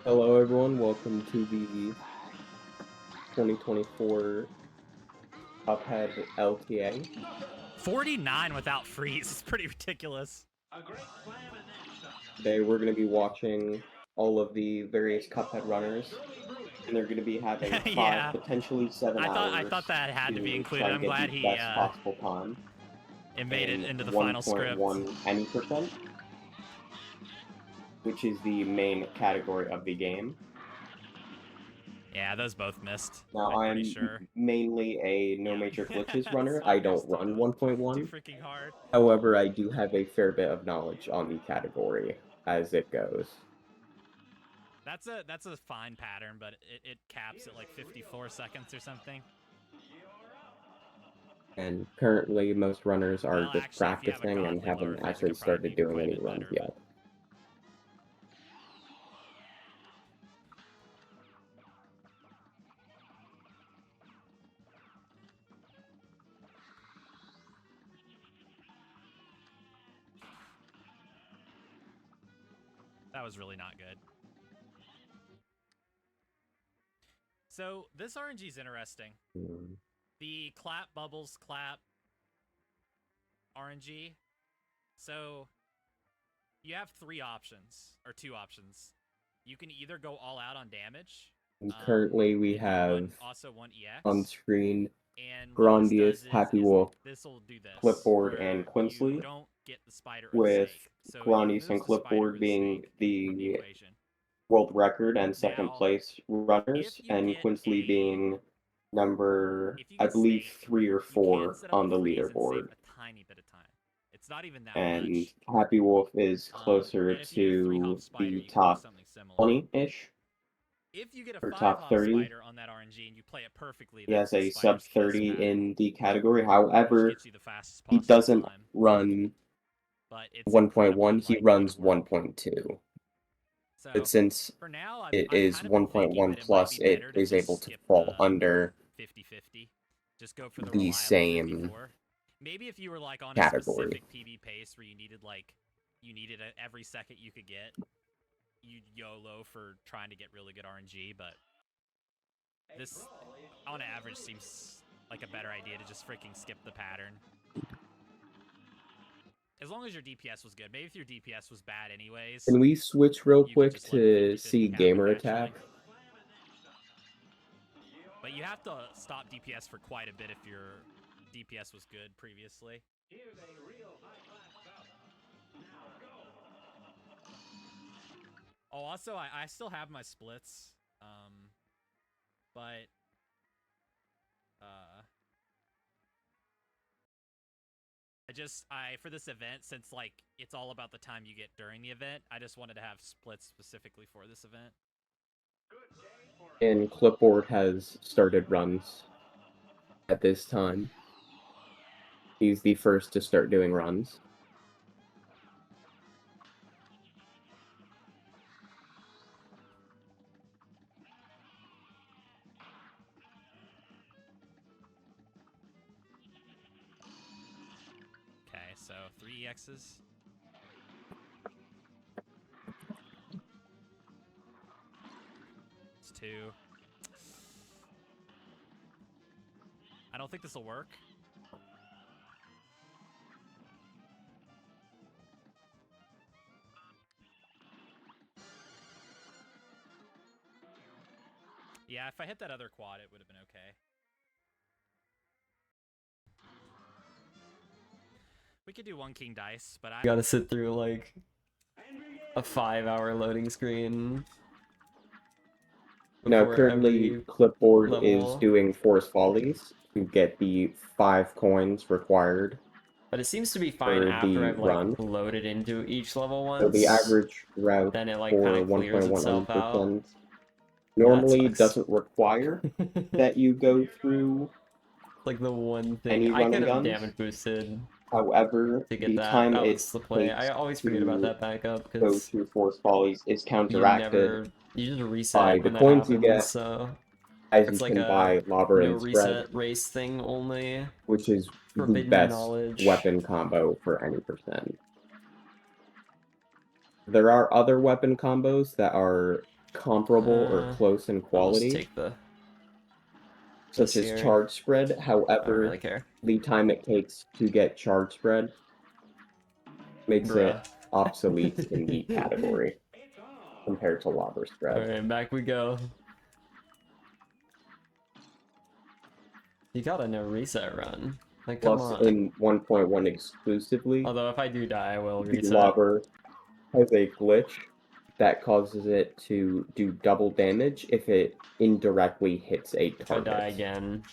Hello everyone, welcome to the 2024 Cuphead LTA. 49 without freeze is pretty ridiculous. Today we're going to be watching all of the various Cuphead runners, and they're going to be having 5, Yeah. potentially 7 hours I thought that had to be included. try and I'm get glad the he best possible time it made it in into the final script. 1.1 any percent, which is the main category of the game. Yeah, those both missed. Now, I'm pretty I'm sure. mainly a no major glitches runner. So I they're don't still run both 1.1. too freaking hard. However, I do have a fair bit of knowledge on the category as it goes. That's a fine pattern, but it caps at like 54 seconds or something. And currently, most runners are Well, just actually, if you have a practicing and godly lower haven't freeze, it actually could probably started be doing quite a any bit runs better. yet. That was really not good. So this RNG is interesting. The clap bubbles clap RNG. So you have 3 options, or 2 options. You can either go all out on damage. And currently, we have also one EX on screen and Grandius, Happy Wolf, this will do this. Clipboard, and Quinsley. You don't get the spider with so Grandius and Clipboard being the world record and second place runners, and Quinsley being number, I believe, 3 or 4 on the leaderboard. A tiny bit of time. It's not even that and much. Happy Wolf is closer to the top 20-ish. If you get a or 5 top 30. spider on that RNG and you play it perfectly, He has a sub 30 in the category. However, he doesn't run 1.1, he runs 1.2. But since it is 1.1 plus, it is able to fall under 50-50. Just go for the same 54. Maybe if you were like on category. A specific PB pace where you needed it every second you could get, you'd YOLO for trying to get really good RNG, but this on average seems like a better idea to just freaking skip the pattern. As long as your DPS was good. Maybe if your DPS was bad anyways. Can we switch real quick to see gamer attack? But you have to stop DPS for quite a bit if your DPS was good previously. Oh, also, I still have my splits, but for this event, since like it's all about the time you get during the event, I just wanted to have splits specifically for this event. And Clipboard has started runs at this time. He's the first to start doing runs. Okay, so 3 EXs. It's 2. I don't think this will work. Yeah, if I hit that other quad, it would have been okay. We could do 1 king dice, but I gotta sit through like a 5-hour loading screen. Now, currently, Clipboard is doing Force Follies to get the 5 coins required. But it seems to be fine after I've like loaded into each level once. So the average route then it like for kind of clears itself out. Normally doesn't require that you go through like the one thing any I could have guns. damage boosted. However, to get the that. time That it was the play. I always forget about that backup go because through Force Follies is counteracted you just reset by when the that coins happens, you get. so As it's you like can a buy Lobber and reset Spread, race thing only, which is the best weapon combo for any percent. There are other weapon combos that are comparable or close in I'll just quality, take the such as here. charge spread. I don't However, really care. the time it takes to get charge spread makes it obsolete in the category compared to lava spread. Alright, back we go. You got a no reset run. Like, come Plus, on. in 1.1 exclusively, Although if I do die, I will the reset. lava has a glitch that causes it to do double damage if it indirectly hits a If I die target, again.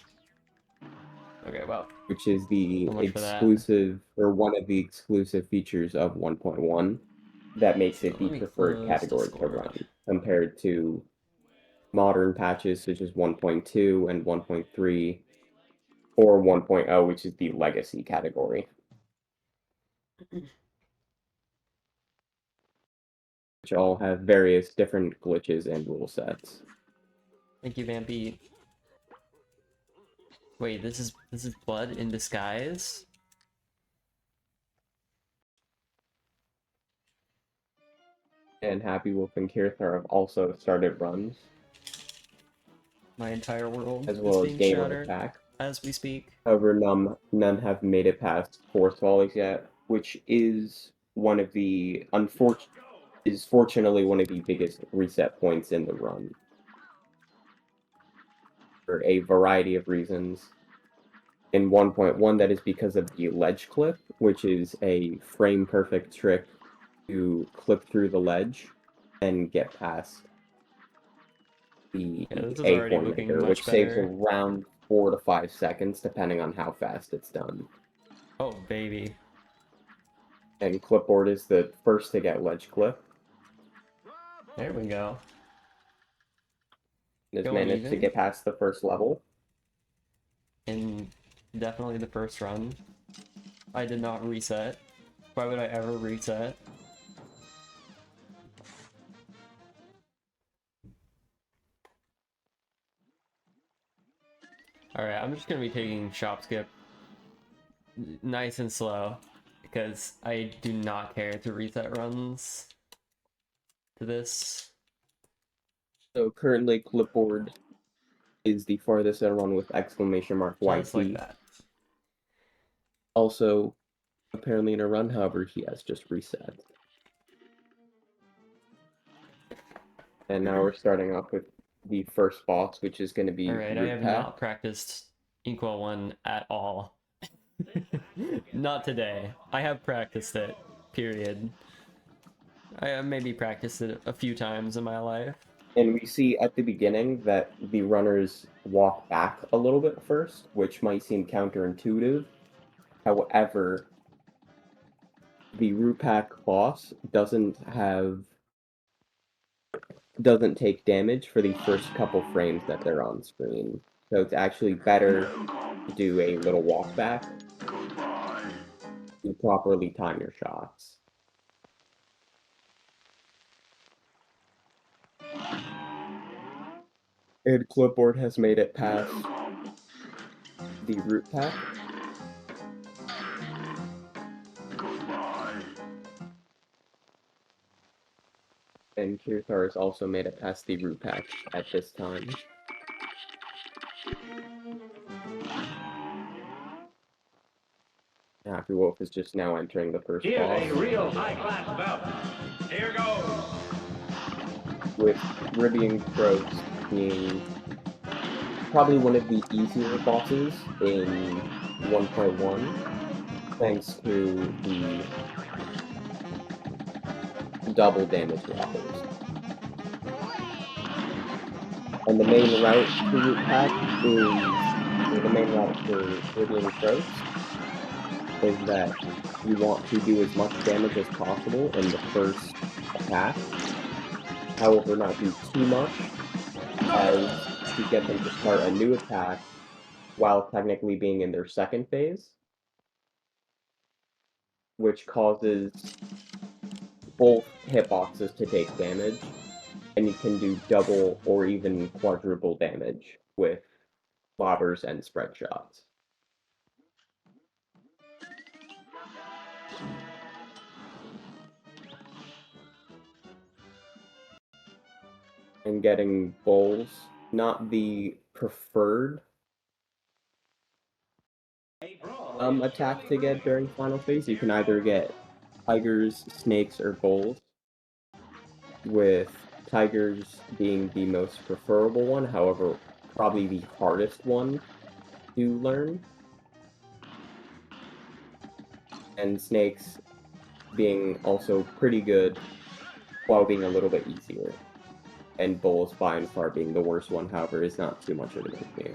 Okay, well. which is the So much for that. exclusive, or one of the exclusive features of 1.1 that makes it the let me preferred close category to Discord. run, compared to modern patches such as 1.2 and 1.3, or 1.0, which is the legacy category. Which all have various different glitches and rule sets. Thank you, Vampy. Wait, this is blood in disguise? And Happy Wolf and Kirthar have also started runs, My entire world as well is as being Game of shattered Attack. as we speak. However, none have made it past Force Volleys yet, which is one of the fortunately one of the biggest reset points in the run. For a variety of reasons. In 1.1, that is because of the ledge clip, which is a frame-perfect trick to clip through the ledge and get past the Yeah, this is A already looking formator, much which saves better. around 4 to 5 seconds, depending on how fast it's done. Oh, baby. And Clipboard is the first to get ledge clip. There we go. Has Going managed to even. get past the first level. In definitely the first run. I did not reset. Why would I ever reset? Alright, I'm just gonna be taking shop skip nice and slow because I do not care to reset runs to this. So currently Clipboard is the farthest run with exclamation mark Just like YT. that. Also, apparently in a run, however, he has just reset. And now we're starting off with the first boss, which is going to be Alright, I Root have Pack. not practiced Inkwell 1 at all. Not today. I have practiced it, period. I have maybe practiced it a few times in my life. And we see at the beginning that the runners walk back a little bit first, which might seem counterintuitive. However, the Root Pack boss doesn't take damage for the first couple frames that they're on screen. So it's actually better to do a little walk back to properly time your shots. And Clipboard has made it past the Root Pack. And Kirthar has also made it past the Root Pack at this time. Happy Wolf is just now entering the first Here's boss. a real high-class bout. Here goes. With Ribian Croaks being probably one of the easier bosses in 1.1, thanks to the double damage offers. And the main route to Root Pack or the main route for Ribian Croaks is that you want to do as much damage as possible in the first attack. However, not do too much as to get them to start a new attack while technically being in their second phase, which causes both hitboxes to take damage, and you can do double or even quadruple damage with lobbers and spread shots. and getting bowls, not the preferred attack to get during final phase. You can either get tigers, snakes, or bowls, with tigers being the most preferable one, however, probably the hardest one to learn, and snakes being also pretty good while being a little bit easier, and bowls by and far being the worst one, however, is not too much of an issue.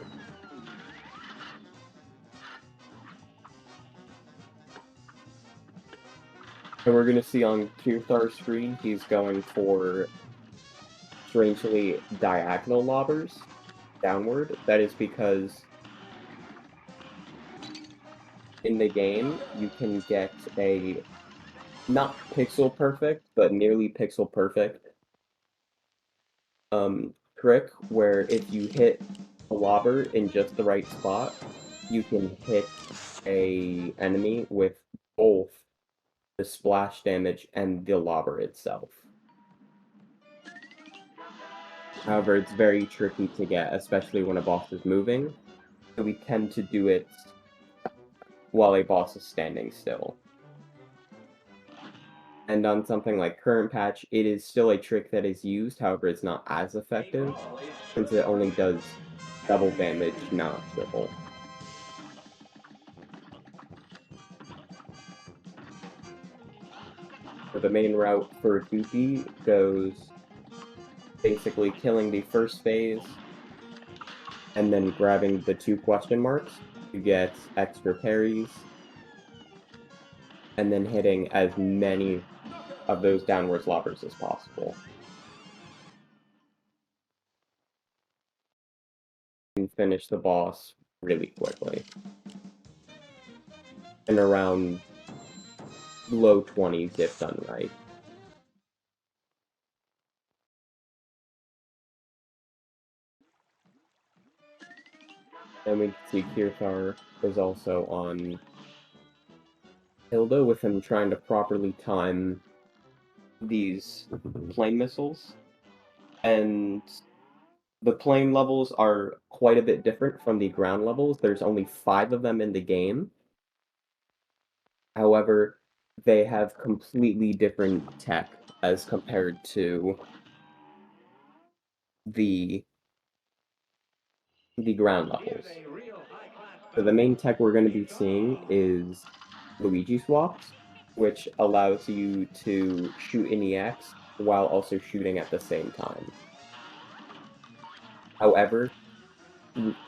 And we're going to see on Cuphead's screen, he's going for strangely diagonal lobbers downward. That is because in the game, you can get a not pixel perfect, but nearly pixel perfect trick where if you hit a lobber in just the right spot, you can hit a enemy with both the splash damage and the lobber itself. However, it's very tricky to get, especially when a boss is moving, so we tend to do it while a boss is standing still. And on something like Current Patch, it is still a trick that is used, however, it's not as effective, since it only does double damage, not triple. So the main route for Goopy goes basically killing the first phase, and then grabbing the 2 question marks to get extra parries, and then hitting as many of those downwards lobbers as possible. And finish the boss really quickly. In around low 20s if done right. And we can see Kirthar is also on Hilda, with him trying to properly time these plane missiles. And the plane levels are quite a bit different from the ground levels. There's only 5 of them in the game. However, they have completely different tech as compared to the ground levels. So the main tech we're going to be seeing is Luigi swaps, which allows you to shoot in EX while also shooting at the same time. However,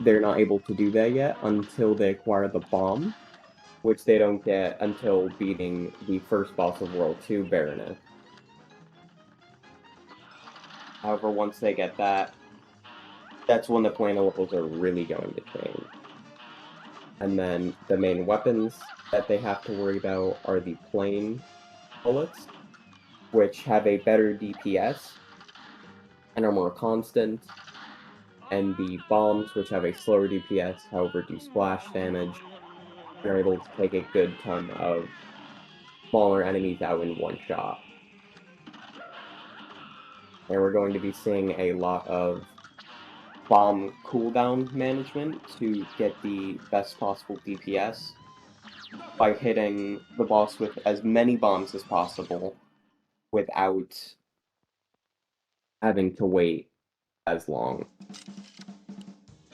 they're not able to do that yet until they acquire the bomb, which they don't get until beating the first boss of World 2, Baroness. However, once they get that, that's when the plane levels are really going to change. And then the main weapons that they have to worry about are the plane bullets, which have a better DPS and are more constant, and the bombs, which have a slower DPS, however do splash damage, and are able to take a good ton of smaller enemies out in one shot. And we're going to be seeing a lot of bomb cooldown management to get the best possible DPS by hitting the boss with as many bombs as possible without having to wait as long.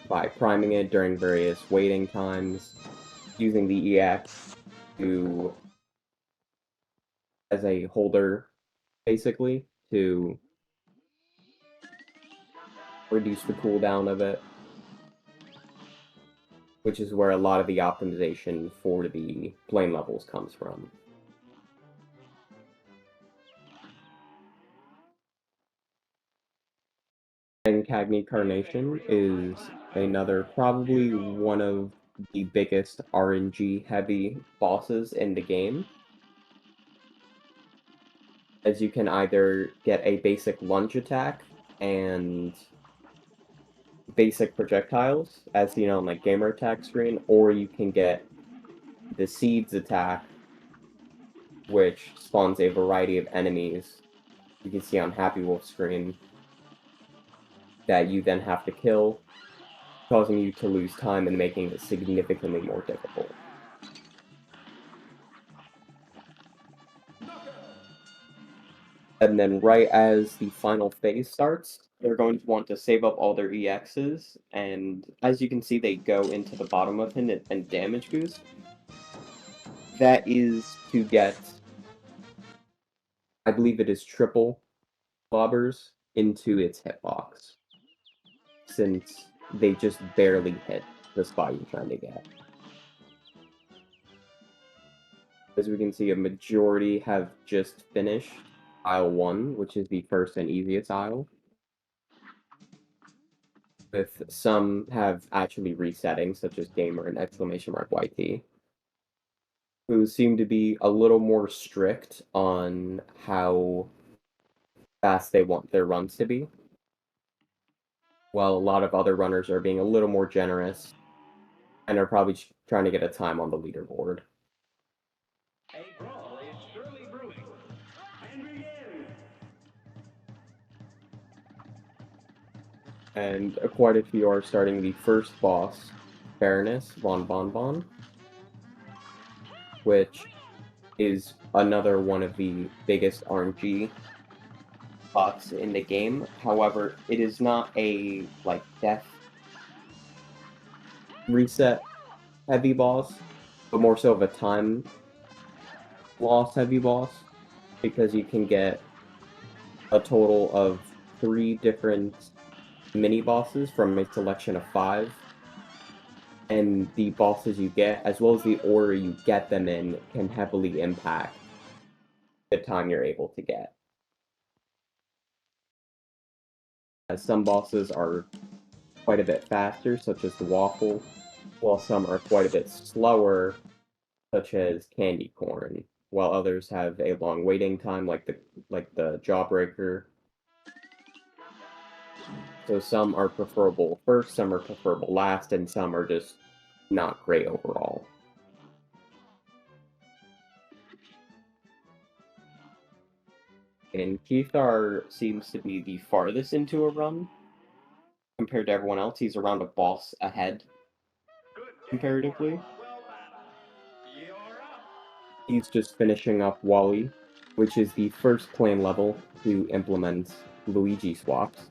By priming it during various waiting times, using the EX to as a holder, basically, to reduce the cooldown of it, which is where a lot of the optimization for the plane levels comes from. And Cagney Carnation is another, probably one of the biggest RNG heavy bosses in the game, as you can either get a basic lunge attack and basic projectiles, as seen on like gamer attack screen, or you can get the seeds attack, which spawns a variety of enemies. You can see on Happy Wolf screen, that you then have to kill, causing you to lose time and making it significantly more difficult. And then right as the final phase starts, they're going to want to save up all their EXs, and as you can see, they go into the bottom of him and damage boost. That is to get, I believe it is triple bobbers into its hitbox, since they just barely hit the spot you're trying to get. As we can see, a majority have just finished Aisle 1, which is the first and easiest aisle, with some have actually resetting, such as Gamer and !YT, who seem to be a little more strict on how fast they want their runs to be, while a lot of other runners are being a little more generous and are probably trying to get a time on the leaderboard. A brawl is surely brewing. And begin. And quite a few are starting the first boss, Baroness von Bonbon, which is another one of the biggest RNG bots in the game. However, it is not a, like, death reset heavy boss, but more so of a time loss heavy boss, because you can get a total of 3 different mini-bosses from a selection of 5, and the bosses you get, as well as the order you get them in, can heavily impact the time you're able to get. As some bosses are quite a bit faster, such as the Waffle, while some are quite a bit slower, such as Candy Corn, while others have a long waiting time, like the Jawbreaker. So some are preferable first, some are preferable last, and some are just not great overall. And Keithar seems to be the farthest into a run compared to everyone else. He's around a boss ahead, comparatively. He's just finishing up Wally, which is the first plane level to implement Luigi swaps.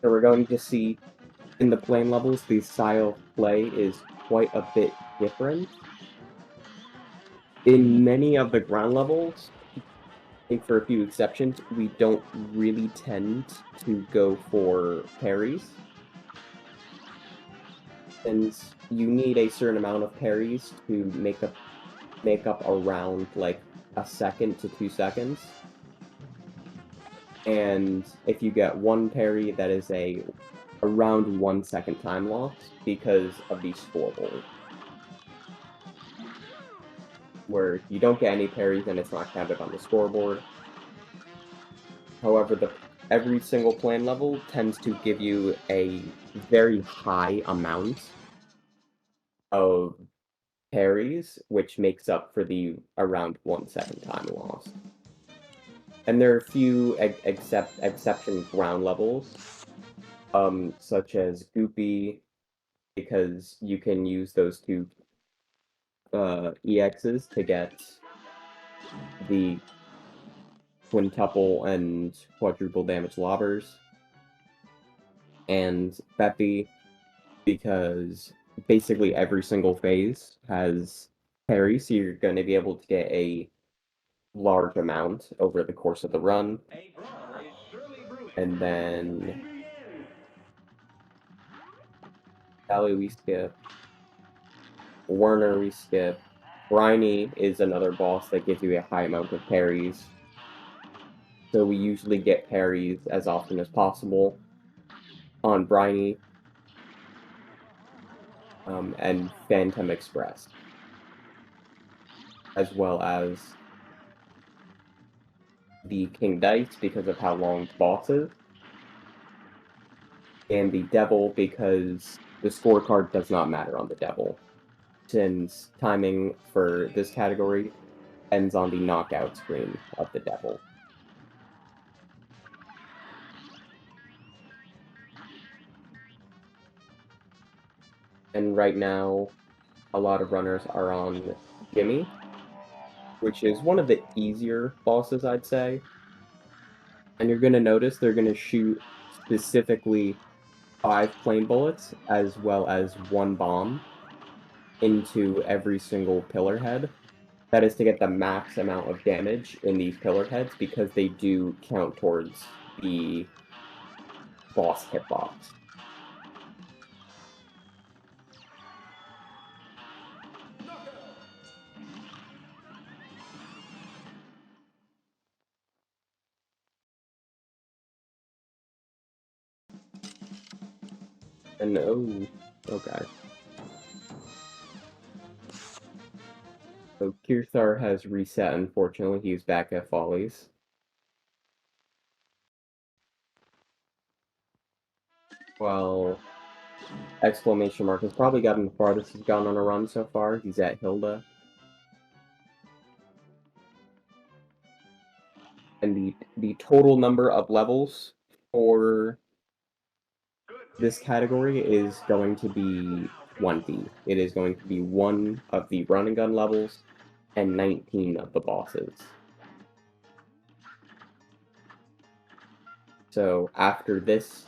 So we're going to see in the plane levels, the style of play is quite a bit different. In many of the ground levels, I think for a few exceptions, we don't really tend to go for parries, since you need a certain amount of parries to make up around like a second to 2 seconds. And if you get one parry, that is around 1 second time loss because of the scoreboard. Where if you don't get any parries, then it's not counted on the scoreboard. However, every single plane level tends to give you a very high amount of parries, which makes up for the around 1 second time loss. And there are a few exception ground levels, such as Goopy, because you can use those 2 EXs to get the quintuple and quadruple damage lobbers, and Beppy, because basically every single phase has parry, so you're going to be able to get a large amount over the course of the run. And then Sally we skip, Werner we skip, Briny is another boss that gives you a high amount of parries. So we usually get parries as often as possible on Briny and Phantom Express, as well as the King Dice because of how long the boss is, and the Devil because the scorecard does not matter on the Devil, since timing for this category ends on the knockout screen of the Devil. And right now, a lot of runners are on Jimmy, which is one of the easier bosses, I'd say. And you're going to notice they're going to shoot specifically 5 plain bullets as well as 1 bomb into every single pillar head. That is to get the max amount of damage in these pillar heads because they do count towards the boss hitbox. And oh, okay. So Kirthar has reset, unfortunately. He's back at Follies. Well, exclamation mark has probably gotten the farthest he's gone on a run so far. He's at Hilda. And the total number of levels for this category is going to be 20. It is going to be 1 of the run and gun levels and 19 of the bosses. So after this,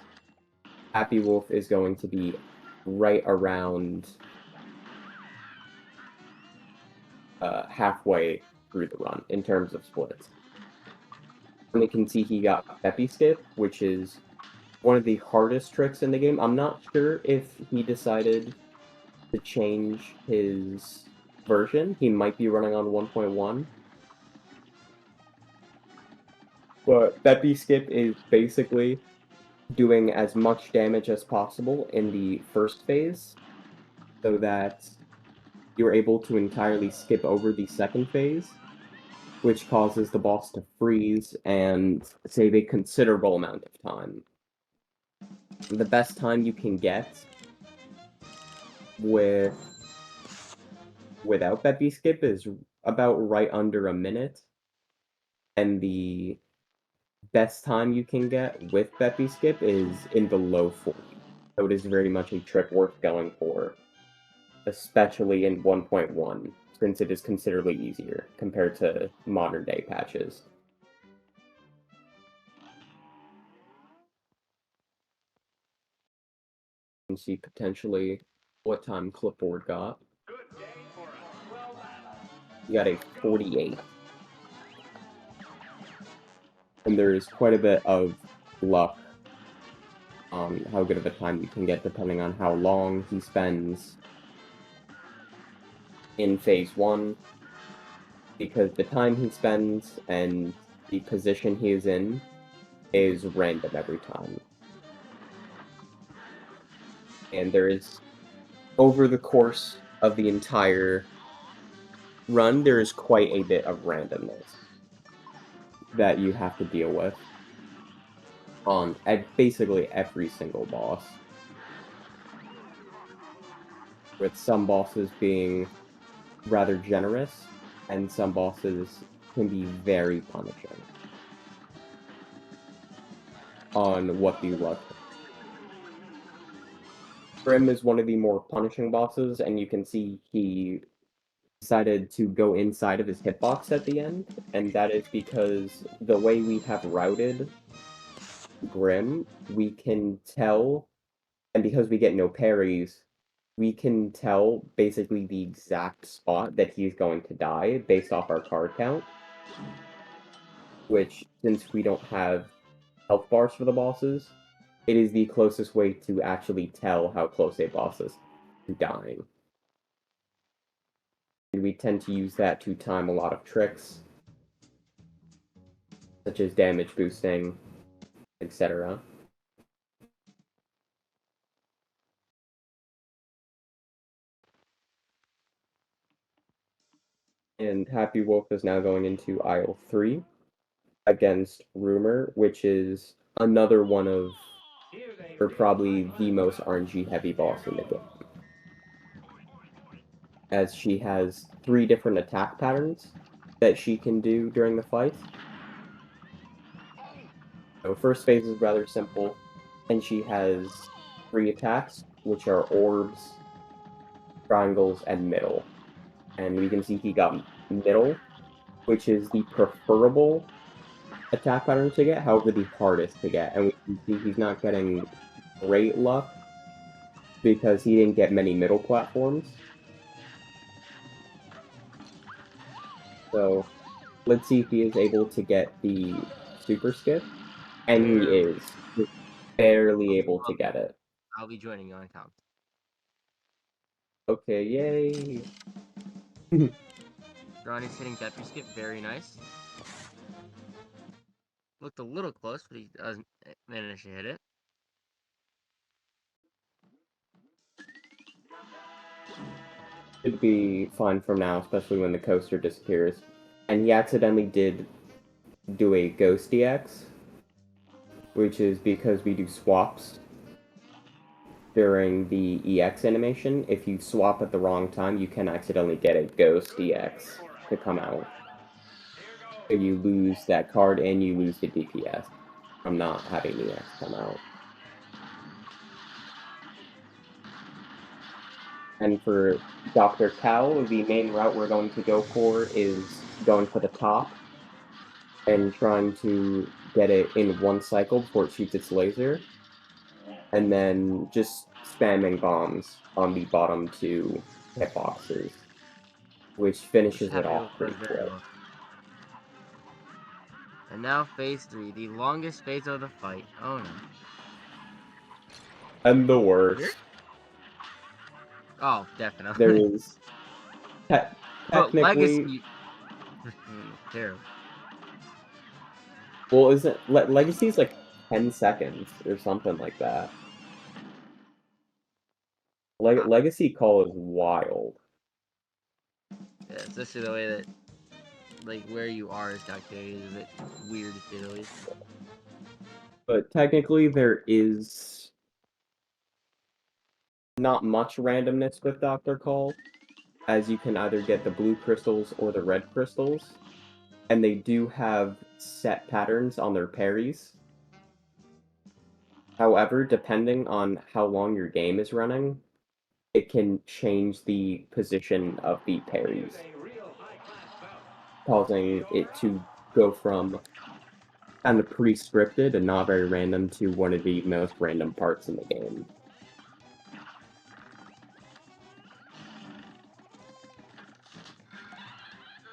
Happy Wolf is going to be right around halfway through the run in terms of splits. And you can see he got Peppy Skip, which is one of the hardest tricks in the game. I'm not sure if he decided to change his version. He might be running on 1.1. But Peppy Skip is basically doing as much damage as possible in the first phase so that you're able to entirely skip over the second phase, which causes the boss to freeze and save a considerable amount of time. The best time you can get without Peppy Skip is about right under a minute, and the best time you can get with Peppy Skip is in the low 40s. So it is very much a trick worth going for, especially in 1.1, since it is considerably easier compared to modern day patches. You can see potentially what time Clipboard got. You got a 48. And there is quite a bit of luck on how good of a time you can get depending on how long he spends in phase 1, because the time he spends and the position he is in is random every time. And there is, over the course of the entire run, there is quite a bit of randomness that you have to deal with on basically every single boss. With some bosses being rather generous, and some bosses can be very punishing on what the luck. Grim is one of the more punishing bosses, and you can see he decided to go inside of his hitbox at the end, and that is because the way we have routed Grim, we can tell, and because we get no parries, we can tell basically the exact spot that he's going to die based off our card count, which, since we don't have health bars for the bosses, it is the closest way to actually tell how close a boss is to dying. And we tend to use that to time a lot of tricks, such as damage boosting, etc. And Happy Wolf is now going into aisle 3 against Rumor, which is another one of, or probably the most RNG heavy boss in the game, as she has 3 different attack patterns that she can do during the fight. So first phase is rather simple, and she has 3 attacks, which are orbs, triangles, and middle. And we can see he got middle, which is the preferable attack pattern to get, however, the hardest to get. And we can see he's not getting great luck because he didn't get many middle platforms. So let's see if he is able to get the super skip. And he is. Just barely able to get it. I'll be joining you on count. Okay, yay. Ronnie's hitting Depth Skip, very nice. Looked a little close, but he doesn't manage to hit it. Should be fine from now, especially when the coaster disappears. And he accidentally did do a Ghost EX, which is because we do swaps during the EX animation. If you swap at the wrong time, you can accidentally get a Ghost EX to come out. So you lose that card and you lose the DPS from not having the EX come out. And for Dr. Cow, the main route we're going to go for is going for the top and trying to get it in one cycle before it shoots its laser, and then just spamming bombs on the bottom two hitboxes, which finishes it off pretty quick. And now phase 3, the longest phase of the fight. Oh no. And the worst. Oh, definitely. There is But technically. Legacy. Terrible. Well, is it Legacy is like 10 seconds or something like that. Legacy call is wild. Yeah, especially the way that, like, where you are is calculated is a bit weird to say the least. But technically, there is not much randomness with Dr. Call, as you can either get the blue crystals or the red crystals, and they do have set patterns on their parries. However, depending on how long your game is running, it can change the position of the parries, causing it to go from kind of pre-scripted and not very random to one of the most random parts in the game.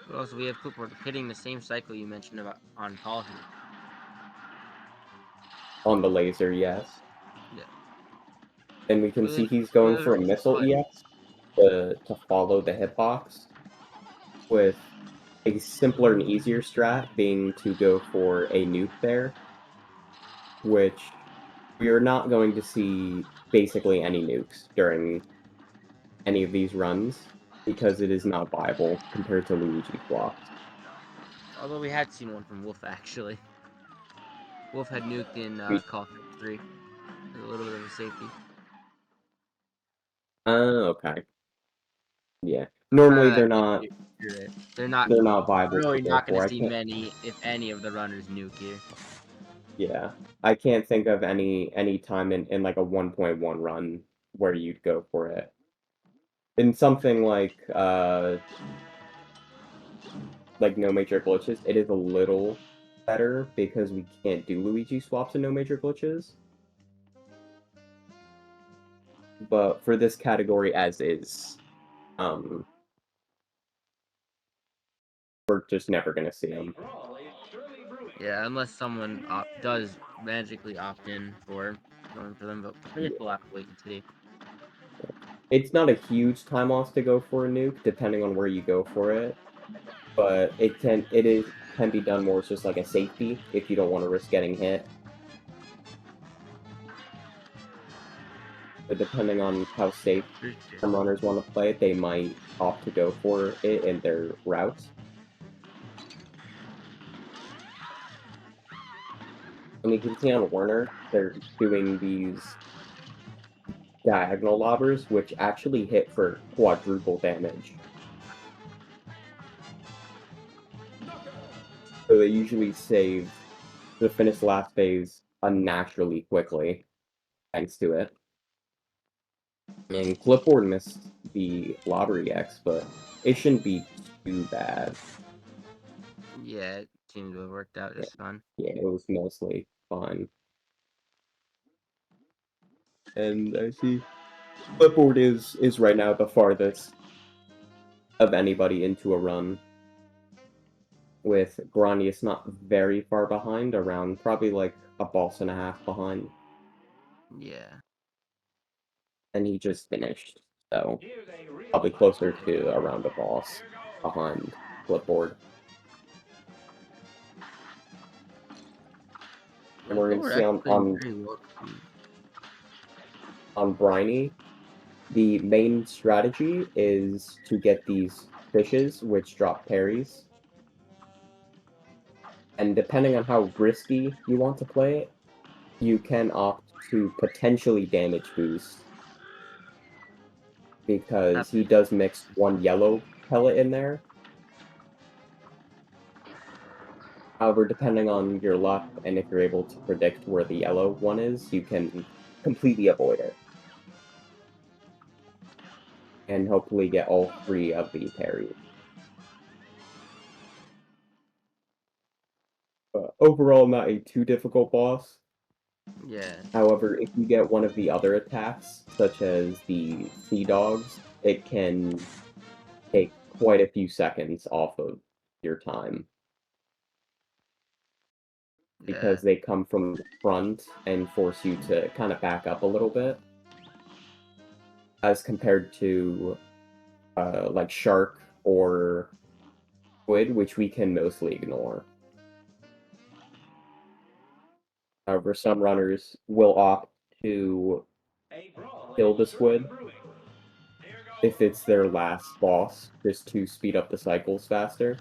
But also, we have Cooper hitting the same cycle you mentioned about on Paul here. On the laser, yes. Yeah. And we can see he's going for a missile EX to follow the hitbox, with a simpler and easier strat being to go for a nuke there, which we are not going to see basically any nukes during any of these runs, because it is not viable compared to Luigi swaps. Although we had seen one from Wolf, actually. Wolf had nuked in Call of Duty 3. A little bit of a safety. Okay. Yeah. Normally they're not. They're not. They're not viable. Really not going to see many, if any, of the runners nuke here. Yeah, I can't think of any time in like a 1.1 run where you'd go for it. In something like no major glitches, it is a little better because we can't do Luigi swaps and no major glitches. But for this category as is, we're just never gonna see them. Yeah, unless someone does magically opt in for going for them, but I guess we'll have to wait and see. It's not a huge time loss to go for a nuke, depending on where you go for it, but it can be done more as just like a safety if you don't want to risk getting hit. But depending on how safe some runners want to play it, they might opt to go for it in their routes. And you can see on Warner, they're doing these diagonal lobbers, which actually hit for quadruple damage. So they usually save the finish last phase unnaturally quickly, thanks to it. I mean, Clipboard missed the lottery X, but it shouldn't be too bad. Yeah, it seemed to have worked out just fine. Yeah, it was mostly fine. And I see Clipboard is right now the farthest of anybody into a run. With Granius not very far behind, around probably like a boss and a half behind. Yeah. And he just finished, so probably closer to around a boss behind Clipboard. And we're going to We're see actually playing very well. on Briny, the main strategy is to get these fishes, which drop parries. And depending on how risky you want to play it, you can opt to potentially damage boost, because he does mix one yellow pellet in there. However, depending on your luck and if you're able to predict where the yellow one is, you can completely avoid it. And hopefully get all three of the parries. Overall, not a too difficult boss. Yeah. However, if you get one of the other attacks, such as the sea dogs, it can take quite a few seconds off of your time. Because they come from the front and force you to kind of back up a little bit. As compared to like Shark or Squid, which we can mostly ignore. However, some runners will opt to kill the Squid if it's their last boss, just to speed up the cycles faster.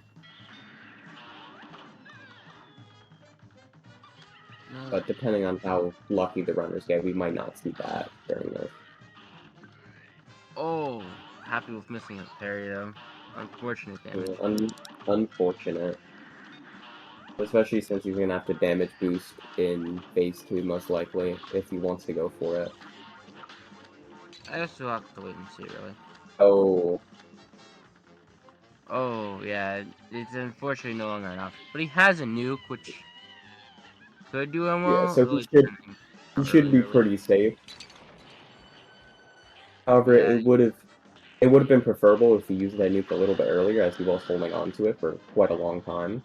But depending on how lucky the runners get, we might not see that during this. Oh, happy with missing a parry though. Unfortunate damage. Unfortunate. Especially since he's gonna have to damage boost in phase 2 most likely, if he wants to go for it. I guess we'll have to wait and see, really. Oh. Oh, yeah, it's unfortunately no longer enough. But he has a nuke, which could do him Yeah, well. so Really he should be early. pretty safe. However, Yeah, it would have been preferable if he used that nuke a little bit earlier, as he was holding on to it for quite a long time.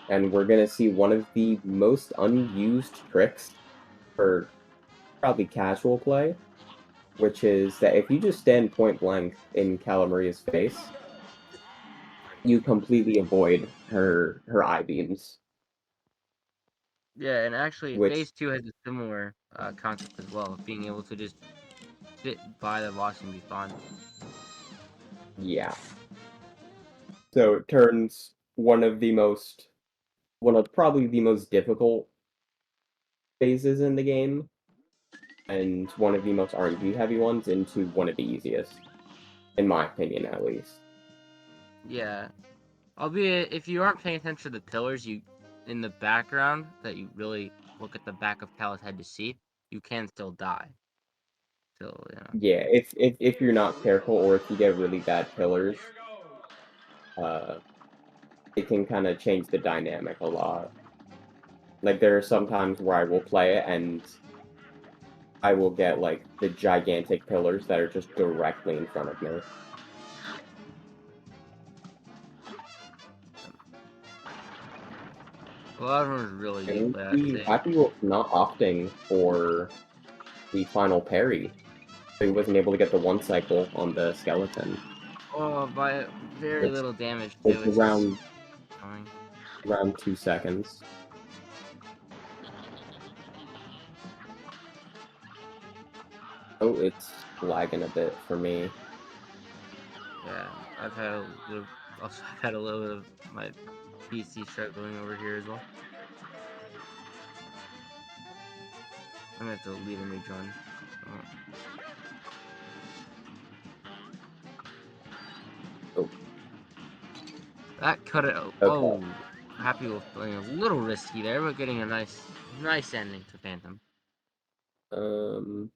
And we're gonna see one of the most unused tricks for probably casual play, which is that if you just stand point blank in Calamaria's face, you completely avoid her eye beams. yeah, and actually, Which, phase 2 has a similar concept as well, of being able to just sit by the boss and be fine. yeah. So it turns one of probably the most difficult phases in the game, and one of the most RNG heavy ones, into one of the easiest, in my opinion at least. Yeah, albeit if you aren't paying attention to the pillars in the background that you really look at the back of Cal's head to see, you can still die. So Yeah, if you're not careful, or if you get really bad pillars, it can kind of change the dynamic a lot. Like, there are some times where I will play it, and I will get, like, the gigantic pillars that are just directly in front of me. a lot of them are really And gameplay, I'd be say. happy with not opting for the final parry. So he wasn't able to get the one cycle on the skeleton. Oh, by very It's little damage too. it's It's just around annoying. 2 seconds. Oh, it's lagging a bit for me. Yeah, I've had a little. Also, I've had a little bit of my PC struggling over here as well. I'm gonna have to leave and rejoin. Oh. Oh, That cut it. okay. Oh, happy with playing a little risky there, but getting a nice ending to Phantom. Um,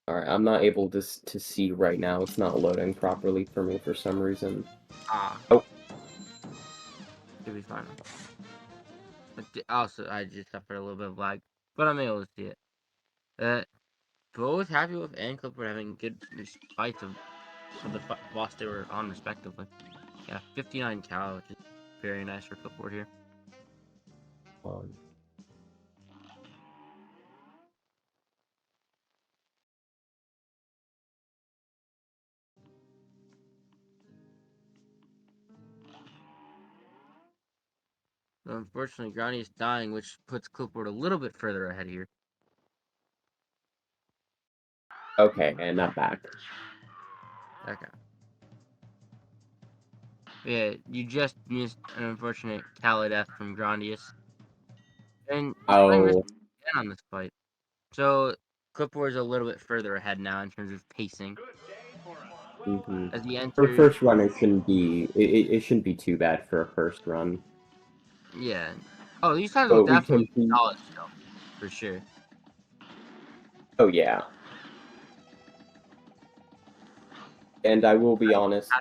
Alright, I'm not able to see right now. It's not loading properly for me for some reason. Ah. Oh. Should be fine. Also, I just suffered a little bit of lag, but I'm able to see it. Both Happy Wolf and Clipboard having good fights of the boss they were on, respectively. Yeah, 59 cal, which is very nice for Clipboard here. So unfortunately, Granny is dying, which puts Clipboard a little bit further ahead here. Okay, and I'm back. Okay. Yeah, you just missed an unfortunate Cali death from Grandius. And you missed again on this fight. So Clipboard's a little bit further ahead now in terms of pacing. As he enters, For first run, it shouldn't be it shouldn't be too bad for a first run. yeah. Oh, these times will But we definitely can be see. solid still, for sure. Oh yeah. And I will be honest,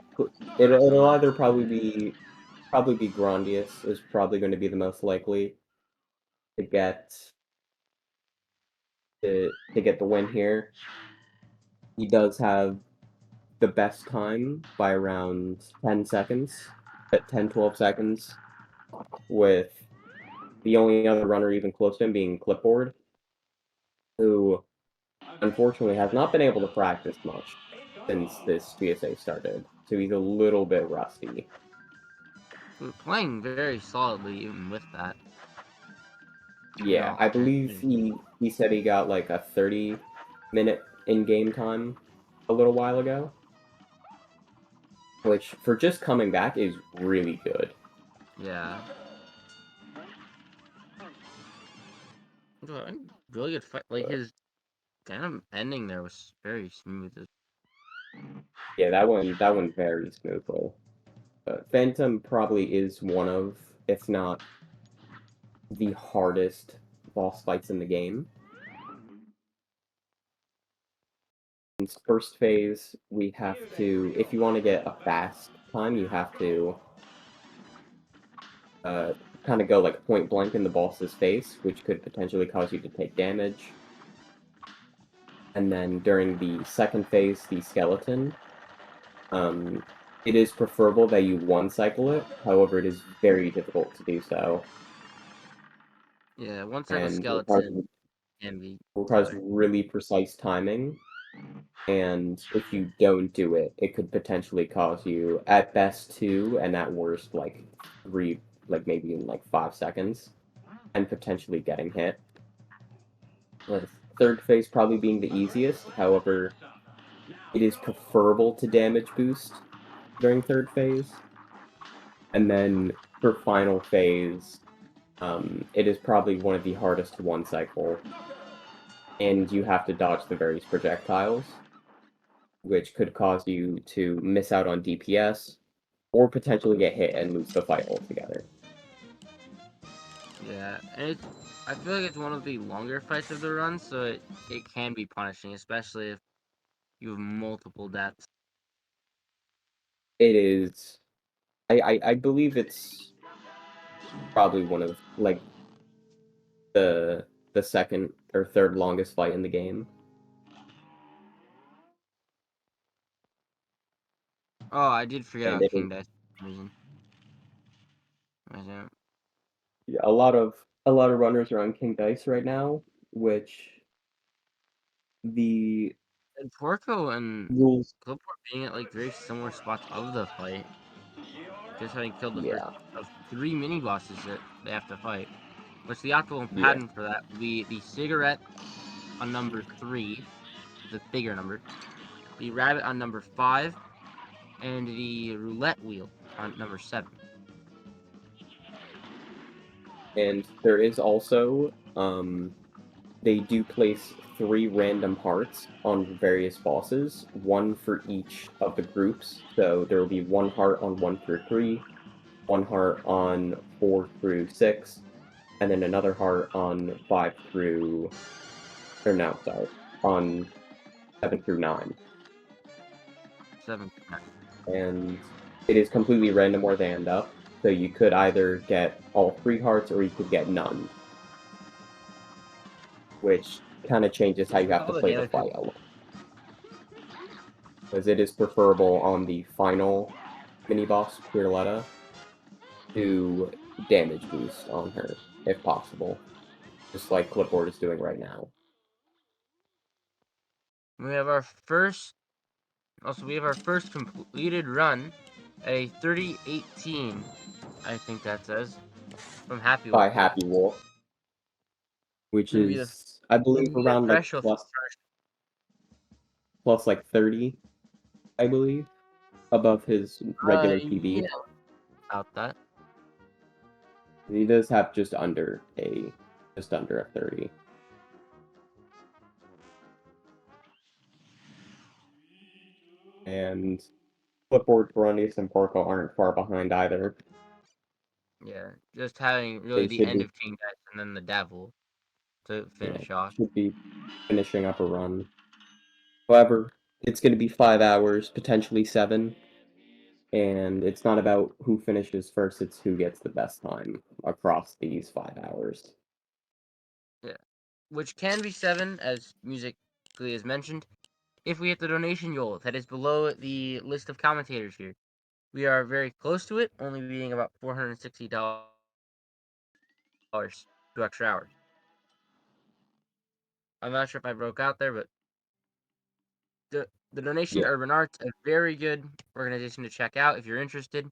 it'll either probably be Grandius is probably going to be the most likely to get the win here. He does have the best time by around 10 seconds, at 10-12 seconds, with the only other runner even close to him being Clipboard, who unfortunately has not been able to practice much since this GSA started, so he's a little bit rusty. We're playing very solidly even with that. Yeah, I believe he said he got like a 30-minute in-game time a little while ago, which for just coming back is really good. Yeah. Really good fight. Like his kind of ending there was very smooth. Yeah, that one very smoothly. Phantom probably is one of, if not the hardest boss fights in the game. In first phase, we have to, if you want to get a fast time, you have to kind of go like point blank in the boss's face, which could potentially cause you to take damage. And then during the second phase, the skeleton, it is preferable that you one-cycle it, however, it is very difficult to do so. Yeah, one cycle And skeleton can be requires killer. really precise timing, and if you don't do it, it could potentially cause you, at best, 2, and at worst, like 3, like maybe in like 5 seconds, and potentially getting hit. The third phase probably being the easiest, however, it is preferable to damage boost during third phase. And then for final phase, it is probably one of the hardest to one cycle, and you have to dodge the various projectiles, which could cause you to miss out on DPS, or potentially get hit and lose the fight altogether. Yeah, and I feel like it's one of the longer fights of the run, so it can be punishing, especially if you have multiple deaths. It is. I believe it's probably one of like the second or third longest fight in the game. Oh, I did forget And about it King is, Dice for some reason. yeah, a lot of runners are on King Dice right now, which the And Porco and rules. Clipboard being at like very similar spots of the fight, just having killed the first Yeah, of 3 mini bosses that they have to fight. Which the optimal yeah, pattern for that would be the cigarette on number 3, the bigger number, the rabbit on number 5, and the roulette wheel on number 7. and there is also they do place 3 random hearts on various bosses, one for each of the groups. So there will be 1 heart on 1 through 3, 1 heart on 4 through 6, and then another heart on 5 through, or no, sorry, on 7 through 9. 7 to 9. And it is completely random where they end up. So you could either get all 3 hearts or you could get none. Which kind of changes how you have to play the fight element. Because it is preferable on the final mini-boss, Pirletta, to damage boost on her, if possible. Just like Clipboard is doing right now. We have our first completed run at a 30:18, I think that says, from Happy By Wolf. Happy Wolf. Which Maybe is, I believe, around like plus like 30, I believe, above his regular PB. Yeah, about that. He does have just under a 30. And Flipboard, Coronius, and Porco aren't far behind either. Yeah, just having really the end of King Dice and then the Devil to finish off. Should be finishing up a run. However, it's going to be 5 hours, potentially 7. And it's not about who finishes first, it's who gets the best time across these 5 hours. Yeah, which can be 7, as musically as mentioned, if we hit the donation goal that is below the list of commentators here. We are very close to it, only being about $460 2 extra hours. I'm not sure if I broke out there, but the donation Urban Arts, a very good organization to check out if you're interested.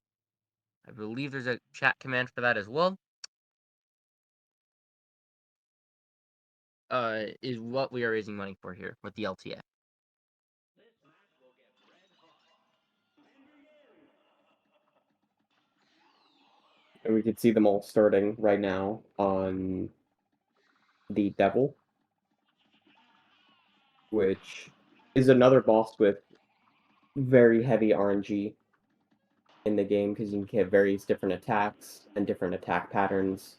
I believe there's a chat command for that as well. Is what we are raising money for here with the LTF. And we can see them all starting right now on the Devil, which is another boss with very heavy RNG in the game because you can get various different attacks and different attack patterns.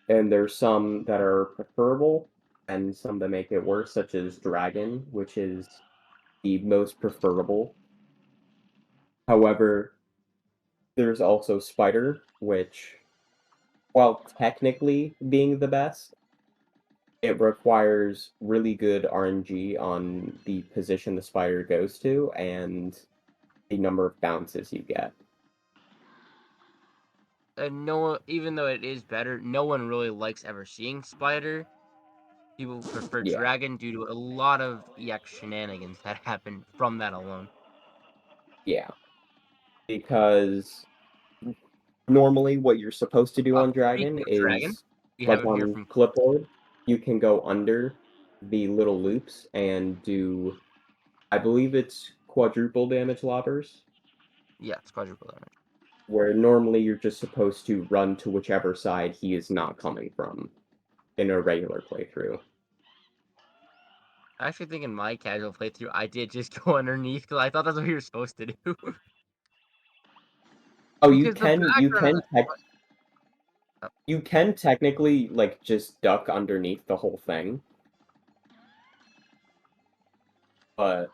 And there's some that are preferable and some that make it worse, such as Dragon, which is the most preferable. However, there's also Spider, which, while technically being the best, it requires really good RNG on the position the spider goes to and the number of bounces you get. And even though it is better, no one really likes ever seeing Spider. People prefer Dragon due to a lot of EX shenanigans that happen from that alone. Yeah. Because normally what you're supposed to do on Dragon is, like on Clipboard, you can go under the little loops and do, I believe it's quadruple damage lobbers. Yeah, it's quadruple damage. Where normally you're just supposed to run to whichever side he is not coming from in a regular playthrough. I actually think in my casual playthrough, I did just go underneath because I thought that's what you were supposed to do. Oh, you can technically like just duck underneath the whole thing, but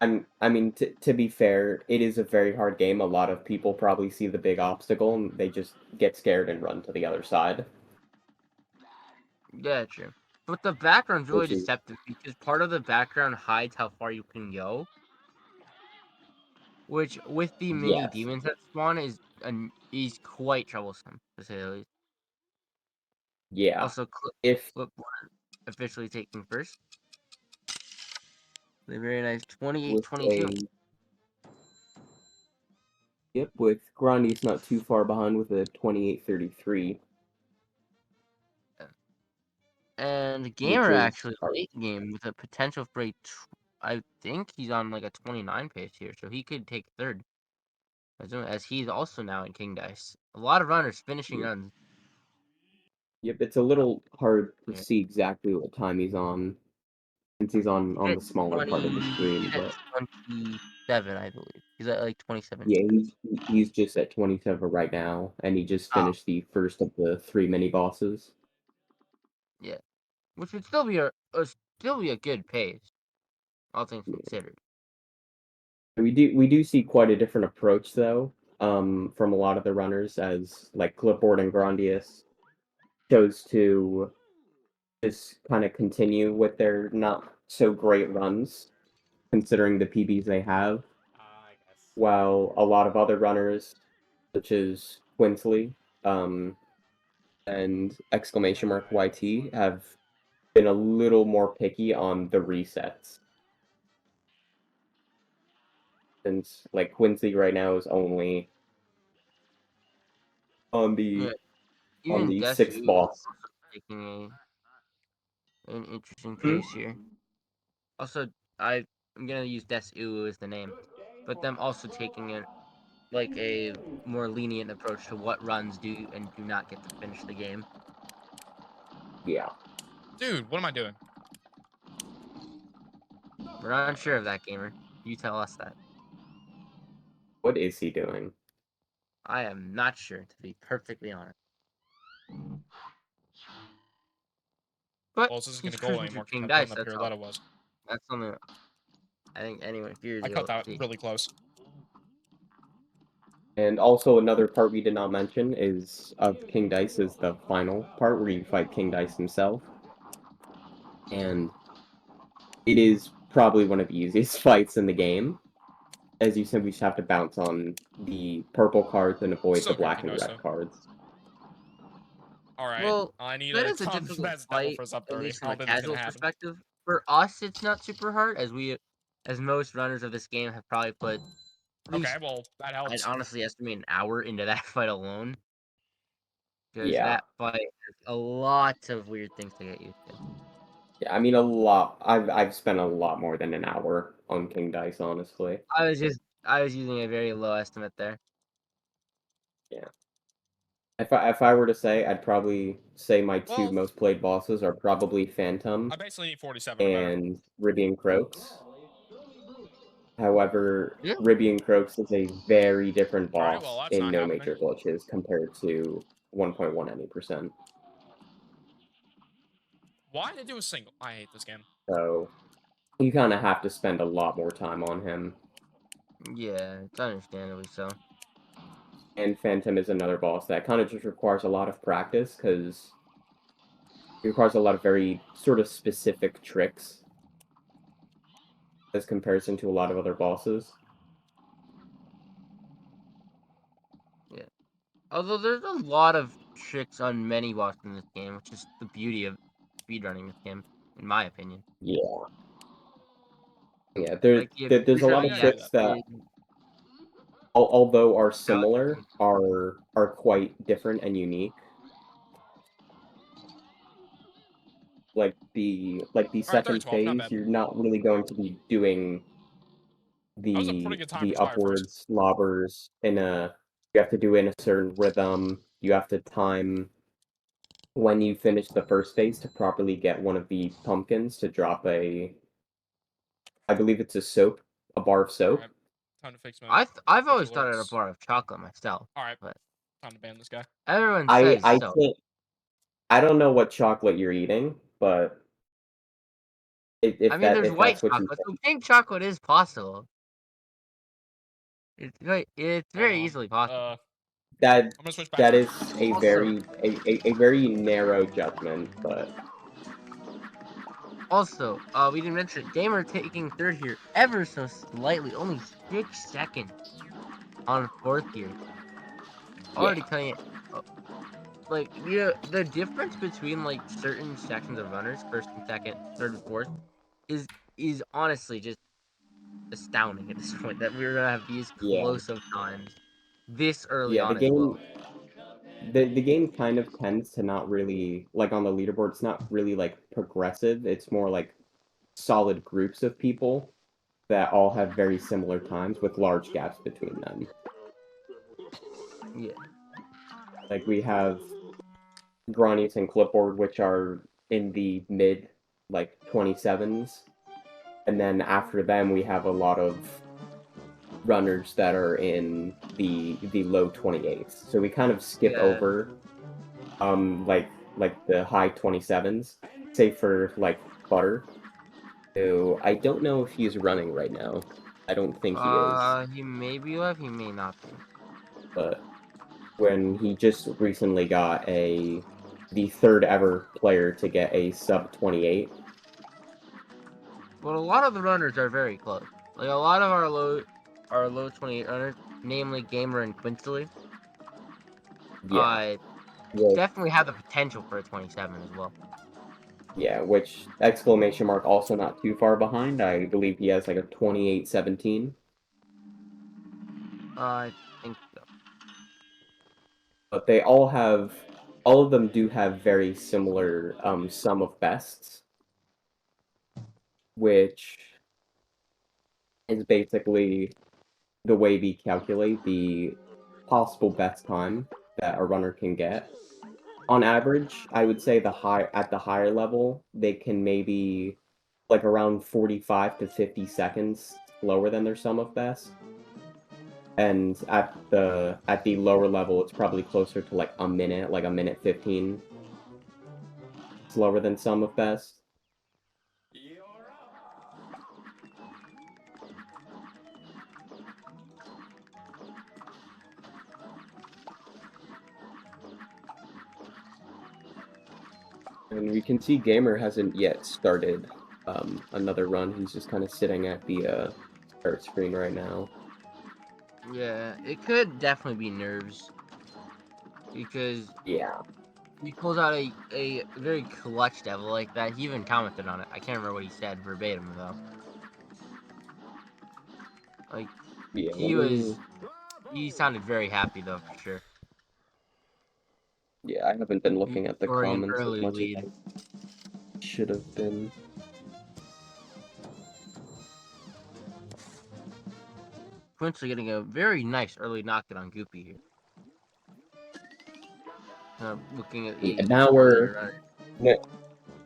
I mean to be fair, it is a very hard game. A lot of people probably see the big obstacle and they just get scared and run to the other side. Yeah, true. But the background's really deceptive because part of the background hides how far you can go. Which, with the mini demons that spawn, is quite troublesome, to say the least. Yeah. Also, Clipboard officially taking first. The very nice 28-22. Yep, with Grandi's not too far behind with a 28-33. And Gamer actually late game with a potential for I think he's on like a 29 pace here, so he could take third. As he's also now in King Dice. A lot of runners finishing runs. Yep, it's a little hard to see exactly what time he's on, since he's on the smaller part of the screen, but 27, I believe. He's at like 27. Yeah, he's just at 27 right now, and he just finished the first of the 3 mini bosses. Yeah, which would still be a still be a good pace, all things considered. We do see quite a different approach though, from a lot of the runners, as like Clipboard and Grandius chose to just kind of continue with their not so great runs, considering the PBs they have, I guess. while a lot of other runners, such as Quinsley, and exclamation mark YT, have been a little more picky on the resets. Since like Quincy right now is only on Yeah, the even sixth Desu boss. taking an interesting Hmm? case here. Also, I'm gonna use Desu as the name, but them also taking it like a more lenient approach to what runs do and do not get to finish the game. Yeah. Dude, what am I doing? We're not unsure of that, gamer. You tell us that. What is he doing? I am not sure, to be perfectly honest. But Well, this isn't he's gonna go cruising anymore through because King my Dice. button up here That's that all. it was. That's something I think anyone fears I you'll cut that see. really close. And also another part we did not mention is of King Dice is the final part where you fight King Dice himself. And it is probably one of the easiest fights in the game, as you simply just have to bounce on the purple cards and avoid the Still black King and Dice, red though. cards. Alright. Well, I need that a is a ton difficult that's Devil fight, for sub at 30. least I from a don't think that's gonna casual happen. perspective. For us, it's not super hard, as most runners of this game have probably put at Okay, least, well, that I'd helps. honestly estimate an hour into that fight alone. Because Yeah. that fight has a lot of weird things to get used to. Yeah, I mean a lot. I've spent a lot more than an hour on King Dice, honestly. I was using a very low estimate there. Yeah. If I were to say, I'd probably say my two Well, most played bosses are probably Phantom I basically need 47 or better. and Ribian Croaks. However, Yeah. Ribian Croaks is a very different Alright, well, boss that's in not No happening. Major Glitches compared to 1.1 any percent. Why did I do a single? I hate this game. So you kind of have to spend a lot more time on him. Yeah, it's understandably so. And Phantom is another boss that kind of just requires a lot of practice because it requires a lot of very sort of specific tricks as comparison to a lot of other bosses. Yeah. Although there's a lot of tricks on many bosses in this game, which is the beauty of speedrunning this game, in my opinion. Yeah. Yeah, Like the there's a lot I of ability gotta do tricks that. that, although are Alex, similar, are quite different and unique. Like the Alright, second 30-12, not phase, bad. you're not really going to be doing That was a pretty good time the for Spy First. upwards lobbers in a you have to do it in a certain rhythm. You have to time when you finish the first phase to properly get one of the pumpkins to drop I believe it's a bar of soap. Alright, time to fix my I've glitch always thought it a alerts. bar of chocolate myself, Alright, but time to ban this guy. everyone says I so. can't I don't know what chocolate you're eating, but I mean, there's if white that's what you chocolate, so think, pink chocolate is possible. It's Hold very on. easily possible. that I'm gonna switch back that to is a Also, a very narrow judgment, but we didn't mention it. Gamer taking third here ever so slightly, only 6 seconds on fourth here. Already yeah. telling you, uh, like the difference between like certain sections of runners, first and second, third and fourth, is is honestly just astounding at this point that we're gonna have these Yeah. close of times this early Yeah, on as well. the game kind of tends to not really like on the leaderboard, it's not really like progressive. It's more like solid groups of people that all have very similar times with large gaps between them. Yeah, Like we have Granius and Clipboard, which are in the mid like 27s, and then after them we have a lot of runners that are in the low 28s. So we kind of skip yeah, over like the high 27s, say for like Butter. So I don't know if he's running right now. I don't think he is. He may be live, he may not be. But when he just recently got the third ever player to get a sub 28. But a lot of the runners are very close. Like a lot of our low 28 runners, namely Gamer and Quincy, Yeah. Well, definitely have the potential for a 27 as well. yeah, which exclamation mark also not too far behind. I believe he has like a 28-17. I think so. But they all of them do have very similar sum of bests, which is basically the way we calculate the possible best time that a runner can get. On average, I would say at the higher level, they can maybe like around 45 to 50 seconds slower than their sum of best. And at the lower level, it's probably closer to like a minute 15 slower than sum of best. And we can see Gamer hasn't yet started another run. He's just kind of sitting at the start screen right now. Yeah, it could definitely be nerves. Because Yeah. he pulls out a very clutch devil like that. He even commented on it. I can't remember what he said verbatim though. Like Yeah. he sounded very happy though for sure. Yeah, I haven't been looking at the Scoring an comments as early much as lead. I should have been. Quincy getting a very nice early knockout on Goopy here. Looking at Yeah, the now earlier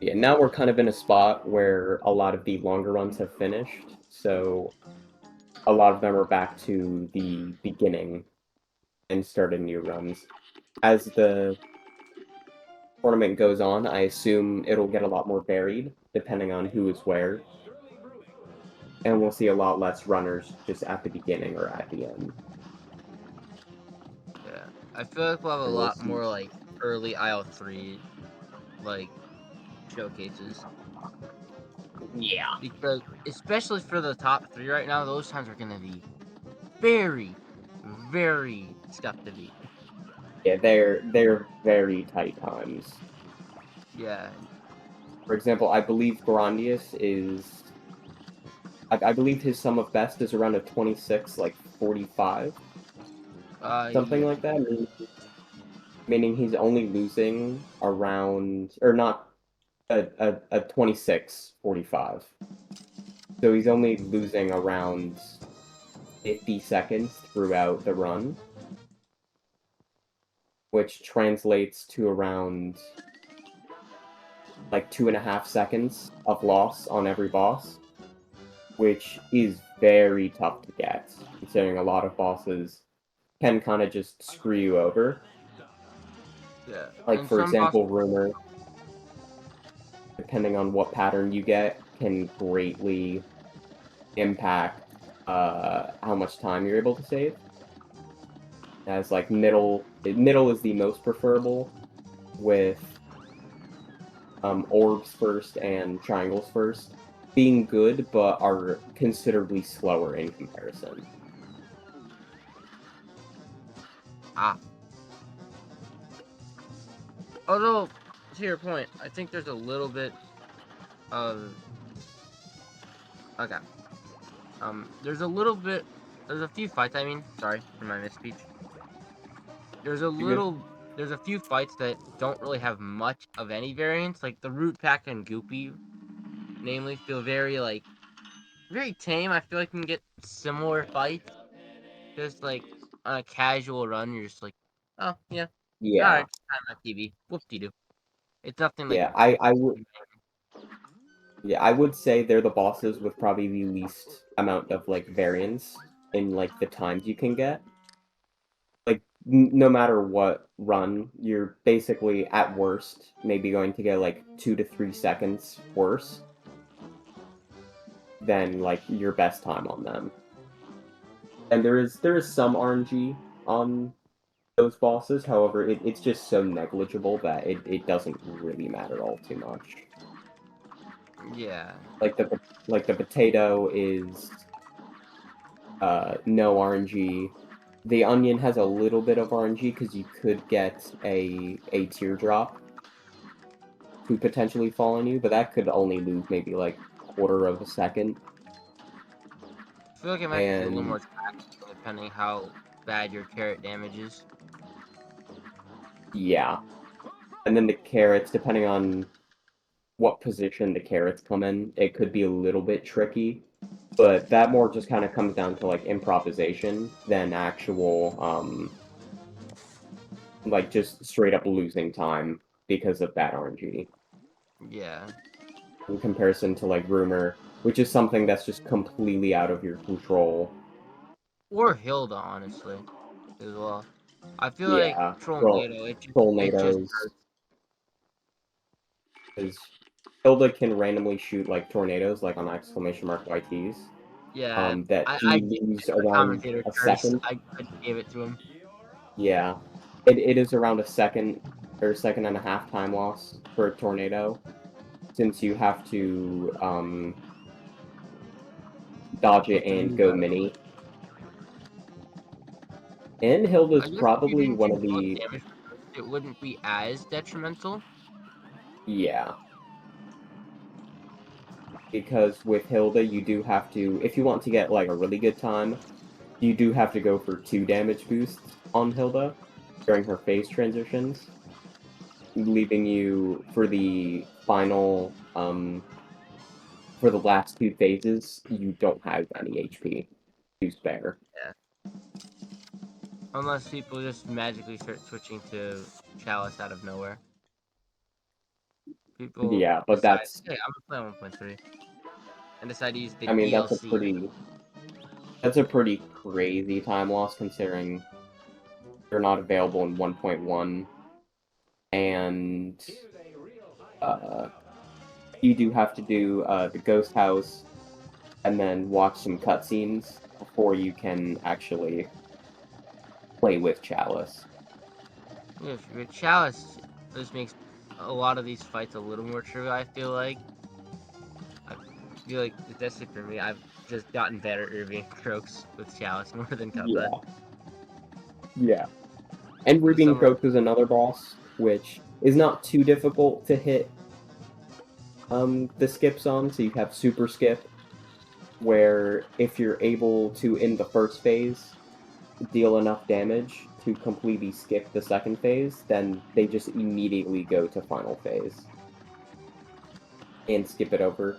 now we're kind of in a spot where a lot of the longer runs have finished, so a lot of them are back to the beginning and started new runs. As the tournament goes on, I assume it'll get a lot more varied, depending on who is where. And we'll see a lot less runners just at the beginning or at the end. Yeah, I feel like we'll have a And we'll lot see. more like early IL3 like showcases. Yeah. Because especially for the top 3 right now, those times are gonna be very, very tough to beat. Yeah, they're very tight times. Yeah. For example, I believe Grandius is. I believe his sum of best is around a 26, like 45, something Yeah. like that. Meaning he's only losing around, or not a 26-45. So he's only losing around 50 seconds throughout the run, which translates to around like 2.5 seconds of loss on every boss, which is very tough to get, considering a lot of bosses can kind of just screw you over. Yeah. Like, And for some example, Rumor, depending on what pattern you get, can greatly impact how much time you're able to save. As like middle is the most preferable, with orbs first and triangles first being good, but are considerably slower in comparison. Although, to your point, I think there's a little bit of okay. There's a few fights. I mean, sorry for my misspeech. There's a few fights that don't really have much of any variance. Like the Root Pack and Goopy, namely, feel very tame. I feel like you can get similar fights, just like on a casual run. You're just like, oh yeah, all Yeah, right, time on TV. Whoop-de-doo. It's nothing like yeah, I would say they're the bosses with probably the least amount of like variance in like the times you can get. Like no matter what run, you're basically at worst maybe going to get like 2 to 3 seconds worse. than like your best time on them. And there is some RNG on those bosses, however, it's just so negligible that it doesn't really matter all too much. Yeah. Like the potato is no RNG. The onion has a little bit of RNG because you could get a teardrop to potentially fall on you, but that could only lose maybe like quarter of a second. I feel like it might be a little And more tactical depending how bad your carrot damage is. yeah. And then the carrots, depending on what position the carrots come in, it could be a little bit tricky. But that more just kind of comes down to like improvisation than actual like just straight up losing time because of bad RNG. Yeah. In comparison to like Rumor, which is something that's just completely out of your control. Or Hilda, honestly, as well. I feel like Yeah, Trollnado, it just tornadoes. hurts. Because Hilda can randomly shoot like tornadoes, like on exclamation mark YTs. Yeah. That I you gave lose it to the around commentator a curse. second. I gave it to him. Yeah, it is around a second or second and a half time loss for a tornado, since you have to dodge it Get the and move go out. mini. And I Hilda's guess if you probably didn't one do of both the damage, it wouldn't be as detrimental. yeah. Because with Hilda, you do have to, if you want to get like a really good time, you do have to go for 2 damage boosts on Hilda during her phase transitions, leaving you for the final, for the last 2 phases, you don't have any HP to spare. Yeah. Unless people just magically start switching to Chalice out of nowhere. People Yeah, but decide, that's, hey, I'm gonna play 1.3, and decide to use the I mean, DLC. that's a pretty crazy time loss considering they're not available in 1.1, and you do have to do the ghost house and then watch some cutscenes before you can actually play with Chalice. Yeah, with Chalice, this makes a lot of these fights a little more trivial. I feel like, especially for me, I've just gotten better at Irving strokes with Chalice more than Yeah. Cuphead. Yeah. And With Ruby and someone, Croak is another boss, which is not too difficult to hit the skips on, so you have super skip, where if you're able to, in the first phase, deal enough damage to completely skip the second phase, then they just immediately go to final phase and skip it over.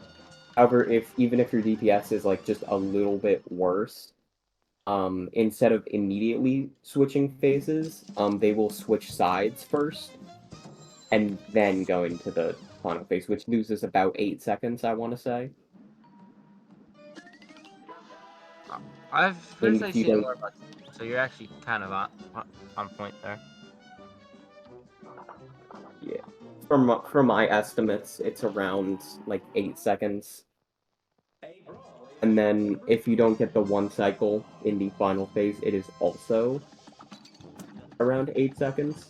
However, even if your DPS is like just a little bit worse, instead of immediately switching phases, they will switch sides first and then go into the final phase, which loses about 8 seconds, I want to say. I've And personally if you seen it don't, more about, so you're actually kind of on point there. yeah, from my estimates, it's around like 8 seconds. And then if you don't get the one cycle in the final phase, it is also around 8 seconds,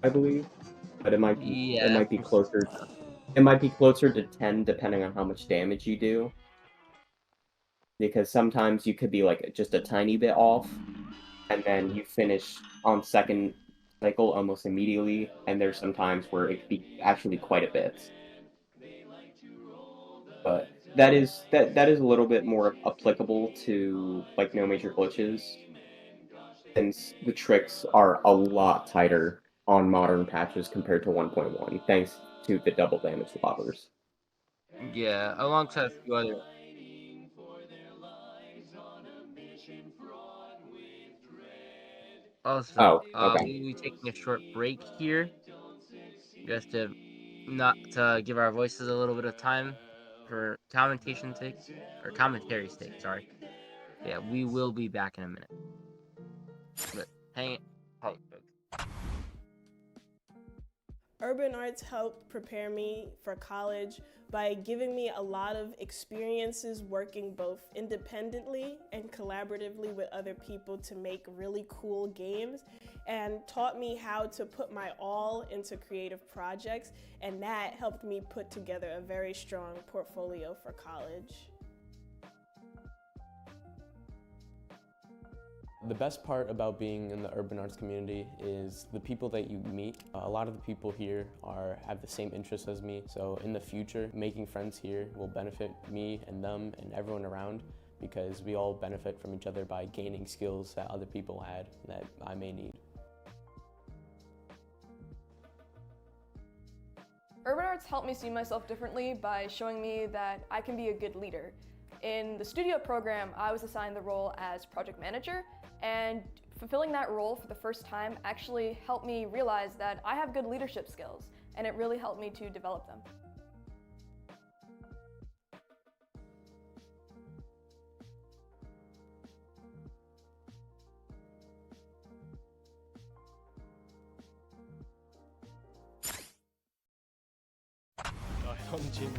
I believe. But it Yeah, might be closer. It might be closer to 10 depending on how much damage you do. Because sometimes you could be like just a tiny bit off, and then you finish on second cycle almost immediately, and there's some times where it could be actually quite a bit. But that is a little bit more applicable to like no major glitches, since the tricks are a lot tighter on modern patches compared to 1.1, thanks to the double damage lobbers. yeah, alongside a few other. Also, Oh, okay. we'll be taking a short break here, just to not to give our voices a little bit of time for commentation sake, or commentary sake. Sorry. Yeah, we will be back in a minute. But hang it, folks. Urban arts helped prepare me for college by giving me a lot of experiences working both independently and collaboratively with other people to make really cool games, and taught me how to put my all into creative projects, and that helped me put together a very strong portfolio for college. The best part about being in the urban arts community is the people that you meet. A lot of the people here have the same interests as me, so in the future, making friends here will benefit me and them and everyone around, because we all benefit from each other by gaining skills that other people had that I may need. Urban arts helped me see myself differently by showing me that I can be a good leader. In the studio program, I was assigned the role as project manager, and fulfilling that role for the first time actually helped me realize that I have good leadership skills, and it really helped me to develop them. On Jimmy.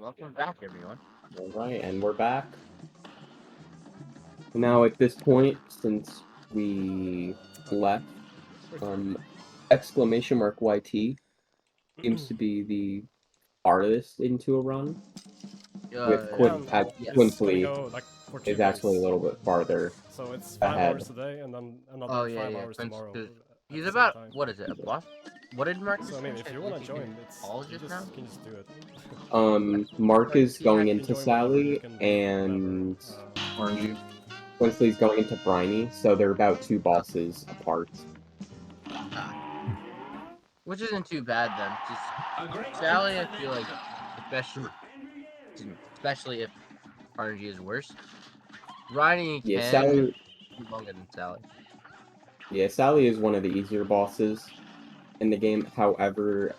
Welcome back, everyone. All right, and we're back. Now, at this point, since we left, exclamation mark YT seems to be the farthest into a run. With Yes. Quincy go like for 2 is days. actually a little bit farther So it's 5 ahead. hours today and then another Oh yeah, 5 yeah. hours Quince, tomorrow. 'cause at he's the same about time. what is it? A boss? What did Marcus? So I mean, if you want to join, all you just now. can just do it. Mark is going You into can join whenever, you Sally, can do and whatever. RNG. Quincy's going into Briny, so they're about 2 bosses apart. Which isn't too bad then. Just Sally, I feel like, especially if RNG is worse. Riding Yeah, can be longer than Sally. Yeah, Sally is one of the easier bosses in the game. However,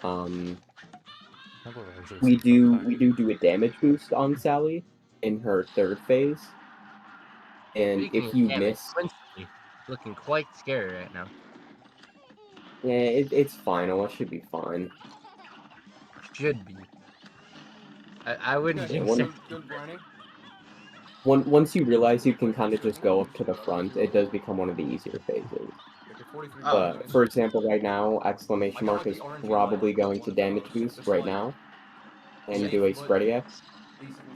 we do a damage boost on Sally in her 3rd phase, and Speaking if of you damage, miss, Quincy looking quite scary right now. yeah, it's final. It should be fine. Should be. I wouldn't Yeah, jinx it. once you realize you can kind of just go up to the front, it does become one of the easier phases. But for example, right now, exclamation mark is probably going to damage boost right now and do a spready X.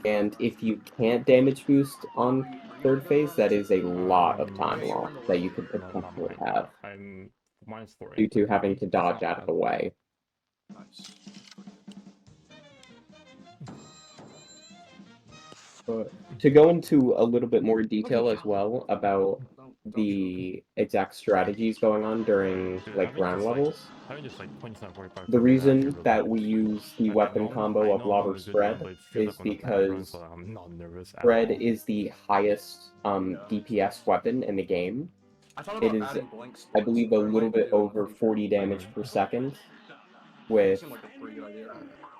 And if you can't damage boost on 3rd phase, that is a lot of time loss that you could potentially have I'm -4. due to having to dodge out of the way. Nice. But to go into a little bit more detail as well about the exact strategies going on during like ground levels, the reason that we use the weapon combo of Lobber Spread is because Spread is the highest DPS weapon in the game. It is, I believe, a little bit over 40 damage per second, with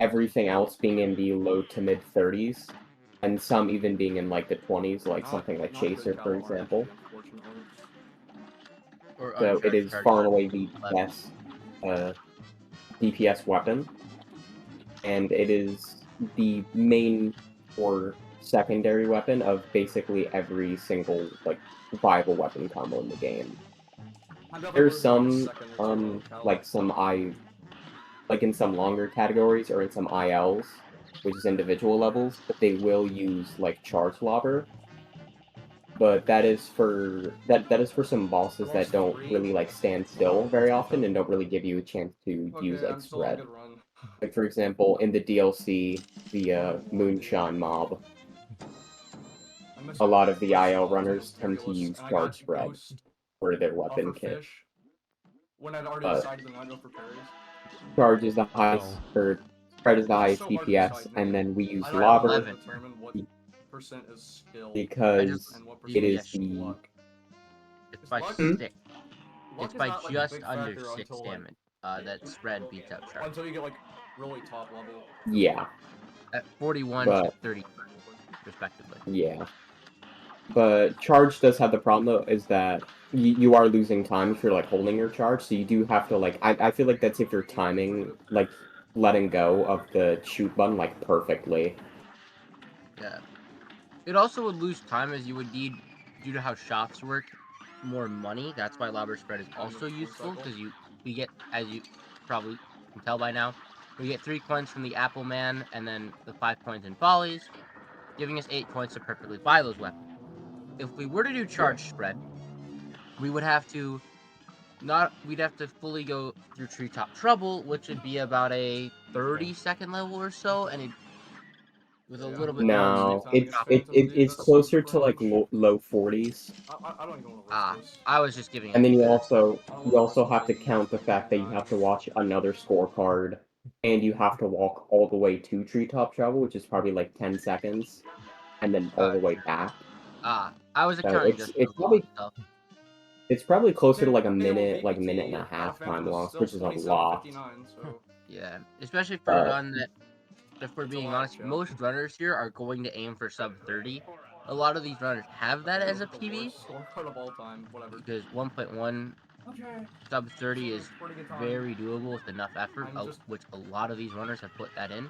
everything else being in the low to mid 30s, and some even being in like the 20s, like something like Chaser, for example. So it is far and away the best DPS weapon, and it is the main or secondary weapon of basically every single like viable weapon combo in the game. There's some like in some longer categories or in some ILs, which is individual levels, but they will use like charge lobber. But that is for some bosses that don't really like stand still very often and don't really give you a chance to use like spread. Like for example, in the DLC, the Moonshine mob, a lot of the IL runners tend to use charge spread for their weapon kit. But charge is the highest, or spread is the highest DPS, and then we use lobber because it is the... It's by 6. It's by just under 6 damage. That spread beats out charge. Until you get like really top level. Yeah. At 41 to 30, respectively. Yeah. But charge does have the problem, though, is that you are losing time if you're, like, holding your charge, so you do have to, like... I feel like that's if you're timing, like, letting go of the shoot button, like, perfectly. Yeah. It also would lose time as you would need, due to how shops work, more money. That's why lobber spread is also useful, because we get, as you probably can tell by now, we get 3 coins from the Apple Man, and then the 5 coins in volleys, giving us 8 coins to perfectly buy those weapons. If we were to do charge spread, we would have to we'd have to fully go through Treetop Trouble, which would be about a 30-second level or so, and with a little bit more. No, it's closer to like low 40s. I was just giving. And then you also have to count the fact that you have to watch another scorecard, and you have to walk all the way to Treetop Travel, which is probably like 10 seconds, and then all the way back. I was accounting just it's probably stuff. It's probably closer to like a minute and a half time loss, which is a lot. Yeah, especially for a run that, if we're being honest, most runners here are going to aim for sub 30. A lot of these runners have that as a PB, because 1.1 sub 30 is very doable with enough effort, which a lot of these runners have put that in.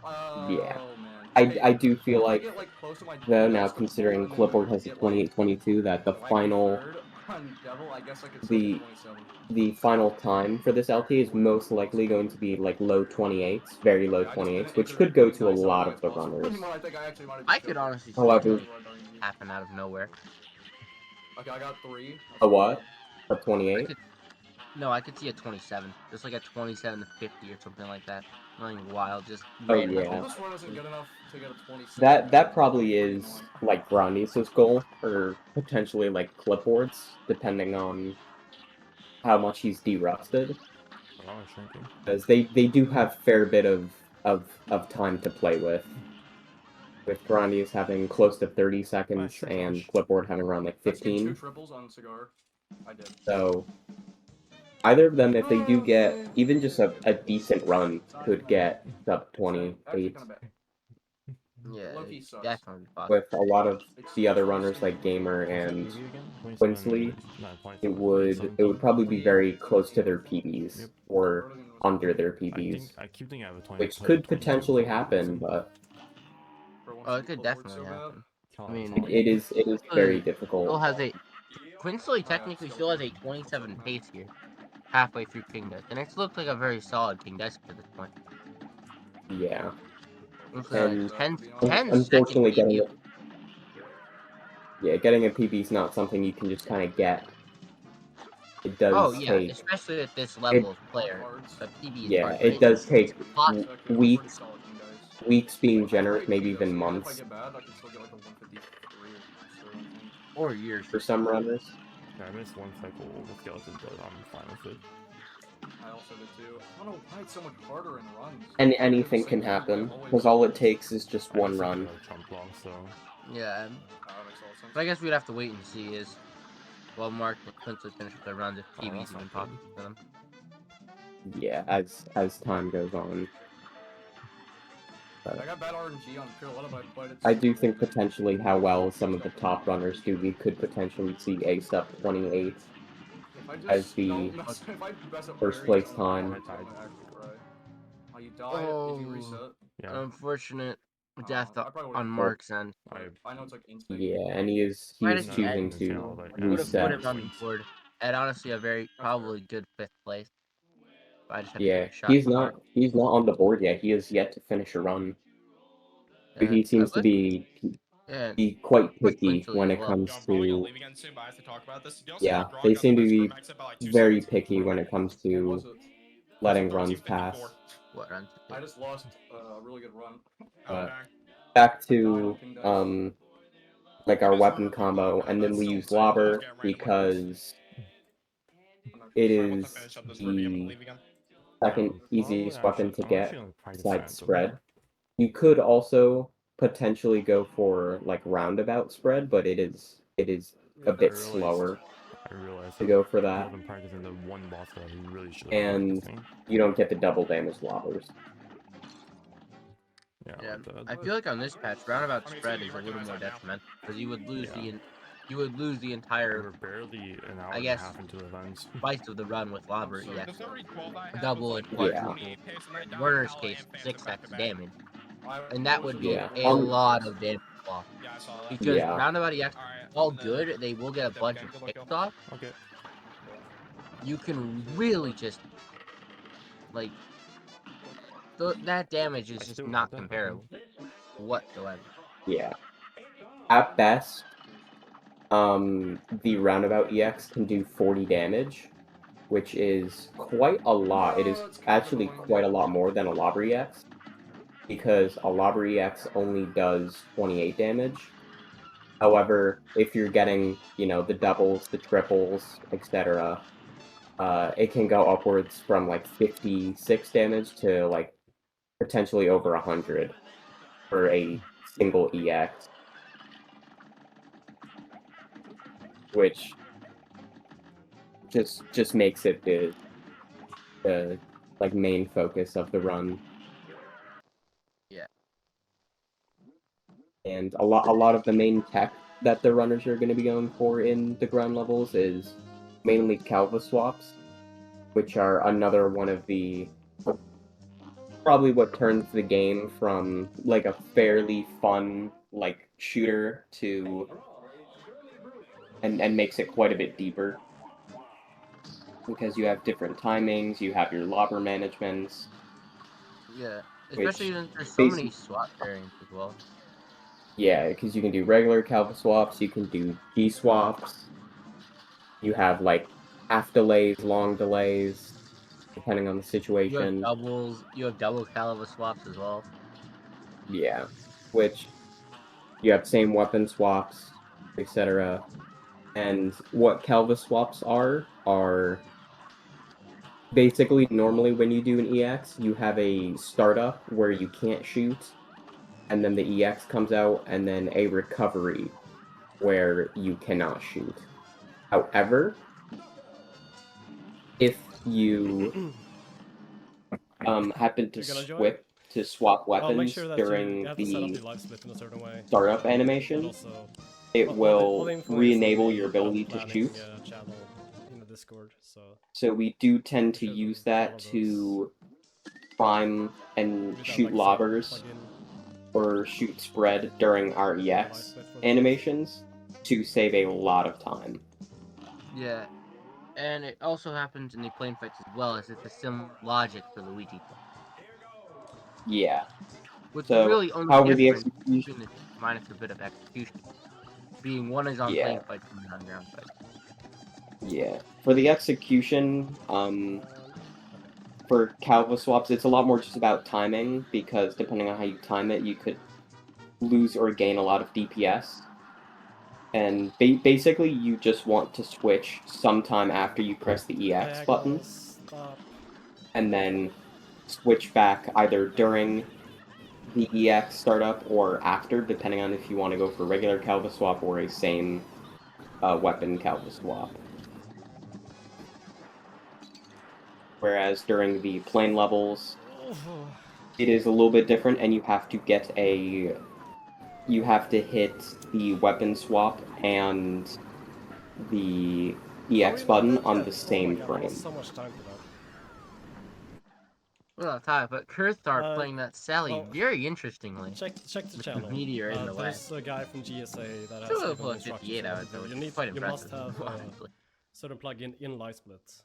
Yeah. Oh man. I do feel If I like, get, like, close to my though, King now Dice goal considering and then Clipboard has a get, like, 28-22, that the if I get final third on Devil, I guess I could still the get 27. the final time for this LT is most likely going to be like low 28s, very low Yeah, I just 28s, didn't which enter could that go King to a Dice. I don't lot think of it's the possible runners. anymore. I think I actually might have I just could choked. honestly see However, it happen out of nowhere. Okay, I got 3. That's a not what? bad. A 28? I could see a 27, just like a 27 to 50 or something like that. Nothing wild, just Oh random. yeah. This run isn't good enough to get a 27. That probably Pretty is annoying. like Granisa's goal, or potentially like Clipboard's, depending on how much he's derusted. Oh, it's shrinking. Because they do have fair bit of time to play with Grandi's having close to 30 seconds sure, and Josh. Clipboard having around like Let's get 2 15. triples on Cigar. I did. So either of them, if they do get even just a decent run, could get sub Actually 28 kind of bad. Yeah, Low-key it sucks. definitely possible. with a lot of It's the other just runners like insane. Gamer What's that and EV again? Quinsley. 27, not 27, It would probably be very close to their PBs Yep. or under their I PBs, keep thinking I have a 20. which could 27 potentially for happen, some but Oh, it could definitely happen. I mean, it is very difficult. still has a Quinsley Oh, yeah, technically still still has a pretty- 27 what's up, pace here, halfway through King Dice, and it's looked like a very solid King Dice to this point. Yeah, Looks and like 10 unfortunately, second getting a PB is not something you can just kind of get. It does Oh yeah, take especially at this it, level of player, a PB is yeah, hard. But it does take possible. weeks, being I generous, rate maybe King Dice, even and if I months get bad, I can still get like a 153 or so, I think. Or years. for some runners. Yeah, I missed one cycle with Skeleton, but I'm fine with it. I also did too. I don't know why it's so much harder in runs. And Like, they're the anything same can thing, but happen, always- because all it takes is just I one just run. think Trump long, so Yeah, that makes all sense. but I guess we'd have to wait and see is while Mark and Quincy finish with their runs if Oh, PB's that's even not possible good. for them. Yeah, as time goes on. I got bad RNG on Carolina, but it's I do think potentially how well some of the top runners do, we could potentially see Ace up 28 if I just as the don't mess, if I mess up first parries, place I'm time. gonna actually cry. Oh, you die if you reset. yeah. Unfortunate Oh, death I probably would've on done Mark's end. I know it's like instinct. Yeah, and he is Why does he choosing end? to Would have put reset. him on the board at honestly a very probably good 5th place. But I just have to Yeah, take a shot. he's not on the board yet. He is yet to finish a run. Yeah, He seems to be quite picky when it comes to. Yeah, they seem to be very picky when it comes to letting runs pass. What runs? I just lost a really good run. Back to like our weapon combo, and then we use Lobber because it is the second easiest weapon to get besides spread. You could also potentially go for like roundabout spread, but it is a bit slower to go for that, and you don't get the double damage lobbers. Yeah, I feel like on this patch, roundabout spread is a little more detrimental because you would lose the entire I guess slice of the run with Lobber EX. Double and quadruple. In Werner's case, 6x damage. And that would be a lot of damage loss. Because roundabout EX, all good, they will get a bunch of picks off. Okay. You can really just like that damage is just not comparable whatsoever. Yeah. At best, the roundabout EX can do 40 damage, which is quite a lot. It is actually quite a lot more than a Lobber EX, because a Lobber EX only does 28 damage. However, if you're getting, the doubles, the triples, etc., it can go upwards from like 56 damage to like potentially over 100 for a single EX, which just makes it the like main focus of the run. Yeah. And a lot of the main tech that the runners are going to be going for in the ground levels is mainly Calva swaps, which are another one of the probably what turns the game from like a fairly fun like shooter to and makes it quite a bit deeper. Because you have different timings, you have your lobber managements. Yeah, Which especially since there's so many basically, swap pairings as well. yeah, because you can do regular Calva swaps, you can do G swaps. You have like half delays, long delays, depending on the situation. You have double caliber swaps as well. Yeah, which you have same weapon swaps, etc. And what Calva swaps are basically normally when you do an EX, you have a startup where you can't shoot, and then the EX comes out, and then a recovery where you cannot shoot. However, if you happen to swap weapons during the startup animation, it will re-enable your ability to shoot. So we do tend to use that to prime and shoot lobbers or shoot spread during our EX animations to save a lot of time. Yeah, and it also happens in the plane fights as well, as it's a similar logic for Luigi. Yeah. What's So, really only however, the different execution... between the two, minus a bit of execution, being one is on plane fights and one on ground fights. Yeah. For the execution, for Calva swaps, it's a lot more just about timing, because depending on how you time it, you could lose or gain a lot of DPS. And basically, you just want to switch sometime after you press the EX button, and then switch back either during the EX startup or after, depending on if you want to go for regular Calva swap or a same weapon Calva swap. Whereas during the plane levels, it is a little bit different, and you have to get you have to hit the weapon swap and the EX button on the same frame. So much time for that. Well, time, but Kurstar playing that Sally very interestingly. Check the channel. Meteor in the way. There's a guy from GSA that has Still given plus instructions 58 on hours, how to do. though, which is quite You must impressive, have honestly. certain plugin in light splits.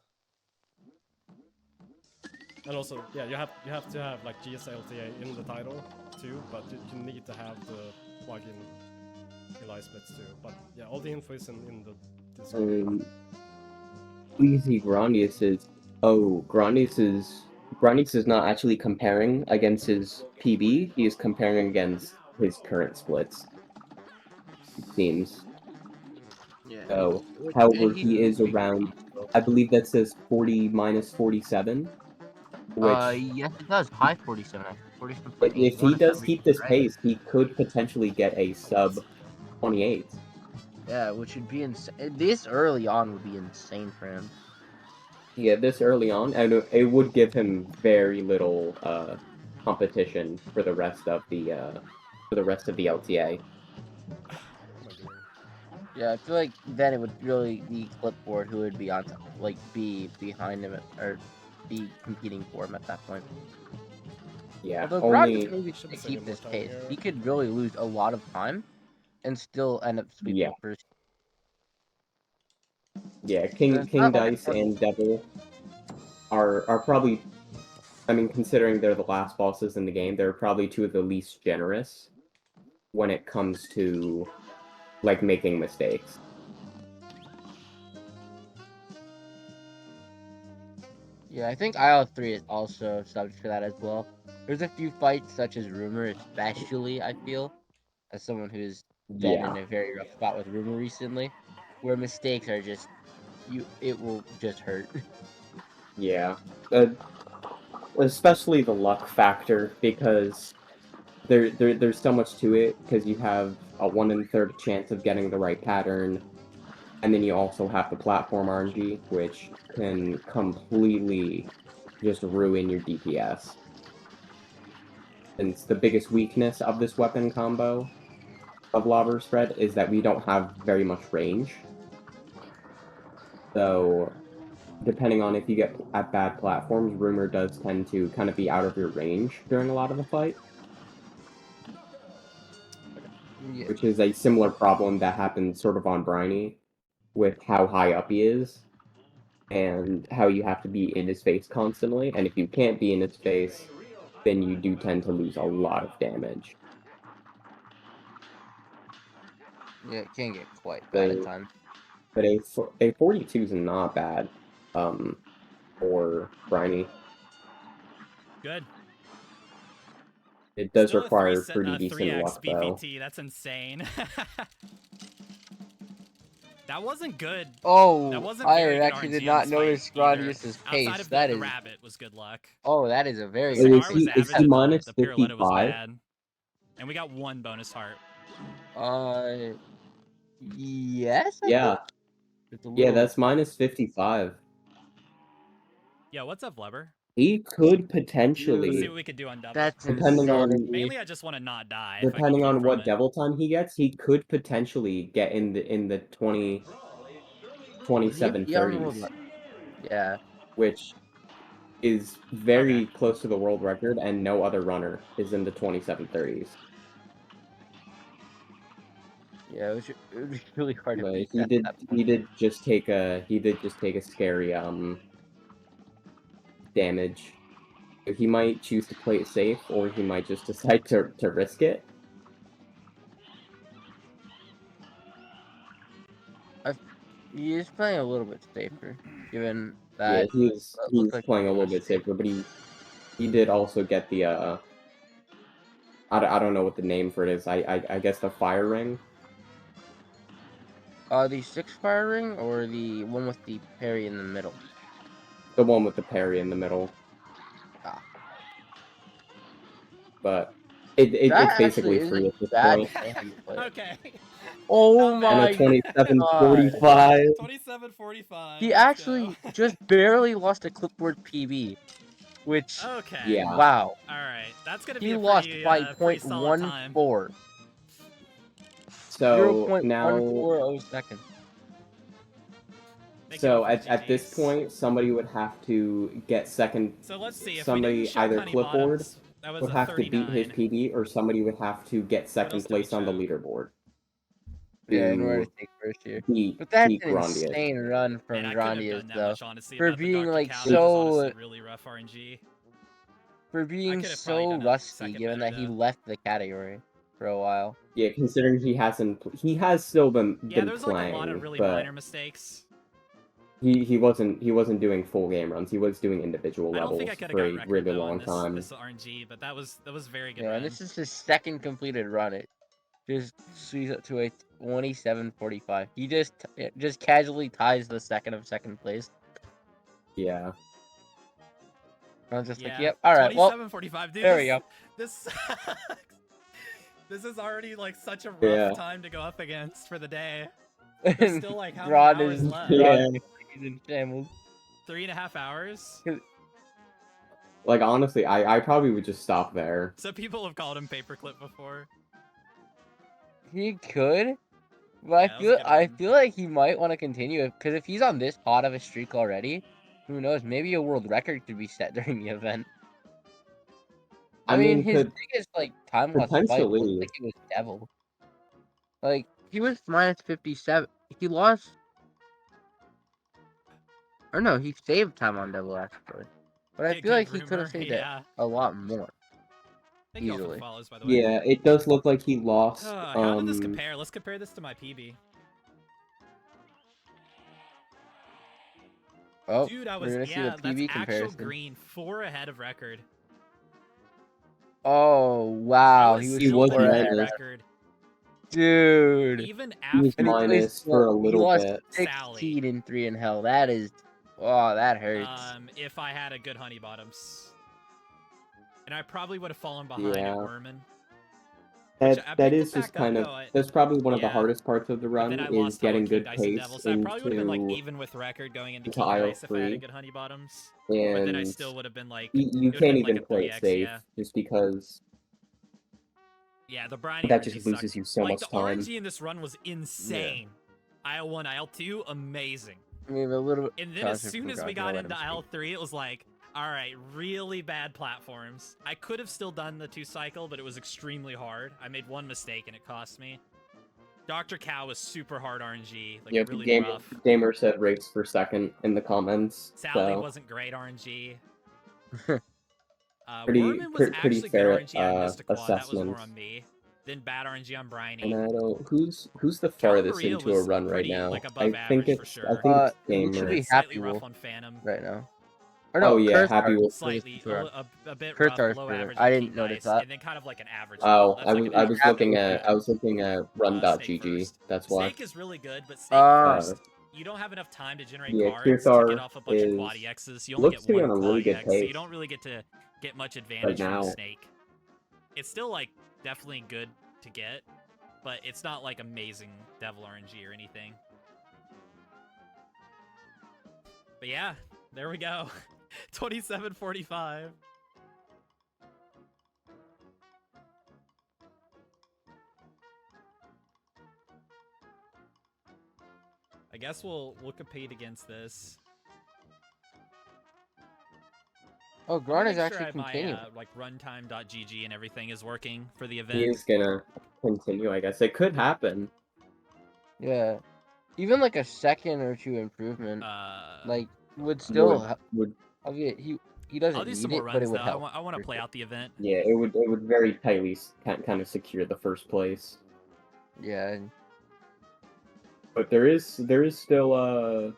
And also, yeah, you have to have like GSA LTA in the title too, but you need to have the plugin in light splits too. But yeah, all the info is in the Discord. Easy Grandius is... Oh, Grandius is not actually comparing against his PB, he is comparing against his current splits. It seems. Yeah. So, however, he is around, I believe that says 40 minus 47, which... yes it does, high 47, 47.81. If he does keep this pace, he could potentially get a sub 28. Yeah, which would be insane. This early on would be insane for him. Yeah, this early on, and it would give him very little competition for the rest of the LTA. Yeah, I feel like then it would really be Clipboard who would be on top, like be behind him or be competing for him at that point. Yeah, although only... maybe to keep this pace, he could really lose a lot of time and still end up sweeping first. Yeah, King Dice and Devil are probably, I mean, considering they're the last bosses in the game, they're probably two of the least generous when it comes to, like, making mistakes. Yeah, I think IL3 is also subject to that as well. There's a few fights, such as Rumor, especially, I feel, as someone who's been in a very rough spot with Rumor recently, where mistakes are just, it will just hurt. Yeah. Especially the luck factor, because there's so much to it, because you have a 1 in 30 chance of getting the right pattern, and then you also have the platform RNG, which can completely just ruin your DPS. Since the biggest weakness of this weapon combo of Lobber Spread is that we don't have very much range. So depending on if you get at bad platforms, Rumor does tend to kind of be out of your range during a lot of the fight. Yeah. Which is a similar problem that happens sort of on Briny, with how high up he is, and how you have to be in his face constantly, and if you can't be in his face, then you do tend to lose a lot of damage. Yeah, it can get quite bad at times. But a 42 is not bad, for Briny. Good. It does Still require a pretty decent 3x luck, though. BPT. That's insane. That wasn't good. Oh, that wasn't I very good actually RNG did on not this notice fight either. Gradius's Outside pace. of That the is. rabbit was good luck. Oh, that is a very The good. cigar was average, is he minus the Piruletta was 55? bad. And we got 1 bonus heart. Yes. Yeah. Yeah, that's minus 55. Yo, what's up, Leber? He could potentially. Let's see what we could do on double. That's depending insanity. on Mainly, I just want to not die. depending on what it. devil time he gets, he could potentially get in the 2730s, Yeah. which is very close to the world record, and no other runner is in the 2730s. Yeah, it was really hard to beat. He did just take a scary damage. He might choose to play it safe, or he might just decide to risk it. He is playing a little bit safer, given that. Yeah, he's playing a little bit safer, but he did also get the I don't know what the name for it is. I guess the fire ring. The 6 fire ring or the one with the parry in the middle? The one with the parry in the middle. Ah. But it's basically free at this point. Okay. Oh my And a 2745. 2745. He actually just barely lost a clipboard PB, which Okay. Wow. All right, that's gonna be He a lost pretty, by pretty solid time. 0.14. So now 0.140 seconds. So at this point, somebody would have to get second. So let's see if somebody either Honey clipboard Bottoms, that was would a have to beat his 39. PB, or somebody would have to get second place on the leaderboard. Yeah, in order to take first here. Beat, But that's beat an Grandius. insane run from Man, I couldn't have Grandius, done that though. much, honestly, For about the being Dark like Cacao. That was so. honestly really rough RNG. For being could've probably so done it rusty, second given better, that he though. left the category for a while. Yeah, considering he has still been Yeah, there was playing, like a lot of really but minor mistakes. he wasn't doing full game runs. He was doing individual I don't levels think I could have for got a record really though, long on time. this RNG, but that was very good. Yeah, run. and this is his second completed run. It just squeezes up to a 27:45. He just casually ties the second place. Yeah. I was just yeah. like, yep, all right, well, 27:45, dude. there we go. This sucks. This is already like such a rough Yeah. time to go up against for the day. There's still like how Rod many hours is left? Yeah. He's in shambles. 3.5 hours. Like honestly, I probably would just stop there. So people have called him paperclip before. He could, but Yeah, I feel like he might want to continue because if he's on this hot of a streak already, who knows? Maybe a world record could be set during the event. I mean, his biggest like time loss fight potentially. looked like it was Devil. Like he was minus 57. He lost, or no, he saved time on Devil actually. But I feel like he could have saved it a lot more. Thank you all for Easily. the follows, by the way. Yeah, it does look like he lost. How did this compare? Let's compare this to my PB. Oh, dude, I we're was gonna see the that's PB actual comparison. green, 4 ahead of record. Oh wow, He He was super ahead. minus. record. Dude. Even He was after minus for a He little lost bit. 16 in 3 in hell. That is, oh, that hurts. if I had a good honey bottoms. And I probably would have fallen behind Yeah. at Werman. That is just kind of that's probably one of the yeah. hardest parts of the But run then I is lost getting King good Dice and pace Devil, so I probably would have been like into even with record going into into King aisle Dice if I had a 3. good honey bottoms. And But then I still would have been like you it can't would've been even like a play it 3x, safe yeah. just because Yeah, the Briny that RNG just loses sucked. you so like, much the time. RNG in this run was insane. Aisle 1, Aisle 2, amazing. I mean, a little bit. And then as soon as we got into L3, it was like, all right, really bad platforms. I could have still done the 2-cycle, but it was extremely hard. I made one mistake and it cost me. Dr. Cow was super hard RNG, like Yeah, really rough. Gamer said race for second in the comments. Sally so. wasn't great RNG. Pretty Worman was actually good fair RNG on Mystic Quad. That was assessment. more on me. Then bad RNG on Bryony. And I don't. Who's the farthest Calvaria into a was run right pretty, now? like, above I think average for it's sure. I think it's It Gamer. should be Slightly Happy rough Wolf on Phantom. right now. Or no, Oh yeah, Curse Happy Art Wolf. Slightly, a bit Curse rough, Art's below better. average. I on didn't Heat notice Dice, that. And then kind of like an average. Oh, That's I like was an I was average. looking at run.gg. Snake That's why. Snake is really good, but Snake first, you don't have enough time to generate Yeah, cards to Kirthar get off a bunch of quad EXs. You only looks get to be one on a quad really good EX, so you pace don't really get much advantage right from now. Snake. It's still like definitely good to get, but it's not like amazing Devil RNG or anything. But yeah, there we go. 27:45. I guess we'll compete against this. Oh, Grant is Make actually sure continuing. my like runtime.gg and everything is working for the He event. is gonna continue, I guess. It could happen. Yeah, even like a second or two improvement, like would still would. I mean, he doesn't I'll do need some it, more but runs it would though. help. I want to play out the event. Yeah, it would very tightly kind of secure the first place. Yeah. But there is still a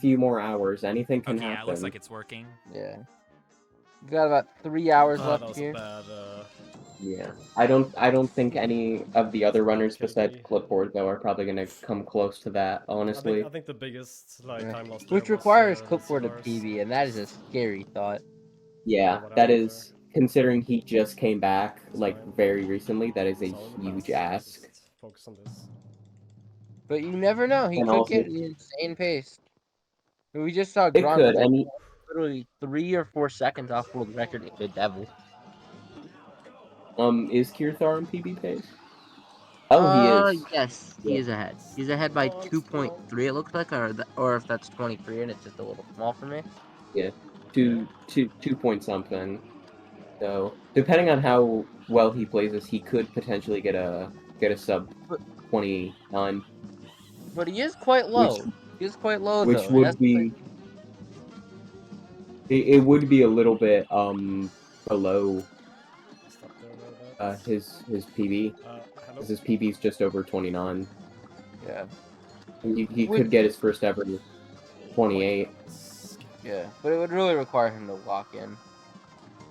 few more hours. Anything can happen. Yeah, it looks like it's working. Yeah. We've got about 3 hours That left was here. a bad, Yeah, I don't think any of the other runners besides Clipboard though are probably gonna come close to that. Honestly, I think the biggest time lost Which there requires was, Clipboard to SWRC. PB, and that is a scary thought. yeah, that is considering he just came back like very recently. That is a huge ask. Focus on this. But you never know. He And could also- get an insane pace. We just saw It Gron could, was and like literally 3 or 4 seconds off world record at the Devil. Is Kirthar in PB pace? Oh, he is. Yes, he is ahead. He's ahead by 2.3. It looks like, or if that's 23, and it's just a little small for me. Yeah, two point something. So depending on how well he plays this, he could potentially get a sub 29. But he is quite low. He is quite low though. Which would be. It would be a little bit below his PB. Because his PB is just over 29. Yeah. He could get his first ever 28. Yeah, but it would really require him to lock in.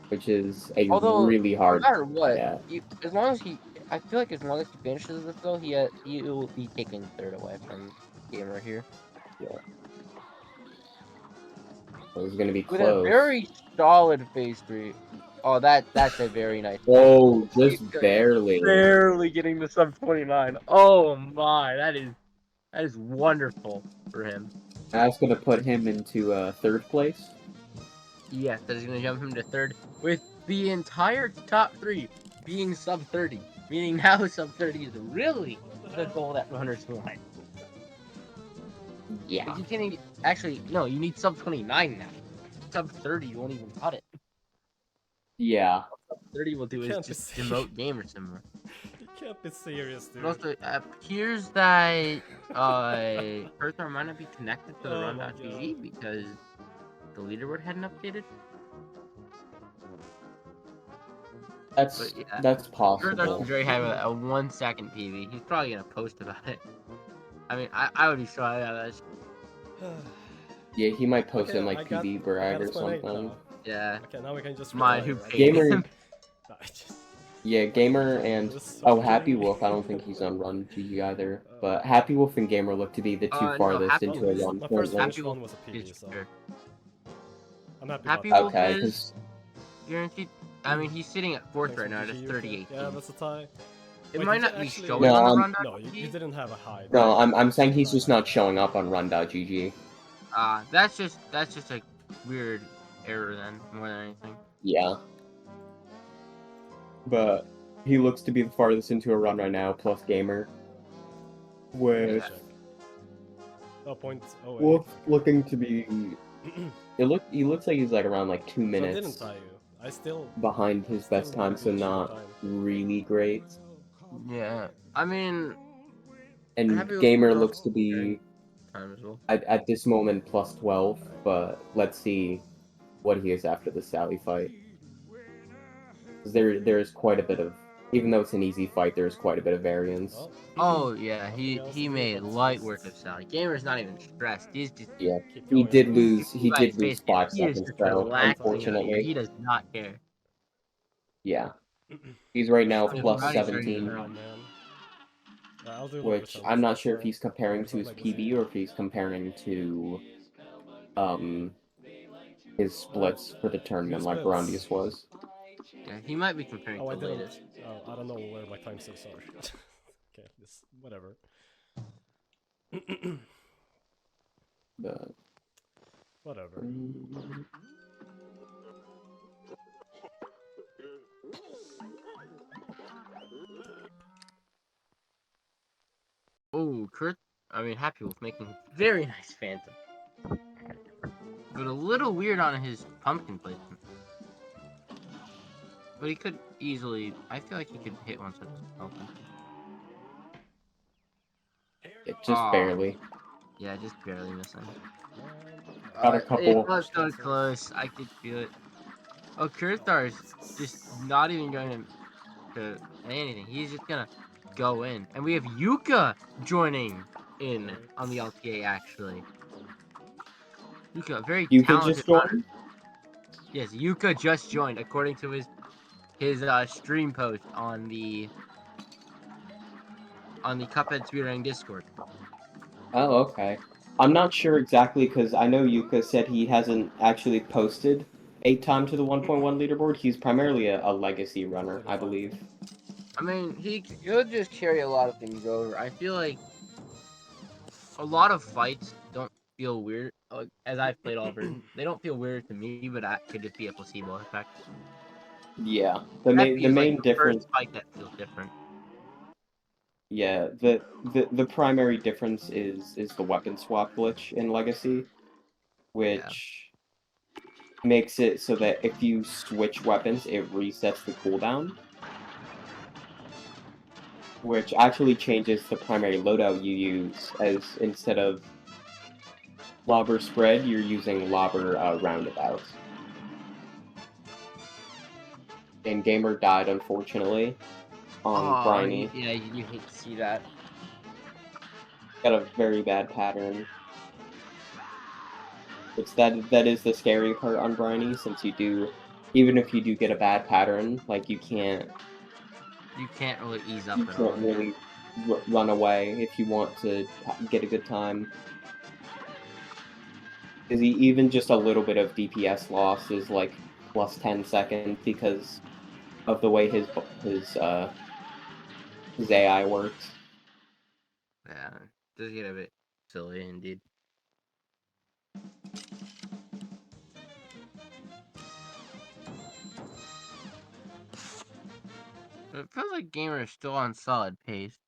Which is a Although, really hard. No matter what, yeah. as long as I feel like as long as he finishes this though, he will be taking third away from Gamer here. Yeah. It was gonna be With close. a very solid phase 3. Oh, that's a very nice. Oh, just barely. Barely getting the sub 29. Oh my, that is wonderful for him. That's gonna put him into third place. Yes, that is gonna jump him to third with the entire top 3 being sub 30. Meaning now sub 30 is really the goal that runners want. Yeah. Actually, no, you need sub 29 now. Sub 30, you won't even cut it. Yeah. Sub 30 will do is just demote Gamer Simmer. You can't be serious, dude. It also appears that Curthar might not be connected to the run.gg because the leaderboard hadn't updated. That's possible. Curthar's very high with a 1 second PB. He's probably gonna post about it. I mean, I would be sure that's. Yeah, he might post Okay, in like PB brag or something. Yeah. Okay, now we can just Gamer. Yeah, Gamer and Happy Wolf. I don't think he's on Run GG either. But Happy Wolf and Gamer look to be the two farthest into a run. My first one was a PB, so I'm happy Wolf okay, is guaranteed. I mean, he's sitting at 4th right now at 38. Yeah, that's a tie. It Wait, might did not you be actually- showing on the run.gg. No, you didn't have a high. No, I'm saying he's just not showing up on Run.gg. That's just a weird error then, more than anything. Yeah. But he looks to be the farthest into a run right now, plus Gamer. With Oh, 0.08. Looking to be. He looks like he's like around like 2 So minutes didn't tie you. I still behind his best still time, so beat you not time. really great. Yeah, I mean, And Happy with Gamer Rudolph looks to be time as well. at this moment plus 12, but let's see what he is after the Sally fight. 'Cause there's quite a bit of, even though it's an easy fight, there's quite a bit of variance. Well, Oh yeah, nothing else he to do made but light just work of Sally. Gamer's not even stressed. He's just Yeah, keep he going, I did guess. lose. He right, did lose face it, 5 he is seconds just though, relaxing out here. unfortunately. He does not care. Yeah, he's right now I mean, plus Rowdy's very 17, Oh proud. man. I'll do which 1% I'm not so sure if far. he's comparing It's to not his legacy. PB or if he's comparing to his splits for the tournament like splits? Grandius was. Yeah, he might be comparing Oh, I to didn't. latest. Oh, I don't know where my time sticks are. Okay, this whatever. But Whatever. Oh, Happy Wolf making very nice Phantom. But a little weird on his pumpkin placement. But he could easily, I feel like he could hit one such as pumpkin. just barely. Yeah, just barely missing. Got a It couple. was so close, I could feel it. Oh, Kurstar is just not even going to say anything. He's just gonna go in. And we have Yuka joining in on the LTA, actually. Yuka, very You could talented just join? Yes, Yuka just joined, according to his stream post on the Cuphead Speedrun Discord. Oh, okay. I'm not sure exactly because I know Yuka said he hasn't actually posted 8 time to the 1.1 leaderboard. He's primarily a legacy runner, I believe. I mean, he'll just carry a lot of things over. I feel like a lot of fights don't feel weird. As I've played all versions, they don't feel weird to me, but that could just be a placebo effect. Yeah, the Happy is like main the difference. first fight that feels different. Yeah, the primary difference is the weapon swap glitch in Legacy, which makes it so that if you switch weapons, it resets the cooldown, which actually changes the primary loadout you use, as instead of lobber spread, you're using lobber roundabouts. And Gamer died, unfortunately, on Briny. Yeah, you hate to see that. Got a very bad pattern. That is the scary part on Briny, since you do, even if you do get a bad pattern, like you can't really ease up at all. really run away if you want to get a good time. Because even just a little bit of DPS loss is like plus 10 seconds because of the way his AI works. Yeah, it does get a bit silly indeed. It feels like Gamer is still on solid pace,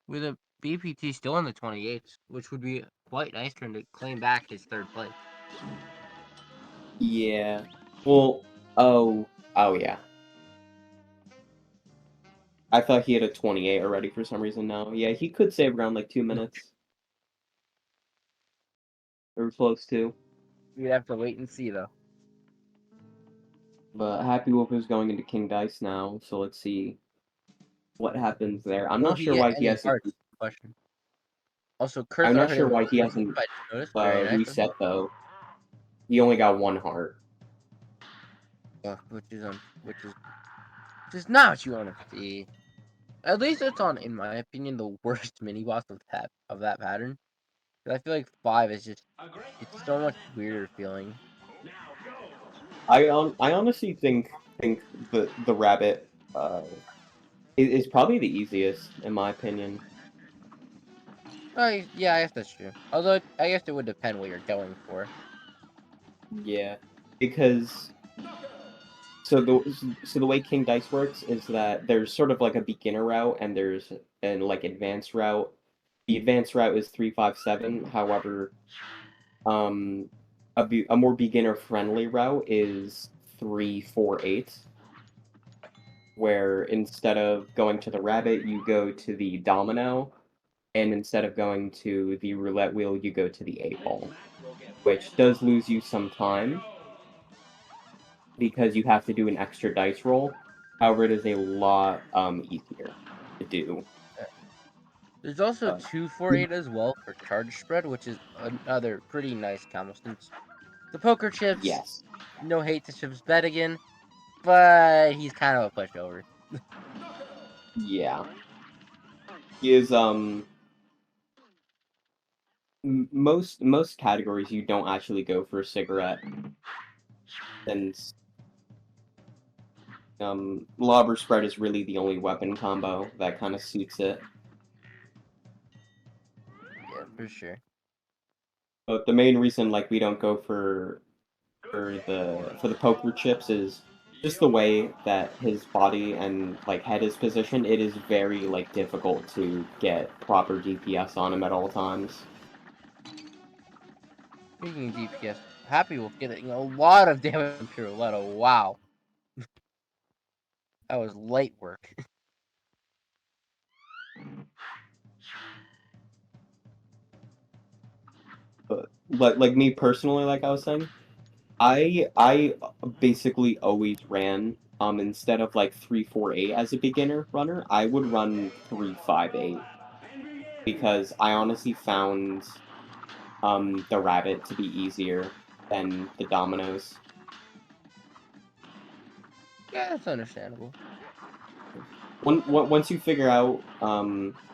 with a BPT still in the 28s, which would be quite nice for him to claim back his third place. Yeah. Well, oh yeah. I thought he had a 28 already for some reason now. Yeah, he could save around like 2 minutes. Or close to. We'd have to wait and see, though. But Happy Wolf is going into King Dice now, so let's see what happens there. I'm not sure why he hasn't. Question. Also, I'm not sure why he hasn't reset though. He only got 1 heart. Which is not what you want to see. At least it's on, in my opinion, the worst mini boss of that pattern. I feel like 5 is just, it's so much weirder feeling. I honestly think the rabbit is probably the easiest in my opinion. Yeah, I guess that's true. Although I guess it would depend what you're going for. Yeah, because so the way King Dice works is that there's sort of like a beginner route and there's an like advanced route. The advanced route is 357. However, a more beginner-friendly route is 348, where instead of going to the rabbit, you go to the domino, and instead of going to the roulette wheel, you go to the 8-ball, which does lose you some time because you have to do an extra dice roll. However, it is a lot easier to do. There's also 248 as well for charge spread, which is another pretty nice combo. Since the poker chips, Yes. no hate to Chips Bedigan, but he's kind of a pushover. Yeah. He is most categories you don't actually go for a cigarette, since lobber spread is really the only weapon combo that kind of suits it. Yeah, for sure. But the main reason like we don't go for the poker chips is just the way that his body and like head is positioned. It is very like difficult to get proper DPS on him at all times. Speaking of DPS, Happy Wolf getting a lot of damage from Pirouetto. Wow. That was light work. But like me personally, like I was saying, I basically always ran instead of like 348 as a beginner runner, I would run 358 because I honestly found the rabbit to be easier than the dominoes. Yeah, that's understandable. Once you figure out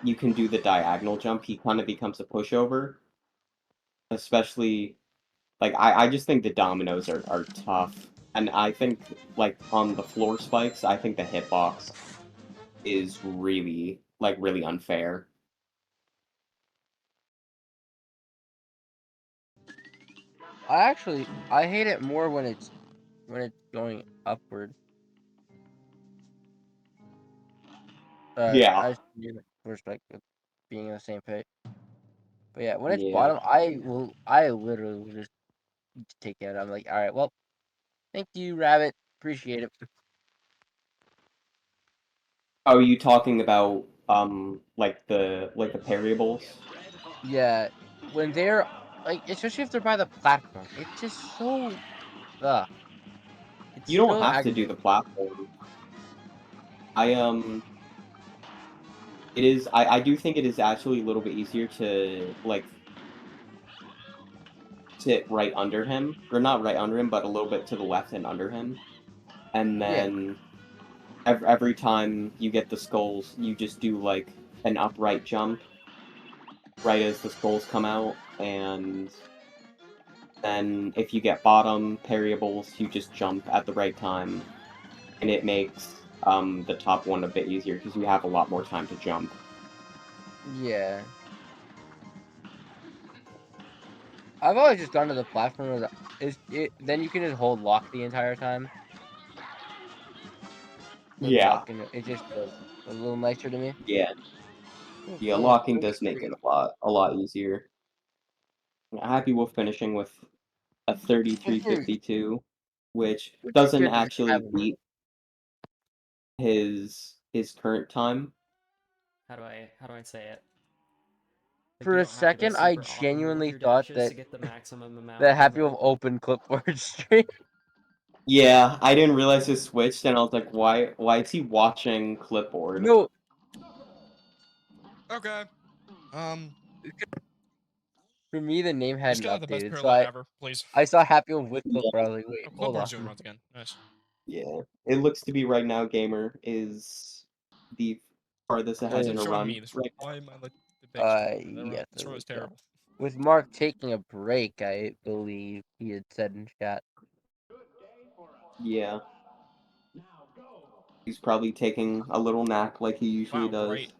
you can do the diagonal jump, he kind of becomes a pushover. Especially like I just think the dominoes are tough. And I think like on the floor spikes, I think the hitbox is really really unfair. I hate it more when it's going upward. Yeah. I just need to respect being in the same page. But yeah, when it's Yeah. bottom, I literally will just take it. I'm like, all right, well, thank you, Rabbit, appreciate it. Oh, are you talking about like the variables? Yeah, when they're like, especially if they're by the platform, it's just so, ugh, it's You don't so have to do the aggravating. platform. I it is I do think it is actually a little bit easier to like sit right under him, or not right under him, but a little bit to the left and under him, and Yeah, then every time you get the skulls, you just do like an upright jump right as the skulls come out, and then if you get bottom parryables, you just jump at the right time, and it makes the top one a bit easier because you have a lot more time to jump. yeah. I've always just gone to the platform. Then you can just hold lock the entire time with Yeah, luck, and it just feels a little nicer to me. yeah, yeah. Don't Locking get does make it crazy. a lot easier. Happy Wolf finishing with a Which 33.52, which is doesn't good because you actually have beat his current time. How do I say it? Like For you a don't have to go second, I super awkward with genuinely your thought dashes that to get the maximum amount the out of Happy it. Wolf open clipboard stream. Yeah, I didn't realize it switched, and I was like, why is he watching clipboard? No, Okay. for me the name Just hadn't get out the best updated, so parallel ever, please. I saw Happy Wolf with Yeah, clipboard. I was like, wait, Oh, hold clipboard's doing on. runs again. Nice. yeah. It looks to be right now Gamer is the farthest ahead What's in it a showing run me? This right why am I like the big screen? Yes, This there row we is go. terrible. With Mark taking a break, I believe he had said in chat. now. Yeah, he's probably taking a little nap like he usually Wow, does. great.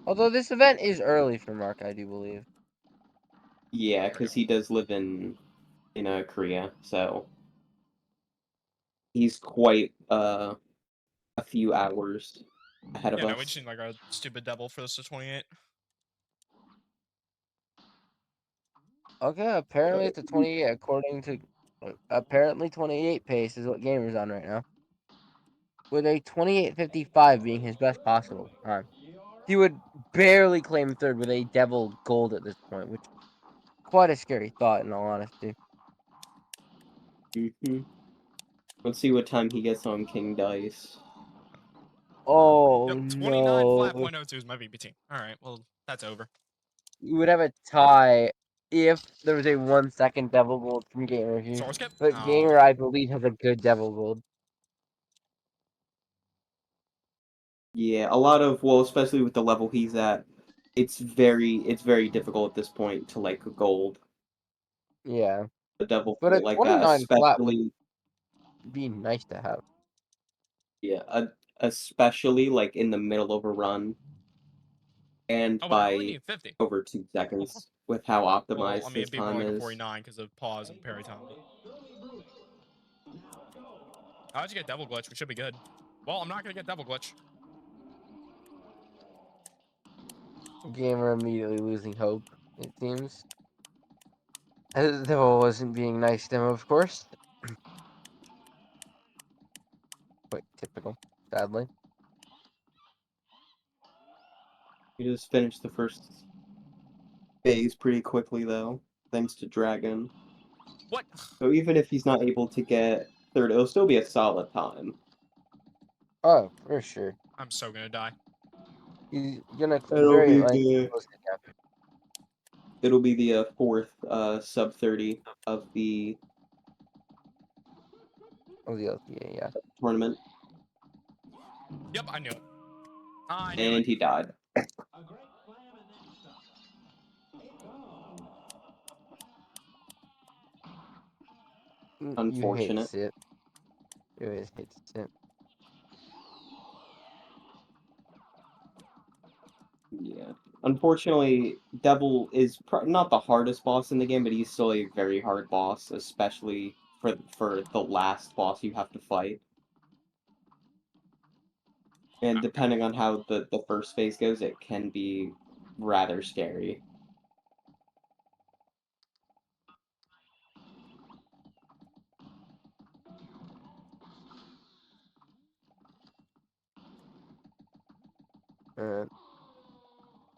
Although this event is early for Mark, I do believe. Yeah, because he does live in Korea, so he's quite a few hours ahead of Yeah, us. no, we just need like a stupid devil for this to 28. Okay, apparently it's a 28 according to apparently 28 pace is what Gamer's on right now. With a 28:55 being his best possible time. He would barely claim third with a devil gold at this point, which quite a scary thought in all honesty. Let's see what time he gets on King Dice. Oh Yep, 29 no. flat .02 is my VPT. Alright, well, that's over. We would have a tie if there was a 1 second devil gold from Gamer here. Source skip? But Oh. Gamer, I believe, has a good devil gold. Yeah, a lot of, well, especially with the level he's at, it's very difficult at this point to like gold. Yeah. The devil But a like that, 29 flat would especially be nice to have. yeah, especially like in the middle of a run and Oh, but I only by need 50. over 2 seconds with how Well, optimized I mean, his it'd be more time like a is. 49 because of pause and parry time. But... How'd you get devil glitch? We should be good. Well, I'm not gonna get devil glitch. Gamer immediately losing hope, it seems. The devil wasn't being nice to him, of course. Quite typical, sadly. He just finished the first phase pretty quickly though, thanks to Dragon. What? So even if he's not able to get third, it'll still be a solid time. Oh, for sure. I'm so gonna die. He's gonna It'll very be likely the close the gap. it'll be the fourth sub 30 of the LTA, yeah. tournament. Yep, I knew it. I knew And it. he died. You hate to Unfortunate. see it. You always hate to see it. Yeah. Unfortunately, Devil is not the hardest boss in the game, but he's still a very hard boss, especially for the last boss you have to fight. And depending on how the first phase goes, it can be rather scary.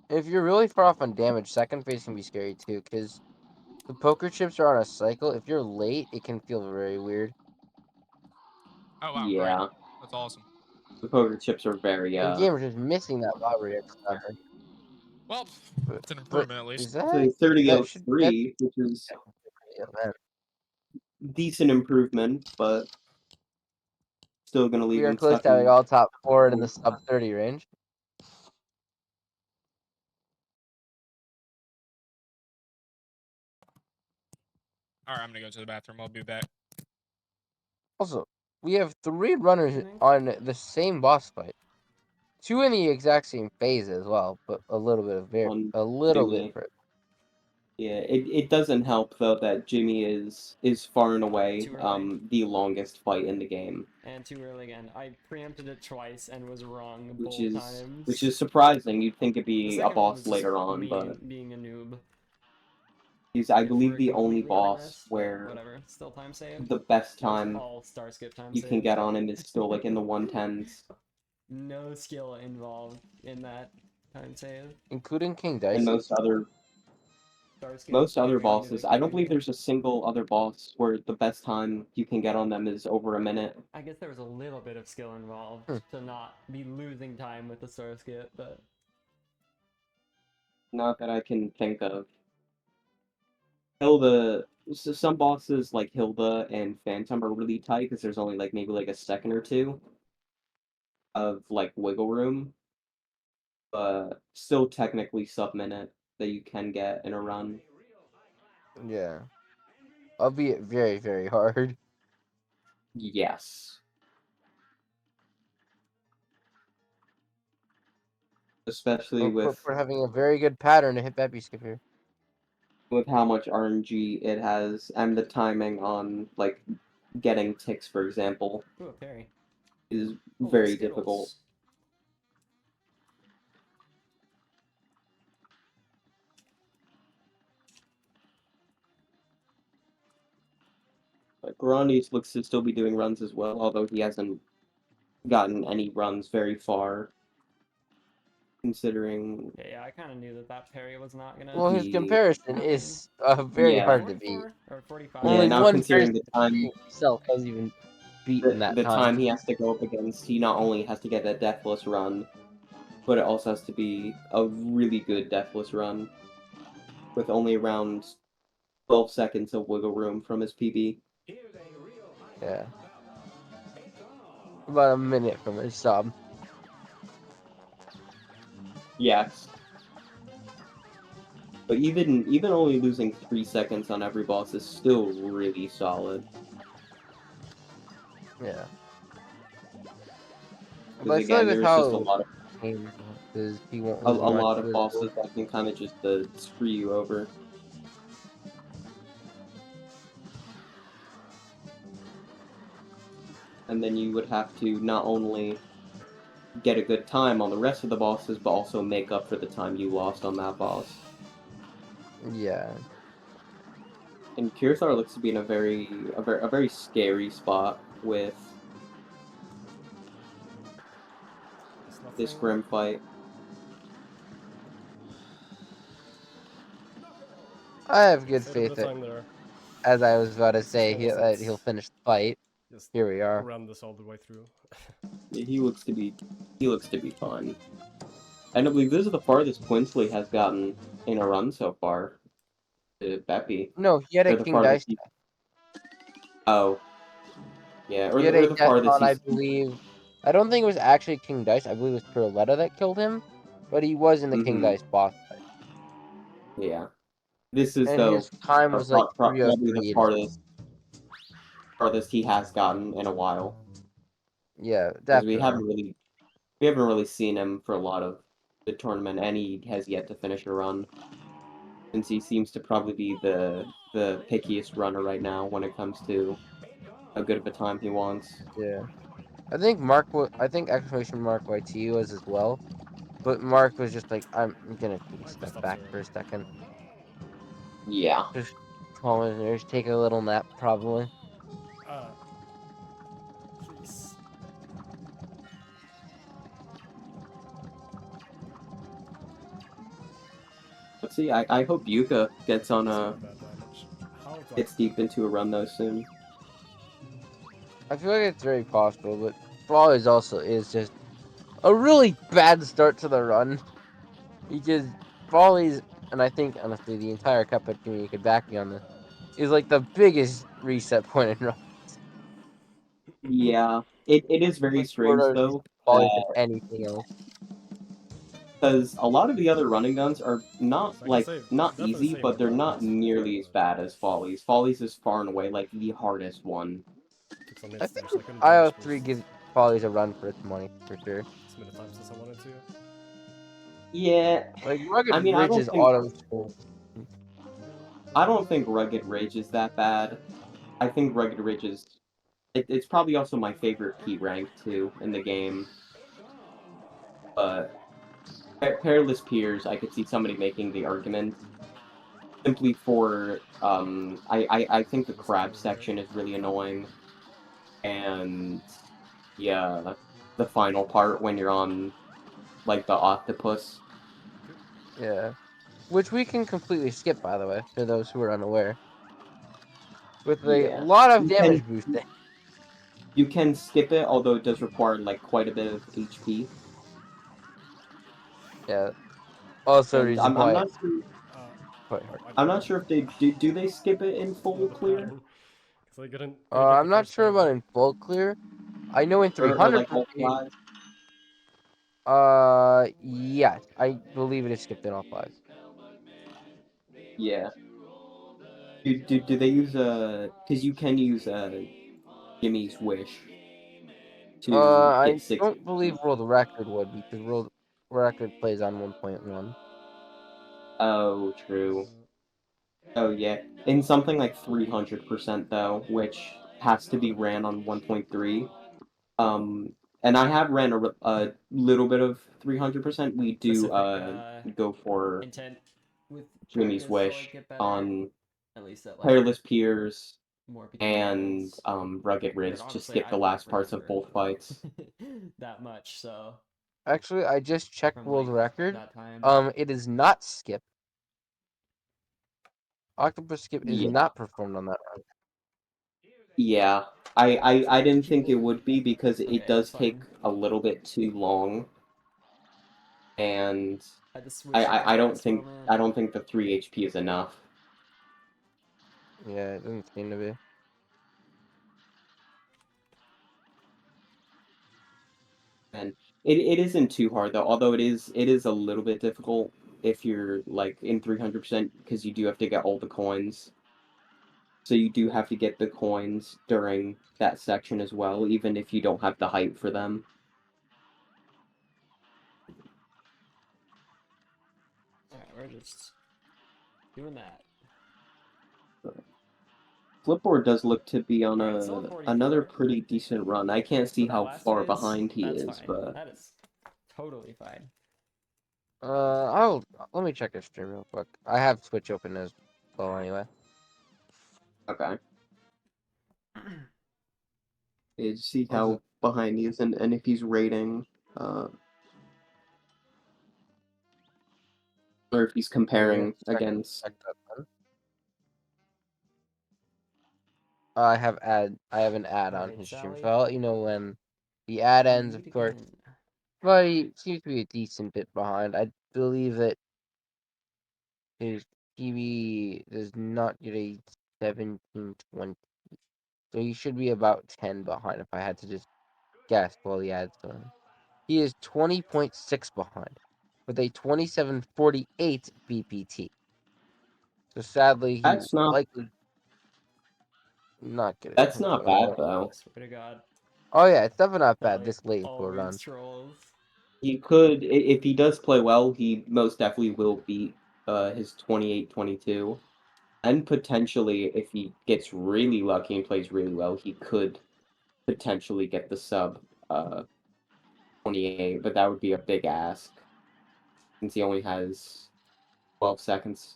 If you're really far off on damage, second phase can be scary too, because the poker chips are on a cycle. If you're late, it can feel very weird. Oh, wow, Yeah. great. That's awesome. The poker chips are very, And Gamer's just missing that lottery cover. Well, But, it's an improvement at least. is so that 30-03, which is decent improvement, but still gonna leave we are him close stuck to having in. all top 4 in the sub 30 range. Alright, I'm gonna go to the bathroom. I'll be back. Also, we have 3 runners on the same boss fight. 2 in the exact same phase as well, but a little bit different. Yeah, it doesn't help though that Jimmy is far and away Too early. the longest fight in the game, And too early again. I preempted it twice and was wrong which both times. is surprising. You'd think it'd The be a second one boss was just later on, me but being a noob. he's I If believe we're the only completely boss honest, but where whatever. Still time save. the best That was time all star skip time you save. can get on him is still like in the 110s. No skill involved in that time save. Including King And Dice. most other bosses, I don't believe there's a single other boss where the best time you can get on them is over a minute. I guess there was a little bit of skill involved to not be losing time with the star skip, but Not that I can think of. Hilda, so some bosses like Hilda and Phantom are really tight because there's only like maybe like a second or two of like wiggle room, but still technically sub-minute that you can get in a run. Yeah. Albeit very, very hard. Yes. Especially with We're having a very good pattern to hit Beppy Skip here. with how much RNG it has and the timing on like getting ticks, for example, ooh, a parry. is Oh, very Skittles. difficult. Garandes looks to still be doing runs as well, although he hasn't gotten any runs very far. Considering. Yeah, I kind of knew that parry was not gonna. Well, his comparison is very hard to beat. Or 45. Only now one considering person the time himself has even beaten that the time. time he has to go up against, he not only has to get that deathless run, but it also has to be a really good deathless run with only around 12 seconds of wiggle room from his PB. Yeah. About a minute from his sub. Yes. But even only losing 3 seconds on every boss is still really solid. Yeah. Because again, there's just a lot of because he won't a lose much lot to of his bosses that can kind of just screw you over. And then you would have to not only get a good time on the rest of the bosses, but also make up for the time you lost on that boss. Yeah. And Kirsar looks to be in a very scary spot with this grim fight. I have good Save faith the that, time there. as I was about to It's say, almost that he'll finish the fight. Just Here we are. horrendous all the way through. Yeah, he looks to be fun. And I believe this is the farthest Quinsley has gotten in a run so far. Beppy. No, he had Or a the King farthest Dice. Oh. Yeah, or He had the, a or the death farthest on, I he's... believe. I don't think it was actually King Dice. I believe it was Pirletta that killed him. But he was in the King Dice boss fight. Yeah. This is, And though, his time was like probably the 3:03. farthest he has gotten in a while. Yeah, Because definitely. we haven't really seen him for a lot of the tournament, and he has yet to finish a run. Since he seems to probably be the pickiest runner right now when it comes to how good of a time he wants. Yeah. I think exclamation mark YT was as well. But Mark was just like, I'm gonna take a step back for a second. Yeah. Just calm his nerves, take a little nap, probably. Please. Let's see, I hope Yuka gets on gets deep into a run though soon. I feel like it's very possible, but Follies also is just a really bad start to the run. Because Follies, and I think honestly the entire Cuphead community could back me on this, is like the biggest reset point in run. Yeah, it is very Like strange though, Follies than anything else. because a lot of the other running guns are not not definitely easy, say but they're more not nearly as bad as Follies. Follies is far and away like the hardest one. Took some I hits think there, so I couldn't IO3 gives Follies a run for its money, for sure. as many times as I wanted to. Yeah, Like Rugged I mean, I Ridge's don't think auto school. Rugged Rage is that bad. I think Rugged Ridge is... it's probably also my favorite P rank, too, in the game. But Perilous Piers, I could see somebody making the argument. Simply for, I think the crab section is really annoying. And, yeah, the final part when you're on, like, the octopus. Yeah. Which we can completely skip, by the way, for those who are unaware. With a Yeah. lot of damage boosting. You can skip it, although it does require, like, quite a bit of HP. Yeah. Also, And reason I'm why not sure... quite hard. I'm not sure if they... Do they skip it in full clear? I'm not sure about in full clear. I know in 300%. Or like all flags? Yes. I believe it is skipped in all flags. Yeah. Do they use because you can use Jimmy's Wish to I get 60. don't believe World Record would, because World Record plays on 1.1. Oh, true. Oh, yeah. In something like 300% though, which has to be ran on 1.3. And I have ran a little bit of 300%. We do go for intent with Jimmy's trying to, Wish like, get better. on At least at, like, Perilous Piers more between and levels. Rugged But Riz to honestly, skip I the don't last parts of remember both fights. that much, so Actually, I just checked from world like record. that time. It is not skip. Octopus skip is Yeah. not performed on that run. Yeah, I didn't think it would be because Okay, it does that's take fine. a little bit too long, and I had to switch at the I don't last think moment. the 3 HP is enough. Yeah, it doesn't seem to be. And it isn't too hard though, although it is a little bit difficult if you're like in 300% because you do have to get all the coins. So you do have to get the coins during that section as well, even if you don't have the height for them. Alright, we're just doing that. Flipboard does look to be on Alright, still 44. another pretty decent run. I can't see For that how last far phase, behind he that's is, fine. but That is totally fine. Let me check his stream real quick. I have Twitch open as well anyway. okay. Yeah, see Also- how behind he is and if he's rating, or if he's comparing against. Check that then. I have an ad on Alright, his stream, Sally. so I'll let you know when the ad ends, of Meet course. again. But he seems to be a decent bit behind. I believe that his TV does not get a 1720. So he should be about 10 behind if I had to just guess while the ad's going. He is 20.6 behind with a 2748 BPT. So sadly, he That's not likely not get it. that's not bad though. Swear to God. Oh yeah, it's definitely not bad Sally this late into a always run. trolls. He could, if he does play well, he most definitely will beat his 28-22. And potentially, if he gets really lucky and plays really well, he could potentially get the sub 28, but that would be a big ask since he only has 12 seconds.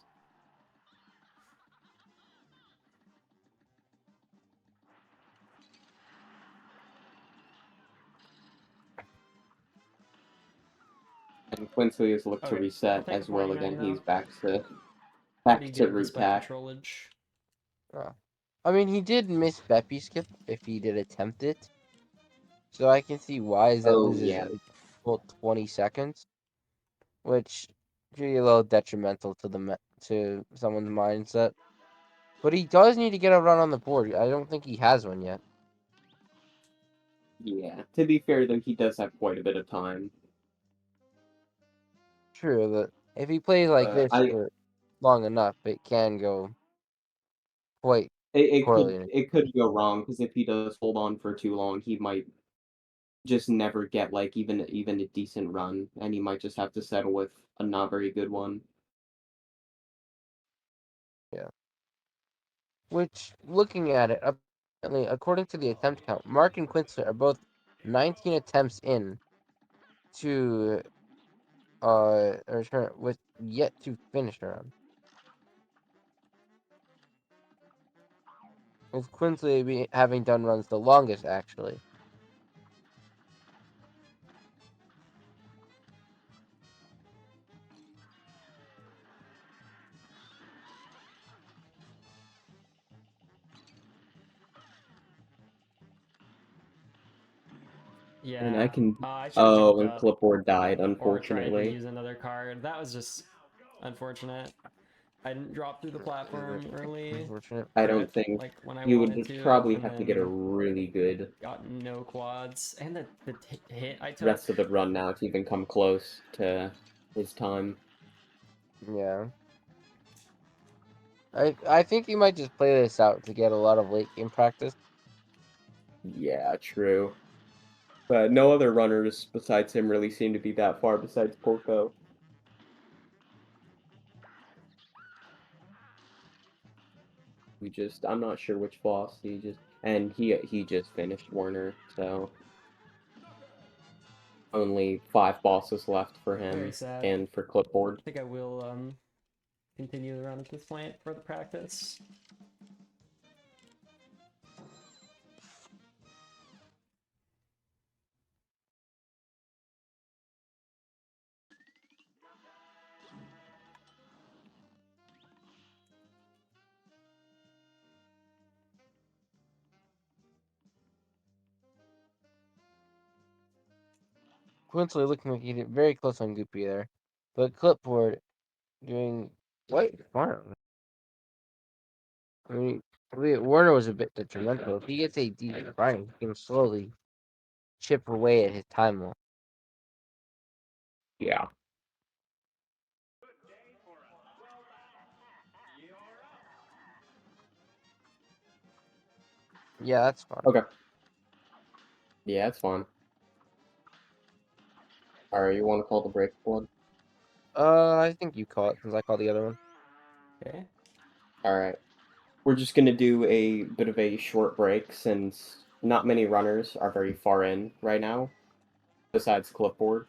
And Quincy has looked to Okay, reset I'll take as a well 49 again. now. He's back Pretty to good root despite the tack. trollage. I mean, he did miss Beppy skip if he did attempt it. So I can see why that Oh loses yeah. a full 20 seconds, which could be a little detrimental to to someone's mindset. But he does need to get a run on the board. I don't think he has one yet. Yeah. To be fair though, he does have quite a bit of time. True that if he plays like this I for long enough, it can go quite it poorly. could go wrong because if he does hold on for too long, he might just never get like even a decent run, and he might just have to settle with a not very good one. Yeah. Which, looking at it, apparently, according to the attempt count, Mark and Quincy are both 19 attempts in to return with yet to finish a run. With Quincy having done runs the longest, actually. Yeah. And I can. I should have Oh, jumped and up Clipboard died, or tried to unfortunately. use another card. That was just unfortunate. I didn't drop through the platform early. Unfortunate. I For don't it, think like when I you wanted would to, probably and have to get a then really good got no quads. And the hit I took. rest of the run now to even come close to his time. Yeah. I think he might just play this out to get a lot of late game practice. Yeah, true. But no other runners besides him really seem to be that far besides Porco. I'm not sure which boss he just finished Werner, so only 5 bosses left for Very him sad. and for Clipboard. I think I will continue the run at this point for the practice. coincidentally looking like he did very close on Goopy there. But Clipboard doing quite fine. I mean, Warner was a bit detrimental. If he gets a deep right, he can slowly chip away at his time limit. Yeah. Yeah, that's fine. Okay. Yeah, it's fine. Alright, you want to call the break one? I think you call it since I called the other one. Okay. Alright. We're just gonna do a bit of a short break since not many runners are very far in right now, besides Clipboard.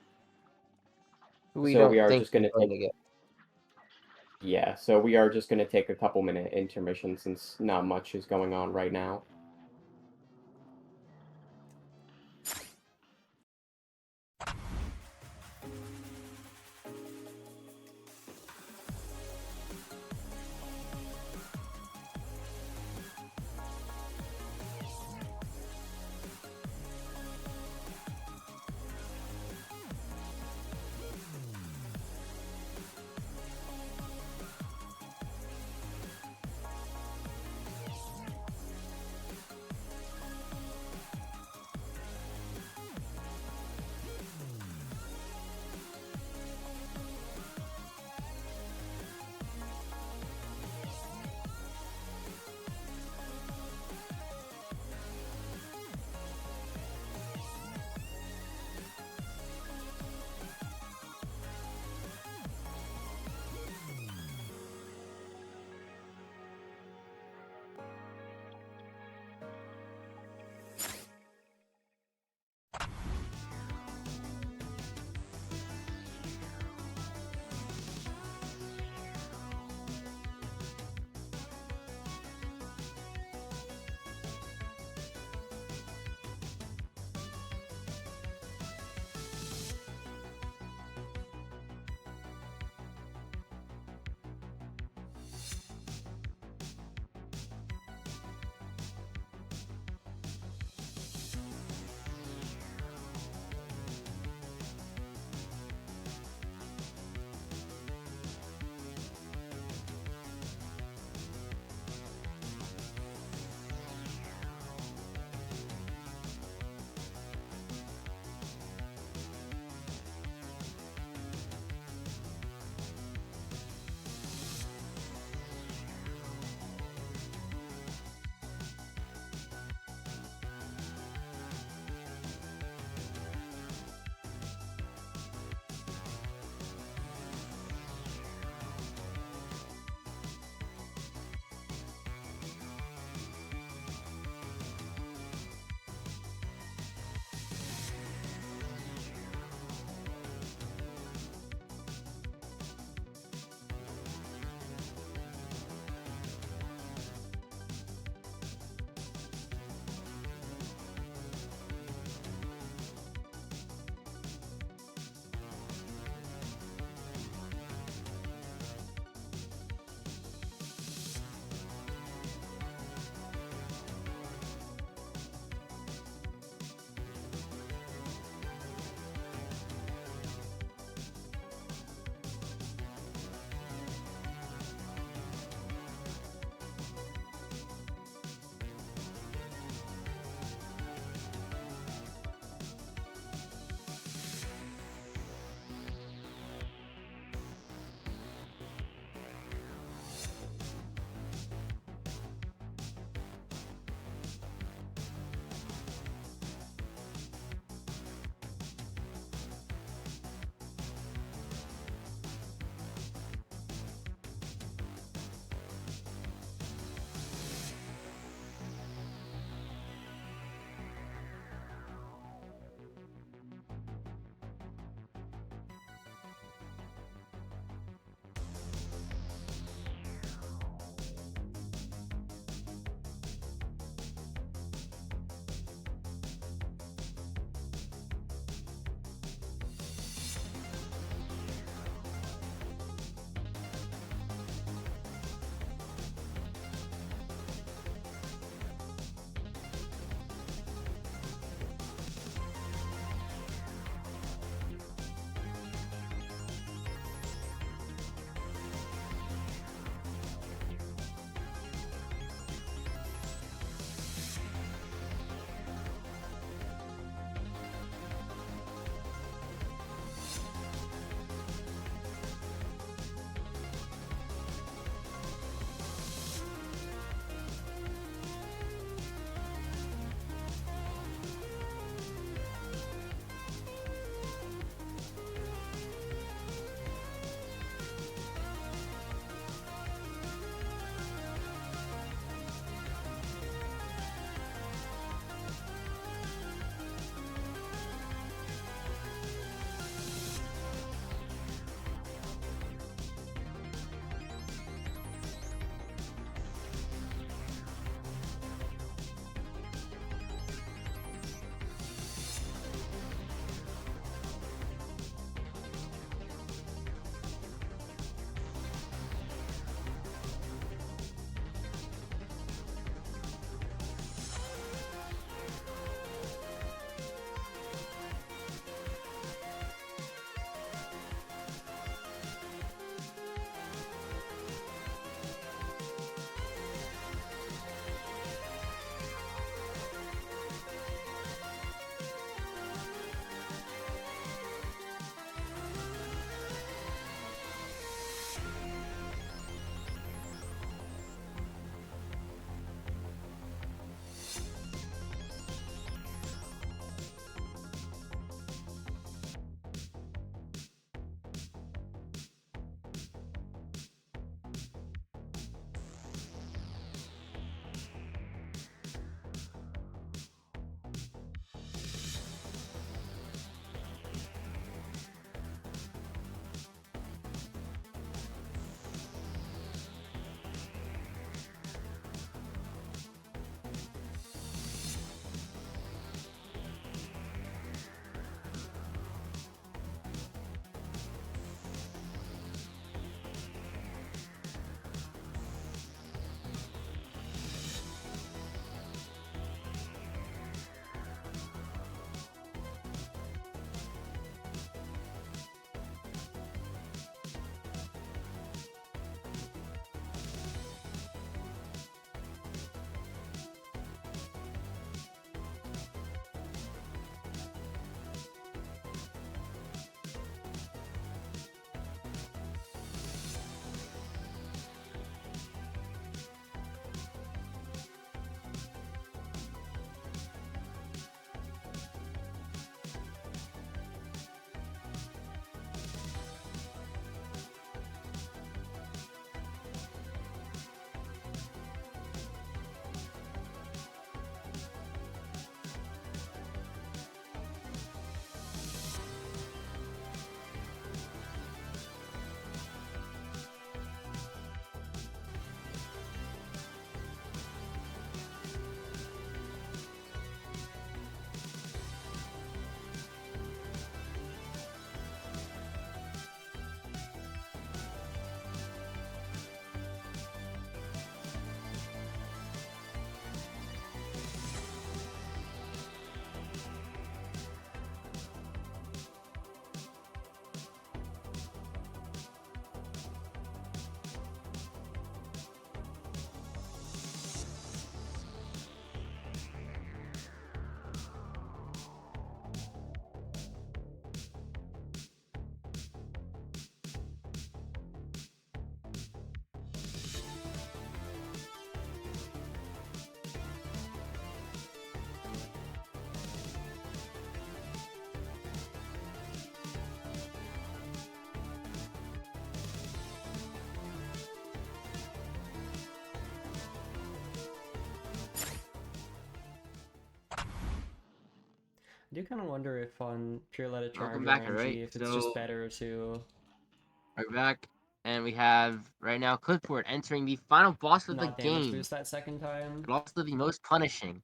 We So don't we are think just gonna he's going take... to get. Yeah, so we are just gonna take a couple-minute intermission since not much is going on right now. I do kind of wonder if on Pure Let It Charge Welcome or back, RNG, alright? if it's So, just better to we're back, and we have right now Clipboard entering the final boss of the not damage game, boost that second time. but also the most punishing.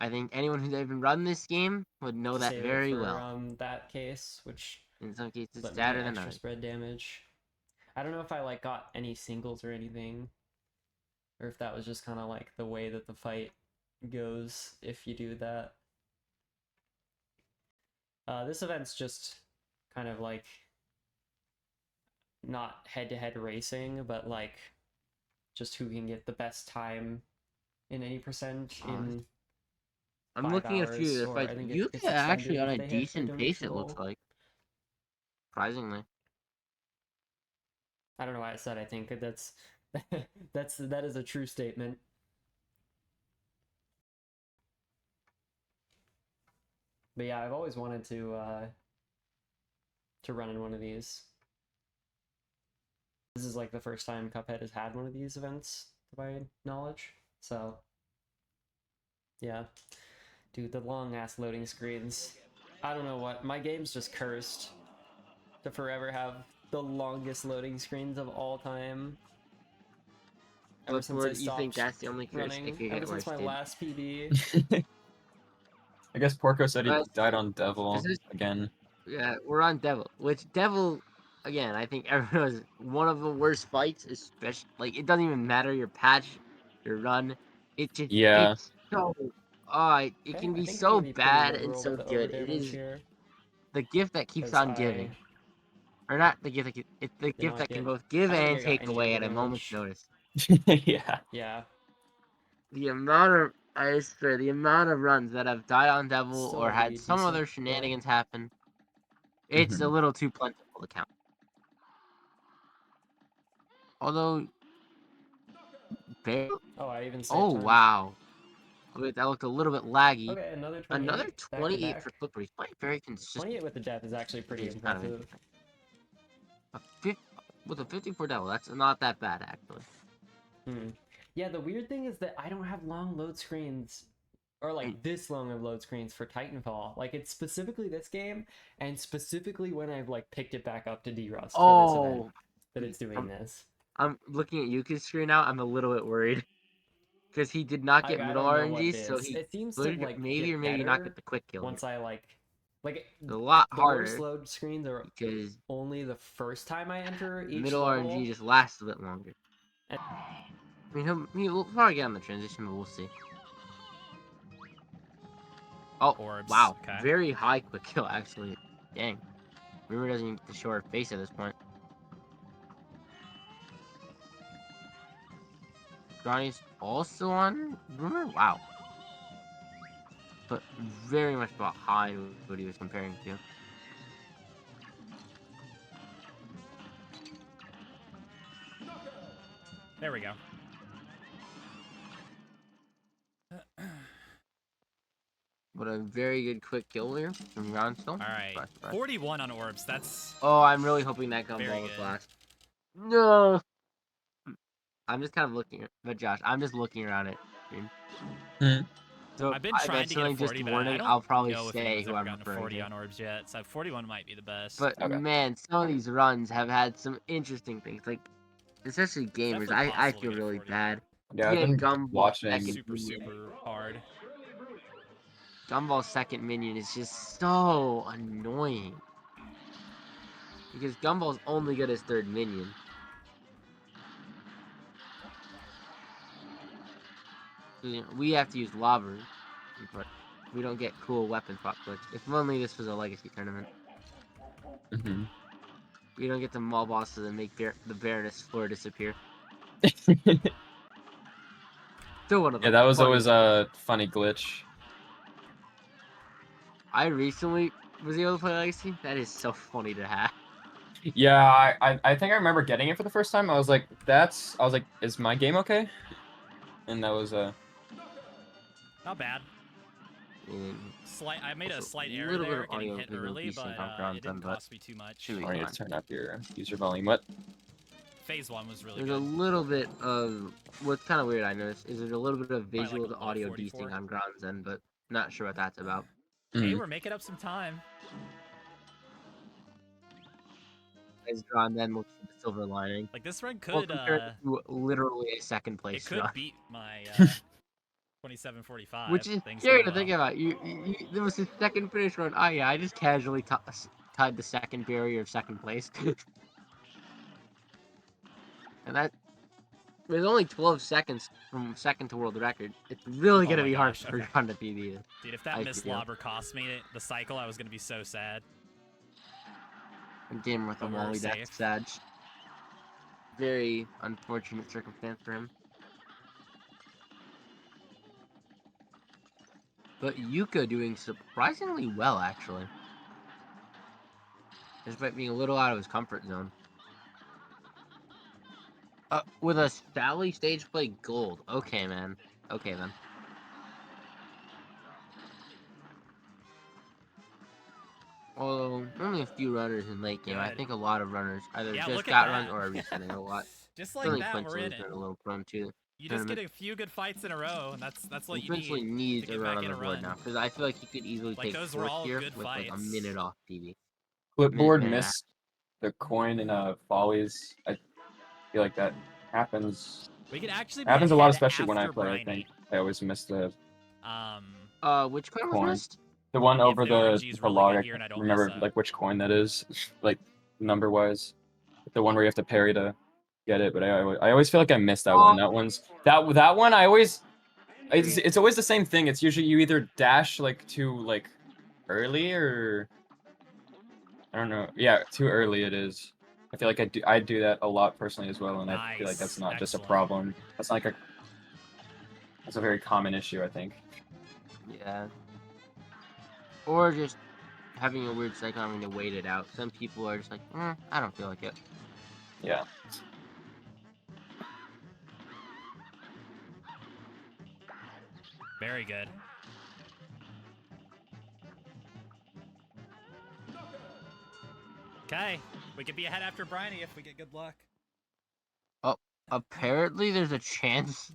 I think anyone who's ever run this game would know To that save very it for, well. that case, which In some cases, let me sadder get than extra others. spread damage. I don't know if I like got any singles or anything, or if that was just kind of like the way that the fight goes if you do that. This event's just kind of like not head-to-head racing, but like just who can get the best time in any percent in I'm 5 looking at a hours, few of the or fights. I think You it's get actually extended on if a they hit the decent pace, donation it looks goal. like. Surprisingly. I don't know why I said I think that's that is a true statement. But yeah, I've always wanted to run in one of these. This is like the first time Cuphead has had one of these events, to my knowledge. So yeah. Dude, the long ass loading screens. I don't know what, my game's just cursed to forever have the longest loading screens of all time. Ever since I Clipboard, you think stopped that's the only running, heuristic you ever get since my wasted? last PB. I guess Porco said he But died on Devil this is again. Yeah, we're on Devil, which Devil, again, I think everyone knows one of the worst fights, especially, like, it doesn't even matter your patch, your run, Yeah. it's so, it Okay, can I be think I'm gonna so be pretty bad and liberal so with the good. It overdamage is here, the gift that keeps because on I giving. Or not the gift that it's the did gift not that can get, both give I don't think and I got take any away at a moment's overdamage. notice. Yeah. Yeah. The amount of, I swear, the amount of runs that have died on Devil Still or a had pretty some decent other bet. shenanigans happen, it's a little too plentiful to count. Although, Oh, I even saved oh time. wow, wait, that looked a little bit laggy. Okay, another 28. Another Back to 28 back. for Clipper. He's playing very consistent. 28 with the death is actually pretty He's kind of impressive. with a 54 Devil, that's not that bad actually. Yeah, the weird thing is that I don't have long load screens, or like this long of load screens for Titanfall. Like, it's specifically this game, and specifically when I've like picked it back up to D-Rust for this event, that it's doing this. I'm looking at Yuki's screen now. I'm a little bit worried because he did not get I middle don't know what it RNG, so is. he It seems to could like maybe get or maybe not better get the quick kill. once I like It's a lot the worst harder load screens are because only the first time I enter each middle level. RNG just lasts a bit longer. I mean, we'll probably get on the transition, but we'll see. Oh, Orbs. wow. Okay. Very high quick kill, actually. Dang. River doesn't even get to show her face at this point. Johnny's also on Rumor? Wow. But very much about high what he was comparing to. There we go. But a very good quick kill here from Ronstone. Alright. 41 on orbs. That's... Oh, I'm really hoping that gumball was last. No! I'm just kind of looking, but Josh, I'm just looking around it. So I've been trying to get a 40, but I don't I'll probably know if say anyone's who ever I'm gotten a referring 40 to. on orbs yet, so 41 might be the best. But man, some of these runs have had some interesting things, like especially gamers. I feel really bad. Yeah, I've been watching. Super hard. Gumball's second minion is just so annoying because Gumball's only good as third minion. We have to use lava, but we don't get cool weapon swap glitch. If only this was a legacy tournament. We don't get to maul bosses and make the Baroness floor disappear. Still one of the Yeah, that was always a funny glitch. I recently was able to play Legacy. That is so funny to have. Yeah, I think I remember getting it for the first time. I was like, is my game okay? And that was Not bad. I made a slight error there, getting hit early, but it didn't cost me too much. I need to turn up your user volume. What? Phase 1 was really There's good. a little bit of what's kind of weird. I noticed is there's a little bit of visual to audio desync on Ground's end, but not sure what that's about. Hey, we're making up some time. As drawn, then looks for the silver lining. Like this run Well, could compared to literally a second place it could run. beat my 27:45. Which is things scary going to think well. about. There was his second finish run. Oh yeah, I just casually tied the second barrier of second place. And that there's only 12 seconds from second to world record. It's really Oh gonna my be hard gosh, for okay. John to PB it. Dude, if that missed lobber cost me the cycle, I was gonna be so sad. And game with a But we're Wally, safe. that's sad. Very unfortunate circumstance for him. But Yuka doing surprisingly well, actually. Despite being a little out of his comfort zone. With a Sally stage play gold. Okay, man. Okay, then. Although, only a few runners in late game. I think a lot of runners either just got runs or are resetting a lot. Just like that, we're in it. Been a little prone to You just get a few good fights in a row, and that's what you Quincy need needs to a get run back on in the a board run. now, because I feel like he could easily Like take those were fourth all here good with like a fights. minute off PB. Clipboard Minute and a missed the coin in Follies. I feel like that happens. We could actually be happens a lot, ahead especially when I after play. Briny. I think I always miss the which coin was missed? The one over the the RNG's really log. good I here and I can't don't remember mess up. like which coin that is, like number wise. The one where you have to parry to get it, but I always feel like I missed that one. That one's that one. I always it's always the same thing. It's usually you either dash like too like early or I don't know. Yeah, too early it is. I feel like I do that a lot personally as well, and I feel like that's not just a problem. That's not like that's a very common issue, I think. Yeah. Or just having a weird cycle having to wait it out. Some people are just like, I don't feel like it. Yeah. Very good. Okay, we could be ahead after Briny if we get good luck. Oh, apparently there's a chance.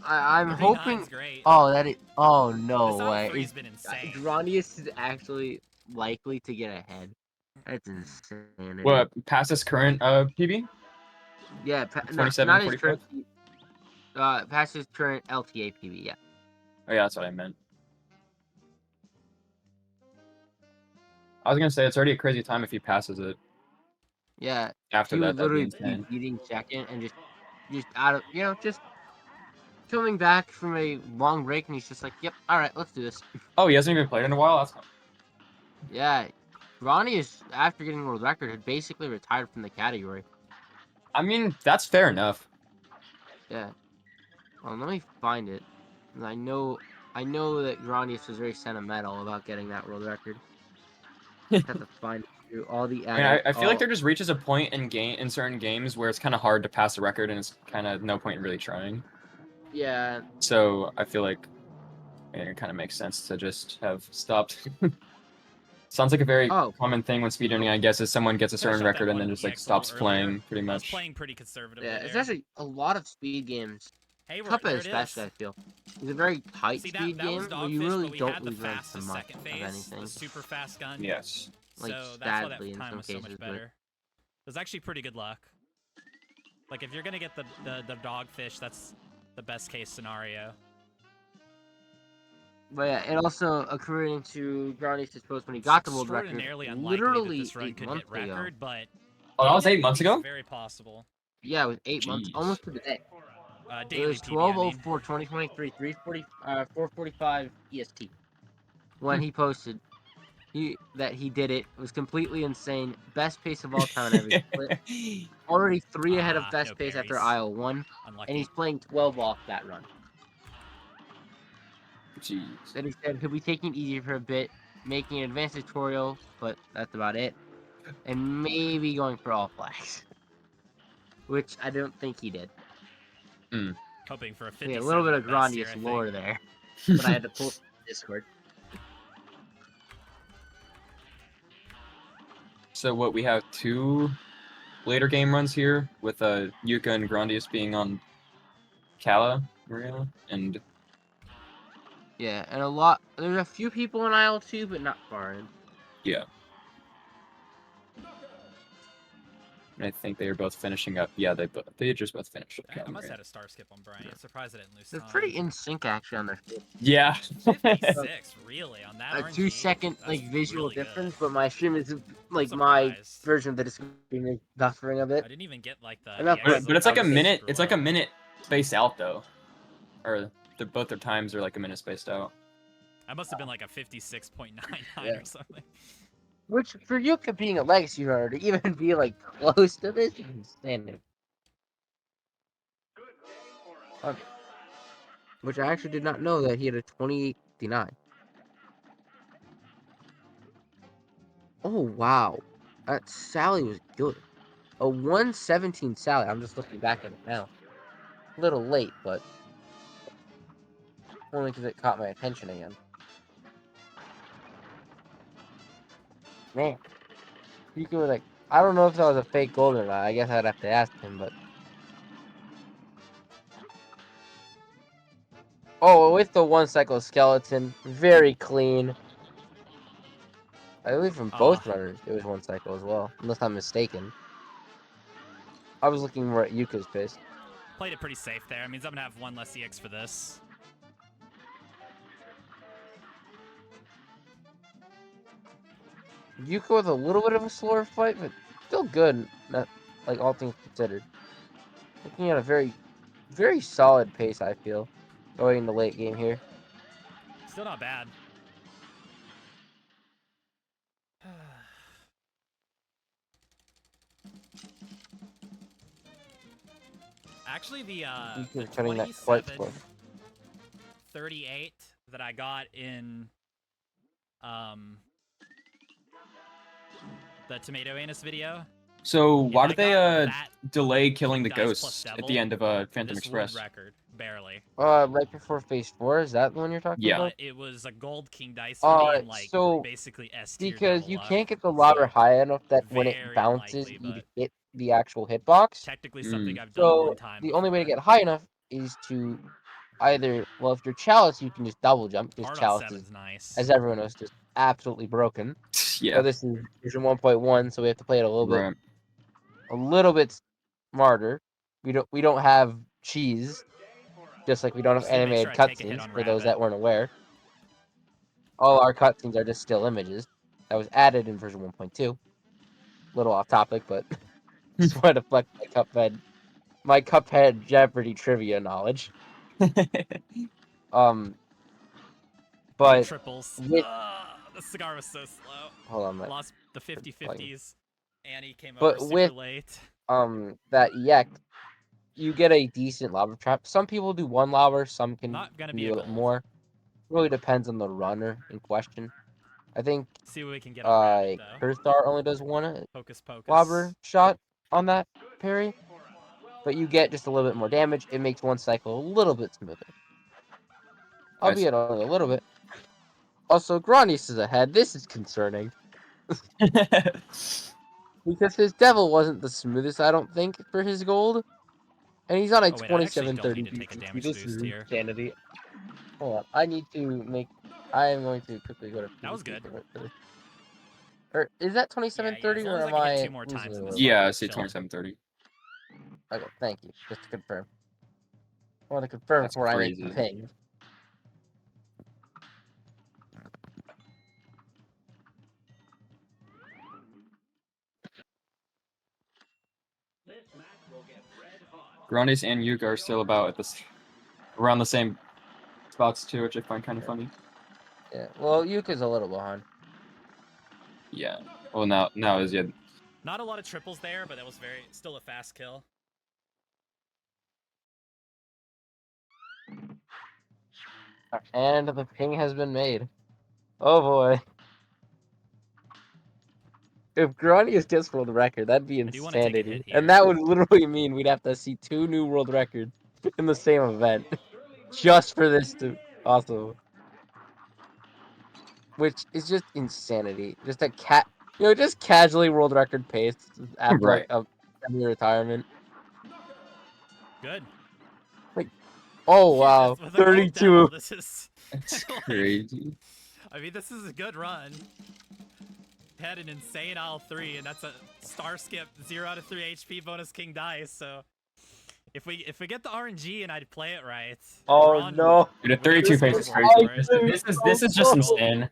I'm hoping. Great. Oh, that is. Oh no this way! Alfre's been insane. Granius is actually likely to get ahead. That's insane. What past his current PB? Yeah, 27, not his 45? current. Past his current LTA PB. Yeah. Oh yeah, that's what I meant. I was gonna say it's already a crazy time if he passes it. Yeah. After he that, would that'd be literally insane. be beating second and just out of just coming back from a long break, and he's just like, "Yep, all right, let's do this." Oh, he hasn't even played in a while. That's. Yeah, Ronnie is after getting world record had basically retired from the category. I mean, that's fair enough. Yeah. Well, let me find it. I know that Granius was very sentimental about getting that world record. Have to find it through all the. I feel like there just reaches a point in certain games where it's kind of hard to pass the record, and it's kind of no point in really trying. Yeah. So I feel like it kind of makes sense to just have stopped. Sounds like a very common thing when speedrunning, I guess, is someone gets a certain record and then just like stops playing, pretty much. I was playing pretty conservatively. Yeah, it's actually a lot of speed games. Hey, Cuphead especially, I feel. It's a very tight speed game where you really don't lose much of anything. The super fast gun. Yes. Like, so that's why sadly, that time was so much better. It was actually pretty good luck. Like if you're gonna get the dogfish, that's the best case scenario. But yeah, it also accrued into Granius' post when he got the world record. Literally this run 8 could months hit record, ago. but oh, that was 8 months ago. Very possible. Yeah, it was 8 months, almost to the day. It was 12/04/2023, 4:45 EST. When he posted that he did it. It was completely insane. Best pace of all time in every split. Already 3 ahead of best pace after aisle 1. Unlucky. And he's playing 12 off that run. Jeez. Then he said he'll be taking it easy for a bit, making an advanced tutorial, but that's about it. And maybe going for all flags. Which I don't think he did. Hoping for a 50. Yeah, a little bit of Granius lore there. But I had to pull from Discord. So what, we have 2 later game runs here, with Yuka and Granius being on Cala, Maria, and Yeah, and there's a few people in aisle 2, but not far in. Yeah. And I think they are both finishing up. Yeah, they just both finished up. I must have had a star skip on Brian. Surprised I didn't lose They're time. pretty in sync actually on their field. Yeah. 56, really, on that A RNG? 2-second That's visual really good. difference, but my stream is my surprised. version of the screen is buffering a bit. I didn't even get like the. And that's But it's like a minute. screw It's like a up. minute spaced out though, or both their times are like a minute spaced out. I must have been like a 56.99 Yeah. or something. Which for you being a legacy runner to even be like close to this is insane. Which I actually did not know that he had a 28.59. Oh wow, that Sally was good. A 117 Sally. I'm just looking back at it now. A little late, but only because it caught my attention again. Man, you could like. I don't know if that was a fake gold or not. I guess I'd have to ask him, but. Oh, with the 1 cycle skeleton, very clean. I believe from both runners, it was 1 cycle as well, unless I'm mistaken. I was looking more at Yuka's pace. Played it pretty safe there. It means I'm gonna have 1 less EX for this. Yuka with a little bit of a slower fight, but still good, not, like all things considered. Looking at a very, very solid pace, I feel, going in the late game here. Still not bad. Actually, the 38 that I got in the tomato anus video. So why did they delay killing the ghosts at the end of Phantom Express? Record, barely. Right before phase 4, is that the one you're talking about? But it was a gold king dice for me and like so basically S tier because you luck, can't get the ladder high enough that when it bounces, you hit the actual hitbox. Technically something I've done one time. The only way to get high enough is to either, well, if you're Chalice, you can just double jump because Chalice is, as everyone knows, just absolutely broken. Yeah. So this is version 1.1, so we have to play it a little bit smarter. We don't have cheese, just like we don't have animated cutscenes for those that weren't aware. All our cutscenes are just still images. That was added in version 1.2. Little off topic, but just wanted to flex my Cuphead Jeopardy trivia knowledge. But triples. The cigar was so slow. Hold on, lost the 50-50s. Annie came but over with super late. That EX, you get a decent lava trap. Some people do 1 lava, some can do a bit more. Really depends on the runner in question. I think see what we can get on Rabbit, Kurstar only does 1 Hocus Pocus lava shot on that parry, but you get just a little bit more damage. It makes 1 cycle a little bit smoother, albeit only a little bit. Also, Granius is ahead. This is concerning. Because his devil wasn't the smoothest, I don't think, for his gold. And he's on a 2730. This is insanity. Hold on. I need to make. I am going to quickly go to. That was good. Or is that 2730 or am I? Yeah, I say 2730. Okay, thank you. Just to confirm. I want to confirm before I make the ping. Grandis and Yuka are still about at this around the same spots too, which I find kind of funny. Yeah, well, Yuka's a little behind. Yeah. Well, now is yet. Not a lot of triples there, but that was still a fast kill. And the ping has been made. Oh boy. If Granius gets world record, that'd be insanity. And that would literally mean we'd have to see 2 new world records in the same event. Just for this to also. Which is just insanity. Just just casually world record pace after like a semi-retirement. Good. Like, oh wow, 32. This is That's Like, crazy. I mean, this is a good run. Had an insane IL3, and that's a star skip 0 out of 3 HP bonus King Dice. So if we get the RNG and I'd play it right, Oh we're on no! Dude, a with that 32 pace is scoreboard crazy. for it. This is just insane.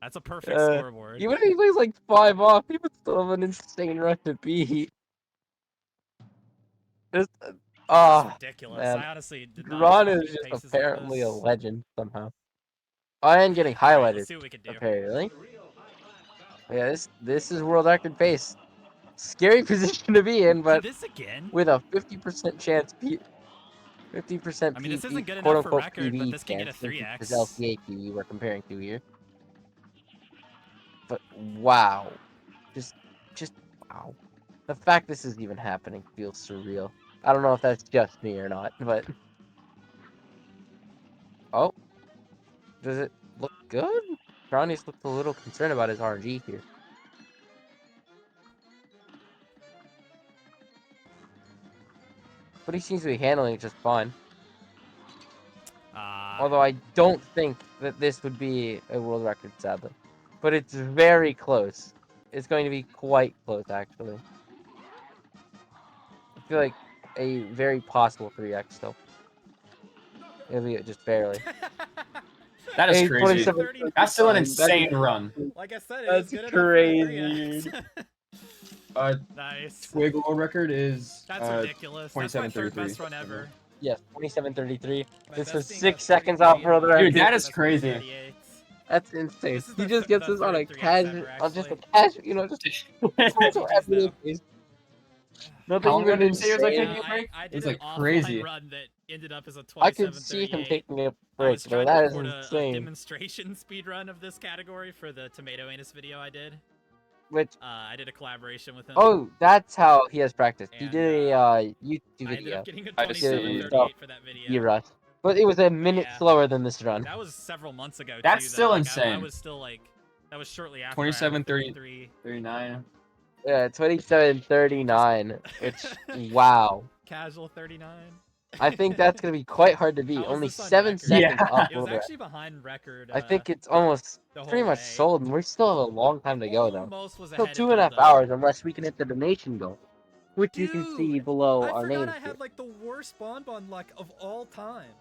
That's a perfect scoreboard. Even if he plays like 5 off, he would still have an insane run to beat. Just, That's ridiculous. man. I honestly did not Gron expect is just paces apparently like a this. legend somehow. I am getting All right, highlighted. let's see what we can do. Apparently. Yeah, this is world record pace. Scary position to be in, but This again? with a 50% chance, 50% I mean, this isn't good quote enough for unquote record, but PB this can get a chance. This 3x. is LCA PB we're comparing to here. But wow, just wow. The fact this is even happening feels surreal. I don't know if that's just me or not, but oh, does it look good? Ronnie's looked a little concerned about his RNG here. But he seems to be handling it just fine. Although I don't think that this would be a world record, sadly. But it's very close. It's going to be quite close, actually. I feel like a very possible 3x still. It'll be just barely. That is A crazy. 27, That's still an insane run. Like I said, it That's is good crazy. enough for 3x. Nice. Twig world record is That's ridiculous. That's my third 27:33. best run ever. Yes, 27:33. My This best was being 6 a seconds off world 3:38. record. Dude, that is That's crazy. 38. That's insane. This is He the just gets the this on a third 3x casual, ever, on just a actually. casual, you know, just casual GG's everyday though. pace. How Nothing long ago even did you say it was like insane. taking a break? I It did was an like offline crazy. run that ended up as a 27:38. I could see him taking a I break, was though. trying That to is record a insane. demonstration speedrun of this category for the Tomato Anus video I did. Which, I did a collaboration with him. oh, that's how he has practiced. He And, did a YouTube I ended video. up getting a I just see. 27:38 for that video. SWRC. But it was a minute yeah. slower than this run. That was several months ago. That's too, though. still Like, I insane. was still like, that was shortly after. 27:30, 39. Yeah, 27:39. Which, wow. Casual 39. I think that's going to be quite hard to beat. How was Only this on 7 record? seconds Yeah. off It was world record. actually behind record. I think it's almost the pretty whole much way. sold, and we still have a long time to go, though. Almost was Still ahead two of and a him, half though. hours, unless we can hit the donation goal, which you can see Dude, below I our forgot names I here. had like the worst bonbon luck of all time.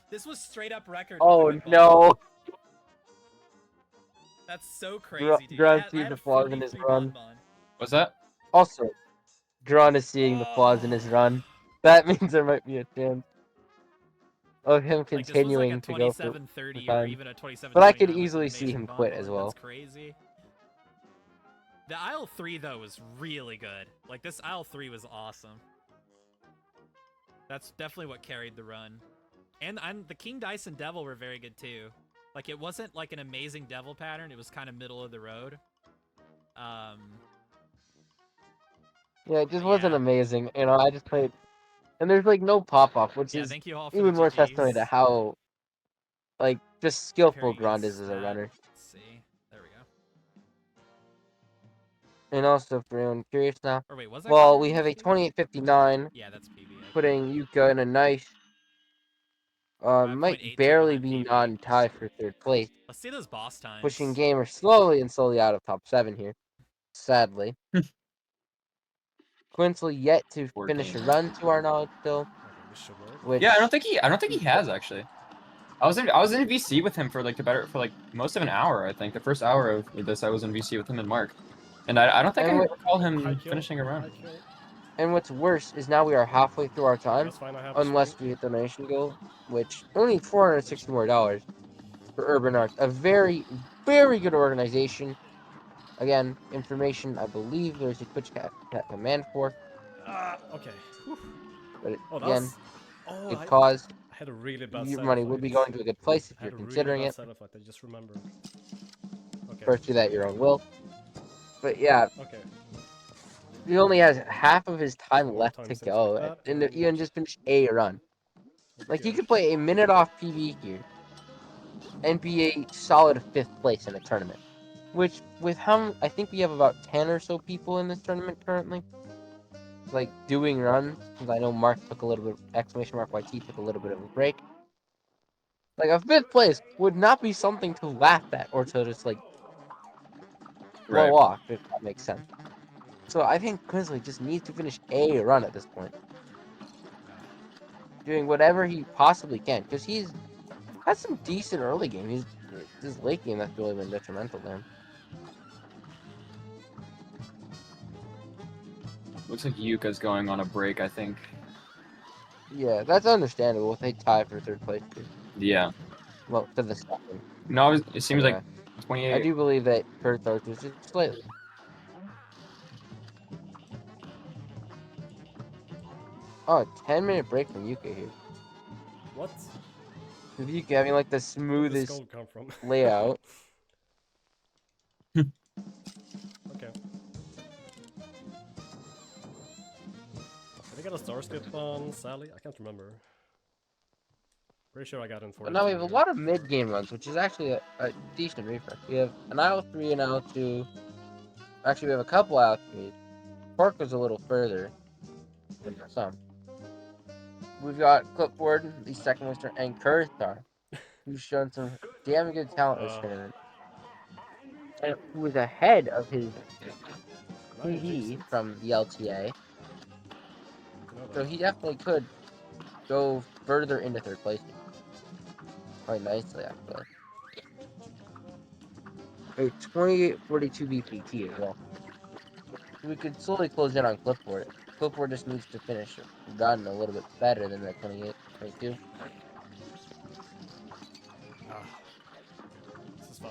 This was straight up record. Oh with the no! That's so crazy, dude. Grunt I sees had the a flaws in his 43 run. bonbon. What's that? Also, Grunt is seeing the flaws in his run. That means there might be a chance of him continuing like to go for 27:30 or time. even a 27:29. But I could with an easily see amazing him quit bonbon. as well. That's crazy. The aisle 3 though was really good. Like this aisle 3 was awesome. That's definitely what carried the run. And the King Dice and Devil were very good too. Like it wasn't like an amazing Devil pattern. It was kind of middle of the road. Yeah, it just wasn't amazing. You know, I just played, and there's like no pop off, which is thank you all for even the more GGs. testimony to how, like, just skillful Comparing Grunt against is as a that. runner. Let's see. There we go. And also, for anyone curious now, Or wait, was that well, comparing we have a against PB? 28:59, Yeah, that's PB. Okay. putting Yuka in a nice, might 5.82 barely behind be PB. on tie for third place, Let's see those boss times. pushing Gamer slowly and slowly out of top 7 here, sadly. Quinzel yet to finish a run to our knowledge still. Which, Yeah, I don't think he has actually. I was in VC with him for like most of an hour. I think the first hour of this I was in VC with him and Mark, and I don't think I recall him finishing a run. And what's worse is now we are halfway through our time, unless we hit the donation goal, which only $460 more for Urban Arts. A very, very good organization. Again, information I believe there's a Twitch command for. Okay. But Oh, again, oh, good cause. I had a really bad Your side money effect. will be going to a good place if I you're had a considering really it. bad side effect, I just remembered. Okay. First, do that at your own will. But yeah, Okay. he only has half of his time left to times things go, like that, and and even just finished a run. Like, he could play a minute off PB here and be a solid 5th place in a tournament. Which, with how, I think we have about 10 or so people in this tournament currently. Like, doing runs, because I know Mark took a little bit, !YT took a little bit of a break. Like a 5th place would not be something to laugh at or to just like blow off, if that makes sense. So I think Grizzly just needs to finish a run at this point, doing whatever he possibly can, because he's had some decent early game. He's this late game that's really been detrimental to him. Looks like Yuka's going on a break, I think. Yeah, that's understandable if they tie for 3rd place too. Yeah. Well, to the 2nd. No, it seems Anyway, like 28. I do believe that Kurt Arthur is just slightly. Oh, 10-minute break from Yuka here. What? With Yuka having like the Where did the smoothest skull come from? layout. Okay. Did I get a star skip on Sally? I can't remember. Pretty sure I got in 42. But now we have a lot of mid-game runs, which is actually a decent refresh. We have an IL3 and IL2. Actually, we have a couple IL3s. Park was a little further than some. We've got Clipboard, the second lister, and Kurstar, who's shown some damn good talent this tournament. And who was ahead of his PD from the LTA. So he definitely could go further into 3rd place. Quite nicely, actually. A 2842 BPT as well. We could slowly close in on Clipboard. Clipboard just needs to finish run a little bit better than that 28-22. This is fine.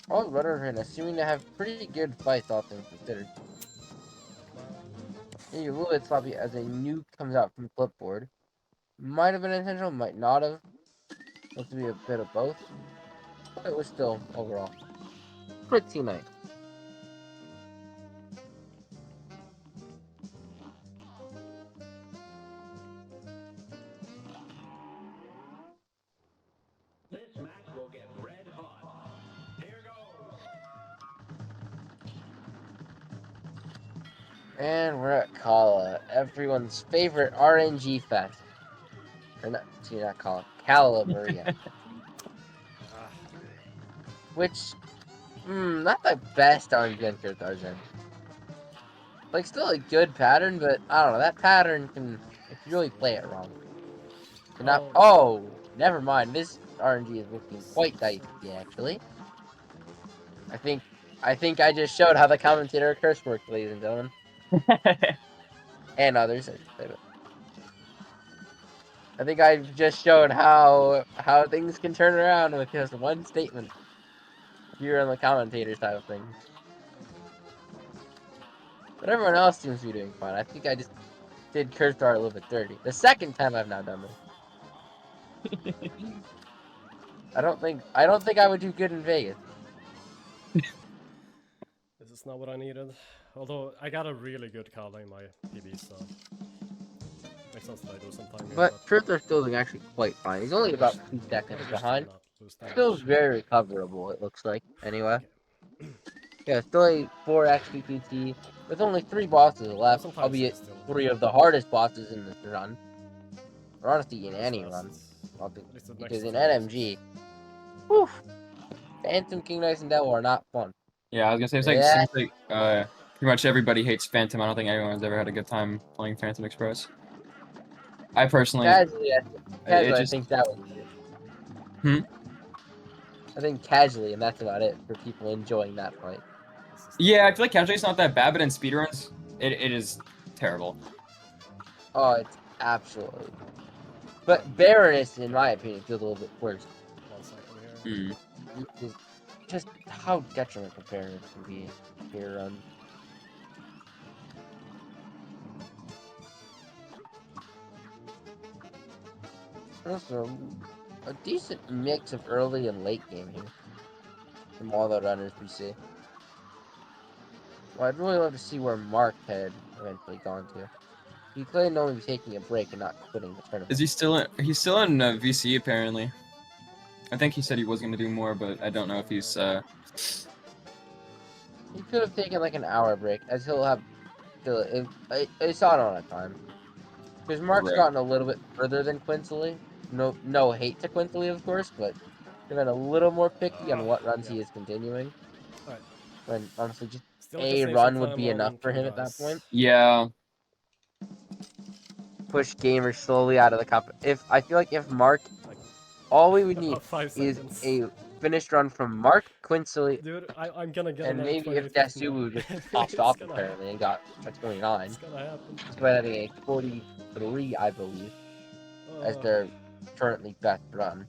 All runners are assuming to have pretty good fights, all things considered. And you're a little bit sloppy as a nuke comes out from Clipboard. Might have been intentional, might not have. Looks to be a bit of both. But it was still, overall, pretty nice. This match will get red hot. Here goes. And we're at Kala, everyone's favorite RNG fest. Or not, see, not Kala, Caliber, yeah. Which, not the best RNG on Tarzan. Like, still a good pattern, but I don't know, that pattern can, if you really play it wrong. Not, never mind, this RNG is looking quite dicey, actually. I think I just showed how the commentator curse works, ladies and gentlemen. And others, I should say, but I think I just showed how things can turn around with just one statement. Here on the commentator side of things. But everyone else seems to be doing fine. I think I just did Kurstar a little bit dirty. The second time I've now done this. I don't think I would do good in Vegas. This is not what I needed. Although I got a really good Kala in my PB, so makes sense that I do some time here. But Kurstar's still doing actually quite fine. He's only about 2 seconds behind. Still very recoverable, it looks like, anyway. Yeah, still a 4 XPPT with only 3 bosses left, albeit 3 of the hardest bosses in this run. Or honestly, in any run. Because in NMG, whew, Phantom, King Knights, and Devil are not fun. Yeah, I was gonna say, seems like pretty much everybody hates Phantom. I don't think anyone's ever had a good time playing Phantom Express. I personally... Casually, I think that was it. I think casually, and that's about it for people enjoying that fight. Yeah, I feel like casually it's not that bad, but in speedruns, it is terrible. Oh, it's absolutely. But Baroness, in my opinion, feels a little bit worse. Just how detrimental Baroness can be here on. Also, a decent mix of early and late game here from all the runners we see. Well, I'd really love to see where Mark had eventually gone to. He claimed only taking a break and not quitting the tournament. Is he still in? He's still in VC apparently. I think he said he was gonna do more, but I don't know if he's. He could have taken like an hour break, as he'll have. It's not on a time. Because Mark's Right. gotten a little bit further than Quincy. No hate to Quincy, of course, but he's been a little more picky on what runs he is continuing. Alright. When honestly, just Still a destination run would time be on enough for Fall him at that Guys. point. Yeah. Push gamers slowly out of the cup. I feel like if Mark, all we would need About 5 is seconds. a finished run from Mark, Quincy, Dude, I'm gonna get and another maybe if 28 Desu now. just popped It's off gonna apparently happen. and got a 29. It's gonna happen. Despite having a 43, I believe, as their currently best run.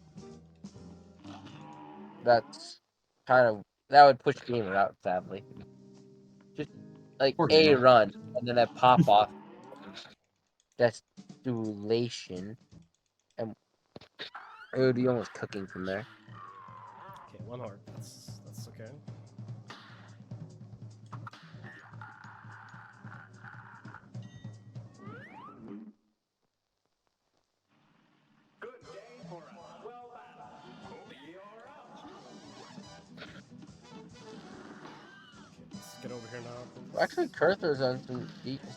That's that would push gamer out, sadly. Just like Poor a gamer. run and then a pop off desolation, and it would be almost cooking from there. Okay, 1 heart. That's okay. Let's get over here now, please. Well, actually, Kurther's on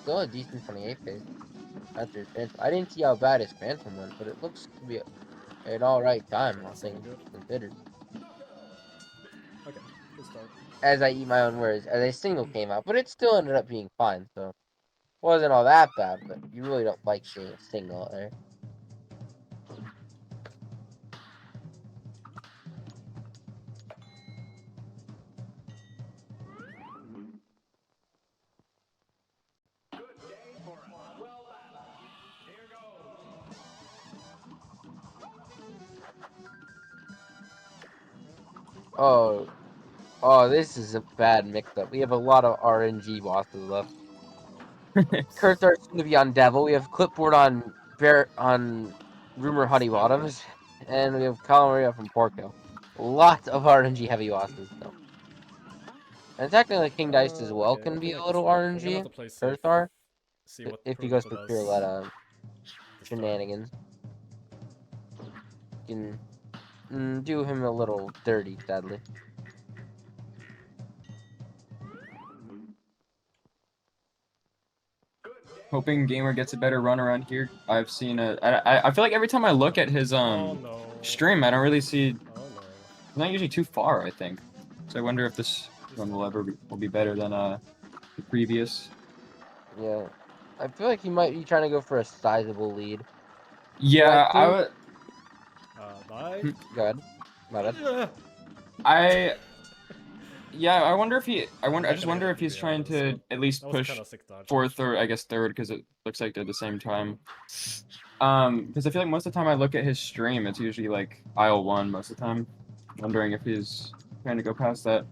still a decent 28 pace. After his Phantom. I didn't see how bad his Phantom went, but it looks to be an alright time, all things considered. Okay, good start. As I eat my own words, as a single came out, but it still ended up being fine, so it wasn't all that bad, but you really don't like seeing a single there. Oh, this is a bad mix-up. We have a lot of RNG bosses left. Kurthar's going to be on Devil. We have Clipboard on Rumor Honey Bottoms, and we have Calamaria from Porco. Lots of RNG heavy bosses, though. And technically, King Dice as well Okay, can I be think a I little just- I'm gonna have RNG. to play safe. Kurthar, See what if he goes for Proto pure does let this time. shenanigans, can do him a little dirty, sadly. Hoping gamer gets a better run around here. I've seen I feel like every time I look at his Oh no. stream, I don't really see. Oh no. It's not usually too far, I think. So I wonder if this one will be better than the previous. Yeah, I feel like he might be trying to go for a sizable lead. Yeah, I would. Bye. Go ahead. My bad. Yeah, I wonder if he. I just wonder if he's trying to at least push fourth or I guess third because it looks like they're the same time. Because I feel like most of the time I look at his stream, it's usually like aisle 1 most of the time. Wondering if he's trying to go past that,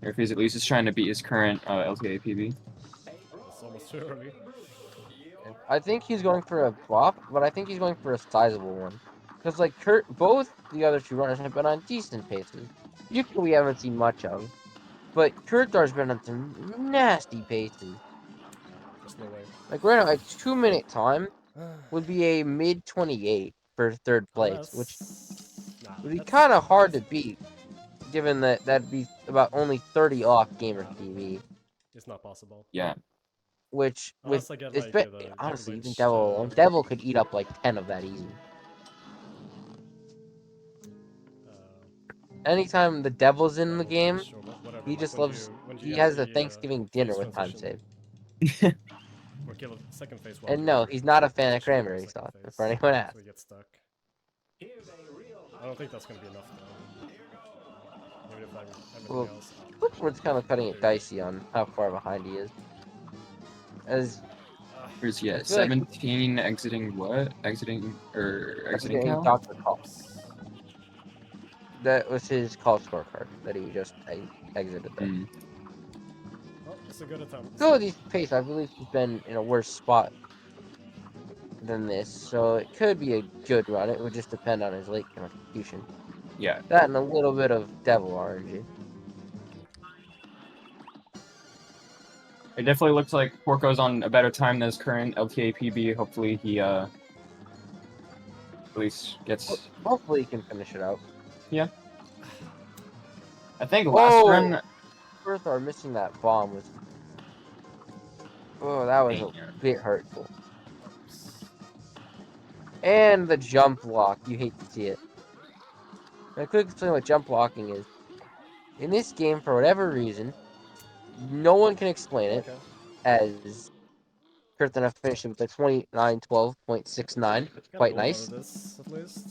or if he's at least just trying to beat his current LTA PB. It's almost too early. I think he's going for a bop, but I think he's going for a sizable one. Because, like, both the other two runners have been on decent paces. Yuka we haven't seen much of. But Kurtar's been on some nasty paces. There's no way. Like, right now, a 2-minute time would be a mid-28 for third place, which would be kind of hard to beat, given that that'd be about only 30 off Gamer TV. It's not possible. Yeah. Which, Unless I get, like, honestly, even privileged, Devil could eat up like 10 of that easy. Anytime the Devil's in the game, he just loves. He has a Thanksgiving dinner with time save. Or kill a second phase And no, he's not a fan of cranberry sauce. For anyone asks. So he gets stuck. I don't think that's gonna be enough though. Even if everything Well, else. Clipboard's kind of cutting it dicey on how far behind he is. As Where's he at? 17 exiting what? Exiting Cal? Dr. Call. That was his call scorecard that he just exited there. Oh, it's a good attempt. Ability's pace, I believe he's been in a worse spot than this, so it could be a good run. It would just depend on his late contribution. Yeah. That and a little bit of Devil RNG. It definitely looks like Porco's on a better time than his current LTA PB. Hopefully he at least gets. Hopefully he can finish it out. Yeah. I think last run. Berthar missing that bomb was. Oh, that was a bit hurtful. And the jump block, you hate to see it. Now, quick explain what jump blocking is. In this game, for whatever reason, no one can explain it, Okay. as Kurtana finished with a 2912.69. Quite Go over nice. this at least.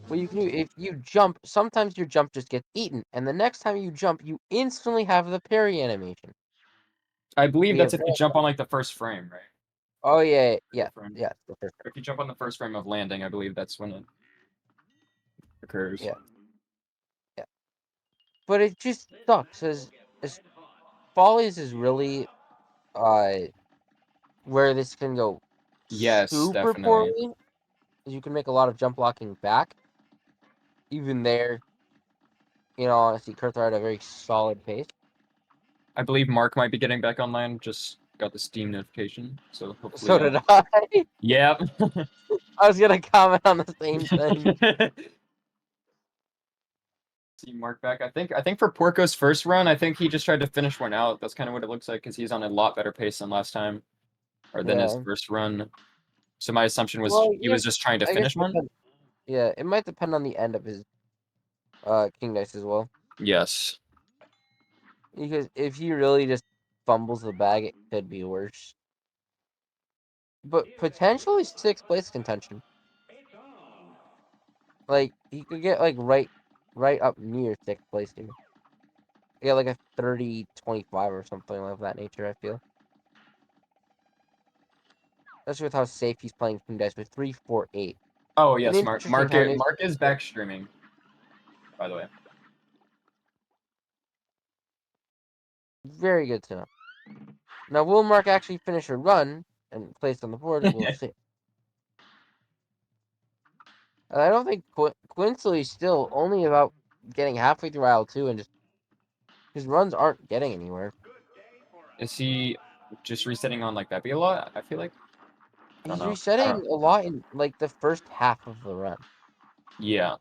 What you can do, if you jump, sometimes your jump just gets eaten, and the next time you jump, you instantly have the parry animation. I believe that's if you jump on like the first frame, right? Oh yeah, The first If you jump on the first frame of landing, I believe that's when it occurs. Yeah. But it just sucks, as Follies is really where this can go Yes, super definitely. poorly. You can make a lot of jump blocking back. Even there, honestly, Kurthar had a very solid pace. I believe Mark might be getting back online. Just got the Steam notification, so hopefully. So did I. Yep. I was gonna comment on the same thing. See Mark back. I think for Porco's first run, I think he just tried to finish one out. That's kind of what it looks like because he's on a lot better pace than last time, or than his first run. So my assumption was he was just trying to finish one. Yeah, it might depend on the end of his King Dice as well. Yes. Because if he really just fumbles the bag, it could be worse. But potentially 6th place contention. Like he could get like right up near 6th place here. Yeah, like a 30-25 or something of that nature, I feel. Especially with how safe he's playing King Dice with 3-4-8. Oh yes, Mark is back streaming, by the way. Very good to know. Now, will Mark actually finish a run and place on the board? We'll see. And I don't think Quincy's still only about getting halfway through aisle 2, and just his runs aren't getting anywhere. Is he just resetting on like Beppy a lot? I feel like. He's resetting a lot in like the first half of the run. Yeah.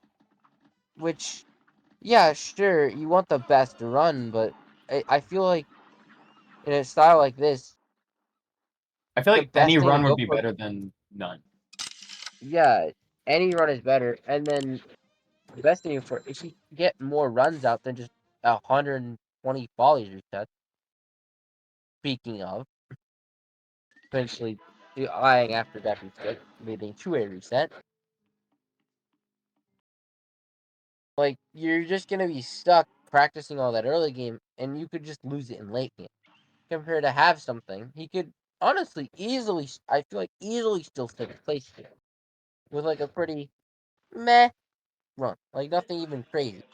Which, yeah, sure, you want the best run, but I feel like in a style like this, I feel like any run would be for, better than none. Yeah, any run is better, and then the best thing for if you get more runs out than just 120 volleys resets. Speaking of, eventually eyeing after that reset, leading to a reset. Like, you're just gonna be stuck practicing all that early game, and you could just lose it in late game. Compared to have something, he could honestly I feel like easily still 6th place here. With like a pretty meh run. Like nothing even crazy.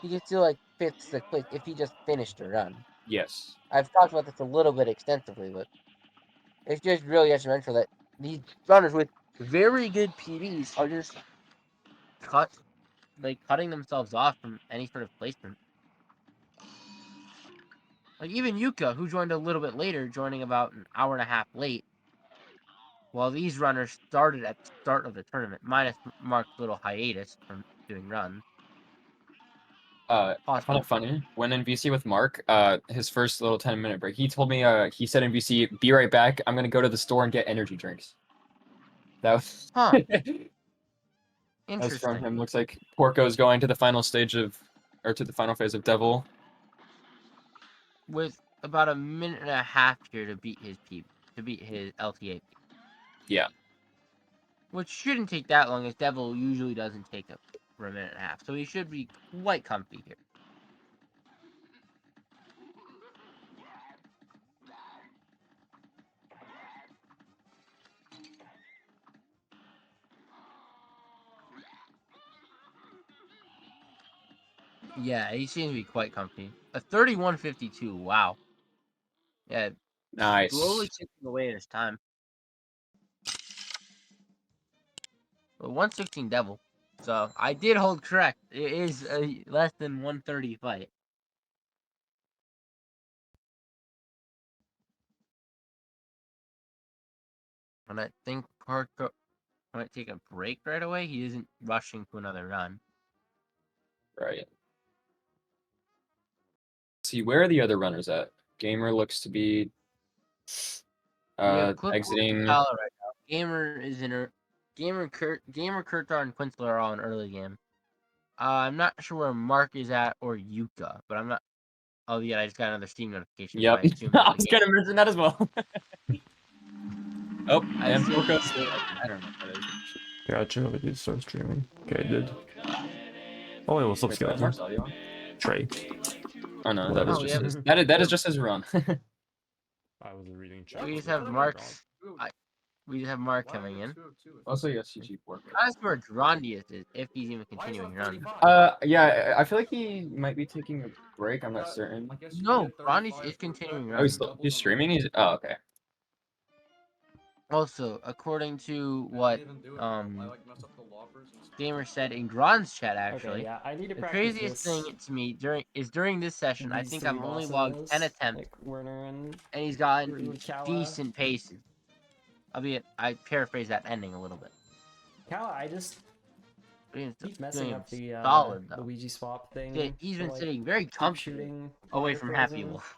He could still like 5th, 6th place if he just finished a run. Yes. I've talked about this a little bit extensively, but it's just really exponential that these runners with very good PBs are just cutting themselves off from any sort of placement. Like even Yuka, who joined a little bit later, joining about an hour and a half late, while these runners started at the start of the tournament, minus Mark's little hiatus from doing runs. I found it funny when in VC with Mark, his first little 10-minute break, he told me, he said in VC, "Be right back. I'm gonna go to the store and get energy drinks." That was Interesting. That's from him. Looks like Porco's going to the final stage to the final phase of Devil. With about a minute and a half here to beat his LTA. Yeah. Which shouldn't take that long, as Devil usually doesn't take for a minute and a half. So he should be quite comfy here. Yeah, he seems to be quite comfy. A 31.52, wow. Yeah, nice. Slowly chipping away at his time. But 116 Devil. So I did hold correct. It is a less than 130 fight. And I think Parker might take a break right away. He isn't rushing to another run. Right. See, where are the other runners at? Gamer looks to be We have Clipboard exiting. and Kala right now. Gamer is in her. Gamer, Kurtar, and Quinzel are all in early game. I'm not sure where Mark is at or Yuka, but I'm not. Oh yeah, I just got another Steam notification. So Yep. I assume I that's was the game. gonna mention that as well. Oh, I and assume Porco. it's the game. I don't know what that is. Gotcha, we did start streaming. Okay, I did. Oh, wait, what's up, Wait, do I have Mark's Skeleton? audio on? Trey. Oh no, that is Oh, just yeah. his. That is just his run. I was reading chat. We just have Mark's. We just have Mark coming in. Also, yes, CG Porco. Ask where Drondius is, if he's even continuing run. Yeah, I feel like he might be taking a break. I'm not certain. No, Drondius is continuing Oh, run. he's streaming. Oh, okay. Also, according to what Gamer said in Gron's chat, actually, Okay, yeah, I need to the practice craziest this. thing to me during this session, I These think three I've only logged bosses, 10 attempts, like Werner and and he's gotten Kawa. decent pace. Albeit, I paraphrase that ending a little bit. Kawa, I just keep messing doing up the solid, though. Luigi swap thing. Yeah, he's been like, sitting very comfortably shooting away from Happy Wolf,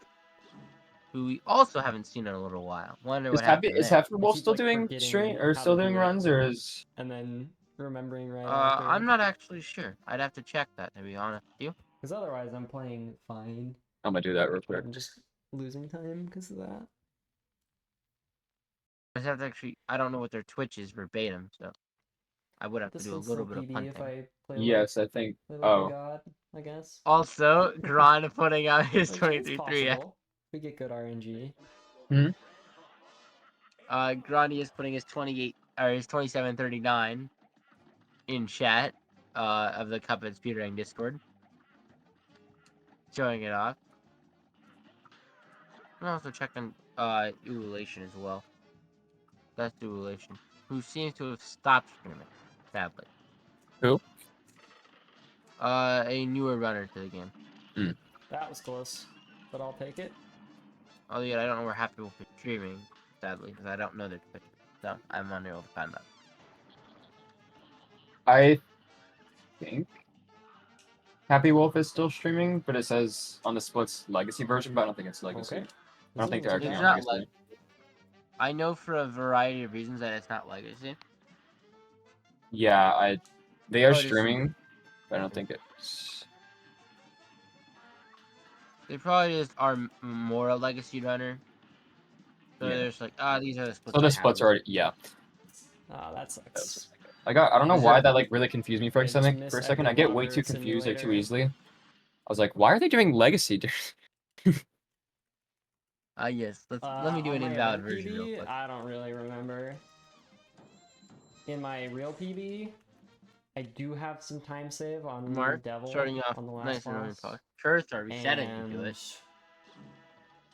who we also haven't seen in a little while. Wonder what happened Is there. Happy Wolf still doing stream or still doing runs, or is? And then remembering right after. I'm not actually sure. I'd have to check that, to be honest with you. Because otherwise, I'm playing fine. I'm gonna do that real quick. I'm just losing time because of that. I just have to actually. I don't know what their Twitch is verbatim, so I would have to do a little bit of punting. If I play Yes, I think. play like a god, I guess. Also, Gron putting out his Like, it's 23-3. possible. We get good RNG. Hmm. Grondy is putting his 28 or his 27-39 in chat of the Cuphead Speedrun Discord, showing it off. I'm also checking Ululation as well. That's Ululation, who seems to have stopped streaming, sadly. Who? A newer runner to the game. Hmm. That was close, but I'll take it. Oh yeah, I don't know where Happy Wolf is streaming, sadly, because I don't know their Twitch, so I'm unable to find that. I think Happy Wolf is still streaming, but it says on the Splits Legacy version, but I don't think it's Legacy. Okay. I don't think they're actually It's on not Legacy. Legacy. I know for a variety of reasons that it's not Legacy. Yeah, they are Oh, it is streaming, but I don't think it's. They probably just are more a Legacy runner. So Yeah. they're just like, these are the splits. So the I splits have. are yeah. Ah, that sucks. I don't know Is why there- that like really confused me for a Yeah, just second. miss For a second, every I get way water too confused like too simulator. easily. I was like, why are they doing Legacy? Yes. Let me do On an my invalid event version real PB, quick. I don't really remember. In my real PB, I do have some time save on Mark, Devil starting off on the last nice and early. boss. Sure, start resetting into it. And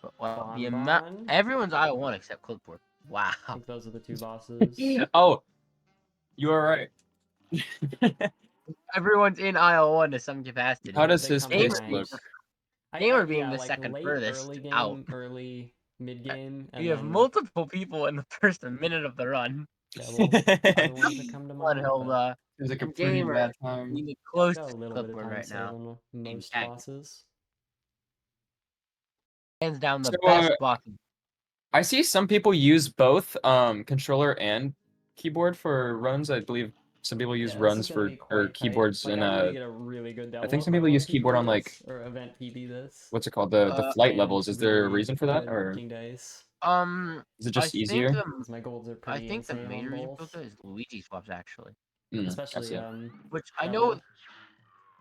But well, the Bon amount Bon. everyone's IO1 except Clipboard. Wow. I think those are the two bosses. Oh, you are right. Everyone's in IO1 to some capacity. How does They his come pace in look? Gamer being yeah, the like second late furthest early game, out. early mid game. You have multiple people in the first minute of the run. Devil are the ones that come to One mind. held but It was like a and pretty Gamer bad time. being the closest got a to little bit of Clipboard time right save now. on most Cat. bosses. Hands down the So, best boss. I see some people use both controller and keyboard for runs. I believe some people use Yeah, this runs is gonna for be quite or tight. keyboards Like, in I need to get a really good I Devil think some if people wanna use keyboard on PB like this, or event PB this. what's it called the flight levels. Is there a Really reason for that, good or King Dice. is it just I easier? Think Because my golds are I pretty think the insane major on reason both. for that is Luigi swaps actually. I Especially see. Which I Devil. know,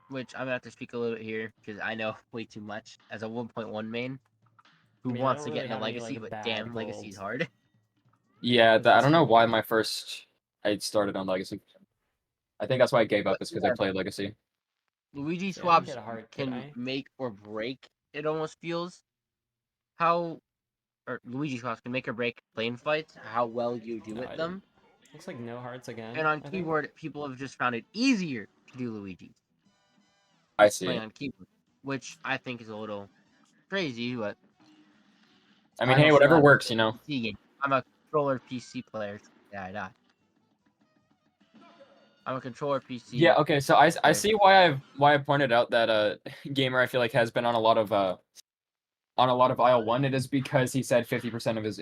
which I'm gonna have to speak a little bit here because I know way too much as a 1.1 main who I mean, I wants don't to get really into have any, Legacy, like, but bad damn, Legacy's golds. hard. Yeah, Because I don't know it's- why I started on Legacy. I think that's why I gave up, is because I yeah. played Legacy. Luigi Yeah, I didn't swaps get a heart, did can I? make or break. It almost feels how, or Luigi swaps can make or break plane fights. How well you do No, I with didn't. them. Looks like no hearts again. And on I think. keyboard, people have just found it easier to do Luigi I see. playing on keyboard, which I think is a little crazy. But I mean, hey, whatever works, you know. PC game. I'm a controller PC player. Yeah, I die. I'm a controller PC. Yeah. Okay. So I see why I pointed out that gamer I feel like has been on a lot of aisle 1. It is because he said 50% of his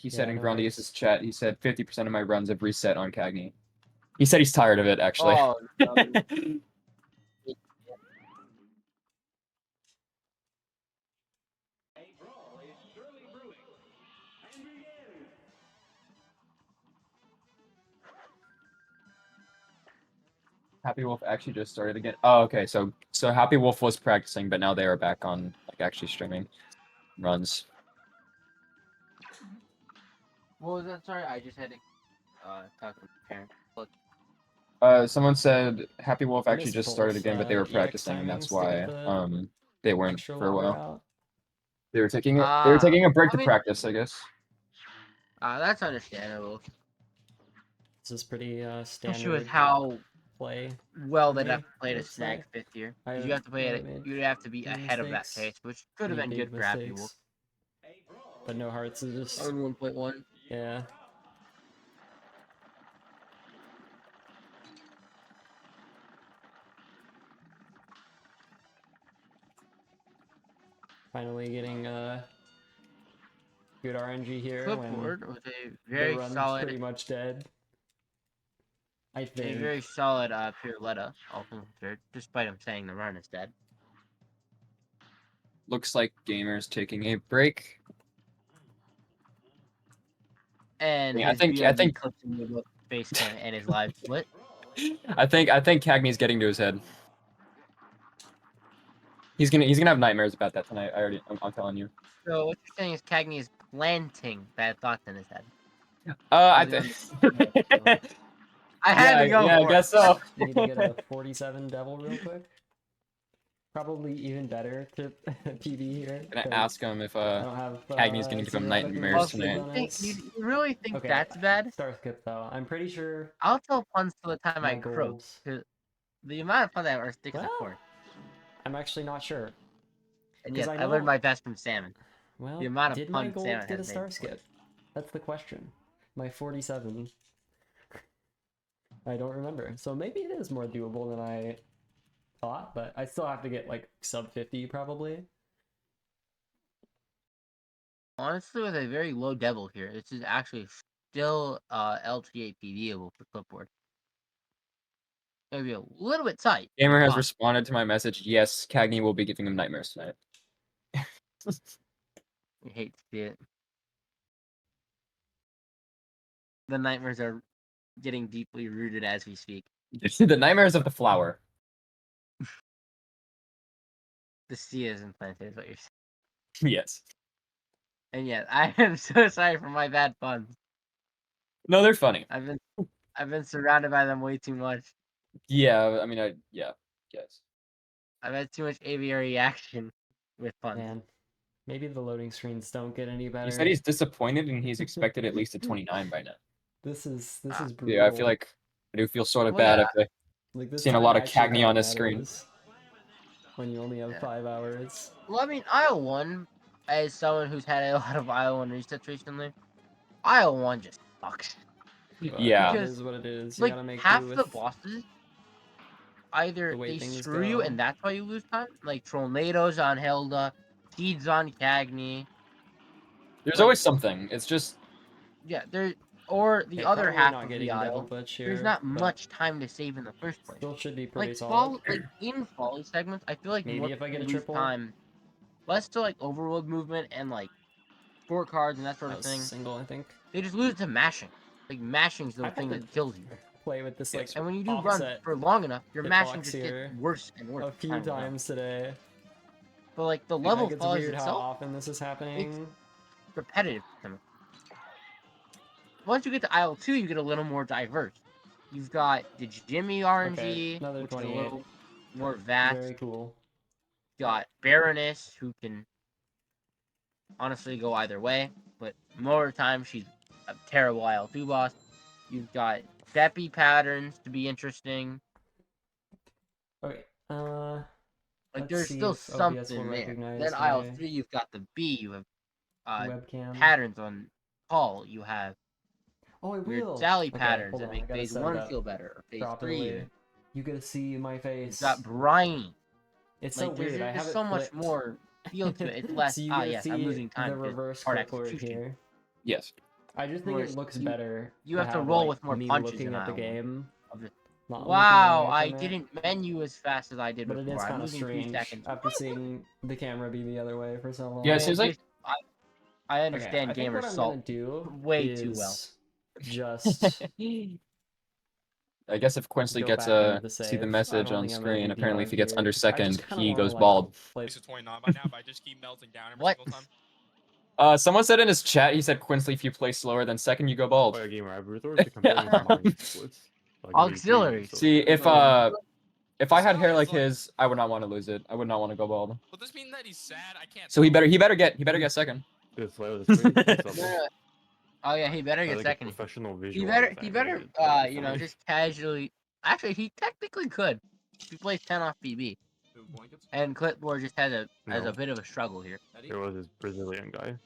he said in Grandius's chat, he said 50% of my runs have reset on Cagney. He said he's tired of it actually. Oh, no. Happy Wolf actually just started again. Oh, okay. So Happy Wolf was practicing, but now they are back on like actually streaming runs. What was that? Sorry, I just had to talk to my parents. Look. Someone said Happy Wolf I actually miss just started both, again, but they were EX practicing, and that's timings to why get the they weren't extra for a longer while. out. They were taking a break to practice, I guess. That's understandable. This is pretty Especially standard with how play. well for they'd me, have to play to let's snag say. 5th year. I Because you have to play it. made You'd have to be many ahead of that mistakes, pace, which could have pretty been good big for Happy Wolf. mistakes. But no hearts is just On 1.1. yeah. Finally getting good RNG here Clipboard when with a very the run's solid, pretty much dead. I a think. very solid Piruletta, all things considered, despite him saying the run is dead. Looks like Gamer's taking a break. And Yeah, I his think BRB clips in the face cam and his live split. I think Cagney's getting to his head. He's gonna have nightmares about that tonight. I'm telling you. So what you're saying is Cagney is planting bad thoughts in his head. I had to go for I guess so. Need to get a 47 devil real quick. Probably even better to PB here. I'm gonna ask him if I don't have Cagney's gonna give him nightmares tonight. You really think Okay, that's bad? Star skip though. I'm pretty sure. I'll tell puns till the time I my croak. goals- Cause the amount of puns I are sticks Well, of corn. I'm actually not sure. And 'Cause yes, I I learned know- my best from salmon. Well, The amount of did my puns gold salmon get a has made star before. skip? That's the question. My 47. I don't remember. So maybe it is more doable than I thought, but I still have to get like sub 50 probably. Honestly, with a very low devil here, this is actually still LTA PVable for clipboard. Maybe a little bit tight. Gamer has Fine. responded to my message. Yes, Cagney will be giving him nightmares tonight. I hate to see it. The nightmares are getting deeply rooted as we speak. The nightmares of the flower. The sea is implanted, is what you're saying. Yes. And yet, I am so sorry for my bad puns. No, they're funny. I've been surrounded by them way too much. Yeah, I mean, yes. I've had too much aviary action with puns. Man, maybe the loading screens don't get any better. He said he's disappointed and he's expected at least a 29 by now. This is brutal. Yeah, I feel like I do feel sort of Well, bad yeah. after like this seeing a time lot of actually Cagney on kinda his screen. matters when you only have 5 hours. Well, I mean, Isle 1, as someone who's had a lot of Isle 1 resets recently, Isle 1 just sucks. Yeah. It is what it is. You Like, gotta make half do the with bosses, either the way they things screw you go. and that's why you lose time, like Tornadoes on Hilda, Seeds on Cagney. There's Like, always something. It's just yeah, or the Okay, other probably half not of getting the devil Isle, glitch there's here, not but much time to save in the first place. still should be pretty Like, solid. like in folly segments, I feel like Maybe more if I get a people lose triple. time, less to like overload movement and like scorecards and that sort That of was thing. single, I think. They just lose it to mashing. Like mashing's the I've thing had that kills you. Play with this like And when you do runs offset for long enough, your mashing hitbox just here gets worse and worse. a few times today. But like the Like, level it's follows weird how itself, often this is happening. repetitive. Once you get to Isle 2, you get a little more diverse. You've got the Jimmy RNG, Okay, another which is a 28. little more vast. Very cool. You got Baroness, who can honestly go either way, but more of the time she's a terrible Isle 2 boss. You've got Beppy patterns to be interesting. Okay, like let's there's see still if OBS will something there. recognize Then Isle my 3, you've got the B. You have webcam. patterns on Paul. You have Oh, I weird will. Sally Okay, patterns hold that on, I make gotta phase set it 1 up feel better, or phase 3 properly. even. You get to see my You've face. got briny. It's Like, so there's weird. I have just it so much flipped. more feel to it. It's less, So you get to yes, I'm see losing time the to reverse hard clipboard execution. here. Yes. I just think More it looks you- better. You have to have, roll like, with more me punches looking in at the aisle 1. game. Not looking Wow, away I from it. didn't menu as fast as I did But it before. is I'm kind of losing 3 strange seconds. after seeing the camera be the other way for so long. Yeah, it seems like I understand I think what gamers I'm salt gonna do way is too well. just I guess if Quincy go gets back into the see the save. I message don't on think I'm gonna screen, be apparently if he DR'd gets here. under I just second, kinda he wanna, goes like, bald. play- It's a 29 by now, but I just keep melting down every What? single time. Someone said in his chat, he said, Quincy, if you play slower than second, you go bald. Oh, yeah, gamer, I've resorted to comparing to mine splits. Like, maybe Auxiliary. so See, like- if I had hair like his, I would not want to lose it. I would not want to go bald. Will this mean that he's sad? I can't. So he better get second. It's like the screen, it's up there. Oh yeah, he better I get like second. a professional He visual. better, artist you know, animated, just casually. Actually, he technically could. He plays 10 off BB, and Clipboard just has a No. bit of a struggle here. There was this Brazilian guy.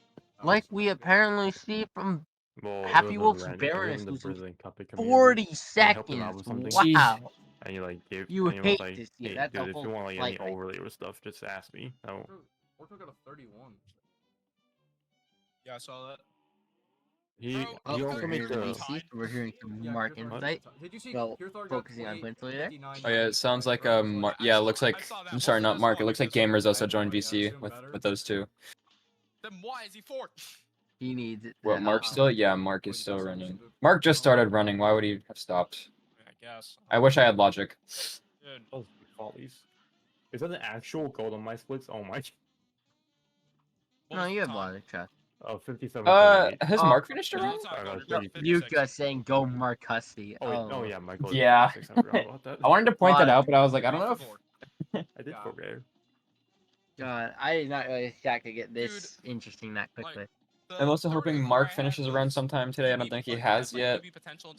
Like we apparently see from Well, it Happy wasn't Wolf's random. It was Baroness in the losing Brazilian Cuphead community. 40 And I helped him out seconds. with something. Wow. And he like gave, You and he was hate like, to see it. hey, That's dude, a if whole you want like flight any rate. overlay or stuff, just ask me. Oh. Orco got a 31. Yeah, I saw that. He Oh, also we're makes hearing a. VC. We're hearing some Yeah, Mark Kirthar- insight. Did you see So Kirthar got focusing on 28, Quincy there. 59, Oh yeah, it sounds like Kirthar yeah, it looks like I'm sorry, not Mark. It looks like Gamers also joined VC with those two. Then why is he fourth? He needs it. What, Mark still? Yeah, Mark is still running. Mark just started running. Why would he have stopped? I guess. I wish I had logic. Dude. Oh, follies. Is that an actual gold on my splits? Oh my. No, you have logic, Chuck. 57. Has Mark finished a run? You just saying go Mark Hussey. Oh yeah, my goal. Yeah. I forgot about that. I wanted to point that out, but I was like, I don't know if I did forget. God, I did not really think I could get this interesting that quickly. I'm also hoping Mark finishes a run sometime today. I don't think he has yet.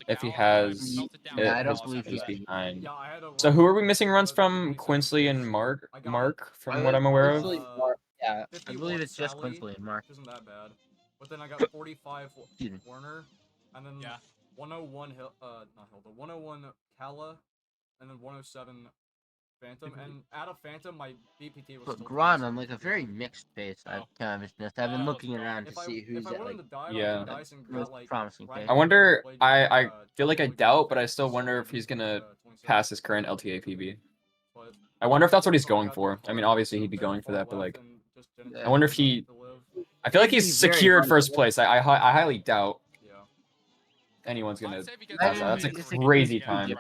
If he has, Yeah, I don't believe he's he has. behind. So who are we missing runs from? Quincy and Mark, from what I'm aware of. Yeah, I believe it's just Quincy and Mark. Isn't that bad? But then I got 45 Warner, and then 101 not Hilda, 101 Kala, and then 107 Phantom, and out of Phantom, my BPT was But still Gron on like a very mixed pace. I've kind of missed. I've been looking around to see who's at like Yeah. most promising pace. I wonder. I feel like I doubt, but I still wonder if he's gonna pass his current LTA PB. I wonder if that's what he's going for. I mean, obviously he'd be going for that, but like, I wonder if he. I feel like he's secured first place. I highly doubt anyone's gonna pass that. That's a crazy time.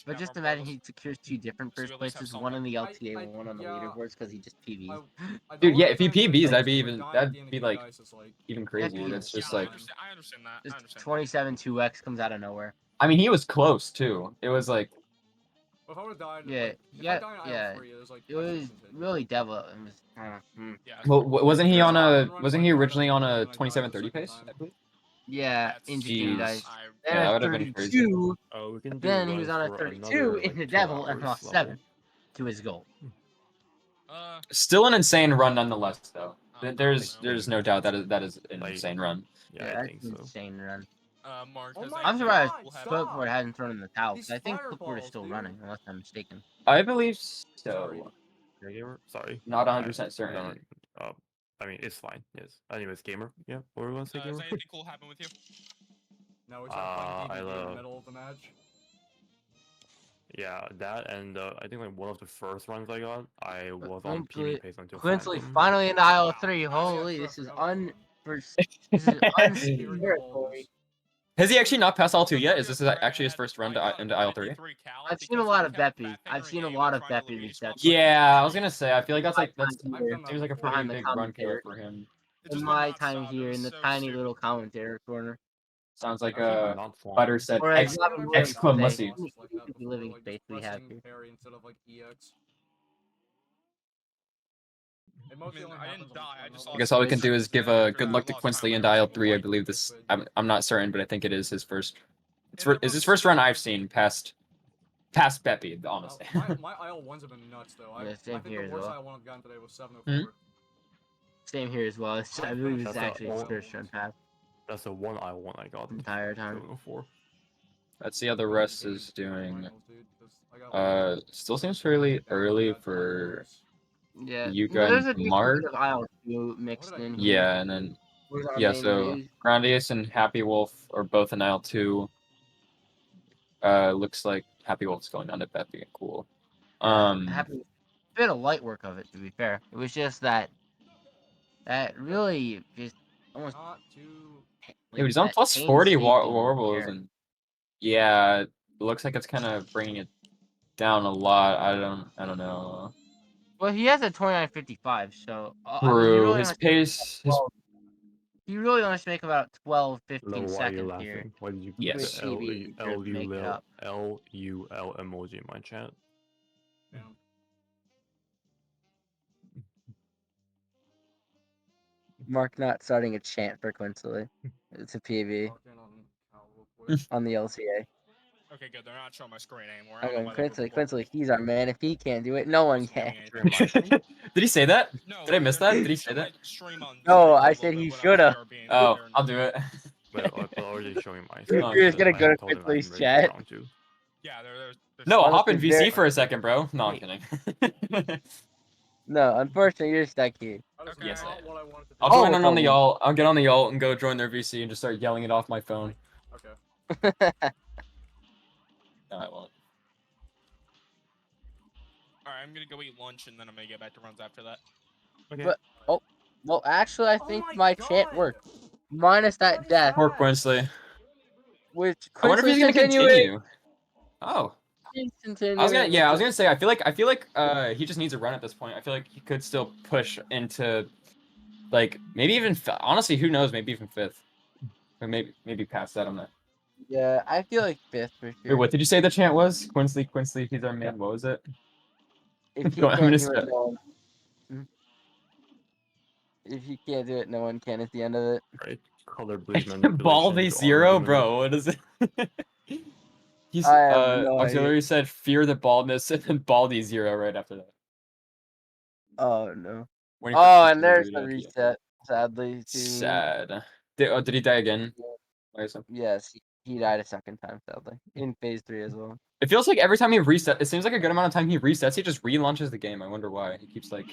But just imagine he secures 2 different first places, one on the LTA, one on the leaderboards, because he just PBs. Dude, yeah, if he PBs, that'd be like even crazier. That's just like. I understand that. I understand. 27 2x comes out of nowhere. I mean, he was close too. It was like. If I would have died, Yeah. It was really devil. It was. Well, wasn't he originally on a 27:30 pace? I believe? Yeah, Injured Dice. Then Yeah, that at would have been crazy. 32, Oh, we can do then he was runs on a for 32 another, in like, the 2 devil and hours lost level. 7 to his goal. Still an insane run nonetheless, though. There's no doubt that is an insane run. Yeah, I that's think an so. insane run. Mark, I'm surprised Clipboard hasn't thrown in the towel. 'Cause I think Clipboard is still running, unless I'm mistaken. I believe so. Yeah, gamer. Sorry. Not 100% certain. I mean, it's fine. Yes. Anyways, gamer. Yeah. What were we gonna say, Has gamer? anything cool happened with you? No, it's like I in the love. middle of the match. Yeah, that and I think like one of the first runs I got, I was on PB pace until Quincy Phantom. finally into aisle 3. Holy, this is this is unspiritual. Has he actually not passed all 2 yet? Is this actually his first run into aisle 3? I've seen a lot of Beppy. I've seen a lot of Beppy resets. Yeah, I was gonna say. I feel like that's seems like a pretty Behind the big run killer commentator. for him. In my time here, in the tiny little commentator corner. Sounds like Not flying. Butter said Or as Robin Williams would say, exclamacy. the living space we have here. Instead of like EX. I didn't die. I just I guess all we can do is give a good luck to Quincy in aisle 3. I believe this. I'm not certain, but I think it is his first. Is his first run I've seen past Beppy, honestly. My aisle 1s have been nuts though. Yeah, I same think here the as worst well. aisle 1 I've gotten today was 704. Same here as well. I believe it's That's actually his all. first run pass. That's the one I got. Entire time. 704. Let's see how the rest is doing. Finals, dude, 'cause I got Still seems fairly early for Yeah, Yuka but there's a and decent Mark. bit of IL2 mixed in here. Yeah, and then Where's our yeah, main so reviews? Grandius and Happy Wolf are both in IL2. Looks like Happy Wolf's going on to bet being cool. Happy bit of light work of it, to be fair. It was just that really just almost not too. Dude, he's on that plus 40 painstaking warbles, repair. and yeah, it looks like it's kind of bringing it down a lot. I don't know. Well, he has a 29.55, so I mean, True, his pace, he really wants to make about 12, Lo, 15 why are you seconds laughing? here. Why did you Yes. put With the L PB U to L make it up. L emoji in my chat? Mark not starting a chant for Quincy. It's a PB on the LCA. Okay, good. They're not showing my screen anymore. I don't know Okay, why they were Quincy, he's our man. If he can't do it, no one can. Did he say that? No, Did I miss that? Did he show say my that? stream on No, I stream for a said little he bit when I was should have. BRBing Oh, there. I'll do it. Wait, I'm already showing my You're screen just gonna because go I to told him I'm Quincy's ready chat? for round 2. Yeah, they're No, hop in Honestly, VC they're- for a second, bro. No, I'm kidding. No, unfortunately, you're stuck here. Okay. Yes, I am. What I wanted to do. I'll Oh, join in it's on the a- y'all. I'll get on the y'all and go join their VC and just start yelling it off my phone. Okay. No, I won't. Alright, I'm gonna go eat lunch and then I'm gonna get back to runs after that. Okay. But well, actually, I think my chant worked, minus that death, Poor Quinsley. which I wonder if he's Quincy's gonna continuing. continue. Oh. He's I was continuing. gonna say I feel like he just needs a run at this point. I feel like he could still push into like maybe even honestly, who knows, maybe even 5th. Or maybe past that on that. Yeah, I feel like 5th for Wait, sure. what did you say the chant was? Quinsley, he's our man. What was it? If he I'm can't gonna do it, say- no one. If he can't do it, no one can. At the end of it. Right. Color bleed manipulation. Baldy zero, bro. What is it? He's I have no auxiliary idea. said fear the baldness and then Baldy zero right after that. Oh no. Waiting for Oh, Quincy and to there's read the it. reset. Sadly, too. Sad. Did he die again? Why is it? Yes, he died a second time. Sadly, in phase 3 as well. It feels like every time he resets, it seems like a good amount of time he resets, he just relaunches the game. I wonder why. He keeps like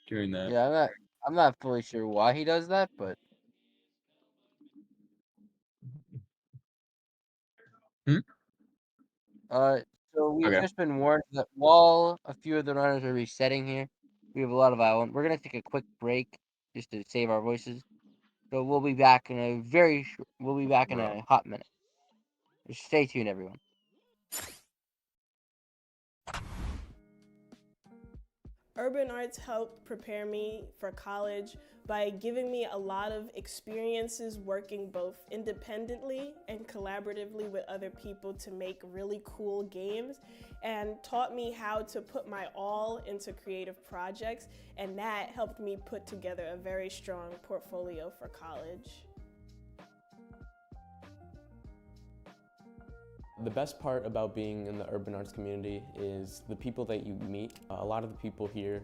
doing that. Yeah, I'm not fully sure why he does that, but so we've Okay. just been warned that while a few of the runners are resetting here, we have a lot of island. We're gonna take a quick break just to save our voices. So we'll be back in a in a hot minute. Just stay tuned, everyone. Urban arts helped prepare me for college by giving me a lot of experiences working both independently and collaboratively with other people to make really cool games, and taught me how to put my all into creative projects, and that helped me put together a very strong portfolio for college. The best part about being in the urban arts community is the people that you meet. A lot of the people here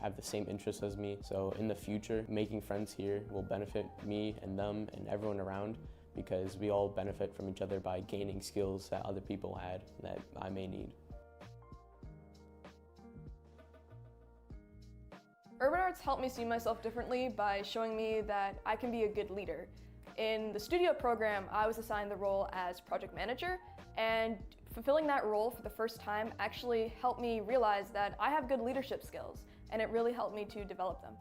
have the same interests as me, so in the future, making friends here will benefit me and them and everyone around, because we all benefit from each other by gaining skills that other people had that I may need. Urban arts helped me see myself differently by showing me that I can be a good leader. In the studio program, I was assigned the role as project manager, and fulfilling that role for the first time actually helped me realize that I have good leadership skills, and it really helped me to develop them.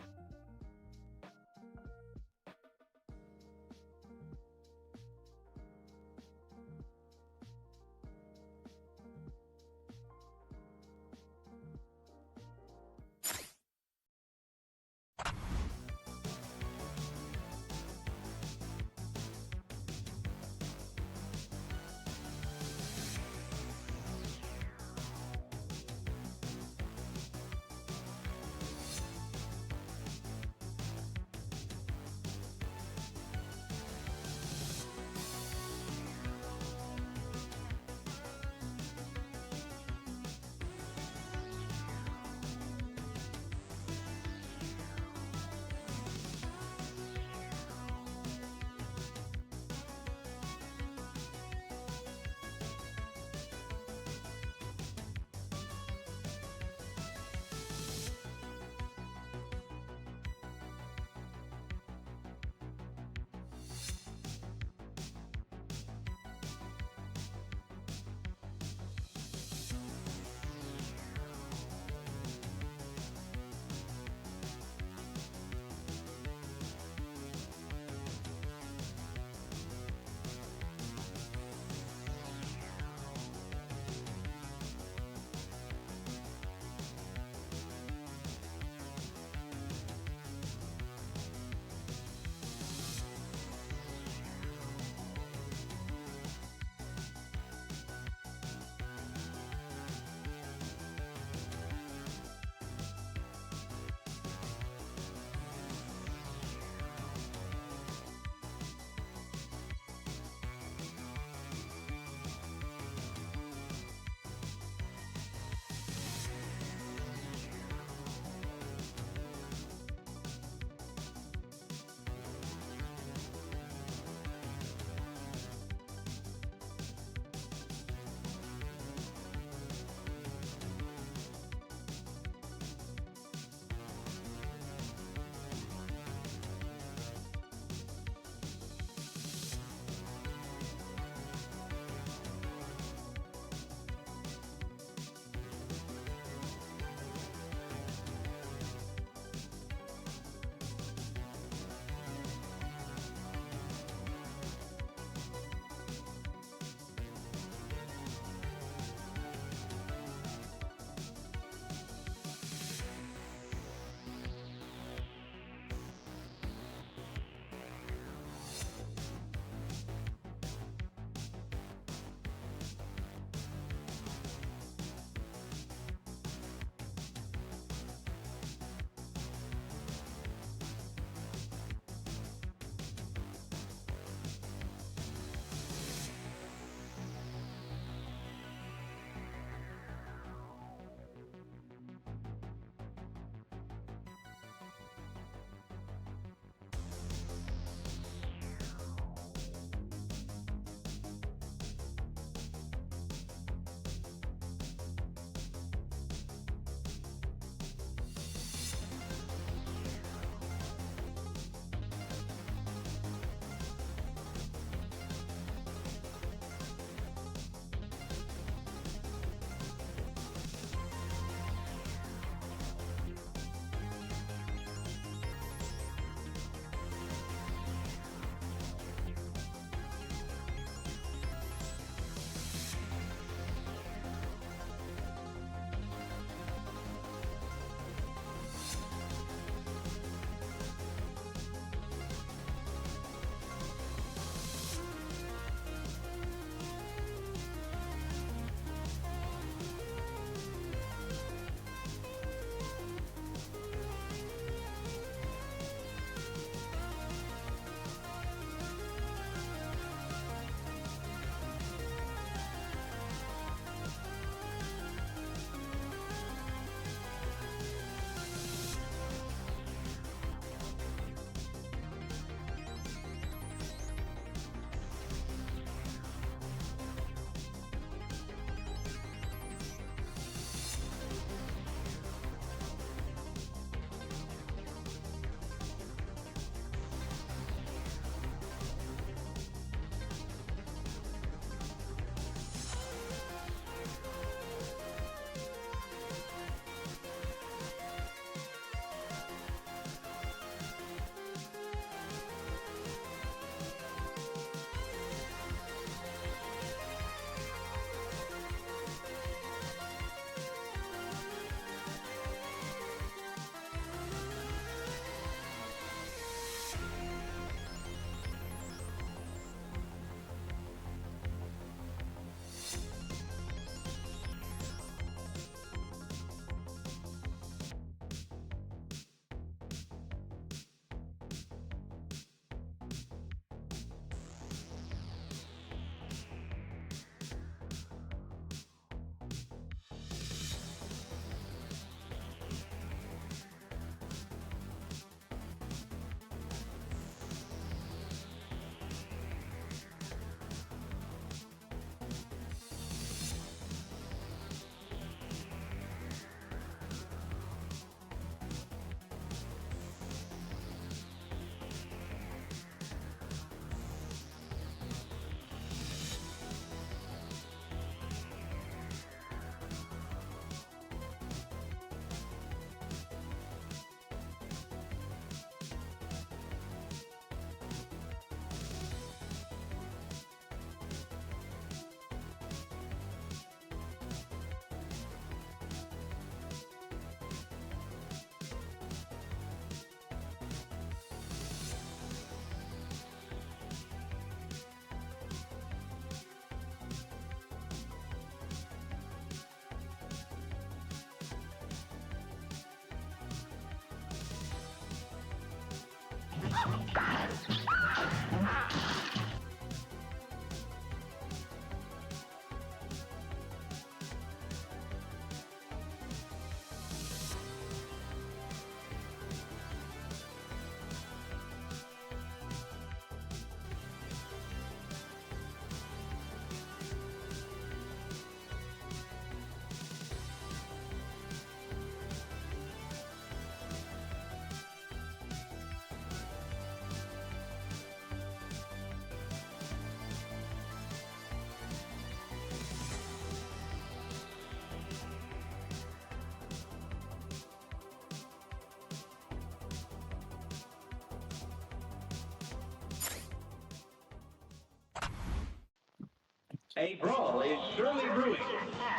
A brawl is surely brewing.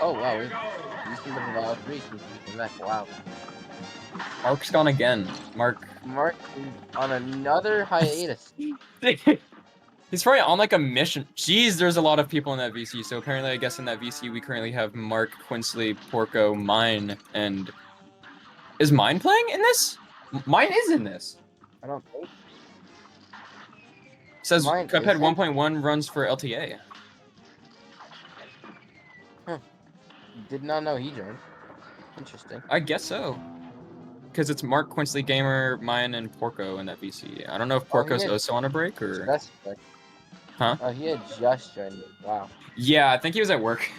Oh wow, we've decent bit of all three since we came back. Wow. Mark's gone again. Mark is on another hiatus. He's probably on like a mission. Jeez, there's a lot of people in that VC. So apparently, I guess in that VC we currently have Mark, Quinsley, Porco, Mine, and is Mine playing in this? Mine is in this. I don't think. Says Mine Cuphead isn't? 1.1 runs for LTA. Huh. Did not know he joined. Interesting. I guess so. Because it's Mark, Quinsley, Gamer, Mine, and Porco in that VC. I don't know if Porco's also on a break or. That's like. Huh? Oh, he had just joined it. Wow. Yeah, I think he was at work.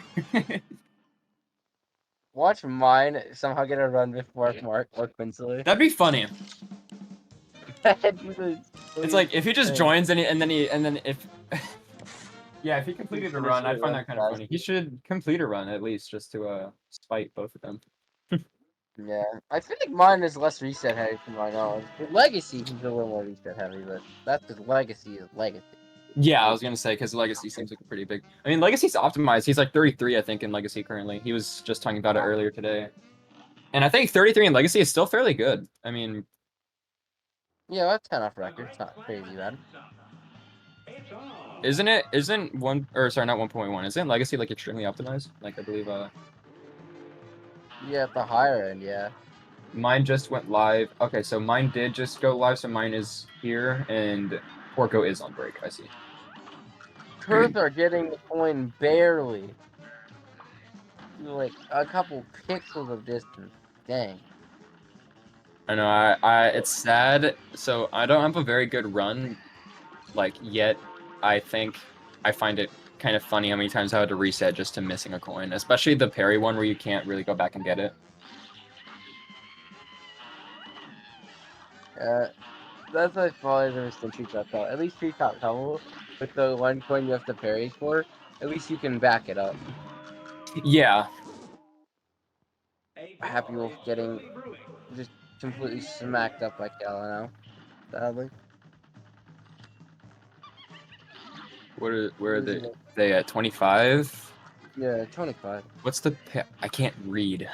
Watch Mine somehow get a run before Mark or Quincy. That'd be funny. It's It's like if he just joins and then if yeah, if he completed a run, I'd find that kind of funny. He should complete a run at least just to spite both of them. Yeah, I feel like Mine is less reset heavy from my knowledge. With Legacy, he's a little more reset heavy, but that's because Legacy is Legacy. Yeah, I was gonna say because Legacy seems like a pretty big. I mean, Legacy's optimized. He's like 33, I think, in Legacy currently. He was just talking about it earlier today, and I think 33 in Legacy is still fairly good. I mean, yeah, that's kind of off record. It's not crazy bad. Isn't it? Isn't one or sorry, not 1.1? Isn't Legacy like extremely optimized? Like I believe. Yeah, at the higher end, yeah. Mine just went live. Okay, so mine did just go live, so mine is here, and Porco is on break. I see. Perth are getting the coin barely. Like a couple pixels of distance. Dang. I know. It's sad. So I don't have a very good run, like yet. I think I find it kind of funny how many times I had to reset just to missing a coin, especially the parry one where you can't really go back and get it. That's like probably the most treetop level. At least treetop level, with the one coin you have to parry for, at least you can back it up. Yeah. Happy Wolf getting just completely smacked up by Kala now, sadly. Where are they? They at 25? Yeah, 25. What's the? I can't read.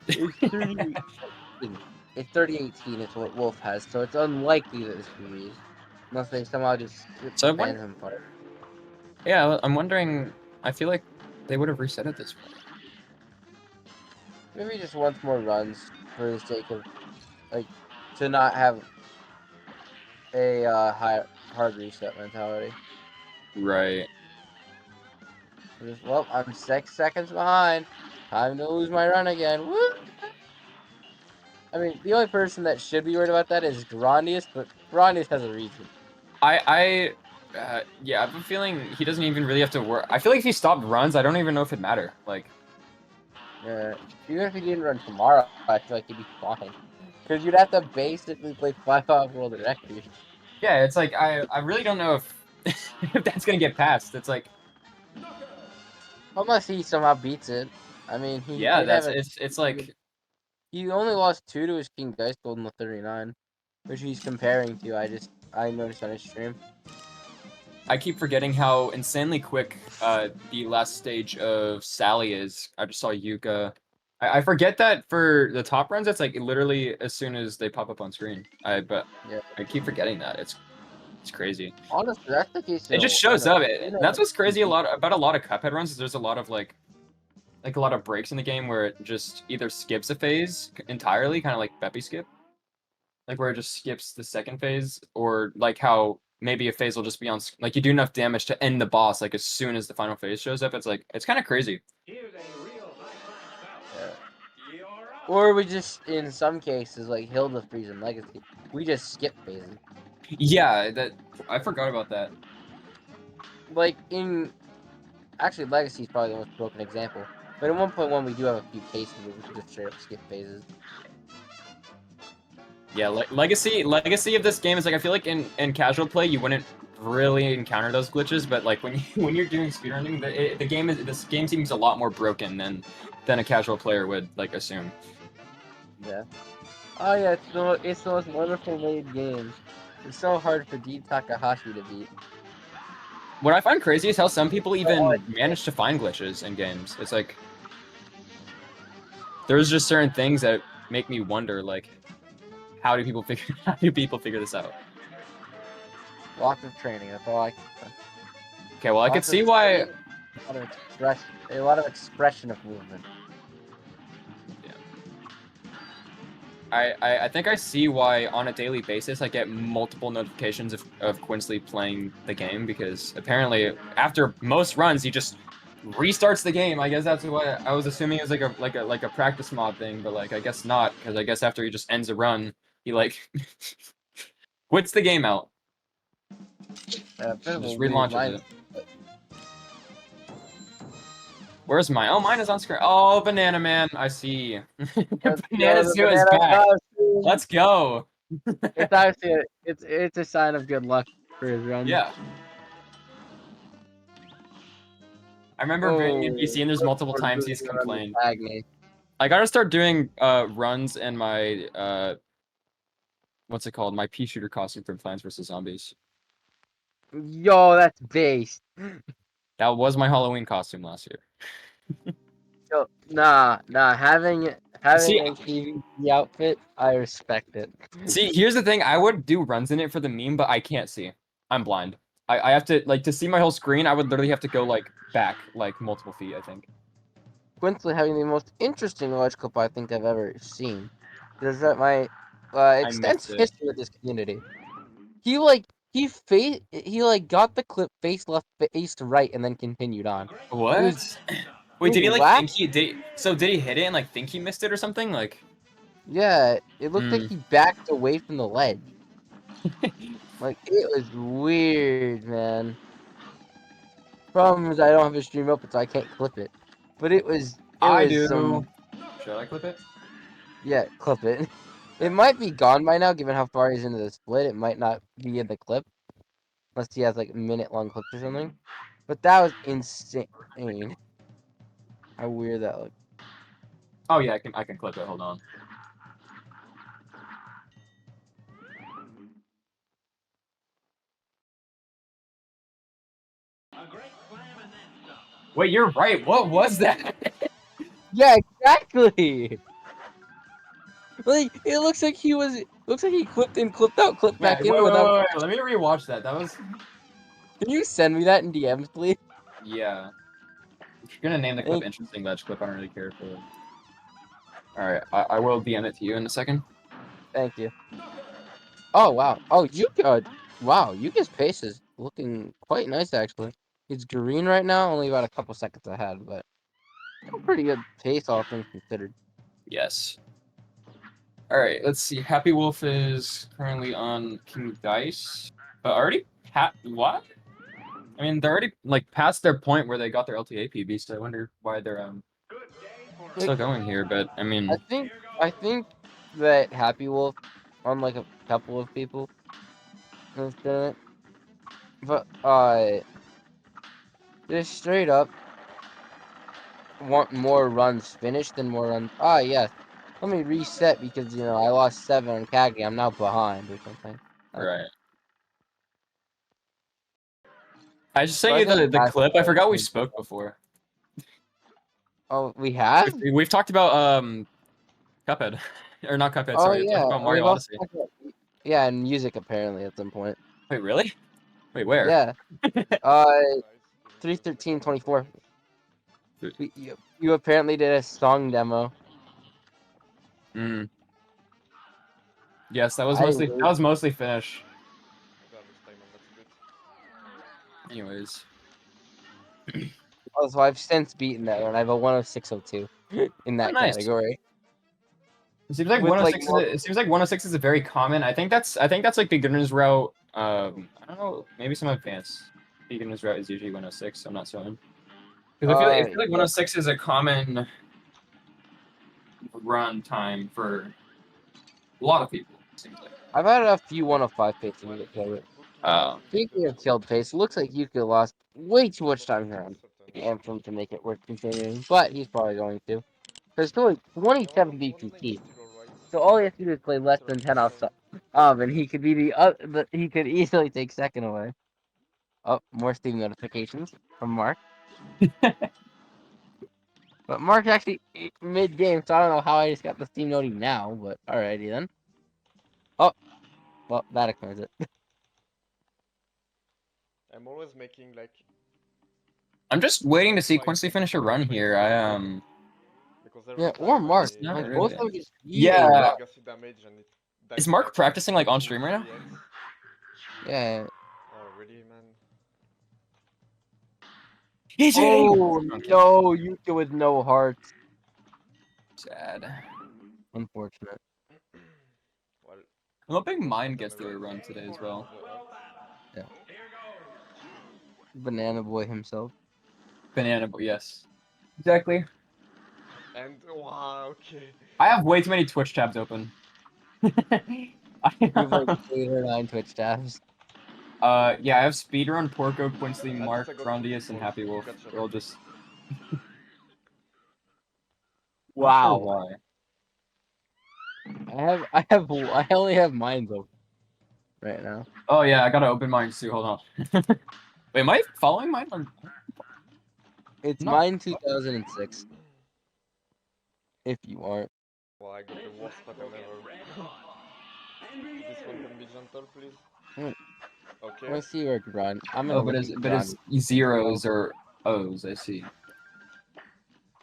It's 3018. It's 3018. It's what Wolf has, so it's unlikely that this will be used, unless they somehow just ban him for it. Yeah, I'm wondering. I feel like they would have reset at this point. Maybe just once more runs for the sake of, like, to not have a hard reset mentality. Right. Just, well, I'm 6 seconds behind. Time to lose my run again. Woo! I mean, the only person that should be worried about that is Grandius, but Grandius has a reason. Yeah, I have a feeling he doesn't even really have to work. I feel like if he stopped runs, I don't even know if it'd matter. Like, yeah, even if he didn't run tomorrow, I feel like he'd be fine. Because you'd have to basically play 5-5 world record. Yeah, it's like I really don't know if if that's gonna get passed. It's like unless he somehow beats it. I mean, he yeah, did that's have it's like he only lost 2 to his King Dice Gold in the 39, which he's comparing to. I noticed on his stream. I keep forgetting how insanely quick the last stage of Sally is. I just saw Yuka. I forget that for the top runs, it's like literally as soon as they pop up on screen. But yeah, I keep forgetting that. It's crazy. Honestly, that's the case. It just shows up. That's what's crazy about a lot of Cuphead runs is there's a lot of like a lot of breaks in the game where it just either skips a phase entirely, kind of like Beppy skip, like where it just skips the second phase, or like how maybe a phase will just be on like you do enough damage to end the boss like as soon as the final phase shows up. It's like it's kind of crazy. Yeah. Or we just, in some cases, like Hilda Freeze and Legacy, we just skip phases. Yeah, that I forgot about that. Like actually, Legacy is probably the most broken example. But in 1.1, we do have a few cases where we can just straight up skip phases. Yeah, legacy of this game is like I feel like in casual play you wouldn't really encounter those glitches, but like when you're doing speedrunning, this game seems a lot more broken than a casual player would like assume. Yeah. Oh yeah, it's the most wonderful made game. It's so hard for D Takahashi to beat. What I find crazy is how some people even manage to find glitches in games. It's like there's just certain things that make me wonder, like, how do people figure this out? Lots of training. That's all I can say. Okay, well I could see why. A lot of expression of movement. I think I see why on a daily basis I get multiple notifications of Quinsley playing the game, because apparently after most runs he just restarts the game. I guess that's what I was assuming it was like a practice mod thing, but like I guess not, because I guess after he just ends a run he like quits the game out. Just relaunches it. Where's mine? Oh, mine is on screen. Oh, Banana Man, I see. Banana Zoo is back. Let's go. It's actually it's a sign of good luck for his run. Yeah. I remember being in PC and there's multiple times he's complained. I gotta start doing runs in my what's it called? My pea shooter costume from Plants vs Zombies. Yo, that's based. That was my Halloween costume last year. Yo, nah, having a PvP outfit, I respect it. See, here's the thing, I would do runs in it for the meme, but I can't see. I'm blind. I have to, like, to see my whole screen, I would literally have to go, like, back, like, multiple feet, I think. Quinsley having the most interesting large clip I think I've ever seen. There's my extensive history with this community. He got the clip face left, face right, and then continued on. What? Wait, did he like think he did? So did he hit it and like think he missed it or something? Like, yeah, it looked like he backed away from the ledge. Like it was weird, man. Problem is I don't have a stream open, so I can't clip it. But it was. I do. Should I clip it? Yeah, clip it. It might be gone by now, given how far he's into the split. It might not be in the clip, unless he has like minute-long clips or something. But that was insane. How weird that looked. Oh yeah, I can clip it. Hold on. Wait, you're right. What was that? Yeah, exactly. Like it looks like he was. Looks like he clipped in, clipped out, clipped back in without. Wait. Let me rewatch that. That was. Can you send me that in DMs, please? Yeah. If you're gonna name the clip interesting ledge clip, I don't really care for it. Alright, I will DM it to you in a second. Thank you. Oh wow. Oh Yuka. Wow, Yuka's pace is looking quite nice actually. He's green right now, only about a couple seconds ahead, but pretty good pace all things considered. Yes. Alright, let's see. Happy Wolf is currently on King Dice. But already what? I mean, they're already like past their point where they got their LTA PB, so I wonder why they're still going here, but I mean I think that Happy Wolf, unlike a couple of people in this tournament, but just straight up want more runs finished than more runs. Ah, yes. Let me reset because I lost 7 on Kagi. I'm now behind or something. Right. I just sent you the clip. I forgot we spoke before. Oh, we have? We've talked about Cuphead. Or not Cuphead, Oh, sorry. yeah. We've talked about Mario Odyssey. Yeah, and music apparently at some point. Wait, really? Wait, where? Yeah. 31324. You apparently did a song demo. Yes, that was mostly finish. Anyways. Also, I've since beaten that one. I have a 106.02 in that nice. category. It seems like With, 106 it seems like 106 is a very common. I think that's like beginner's route. I don't know, maybe some advanced beginner's route is usually 106. So I'm not certain. Because I feel like 106 is a common run time for a lot of people. It seems like. I've had a few 105 paces to get killed. Speaking of killed pace, it looks like Yuka lost way too much time here on Anthem to make it worth continuing, but he's probably going to. There's still like 27 BPT, so all he has to do is play less than 10 off, and he could be he could easily take second away. Oh, more Steam notifications from Mark. But Mark's actually mid-game, so I don't know how I just got the Steam noting now, but alrighty then. Oh, well, that explains it. I'm always making like. I'm just waiting to see Quincy finish a run here. Yeah, or Mark. Not Like, really. both of them just Yeah. Damage and it Is Mark practicing like on stream right now? Yeah. Oh, really, man? He's Oh, no, Yuka with no hearts. Sad. Unfortunate. Well, I'm hoping mine gets through a run today as well. Yeah. Banana Boy himself. Banana Boy, yes. Exactly. And wow, okay. I have way too many Twitch tabs open. You have like 8 or 9 Twitch tabs. Yeah, I have Speedrun, Porco, Quincy, Mark, Grondius, and Happy Wolf. They're all just. Wow. Why? I only have mine open right now. Oh yeah, I gotta open mine too. Hold on. Wait, am I following mine? It's mine 2006. If you aren't. Well, I got the worst pattern ever. This one can be gentle, please. Okay. Let's see where Gron. I'm gonna look at but it's zeros or O's. I see.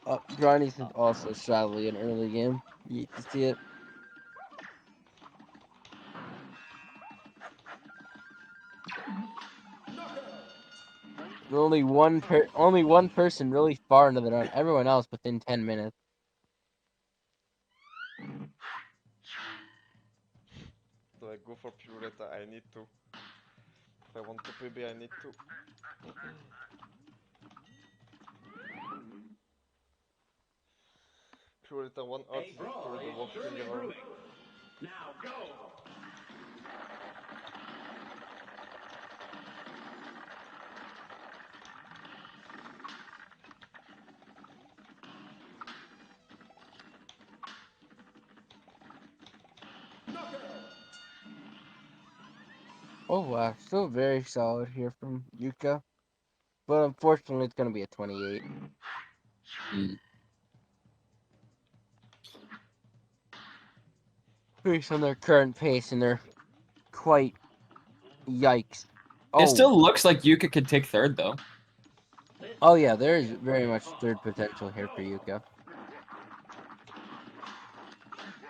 Gronny's is also sadly an early game. You get to see it. Only one person really far into the run. Everyone else within 10 minutes. Do I go for Pirouetta? I need to. If I want to PB, I need to. Pirouetta 1 out for the wolf finger. Now go! Oh wow, still very solid here from Yuka. But unfortunately it's gonna be a 28. Based on their current pace and their quite yikes. It still looks like Yuka could take third though. Oh yeah, there is very much third potential here for Yuka.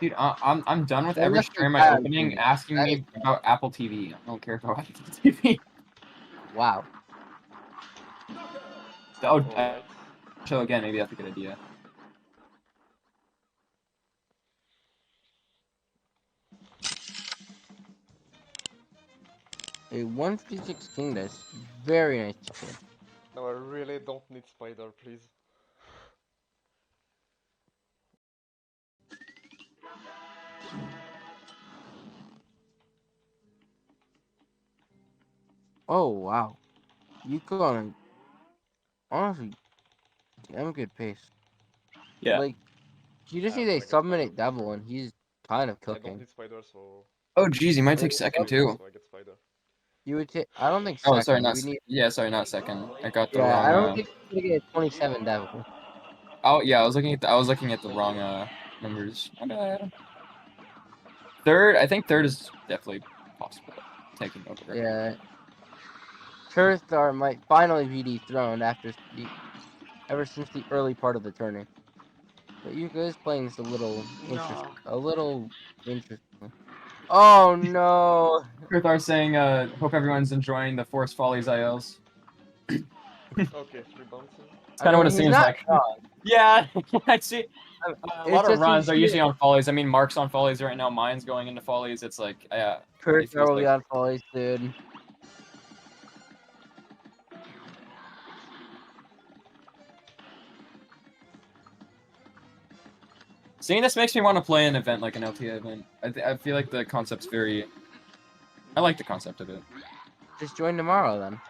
Dude, I'm done with every stream I opening asking me about Apple TV. I don't care about Apple TV. Wow. Oh, show again. Maybe that's a good idea. A 156 King Dice. Very nice chicken. No, I really don't need Spider, please. Oh wow. Yuka on a honestly damn good pace. Yeah. Like you just need a sub-minute double and he's kind of I don't cooking. need Spider, so. Oh geez, he might take second too. So I get Spider. You would take. I don't think. Oh, Second. sorry, not. We need. Yeah, sorry, not second. I got the Yeah, wrong. I don't think we're gonna get 27 devil. Oh yeah, I was looking at the wrong numbers. My bad. Third, I think third is definitely possible. Taking over. Yeah. Turstar might finally be dethroned ever since the early part of the tourney. But Yuka is playing this a little interesting. Oh no. Kurthar saying, hope everyone's enjoying the Forest Follies ILs. Okay, free bouncing. It's kind of what it he's seems not like. wrong. Yeah, I see. A lot It's of just runs are he's usually on Follies. I mean, Mark's on Follies right now. Mine's going into Follies. It's like, yeah. Kurt It feels will be like... on Follies soon. Seeing this makes me want to play an event like an LTA event. I feel like the concept's very... I like the concept of it. Just join tomorrow then.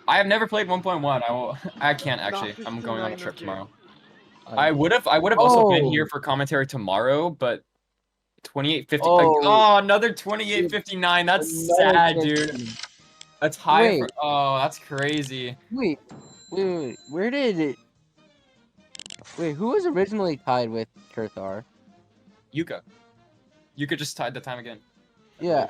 I have never played 1.1. I can't actually. I'm going on a 59, trip okay. tomorrow. I would have also been here Oh. for commentary tomorrow, but 2850. Oh. Another 2859. That's Another sad, chance. dude. That's high Wait. for. Oh, that's crazy. Wait. Where did it? Wait, who was originally tied with Kurthar? Yuka. Yuka just tied the time again. Yeah.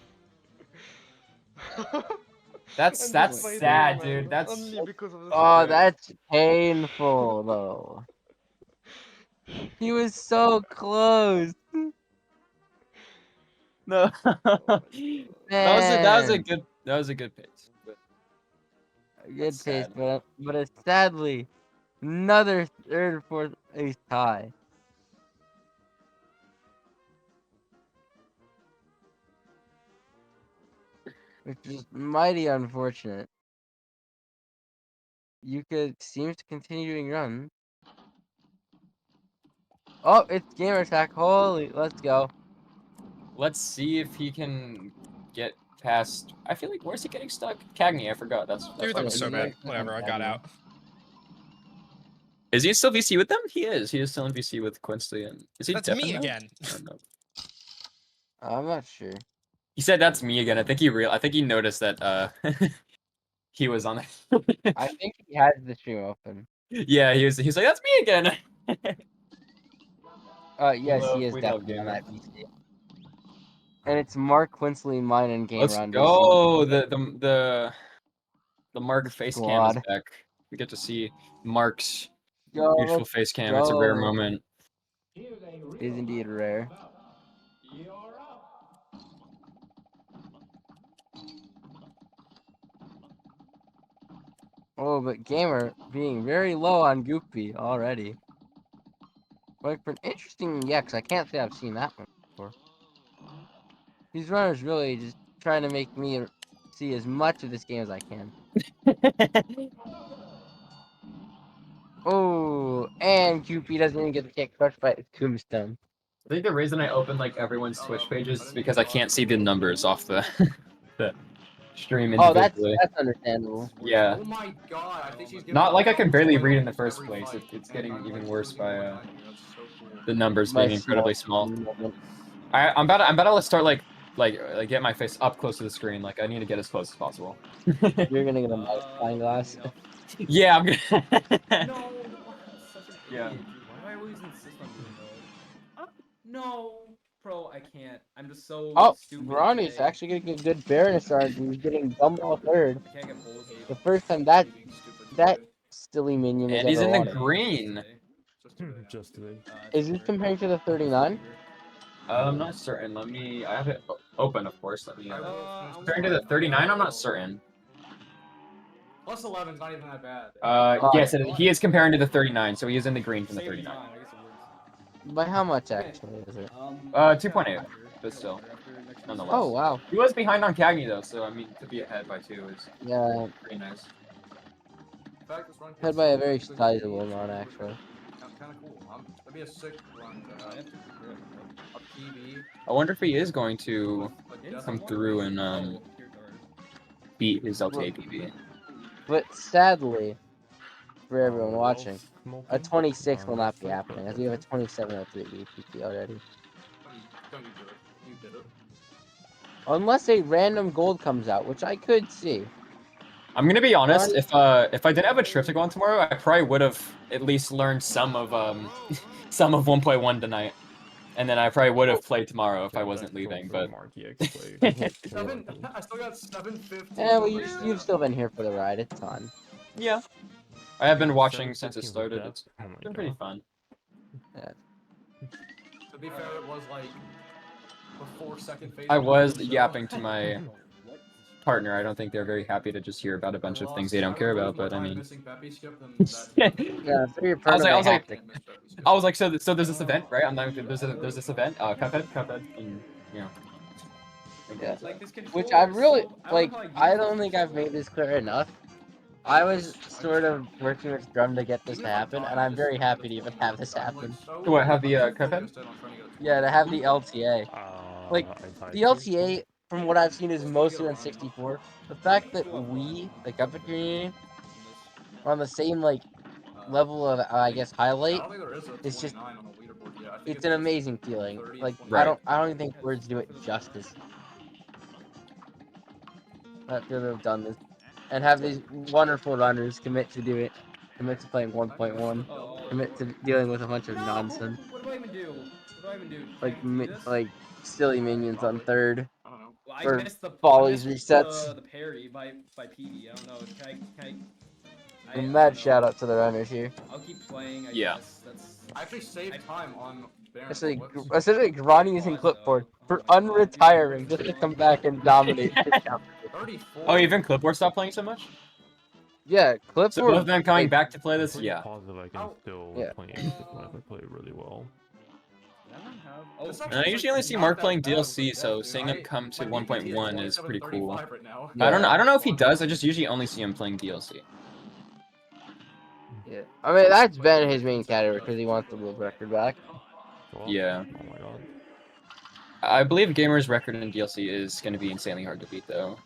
That's sad, dude. That's. Only because of the Oh, sky. that's painful though. He was so close. No. That was a good pace. But Good that's pace, sad. but it's sadly another third, fourth place tie. Which is mighty unfortunate. Yuka seems to continue doing runs. Oh, it's gamer attack. Holy, let's go. Let's see if he can get past. I feel like where's he getting stuck? Cagney, I forgot. That's Dude, that was so he's bad. getting stuck Whatever, on I got Cagney. out. Is he still VC with them? He is. He is still in VC with Quincy and is he? That's Deppen me now? again. I don't know. I'm not sure. He said that's me again. I think he noticed that he was on it. I think he has the stream open. Yeah, he's like that's me again. Yes, he is We love definitely on gamer. that VC. And it's Mark Quinsley, mine, and Gamer Let's on go. VC. The Mark face cam is Squad. back. We get to see Mark's Yo, beautiful let's face cam. It's a rare go. moment. Is indeed rare. Oh, but Gamer being very low on Goopy already. Like for an interesting, yeah, because I can't say I've seen that one before. These runners really just trying to make me see as much of this game as I can. Oh, and Goopy doesn't even get to get crushed by his tombstone. I think the reason I opened like everyone's Twitch pages is because I can't see the numbers off the the stream Oh, individually. that's understandable. Yeah. Oh my god, I think she's giving Not like I can barely spoiler read in the almost first every place. fight. It's getting And I'm, even like, worse losing by right behind you. That's so cool. the numbers My being incredibly small. moment. I'm about to start like get my face up close to the screen. Like I need to get as close as possible. You're gonna get a magnifying glass. Yeah, I'm gonna. No, such an Yeah. idiot, dude. Why do I always insist on doing those? No, bro, I can't. I'm just so Oh, stupid Ronnie's today. actually getting a good Baroness charge and he's getting Gumball third. I can't get bulls hate. The first time that silly minion has And he's ever in the won it. green. Just today. Is this comparing to the 39? I'm not certain. Let me. I have it open, of course. Let me. Comparing to the 39, I'm not certain. Plus 11 is not even that bad. Yes, he is comparing to the 39, so he is in the green from the 39. By how much actually is it? 2.8, but still, nonetheless. Oh wow. He was behind on Cagney though, so I mean to be ahead by 2 is pretty nice. Head by a very sizable amount actually. Kind of cool. That'd be a sick run to have. A PB. I wonder if he is going to come through and beat his LTA PB. But sadly, for everyone watching, a 26 will not be happening, as we have a 2703 VPT already. You did it. Unless a random gold comes out, which I could see. I'm gonna be honest. If I didn't have a trip to go on tomorrow, I probably would have at least learned some of some of 1.1 tonight, and then I probably would have played tomorrow if I wasn't leaving. But I still got 750. Yeah, well, you've still been here for the ride. It's fun. Yeah. I have been watching since it started. It's been pretty fun. Yeah. To be fair, it was like before second phase. I was yapping to my partner. I don't think they're very happy to just hear about a bunch of things they don't care about, but I mean. Yeah, so your I partner was may like, have to. so there's this event, right? There's this event, Cuphead, and you know. Yeah. Like this Which controller I is really so, I like. don't know how to I use don't this think I've made this clear enough. I was sort of working with Drum to get this to happen, and I'm very happy to even have this happen. What, have the Cuphead? Yeah, to have the LTA. Like, I tried the to. LTA, from what I've seen, is mostly on 64. The fact that we, the Cuphead community, are on the same, like, level of, I guess, highlight, it's just, it's an amazing feeling. Like, Right. I don't even think words do it justice. Not to have done this. And have these wonderful runners commit to do it. Commit to playing 1.1. Commit to dealing with a bunch of nonsense. What do I even do? What do I even do? Like silly minions on third. Well, I Or missed Follies resets. the parry by PD. I don't know. Can I A don't mad know. shout out to the runners here. I'll keep playing, I Yeah. guess. That's I actually saved time on Baron. Especially Granny using clipboard for unretiring just to come back and dominate. 34. Oh, even Clipboard stopped playing so much? Yeah, clipboard. So both of them coming like, back to play this? Pretty Yeah. positive I can still Yeah. play Aces when I play really well. And I usually only see Mark playing DLC, so seeing him come to 1.1 is pretty cool. I don't know if he does. I just usually only see him playing DLC. Yeah, I mean that's been his main category because he wants the world record back. Yeah. Oh my god. I believe Gamer's record in DLC is going to be insanely hard to beat, though.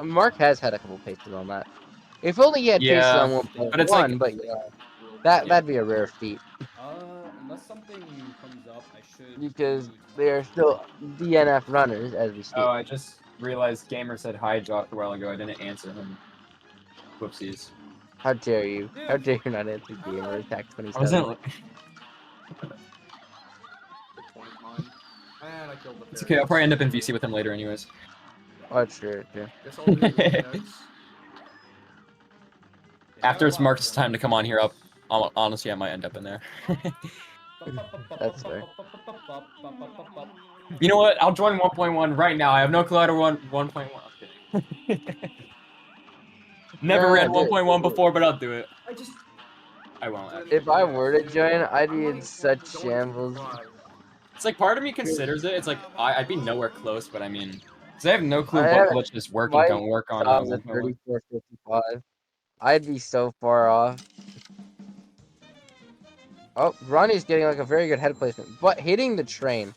Mark has had a couple paces on that. If only he had paces on 1.1, but it's like, but you know, that'd be a rare feat. Unless something new comes up, I should. Because they are still DNF runners as we speak. Oh, I just realized Gamer said hi, Josh, a while ago. I didn't answer him. Whoopsies. How dare you? How dare you not answer Gamer Attack I 27? wasn't. And I killed the It's okay. I'll probably end up in VC with him later, anyways. Oh, that's true. Yeah. Guess I'll do next. After it's Mark's time to come on here, honestly, I might end up in there. That's fair. You know what? I'll join 1.1 right now. I have no clue how to run 1.1. I'm kidding. Never ran 1.1 before, but I'll do it. I won't. Actually. If I were to join, I'd be in such shambles. It's like part of me considers it. It's like I'd be nowhere close, but I mean, because I have no clue what glitches work and don't work on 1.1. 34.55. I'd be so far off. Oh, Ronnie's getting like a very good head placement, but hitting the train,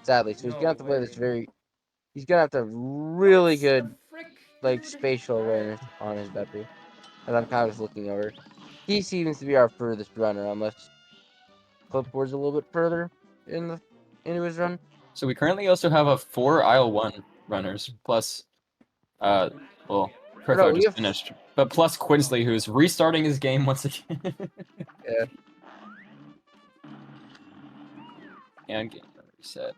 sadly. So he's gonna have to play this very. He's gonna have to have really good, like spatial awareness on his Beppy. As I'm kind of just looking over. He seems to be our furthest runner, unless Clipboard's a little bit further into his run. So we currently also have 4 aisle 1 runners plus, well, Perfo just finished, but plus Quinsley, who's restarting his game once again. Yeah. And Gamer reset.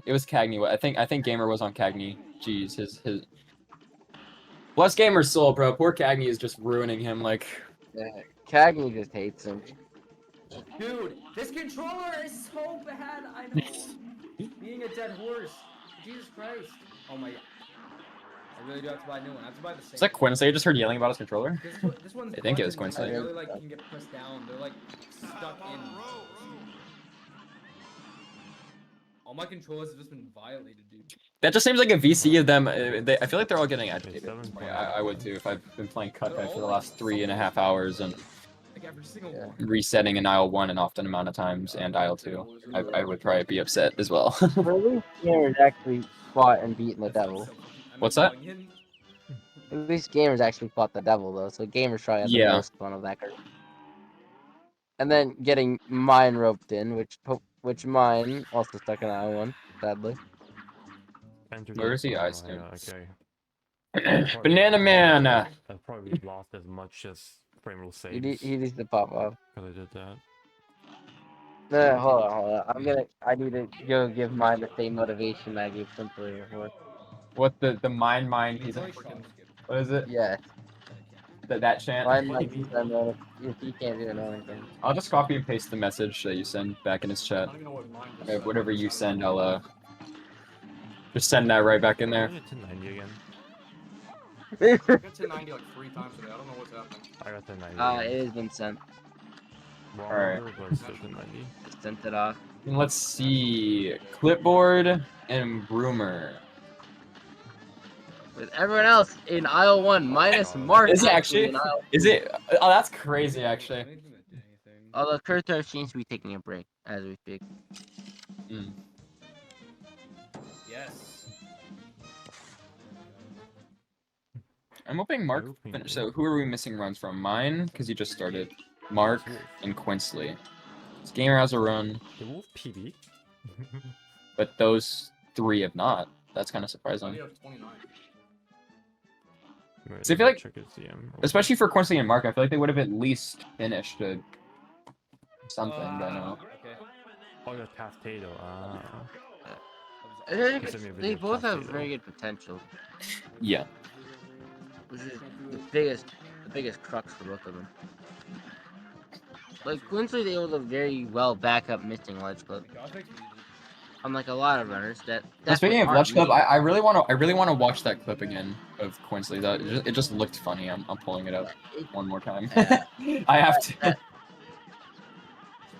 It was Cagney. I think Gamer was on Cagney. Jeez, his. Bless Gamer's soul, bro. Poor Cagney is just ruining him. Like. Yeah, Cagney just hates him. Dude, this controller is so bad. I know. Being a dead horse. Jesus Christ. Oh my. I really do have to buy a new one. I have to buy the same. Is that Quinsley? I just heard yelling about his controller. This one's I think it was buttons, Quinsley. really like can get pressed down. They're like stuck in. All my controllers have just been violated, dude. That just seems like a VC of them. I feel like they're all getting agitated. I would too if I've been playing Cuphead for the last 3.5 hours and resetting in aisle 1 an often amount of times and aisle 2. I would probably be upset as well. At least Gamer's actually fought and beaten the devil. What's that? At least Gamer's actually fought the devil though, so Gamer's probably had the most fun of that card. And then getting mine roped in, which mine also stuck in aisle 1, sadly. Where is he? I see. Okay. Banana Man! I probably lost as much as frame rule saves. He needs to pop off. Because I did that. No, hold on. I need to go give mine the same motivation I gave Simply before. What the mine he's a, what is it? Yeah. that chant. Why not just send that if you can't do another thing? I'll just copy and paste the message that you send back in his chat. Whatever you send, I'll just send that right back in there. 1090 again. I got 1090 like 3 times today. I don't know what's happening. I got 1090. It has been sent. Alright. Just sent it off. And let's see. Clipboard and Broomer. With everyone else in aisle 1 minus Mark. Is it actually? In aisle Is it? Oh, that's crazy, actually. Although Kurtar seems to be taking a break as we speak. Yes. I'm hoping Mark finished. So who are we missing runs from? Mine, because he just started. Mark and Quinsley. This gamer has a run. The Wolf PD. But those 3 have not. That's kind of surprising. So I feel like, especially for Quincy and Mark, I feel like they would have at least finished something by now. Oh, the potato. They both have very good potential. Yeah. Which is the biggest crux for both of them. Like Quincy's able to very well back up missing ledge clip. Unlike a lot of runners that. Speaking of ledge clip, I really want to watch that clip again of Quincy. It just looked funny. I'm pulling it up one more time. I have to.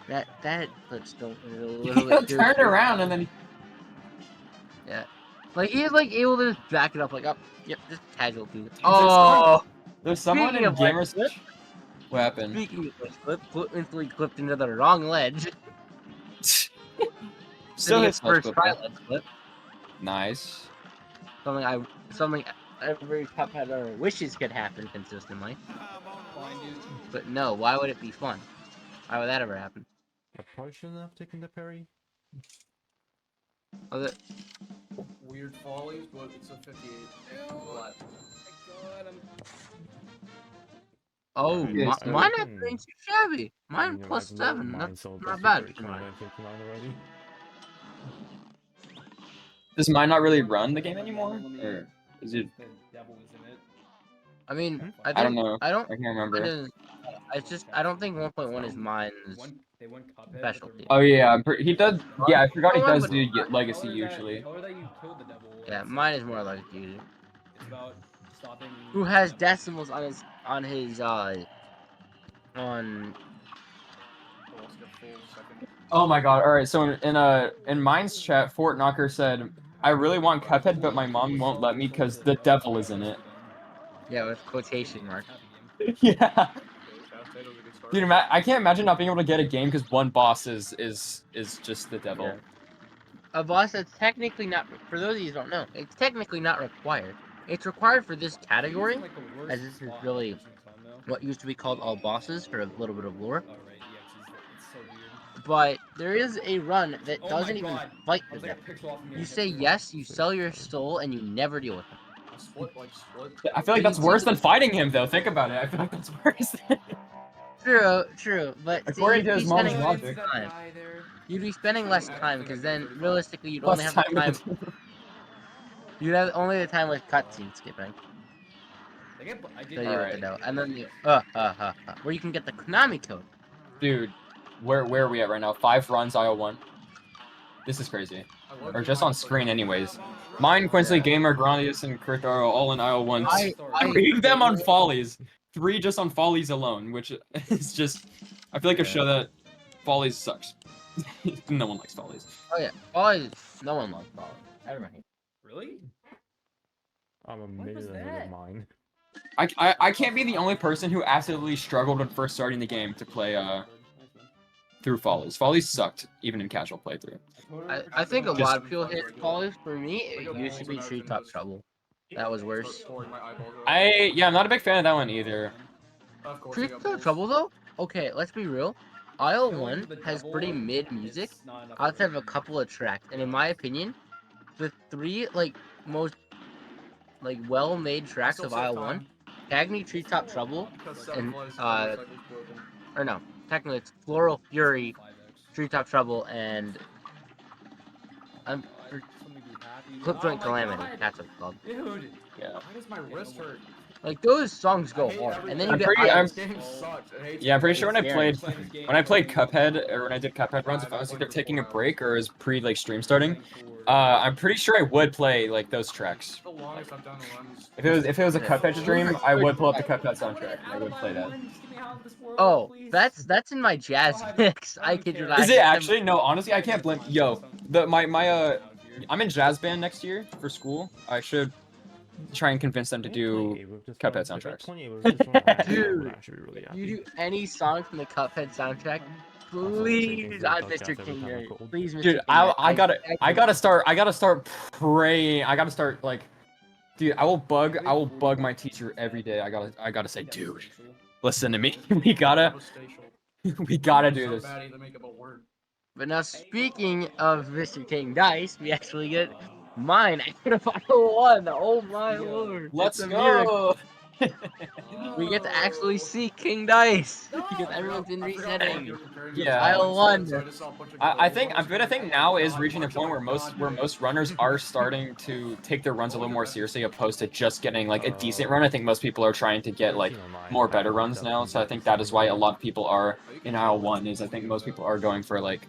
That clip's still a little bit. Turned around and then. Yeah, like he's like able to just back it up like up. Yep, just casualty. Oh, there's someone in gamers. What happened? Speaking of which, Quincy clipped into the wrong ledge. Still his first try ledge clip. Nice. Something every Cuphead wishes could happen consistently. But no, why would it be fun? Why would that ever happen? I probably shouldn't have taken the parry. Weird follies, but it's a 58. What? Oh, mine ain't too shabby. Mine plus 7. That's not bad. Does mine not really run the game anymore? Or is it? I mean, I don't know. I can't remember. I don't think 1.1 is mine's specialty. Oh yeah, he does. Yeah, I forgot he does do legacy usually. Yeah, mine is more legacy usually. Who has decimals on his Oh my god! All right, so in mine's chat, Fort Knocker said, "I really want Cuphead, but my mom won't let me because the devil is in it." Yeah, with quotation marks. Yeah. Dude, I can't imagine not being able to get a game because one boss is just the devil. Yeah. A boss that's technically not, for those of you who don't know, it's technically not required. It's required for this category, as this is really what used to be called all bosses for a little bit of lore. But there is a run that doesn't even fight the devil. You say yes, you sell your soul, and you never deal with him. I feel like that's worse than fighting him, though. Think about it. I feel like that's worse. True, but according to his mom's logic, you'd be spending less time because then realistically you'd only have the time. You'd have only the time with cutscene skipping. And then where you can get the Konami code. Dude, where are we at right now? 5 runs, aisle 1. This is crazy. Or just on screen, anyways. Mine, Quincy, Gamer, Grandius, and Kurt are all in aisle 1. 3 of them on follies. 3 just on follies alone, which is just. I feel like a show that follies sucks. No one likes follies. Oh yeah, follies. No one loves follies. Everyone hates. Really? I'm amazed at mine. I can't be the only person who absolutely struggled when first starting the game to play through follies. Follies sucked, even in casual playthrough. I think a lot of people hate follies. For me, it used to be Treetop Trouble. That was worse. I'm not a big fan of that one either. Treetop Trouble though? Okay, let's be real. Aisle 1 has pretty mid music outside of a couple of tracks, and in my opinion, the 3 most well-made tracks of aisle 1, Cagney, Treetop Trouble, and or no, technically it's Floral Fury, Treetop Trouble, and Clip Joint Calamity. That's what it's called. Dude. Yeah. Why does my wrist hurt? Like those songs go hard, and then you get items. This game sucks. It hates Yeah, I'm me. pretty sure when I Experience. played Cuphead, or when I did Cuphead runs, if I was either taking a break or as pre like stream starting, I'm pretty sure I would play like those tracks. The longest I've done runs. If it was a Cuphead stream, I would pull up the Cuphead soundtrack. And I would play that. Oh, that's in my jazz mix. I kid you not. Is it actually? No, honestly, I can't blame. Yo, I'm in jazz band next year for school. I should try and convince them to do Cuphead soundtracks. Dude, you do any song from the Cuphead soundtrack? Please, I'm Mr. King. Please, Mr. Dude, King. I gotta start praying. I gotta start like, dude, I will bug my teacher every day. I gotta say, dude, listen to me. we gotta do this. But now, speaking of Mr. King Dice, we actually get mine after the final one. Oh my lord! Let's It's a go. miracle. We get to actually see King Dice because everyone's in resetting. Yeah. Final one. I think now is reaching the point where most runners are starting to take their runs a little more seriously, opposed to just getting like a decent run. I think most people are trying to get like more better runs now. So I think that is why a lot of people are in aisle 1. Is I think most people are going for like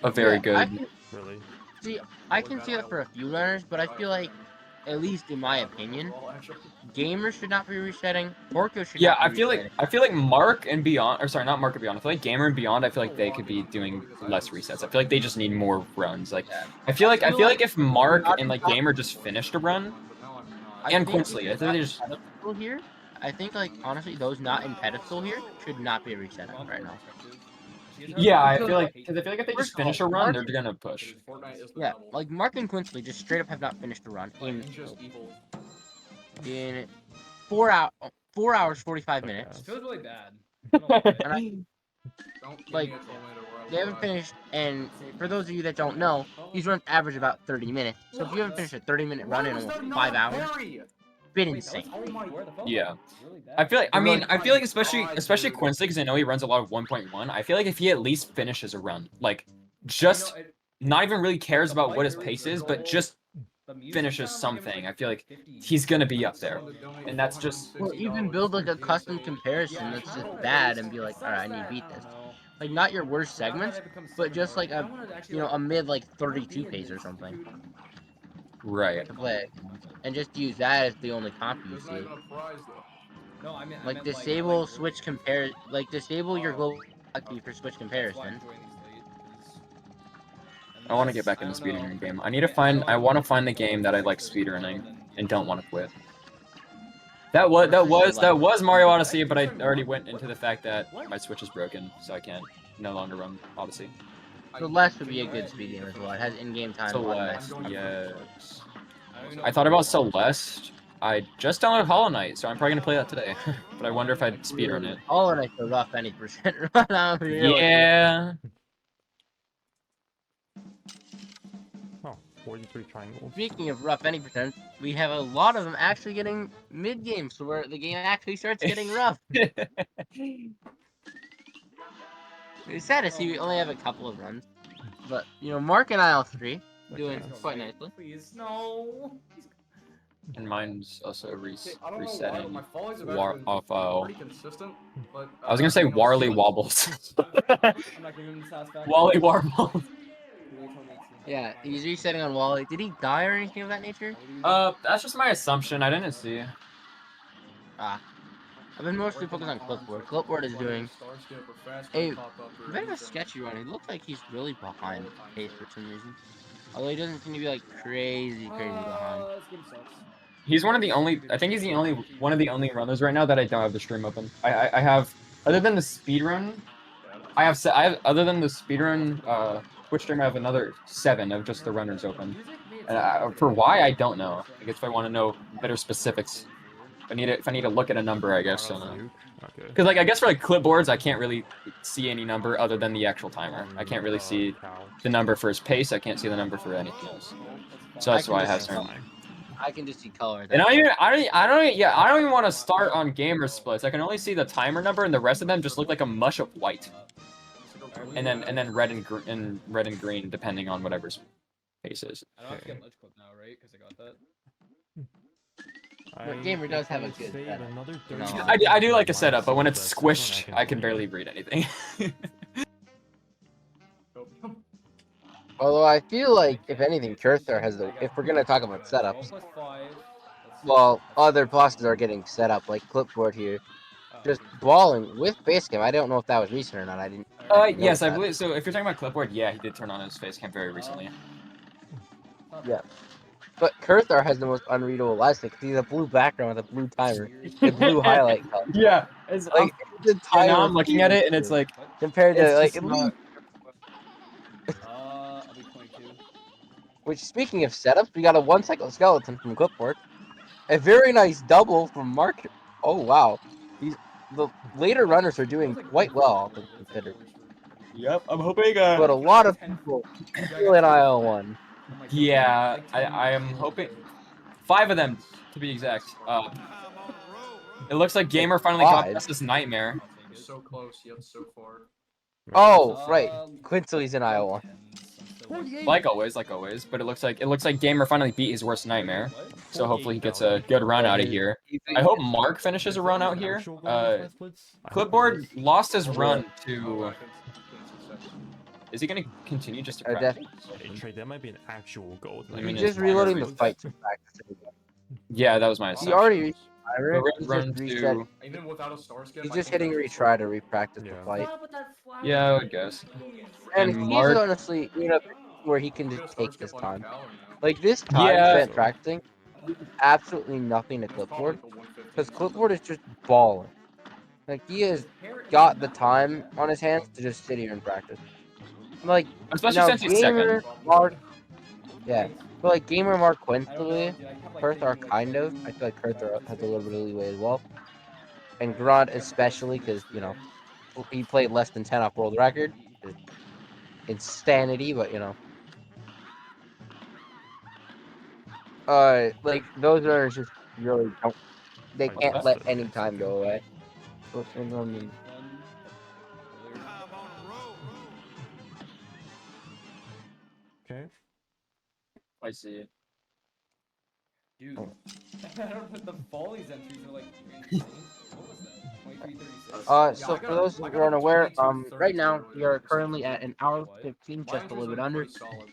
a very good. I can see it for a few runners, but I feel like, at least in my opinion, gamers should not be resetting. Porco should not be resetting. I feel like Mark and Beyond, or sorry, not Mark and Beyond. I feel like Gamer and Beyond. I feel like they could be doing less resets. I feel like they just need more runs. Like, I feel like if Mark and like Gamer just finished a run, and Quinsley, I think they just. Here, I think like honestly, those not in pedestal here should not be resetting right now. Yeah, I feel like if they just finish a run, they're gonna push. Yeah, like Mark and Quinsley just straight up have not finished a run in 4 hours 45 minutes. It feels really bad. And like they haven't finished, and for those of you that don't know, these runs average about 30 minutes. So if you haven't finished a 30-minute run in almost 5 hours, been insane. Yeah, I feel like especially Quincy, because I know he runs a lot of 1.1. I feel like if he at least finishes a run, like just not even really cares about what his pace is, but just finishes something, I feel like he's gonna be up there, and that's just. Or even build like a custom comparison that's just bad and be like, all right, I need to beat this. Like not your worst segments, but just like a mid like 32 pace or something. Right. To play, and just use that as the only comp you see. No, I mean, like disable switch compare, like disable your global key for switch comparison. I want to get back in the speedrunning game. I want to find the game that I like speedrunning and don't want to quit. That was Mario Odyssey, but I already went into the fact that my Switch is broken, so I can't no longer run Odyssey. Celeste would be a good speed game as well. It has in-game time. Celeste, yes. I thought about Celeste. I just downloaded Hollow Knight, so I'm probably gonna play that today. But I wonder if I'd speedrun it. Hollow Knight's a rough 90% run. Yeah. Oh, 43 triangles. Speaking of rough 90%, we have a lot of them actually getting mid-game, so where the game actually starts getting rough. It's sad to see we only have a couple of runs, but you know, Mark and Isle 3 doing quite nicely. Please, no. And mine's also resetting. My follies have Pretty consistent, but I was gonna say Warley Wobbles. I'm not giving this ass back. Wally Warbles. Yeah, he's resetting on Wally. Did he die or anything of that nature? That's just my assumption. I didn't see. I've been mostly focused on Clipboard. Clipboard is doing a bit of a sketchy run. It looks like he's really behind pace for some reason. Although he doesn't seem to be like crazy behind. He's one of the only. I think he's the only one of the only runners right now that I don't have the stream open. I have, other than the speedrun, other than the speedrun Twitch stream, I have another 7 of just the runners open. And for why, I don't know. I guess if I want to know better specifics, if I need to look at a number, I guess. Because like I guess for like clipboards, I can't really see any number other than the actual timer. I can't really see the number for his pace. I can't see the number for anything else. So that's why I have certain. I can just see color. And I don't even want to start on gamer splits. I can only see the timer number, and the rest of them just look like a mush of white. And then red and green, depending on whatever's paces. I don't have to get ledge clip now, right? Because I got that. But Gamer does have a good setup. I do like a setup, but when it's squished, I can barely read anything. Although I feel like, if anything, Kurthar has the. If we're gonna talk about setups, well, other bosses are getting set up, like Clipboard here, just balling with base cam. I don't know if that was recent or not. I didn't. Yes, I believe so. If you're talking about Clipboard, yeah, he did turn on his face cam very recently. Yeah. But Kurthar has the most unreadable license because he's a blue background with a blue timer and blue highlight color. Yeah, it's, like the yeah, now timer I'm looking at it and it's like compared to it's like just not. I'll be 22. Which, speaking of setups, we got a 1 cycle skeleton from Clipboard, a very nice double from Mark. Oh wow, the later runners are doing quite well, all things considered. Yep, I'm hoping. But a lot of people still in IL1. Yeah, I am hoping 5 of them to be exact. It looks like Gamer finally got 5? past this nightmare. So close, yet so far. Oh right, Quincy's in IL1. Like always, but it looks like Gamer finally beat his worst nightmare. So hopefully he gets a good run out of here. I hope Mark finishes a run out here. Clipboard lost his run to. Is he gonna continue just to practice? That might be an actual goal. He's just reloading the fight to practice. Yeah, that was my He assumption. already He's just reset. Even without a star skin, He's just hitting retry to repractice the fight. Yeah, I would guess. And he's Mark, honestly in a position where he can just take this time. Like this time Yeah. spent practicing, absolutely nothing to Clipboard, because Clipboard is just balling. Like he has got the time on his hands to just sit here and practice. Like especially now, since he's Gamer second. Mark, yeah, but like Gamer Mark Quintley, Kurthar kind of. I feel like Kurthar has a little bit of leeway as well, and Grant especially because you know he played less than 10 off world record. Insanity, but you know. Like those runners just really don't. They can't let any time go away. Okay. I see. Dude, I don't put the Follies entries are like insane. What was that? 23:36. So for those who are unaware, right now we are currently at an hour 15, just a little bit under,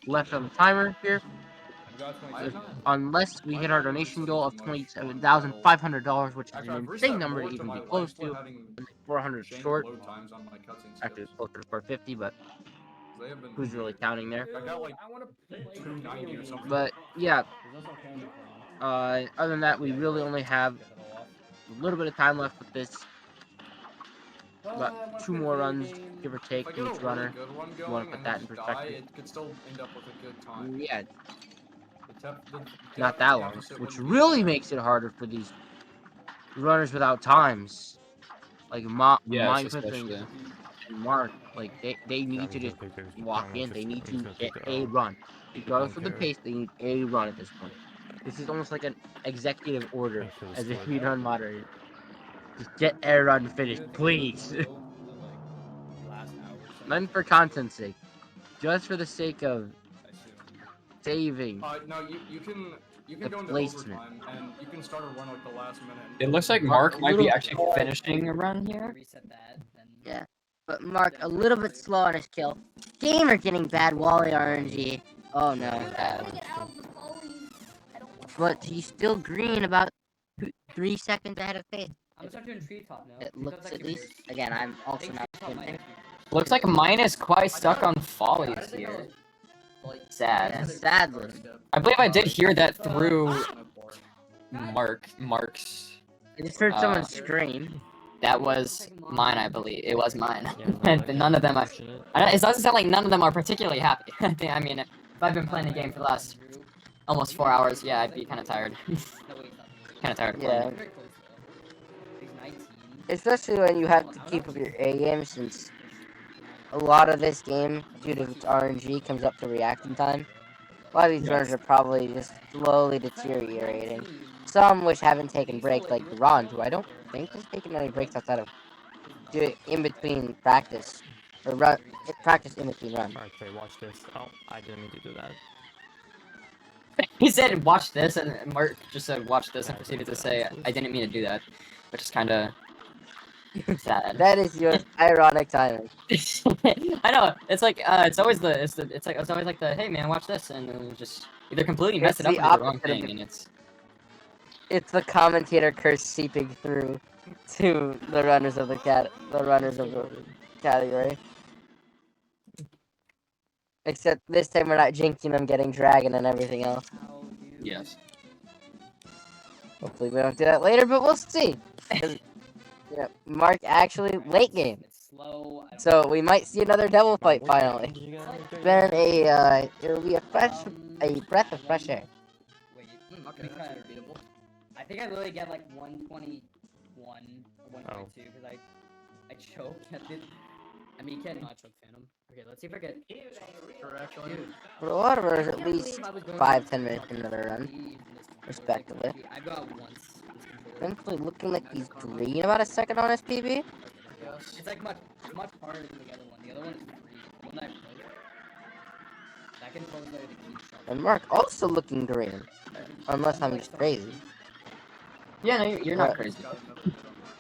left on the timer here. Unless we hit our donation goal of $27,500, which is an insane number to even be close to. 400 short. Actually, it's closer to 450, but who's really counting there? But yeah. Other than that, we really only have a little bit of time left with this. About 2 more runs, give or take, from each runner. If you want to put that in perspective. It could still end up with a good time. Yeah. Not that long, which really makes it harder for these runners without times. Like Yes, and Mark, like they need to just walk in. They need to get a run, regardless of the pace. They need a run at this point. This is almost like an executive order as a speedrun moderator. Just get a run finished, please. None for content's sake, just for the sake of saving. No, you can go into placement. overtime and you can start a run like the last minute. It looks like Mark might be actually finishing a run here. Yeah, but Mark a little bit slow on his kill. Gamer getting bad Wally RNG. Oh no, but he's still green about 3 seconds ahead of Faith. I'm stuck doing treetop now. It looks at least. Again, I'm also not squinting. Looks like mine is quite stuck on follies here. Sad. Yeah, sadly. I believe I did hear that through Mark's. I just heard someone scream. That was mine, I believe. It was mine. But none of them are. It doesn't sound like none of them are particularly happy. I mean, if I've been playing the game for the last almost 4 hours, yeah, I'd be kind of tired. Kind of tired of playing it. Especially when you have to keep up your A game, since a lot of this game, due to its RNG, comes up to reaction time. A lot of these runners are probably just slowly deteriorating. Some which haven't taken breaks, like Ron, who I don't think has taken any breaks outside of in between practice. Or practice in between runs. Okay, watch this. Oh, I didn't mean to do that. He said, "Watch this," and Mark just said, "Watch this," and proceeded to say, "I didn't mean to do that," which is kind of sad. That is your ironic timing. I know. It's like it's always it's always like the hey man, watch this, and then just either completely mess It's it up the or do the wrong opposite of thing, and it's It's the commentator curse seeping through to the runners of the category. Except this time we're not jinxing them getting dragon and everything else. yes. Hopefully we don't do that later, but we'll see. 'Cause, you know, Mark actually late game. So we might see another devil fight finally. It's been it'll be a breath of fresh air. Wait, okay, that's unbeatable. I think I literally get like 121 or 122 because I choked at the. I mean, you can't not choke Phantom. Okay, let's see if I get. Dude. For a lot of us, at least 5-10 minutes into the run, respectively. I got once. Eventually looking like he's green about a second on his PB. It's like it's much harder than the other one. The other one is free. The one that I played. That controls better the key shot. And Mark also looking green. Unless I'm just crazy. Yeah, no, you're not crazy.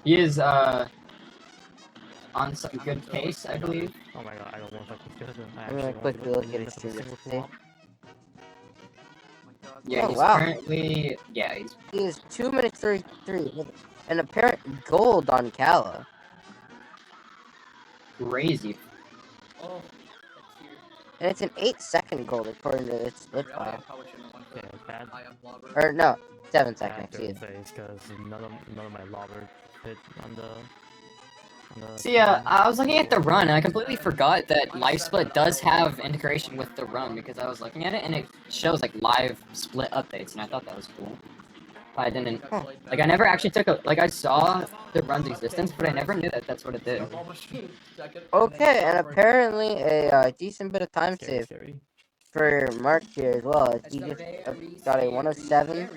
He is on some good pace, I believe. Oh my god, I don't know if I can get it. I'm gonna quickly look at his stream just to see. Yeah, Oh, he's wow. currently He is 2 minutes 33 with an apparent gold on Kala. crazy. Oh, And it's an 8-second gold according to its split file. Okay, bad. Or no, 7-second, excuse me. Because none of my lobber hit on the. See, I was looking at the run, and I completely forgot that Live Split does have integration with the run, because I was looking at it, and it shows, like, live split updates, and I thought that was cool. But I didn't, like, I never actually took a, like, I saw the run's existence, but I never knew that that's what it did. Okay, and apparently a decent bit of time save for Mark here as well. He just got a 107.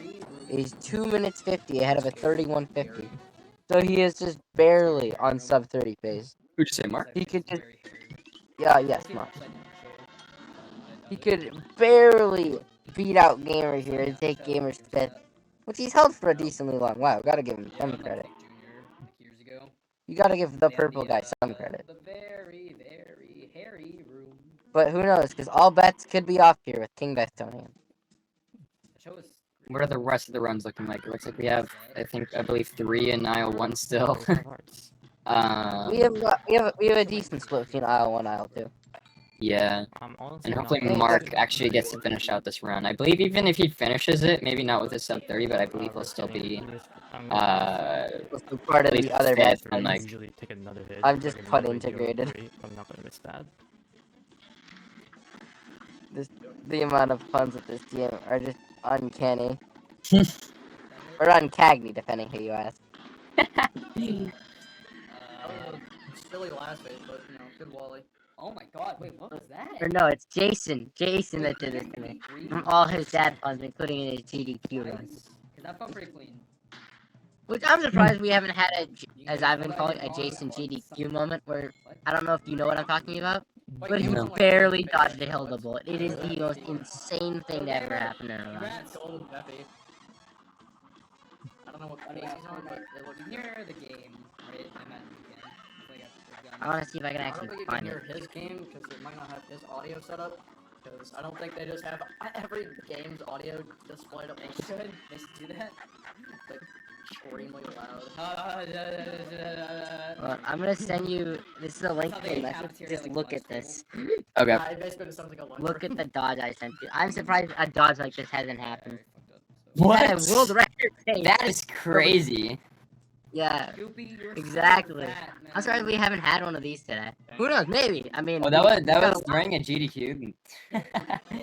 He's 2 minutes 50 ahead of a 31:50. So he is just barely on sub 30 pace. Who'd you say, Mark? He could just, yes, Mark. He could barely beat out Gamer here and take Gamer's fifth, which he's held for a decently long while. Gotta give him some credit. You gotta give the purple guy some credit. very, very hairy room. But who knows, because all bets could be off here with King Dice Tony. What are the rest of the runs looking like? It looks like we have, I believe 3 in aisle 1 still. We have a decent split between aisle 1 and aisle 2. Yeah, and hopefully Mark actually gets to finish out this run. I believe even if he finishes it, maybe not with his sub 30, but I believe he'll still be part of the other fifth bets. and like. I'm just put integrated. I'm not gonna miss that. The amount of puns at this game are just uncanny. Or uncagney, depending who you ask. Silly last phase, but you know, good Wally. Oh my god, wait, what was that? Or no, it's Jason. Jason that did this to me. From all his sad puns, including in his GDQ run. Cause that felt pretty clean. Which I'm surprised we haven't had as I've been calling, a Jason GDQ moment where, I don't know if you know what I'm talking about, but he barely dodged a Hilda bullet. It is the most insane thing to ever happen in a run. I don't know what page he's on, but it looks near the game, right? I'm at the game. I want to see if I can actually find it. His game, because it might not have his audio set up. Because I don't think they just have every game's audio displayed up. They should. They should do that. Like, extremely loud. Well, I'm gonna send you. This is a link to the message. Just look at this. Okay. Look at the dodge I sent you. I'm surprised a dodge like this hasn't happened. What? Yeah, world record pace. That is crazy. Yeah, exactly. I'm surprised we haven't had one of these today. Who knows? Maybe. I mean. Oh, that was during a GDQ.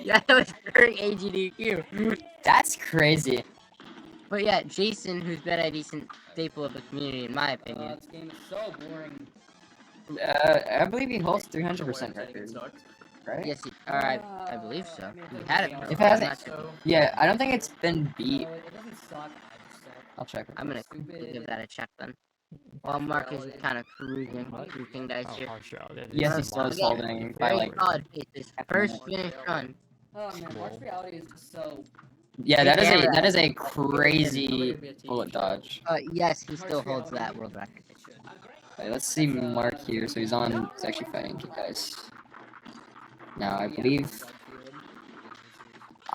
Yeah, that was during a GDQ. That's crazy. But yeah, Jason, who's been a decent staple of the community, in my opinion. This game is so boring. I believe he holds 300% record. Right? Yes, I believe so. He had it. If it hasn't, yeah, I don't think it's been beat. It doesn't suck. I'll check. I'm gonna give that a check then. While Mark is kind of cruising through King Dice here. Yes, he's still holding by Very like. solid pace. His first finish run Oh man, Mark's reality is just so. Yeah, Hey, that Cameron. is a crazy bullet dodge. Yes, he still holds that world record. Okay, let's see Mark here. So he's on. He's actually fighting you guys. Now I believe.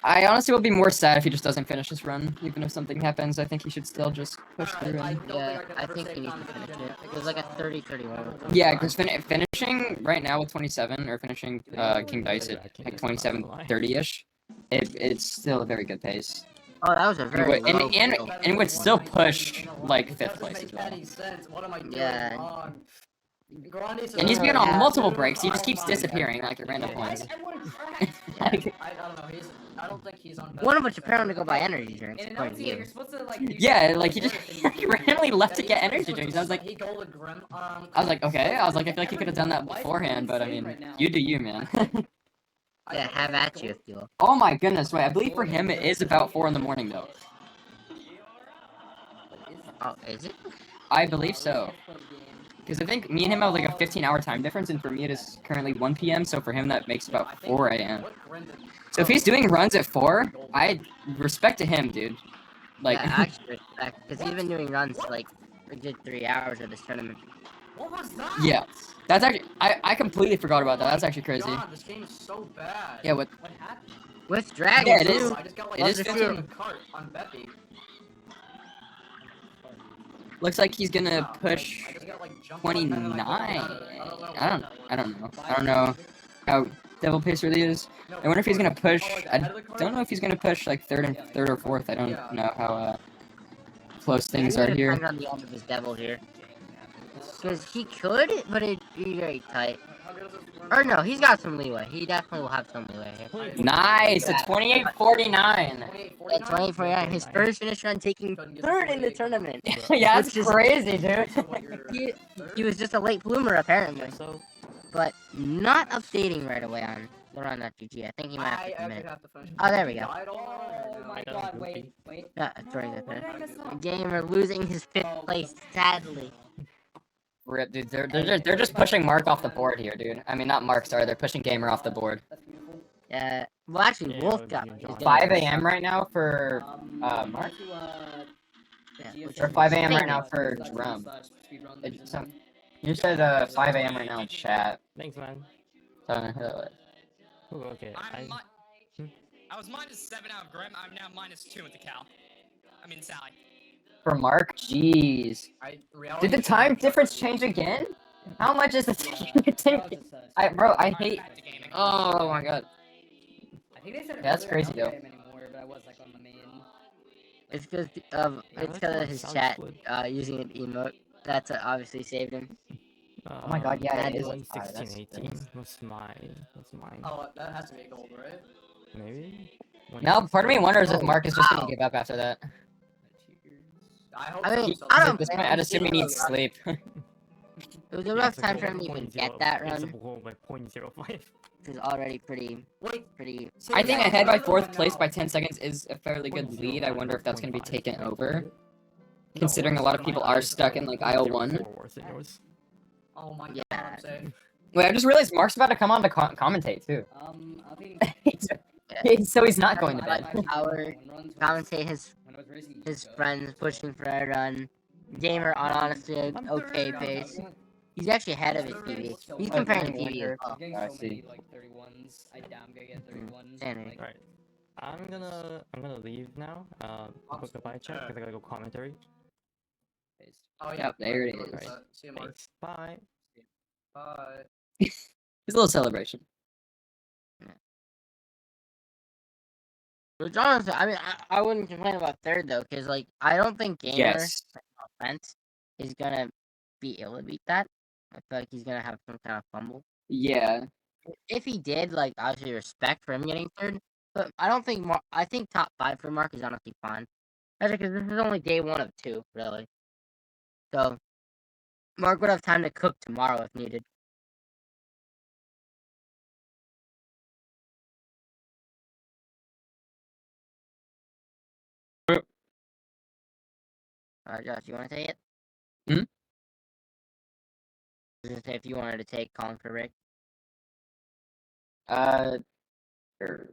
I honestly will be more sad if he just doesn't finish this run, even if something happens. I think he should still just push through. Yeah, I think he needs to finish it. It was like a 30-31. Yeah, because finishing right now with 27, or finishing King Dice at like 27-30-ish, it's still a very good pace. Oh, that was a very low and would still push like 5th place as well. Yeah. And he's been on multiple breaks. He just keeps disappearing like at random points. I don't know. I don't think he's on. One of which apparently go buy energy drinks, according to you. You're supposed to like. Yeah, like he just he randomly left to get energy drinks. I was like, okay. I was like, I feel like he could have done that beforehand, but I mean, you do you, man. Yeah, have at you if you will. Oh my goodness, wait, I believe for him it is about 4 in the morning though. Oh, is it? I believe so. Because I think me and him have like a 15-hour time difference, and for me it is currently 1 p.m., so for him that makes about 4 a.m. So if he's doing runs at 4, I respect to him, dude. Like, yeah, actually, because he's been doing runs like a good 3 hours of this tournament. What was that? yeah. That's actually, I completely forgot about that. That's actually crazy. God, this game is so bad. Yeah, what happened? With Dragon, yeah, it is. too. I just got like It is 15 cart on Beppy. Looks like he's gonna push I just got, like, jumped 29. I don't know how Devil Pace really is. I wonder if he's gonna push. I don't know if he's gonna push like third or fourth. I don't know how close things are here. On the end of his devil here. Because he could, but it'd be very tight. Or no, he's got some leeway. He definitely will have some leeway here. Nice, a 28-49. Yeah, 28-49. His first finish run taking third in the tournament. Yeah, that's crazy, dude. he was just a late bloomer, apparently. But not updating right away on the run.gg. I think he might have to commit. Oh, there we go. Oh my god, wait. Yeah, that's right. The gamer losing his 5th place, sadly. Rip, dude. They're just pushing Mark off the board here, dude. I mean, not Mark, sorry. They're pushing Gamer off the board. Yeah. Well, actually, Wolf got 5 a.m. right now for Mark. Or 5 a.m. right now for Jerome. You said 5 a.m. right now in chat. Thanks, man. Ooh, okay. I was -7 out of Grim. I'm now -2 with the Cal. I mean Sally. For Mark, jeez. Did the time difference change again? How much is the bro, I hate. Oh my god. I think they said That's crazy though. anymore, but I was like on the main. It's because of his chat using an emote. That's obviously saved him. Oh my god, yeah, it is. 16-18. What's mine? Oh, that has to be a gold, right? Maybe? Now, part of me wonders if Mark is just gonna give up after that. I mean, I don't. I'd assume he needs sleep. It was a rough time for him to even get that It's a run. goal by 0.05. It was already pretty. I think ahead by 4th place by 10 seconds is a fairly good lead. I wonder if that's gonna be taken over. Considering a lot of people are stuck in like aisle 1. Oh my god, I'm safe. Wait, I just realized Mark's about to come on to commentate too. I'll be. So he's not going to bed. Power commentate his friends pushing for a run. Gamer on honestly an okay pace. He's actually ahead of his TV. He's comparing to TV as well. I see. Like 31s. I doubt I'm gonna get 31s. Alright. I'm gonna leave now. Book a buy chat because I gotta go commentary. Oh Yep, there it is. Right. See you, Mark. Thanks. Bye. Bye. It's a little celebration. Which honestly, I mean, I wouldn't complain about third though, because like I don't think Gamer Yes. offense is gonna be able to beat that. I feel like he's gonna have some kind of fumble. Yeah. If he did, like obviously respect for him getting third, but I don't think I think top 5 for Mark is honestly fine. That's because this is only day 1 of 2, really. So Mark would have time to cook tomorrow if needed. Josh, you want to take it? Hmm? I was gonna say if you wanted to take calling for Rick. Sure.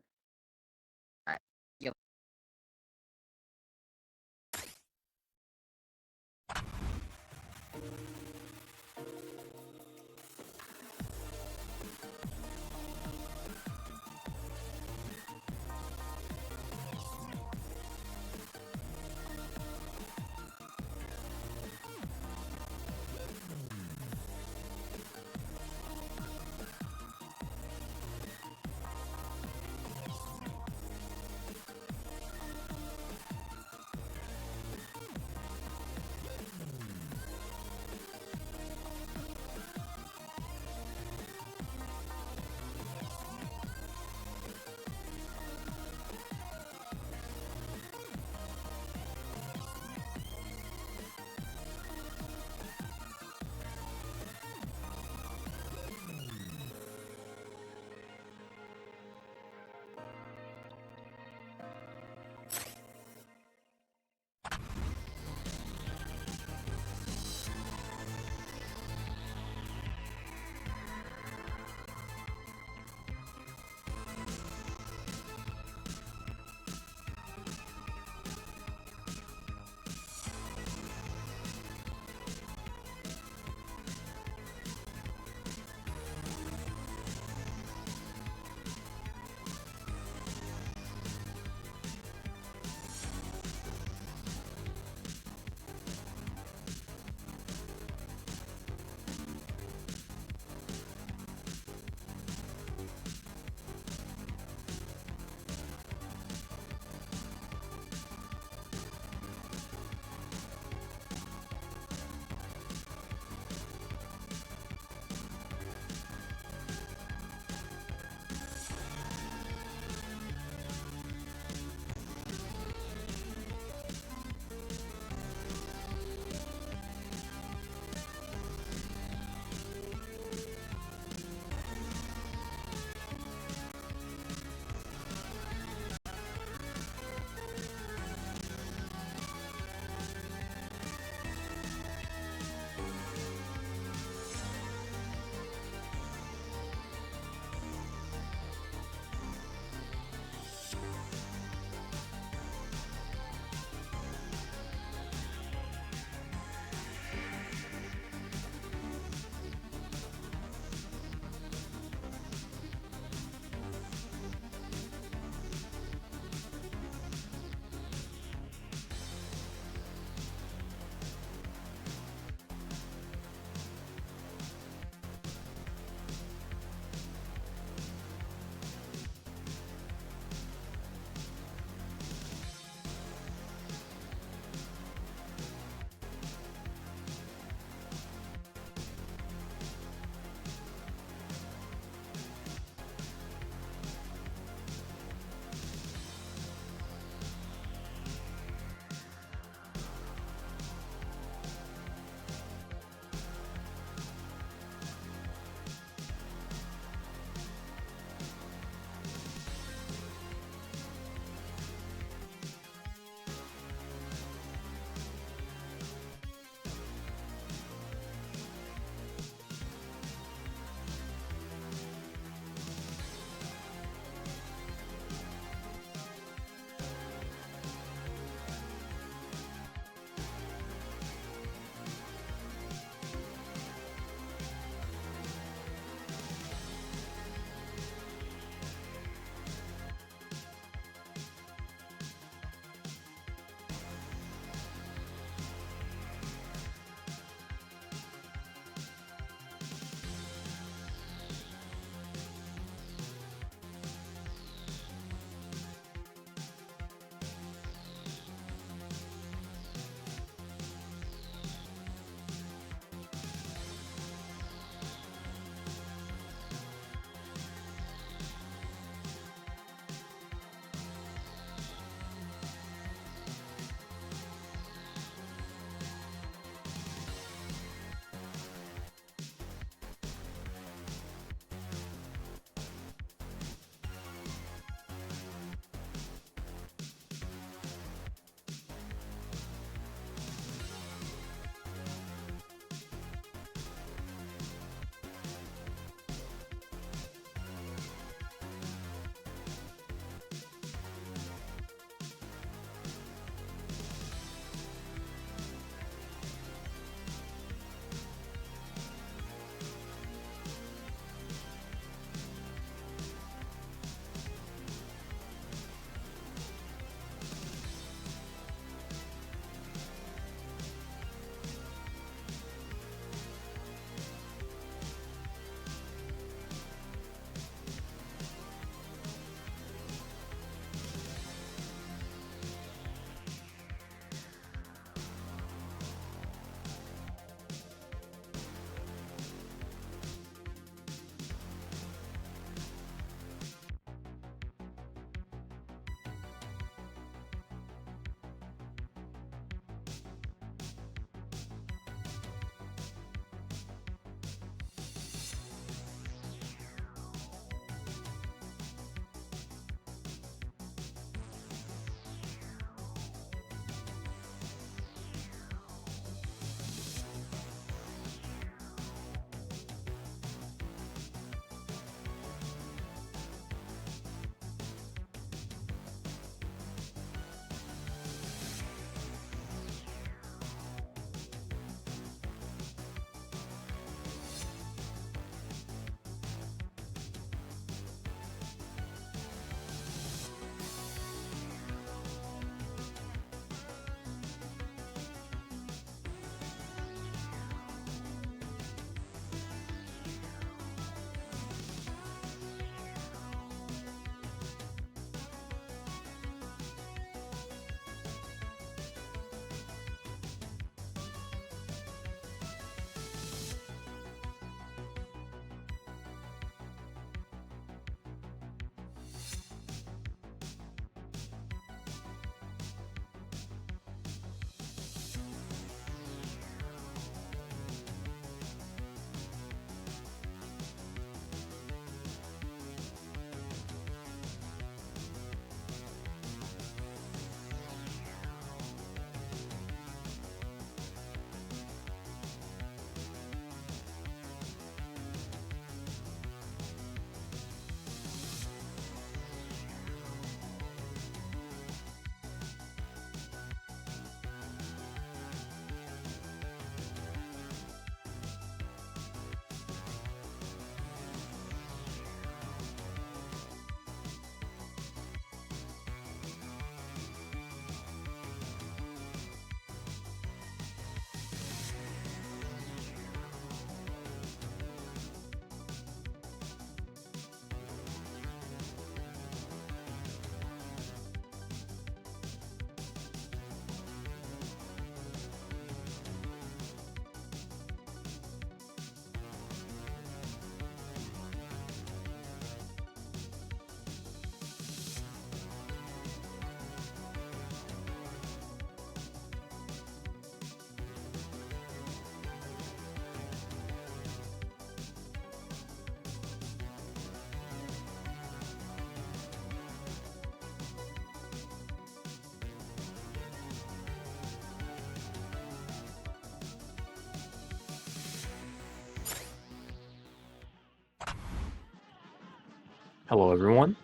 Hello, everyone.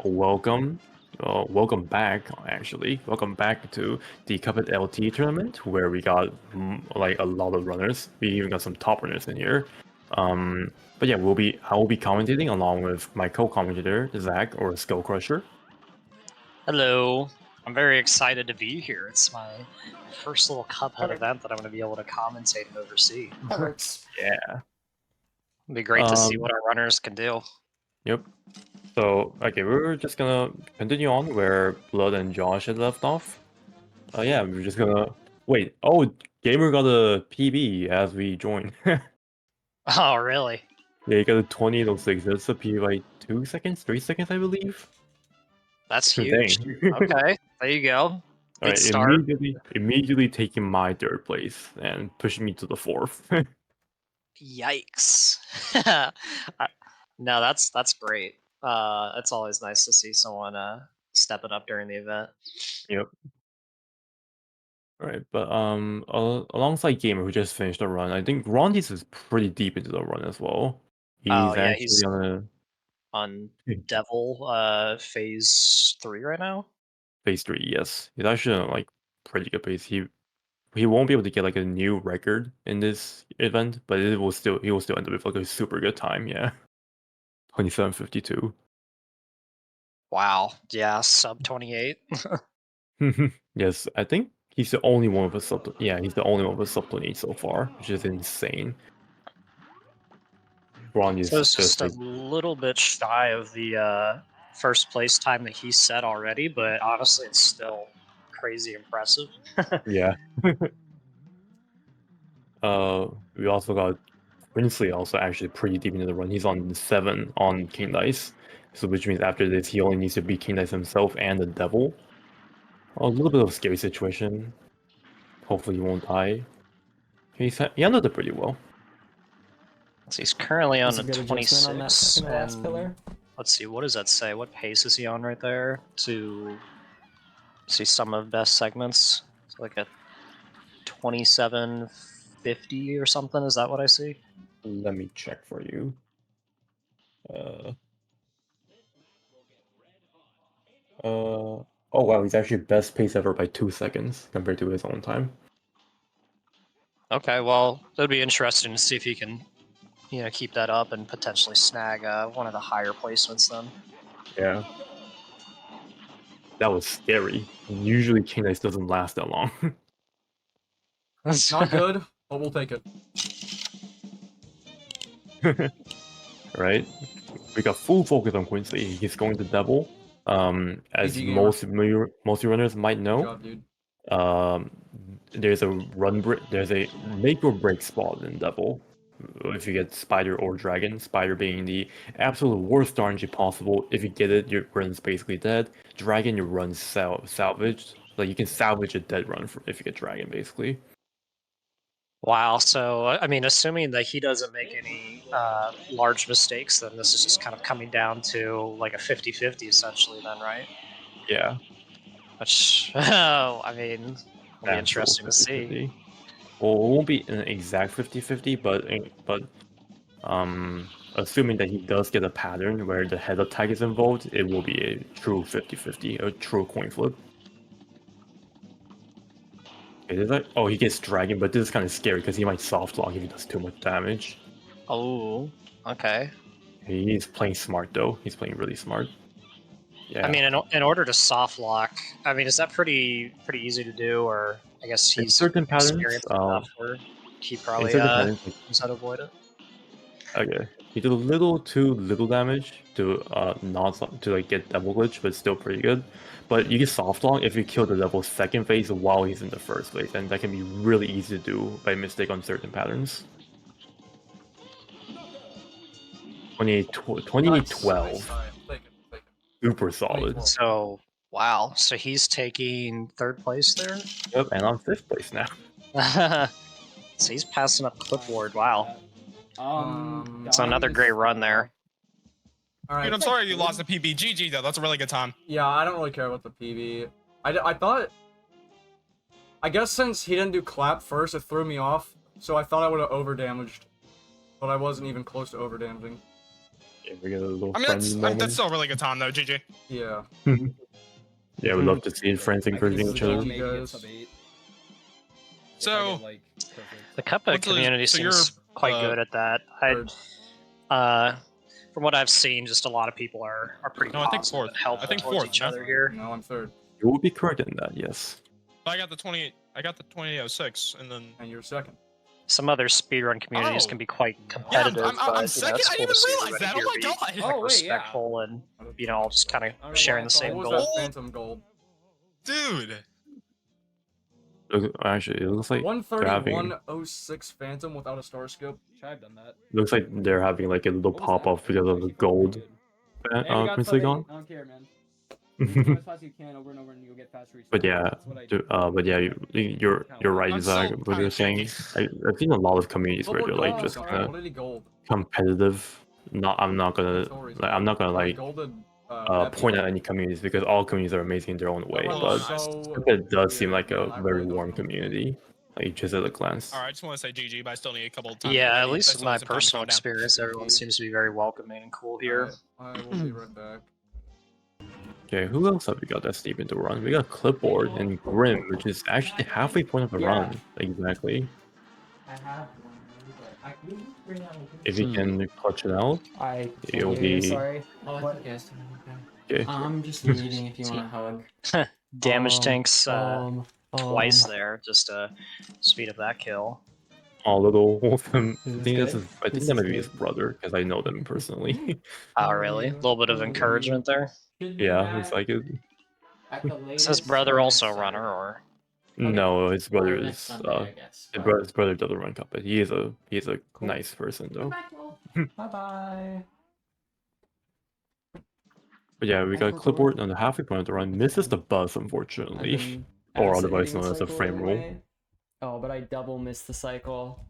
Welcome. Welcome back, actually. Welcome back to the Cuphead LT tournament, where we got like a lot of runners. We even got some top runners in here. But yeah, I will be commentating along with my co-commentator Zach, or Skull Crusher. Hello. I'm very excited to be here. It's my first little Cuphead event that I'm going to be able to commentate and oversee. That works. Yeah. It'll be great to see what our runners can do. Yep. So, okay, we're just gonna continue on where Blood and Josh had left off. Yeah, we're just gonna... Wait, oh, Gamer got a PB as we join. Oh, really? Yeah, he got a 2806. That's a PB by 2 seconds, 3 seconds, I believe. That's huge. Okay, there you go. Good Alright, start. immediately taking my 3rd place and pushing me to the 4th. Yikes. No, that's great. It's always nice to see someone stepping up during the event. Yep. Alright, but alongside Gamer, who just finished the run, I think Rondis is pretty deep into the run as well. He's actually on Devil phase 3 right now. Phase 3, yes. He's actually on like pretty good pace. He won't be able to get like a new record in this event, but he will still end up with like a super good time, yeah. 27:52. Wow. Yeah, sub 28. Yes, I think he's the only one with a sub. Yeah, he's the only one with a sub 28 so far, which is insane. Braun is So it's just like, a little bit shy of the first place time that he set already, but honestly, it's still crazy impressive. yeah. We also got Princely also actually pretty deep into the run. He's on 7 on King Dice, so which means after this he only needs to beat King Dice himself and the Devil. A little bit of a scary situation. Hopefully he won't die. He handled it pretty well. So he's currently on That's a a good adjustment 26. on that second to last pillar. Let's see, what does that say? What pace is he on right there? To see some of best segments. It's like a 27:50 or something. Is that what I see? Let me check for you. Oh wow, he's actually best pace ever by 2 seconds compared to his own time. Okay, well, it'd be interesting to see if he can, keep that up and potentially snag one of the higher placements then. Yeah. That was scary. Usually King Dice doesn't last that long. Not good, but we'll take it. Right? We got full focus on Quincy. He's going to Devil. As most runners might know, there's a make or break spot in Devil. If you get Spider or Dragon, Spider being the absolute worst RNG possible. If you get it, your run's basically dead. Dragon, your run's salvaged. Like you can salvage a dead run if you get Dragon, basically. Wow, so, I mean, assuming that he doesn't make any large mistakes, then this is just kind of coming down to like a 50-50 essentially then, right? Yeah. Which, I mean, will be interesting to see. Well, it won't be an exact 50-50, but assuming that he does get a pattern where the head attack is involved, it will be a true 50-50, a true coin flip. Okay, oh, he gets Dragon, but this is kind of scary because he might soft lock if he does too much damage. Oh, okay. He's playing smart though. He's playing really smart. Yeah. I mean, in order to soft lock, I mean, is that pretty easy to do, or I guess he's certain patterns, experienced enough where he probably patterns, knows how to avoid it. Okay, he did a little too little damage to like get Devil Glitch, but still pretty good. But you can soft lock if you kill the Devil's second phase while he's in the first phase, and that can be really easy to do by mistake on certain patterns. 28-12. Super solid. So, wow. So he's taking 3rd place there? Yep, and on 5th place now. So he's passing up Clipboard. Wow. It's another great run there. All right. Dude, I'm sorry you lost the PB. GG though. That's a really good time. Yeah, I don't really care about the PB. I thought... I guess since he didn't do clap first, it threw me off. So I thought I would have over-damaged. But I wasn't even close to over-damaging. Yeah, we get a little I mean, friendly moment. that's still a really good time though, GG. Yeah. Yeah, we'd love to see friends encouraging each other. So, The Cuphead community seems quite good at that. From what I've seen, just a lot of people are pretty No, I think positive fourth. and helpful I think towards fourth, each no? other here. No, I'm third. You will be correct in that, yes. I got the 28. I got the 2806, and then. And you're second. Some other speedrun communities can be quite competitive, I'm but second. it's I cool didn't to see even realize that. everybody Oh my here god. be like, respectful and all just kind of sharing the same What was goal. that Phantom gold? Dude. Actually, it looks like they're having. 131.06 Phantom without a star scope. I've done that. Looks like they're having like a little pop off because of the gold. Hey, we got Prince sub 8. Legon. I don't care, man. Do as fast as you can over and over, and you'll get faster response. But yeah, That's what I do. but yeah, you're right, I'm Zach. still What you're saying, I've seen a lot of communities where they're like just kind What did he gold? of competitive. I'm not gonna like point at any communities because all communities are amazing in their own way. But it does seem like a very warm community, like just at a glance. Alright, I just want to say GG, but I still need a couple of times. Yeah, at least in my personal experience, everyone seems to be very welcoming and cool here. I will be right back. Okay, who else have we got that's deep into run? We got Clipboard and Grim, which is actually halfway point of the run. Exactly. I have one, but I can bring out. If you can clutch it out, it'll be. Sorry. Okay. I'm just leaving if you want to hug. Damage tanks twice there just to speed up that kill. Oh, little Wolfram. I think good? I think that might be his brother because I know them personally. Oh, really? A little bit of encouragement there. Yeah, looks like it. Is his brother also a runner, or? No, his brother is. Sunday, I guess. His brother doesn't run Cuphead. He is a nice person though. Bye bye. But yeah, we got Clipboard on the halfway point of the run. Misses the bus, unfortunately, or otherwise known as a frame roll. Oh, but I double missed the cycle.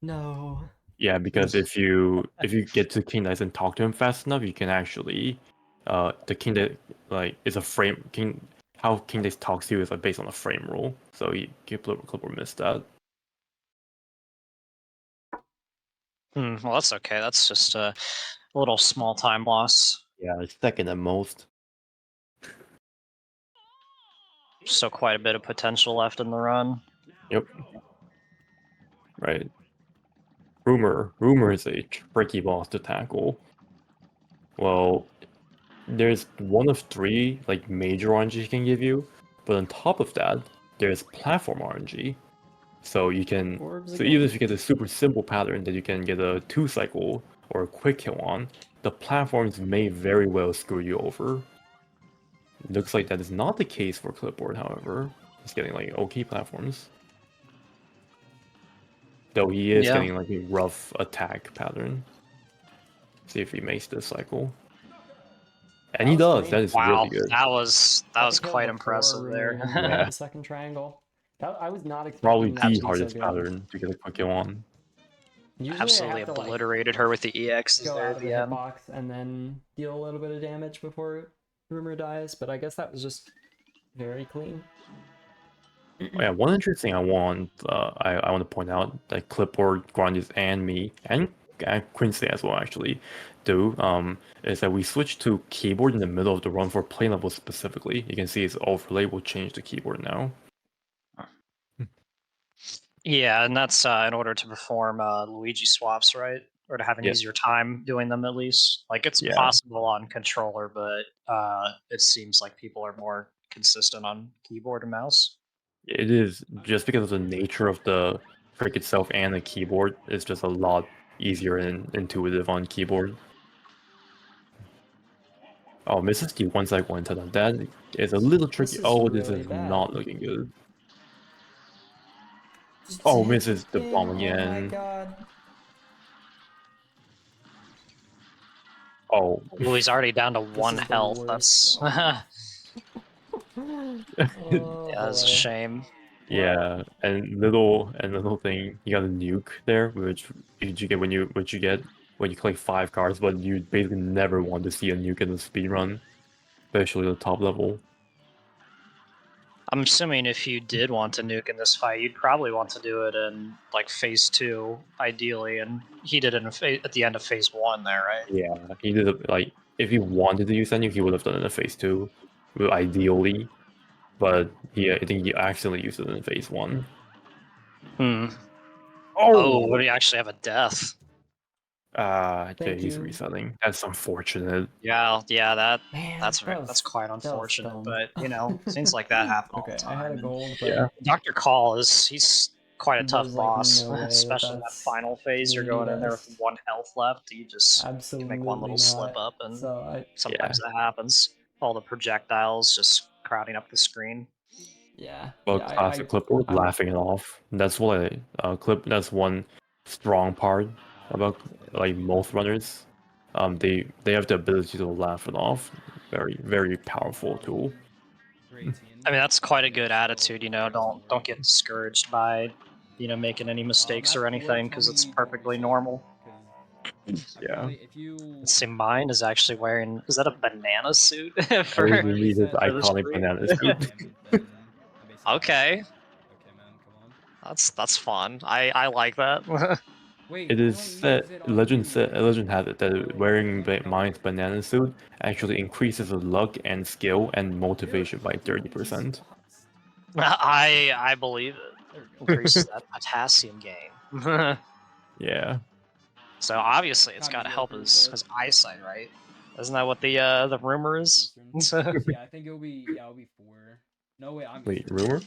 No. Yeah, because if you get to King Dice and talk to him fast enough, you can actually, the King Dice like is a frame King. How King Dice talks to you is like based on a frame rule. So Clipboard missed that. Well, that's okay. That's just a little small time loss. Yeah, second at most. Still quite a bit of potential left in the run. Yep. Right. Rumor is a tricky boss to tackle. Well, there's one of 3 like major RNG he can give you, but on top of that, there's platform RNG. So you can even if you get a super simple pattern that you can get a 2 cycle or a quick kill on, the platforms may very well screw you over. Looks like that is not the case for Clipboard, however. He's getting like okay platforms. Though he is getting like a rough attack pattern. See if he makes this cycle. And he does. That is really good. That was quite impressive there. Yeah. The second triangle. I was not expecting Probably that to the be hardest so good. pattern to get a quick kill on. Usually I Absolutely have to, like, obliterated her with the EXs go there out at of the the end. hitbox and then deal a little bit of damage before Rumor dies, but I guess that was just very clean. Oh, yeah, one interesting I want to point out that Clipboard, Grandis, and me, and Quincy as well actually, do is that we switched to keyboard in the middle of the run for play level specifically. You can see his overlay will change the keyboard now. Yeah, and that's in order to perform Luigi swaps, right? Or to have an easier time doing them at least. Like it's possible on controller, but it seems like people are more consistent on keyboard and mouse. It is just because of the nature of the trick itself and the keyboard. It's just a lot easier and intuitive on keyboard. Oh, misses the one cycle into that. That is a little tricky. This is not looking good. Oh, misses the bomb again. Oh my god. Oh. Well, he's already down to 1 health. That's yeah, that's a shame. Yeah, and little thing, you got a nuke there, which you get when you collect 5 cards, but you basically never want to see a nuke in the speedrun, especially the top level. I'm assuming if you did want to nuke in this fight, you'd probably want to do it in like phase 2, ideally, and he did it at the end of phase 1 there, right? Yeah, he did it, like, if he wanted to use that nuke, he would have done it in phase 2, ideally. But I think he accidentally used it in phase 1. Oh, would he actually have a death? Yeah, Thank he's you. resetting. That's unfortunate. Yeah, that's that quite was unfortunate, dumb. but you know, seems like that happen all Okay, the time. I had a and gold, but Yeah. Dr. Call he's quite a tough there's, like, boss, no way especially in that that's final phase. You're really going in there with best. 1 health left. You just can make one little Absolutely slip not. up, and So sometimes that happens. All the projectiles just crowding up the screen. Well, classic clipboard, laughing it off. That's what that's one strong part about like most runners. They have the ability to laugh it off. Very, very powerful tool. I mean, that's quite a good attitude. You know, don't get discouraged by making any mistakes or anything, because it's perfectly normal. Yeah. Let's see, mine is actually wearing. Is that a banana suit for, I really need his for the iconic stream? banana suit. Okay. That's fun. I like that. It is said, legend has it that wearing mine's banana suit actually increases the luck and skill and motivation by 30%. I believe it. Increases that potassium gain. Yeah. So obviously it's got to help his eyesight, right? Isn't that what the rumor is? Yeah, I think it'll be 4. No way, I'm Wait, rumor?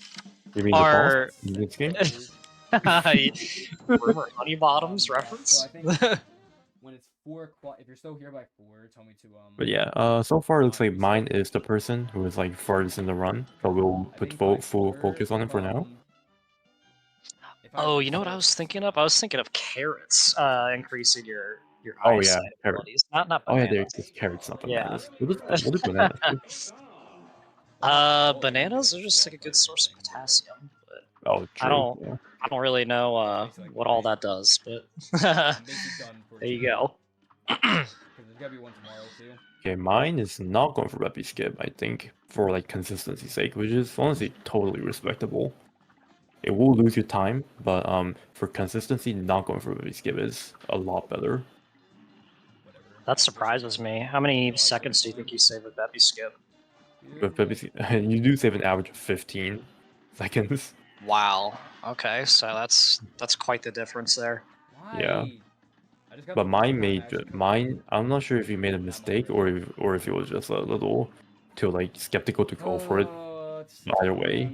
You mean Or the boss in this game? rumor honey bottoms reference. So I think when it's 4 o'clock, if you're still here by 4, tell me to But yeah, so far it looks like mine is the person who is like farthest in the run, so we'll put full focus on him for now. Oh, you know what I was thinking of? I was thinking of carrots, increasing your Oh yeah, eyesight carrot. abilities. Not Oh yeah, bananas. there's carrots, not Yeah. bananas. What is bananas? Bananas are just like a good source of potassium, but Oh, true. Yeah. I don't really know what all that does, but there you go. Because there's gotta be one tomorrow too. Okay, mine is not going for Reppy Skip, I think, for like consistency's sake, which is honestly totally respectable. It will lose you time, but for consistency, not going for Reppy Skip is a lot better. That surprises me. How many seconds do you think you save with Beppy Skip? With Reppy Skip, you do save an average of 15 seconds. Wow. Okay, so that's quite the difference there. Yeah. But mine. I'm not sure if he made a mistake or if he was just a little too like skeptical to go for it. Either way.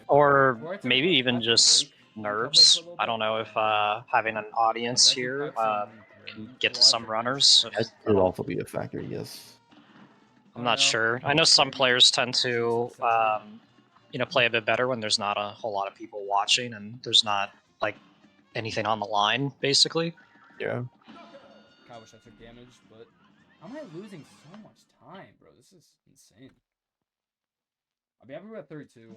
Or maybe even just nerves. I don't know if having an audience here can get to some runners. That could also be a factor, yes. I'm not sure. I know some players tend to, play a bit better when there's not a whole lot of people watching and there's not like anything on the line, basically. Yeah. I wish I took damage, but how am I losing so much time, bro? This is insane. I'll be everywhere at 32.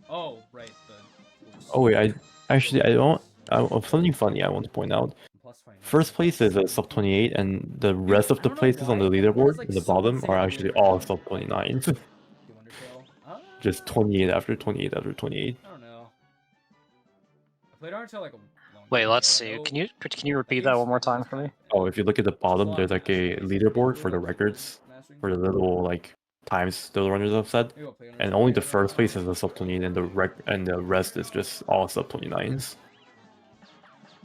Oh, right. Oh wait, I don't. Something funny I want to point out. First place is a sub 28, and the rest of the places on the leaderboard in the bottom are actually all sub 29. Just 28 after 28 after 28. I don't know. I played Undertale like a long Wait, let's see. Can you repeat that one more time for me? Oh, if you look at the bottom, there's like a leaderboard for the records, for the little like times the runners have set, and only the first place is a sub 28, and the rest is just all sub 29s.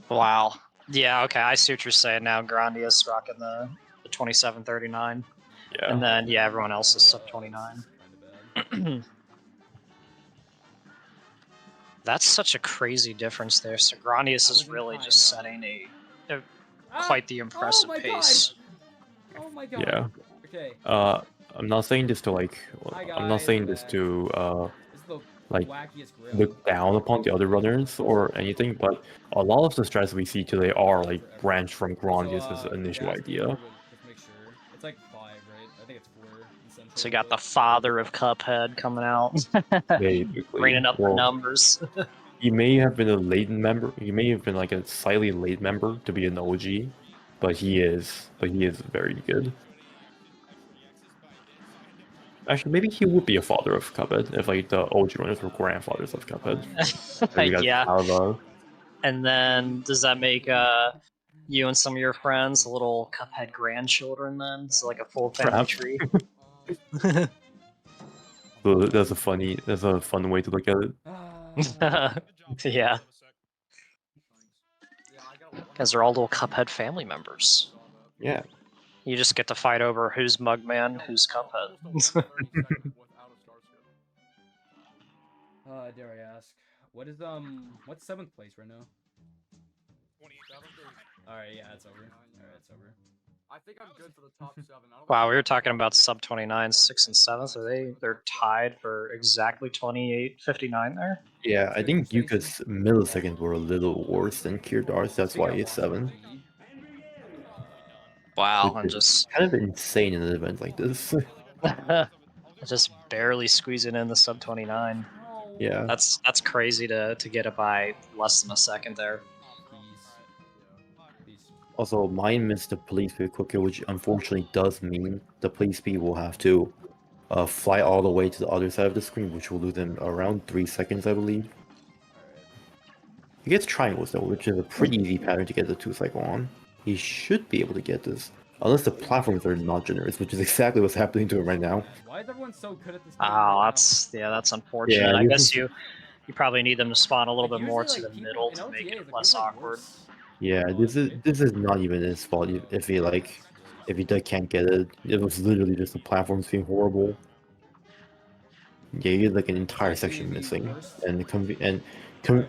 Wow. Yeah, okay, I see what you're saying now. Grandius rocking the 2739. Yeah. And then, yeah, everyone else is sub 29. That's such a crazy difference there. So Grandius is really just setting a quite the impressive pace. Oh my god. Yeah. Okay. I'm not saying this to like. I'm not saying this to like look down upon the other runners or anything, but a lot of the strats we see today are like branched from Grandius' initial idea. It's like 5, right? I think it's 4 essentially. So you got the father of Cuphead coming out, Basically. bringing up the numbers. He may have been a late member. He may have been like a slightly late member to be an OG, but he is very good. Actually, maybe he would be a father of Cuphead if like the OG runners were grandfathers of Cuphead. Maybe we got Yeah. Calva. And then does that make you and some of your friends a little Cuphead grandchildren then? So like a full family Perhaps. tree. So that's a fun way to look at it. Yeah. Because they're all little Cuphead family members. Yeah. You just get to fight over who's Mugman, who's Cuphead. Dare I ask, what's 7th place right now? 27th. All right, yeah, it's over. All right, it's over. I think I'm good for the top 7. Wow, we were talking about sub 29, 6th and 7th. They're tied for exactly 28.59 there? Yeah, I think Yuka's milliseconds were a little worse than Kirdar's, that's why he's 7. Wow, Which I'm is just kind of insane in an event like this. just barely squeezing in the sub 29. Yeah. That's crazy to get it by less than a second there. Also, mine missed the police speed quicker, which unfortunately does mean the police speed will have to fly all the way to the other side of the screen, which will lose them around 3 seconds, I believe. He gets triangles though, which is a pretty easy pattern to get the 2-cycle on. He should be able to get this, unless the platforms are not generous, which is exactly what's happening to him right now. Why is everyone so good at this? Oh, that's unfortunate. Yeah, I guess you probably need them to spawn a little bit more to the middle to in make OTAs, it like, less there's, like, awkward. Yeah, this is not even his fault if he can't get it. It was literally just the platforms being horrible. Yeah, you had like an entire section missing, and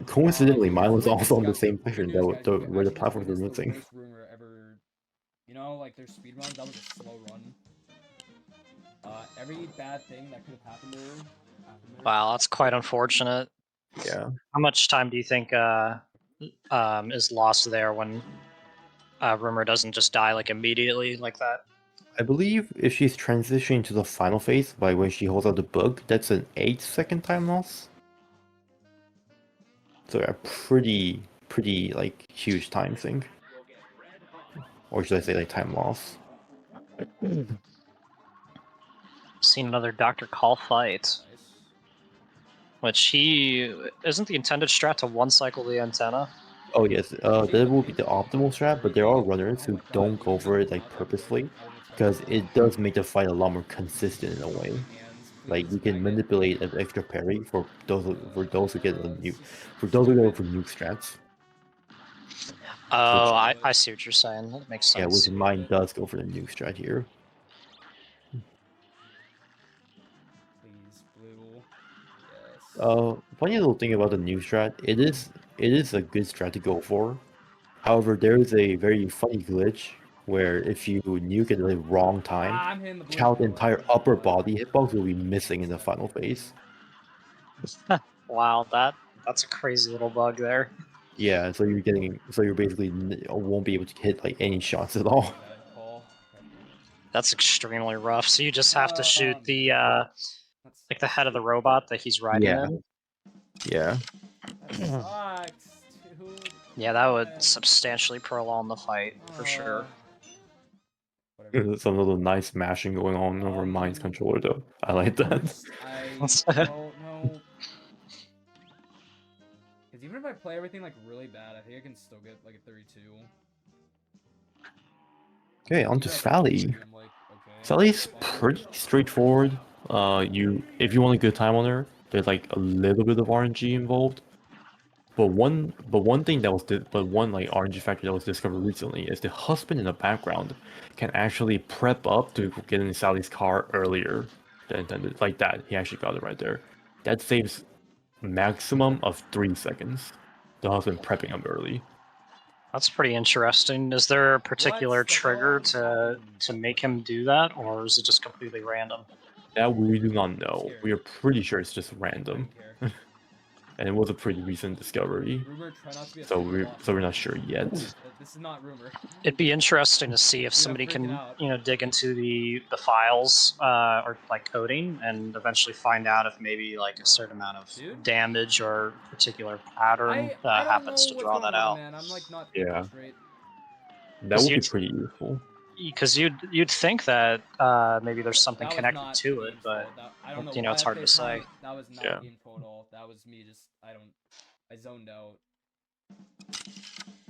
coincidentally, mine was also on the same section where the platforms were missing. Worst rumor ever. You know, like their speedruns, that was a slow run. Every bad thing that could have happened to her. Wow, that's quite unfortunate. Yeah. How much time do you think is lost there when Rumor doesn't just die like immediately like that? I believe if she's transitioning to the final phase by when she holds out the book, that's an 8-second time loss. So a pretty like huge time sink. Or should I say like time loss? Seen another Dr. Call fight. Which isn't the intended strat to one cycle the antenna? Oh yes, that will be the optimal strat, but there are runners who don't go for it like purposefully, because it does make the fight a lot more consistent in a way. Like you can manipulate an extra parry for those who get a new, for those who go for nuke strats. Oh, I see what you're saying. That makes sense. Yeah, which mine does go for the nuke strat here. Please, blue. Funny little thing about the nuke strat, it is a good strat to go for. However, there is a very funny glitch where if you nuke at the wrong time, Child's entire upper body hitbox will be missing in the final phase. Wow, that's a crazy little bug there. Yeah, so you're basically won't be able to hit like any shots at all. That's extremely rough. So you just have to shoot the like the head of the robot that he's riding in. Yeah. Sucks, dude. Yeah, that would substantially prolong the fight for sure. Some little nice mashing going on over mine's controller though. I like that. No. Because even if I play everything like really bad, I think I can still get like a 32. Okay, on to Sally. Sally's pretty straightforward. If you want a good time on her, there's like a little bit of RNG involved. But one like RNG factor that was discovered recently is the husband in the background can actually prep up to get in Sally's car earlier than intended. Like that, he actually got it right there. That saves maximum of 3 seconds. The husband prepping up early. That's pretty interesting. Is there a particular trigger to make him do that, or is it just completely random? That we do not know. We are pretty sure it's just random. And it was a pretty recent discovery. So we're not sure yet. This is not rumor. It'd be interesting to see if somebody can, dig into the files or like coding and eventually find out if maybe like a certain amount of damage or particular pattern happens to draw that out. Man. I'm like not Yeah. straight. That would be pretty useful. Because you'd think that maybe there's something That was connected not to it, game's but fault. I don't know you know, why it's at hard to FaceTime. say. That was not Yeah. game's fault at all. That was me just I zoned out.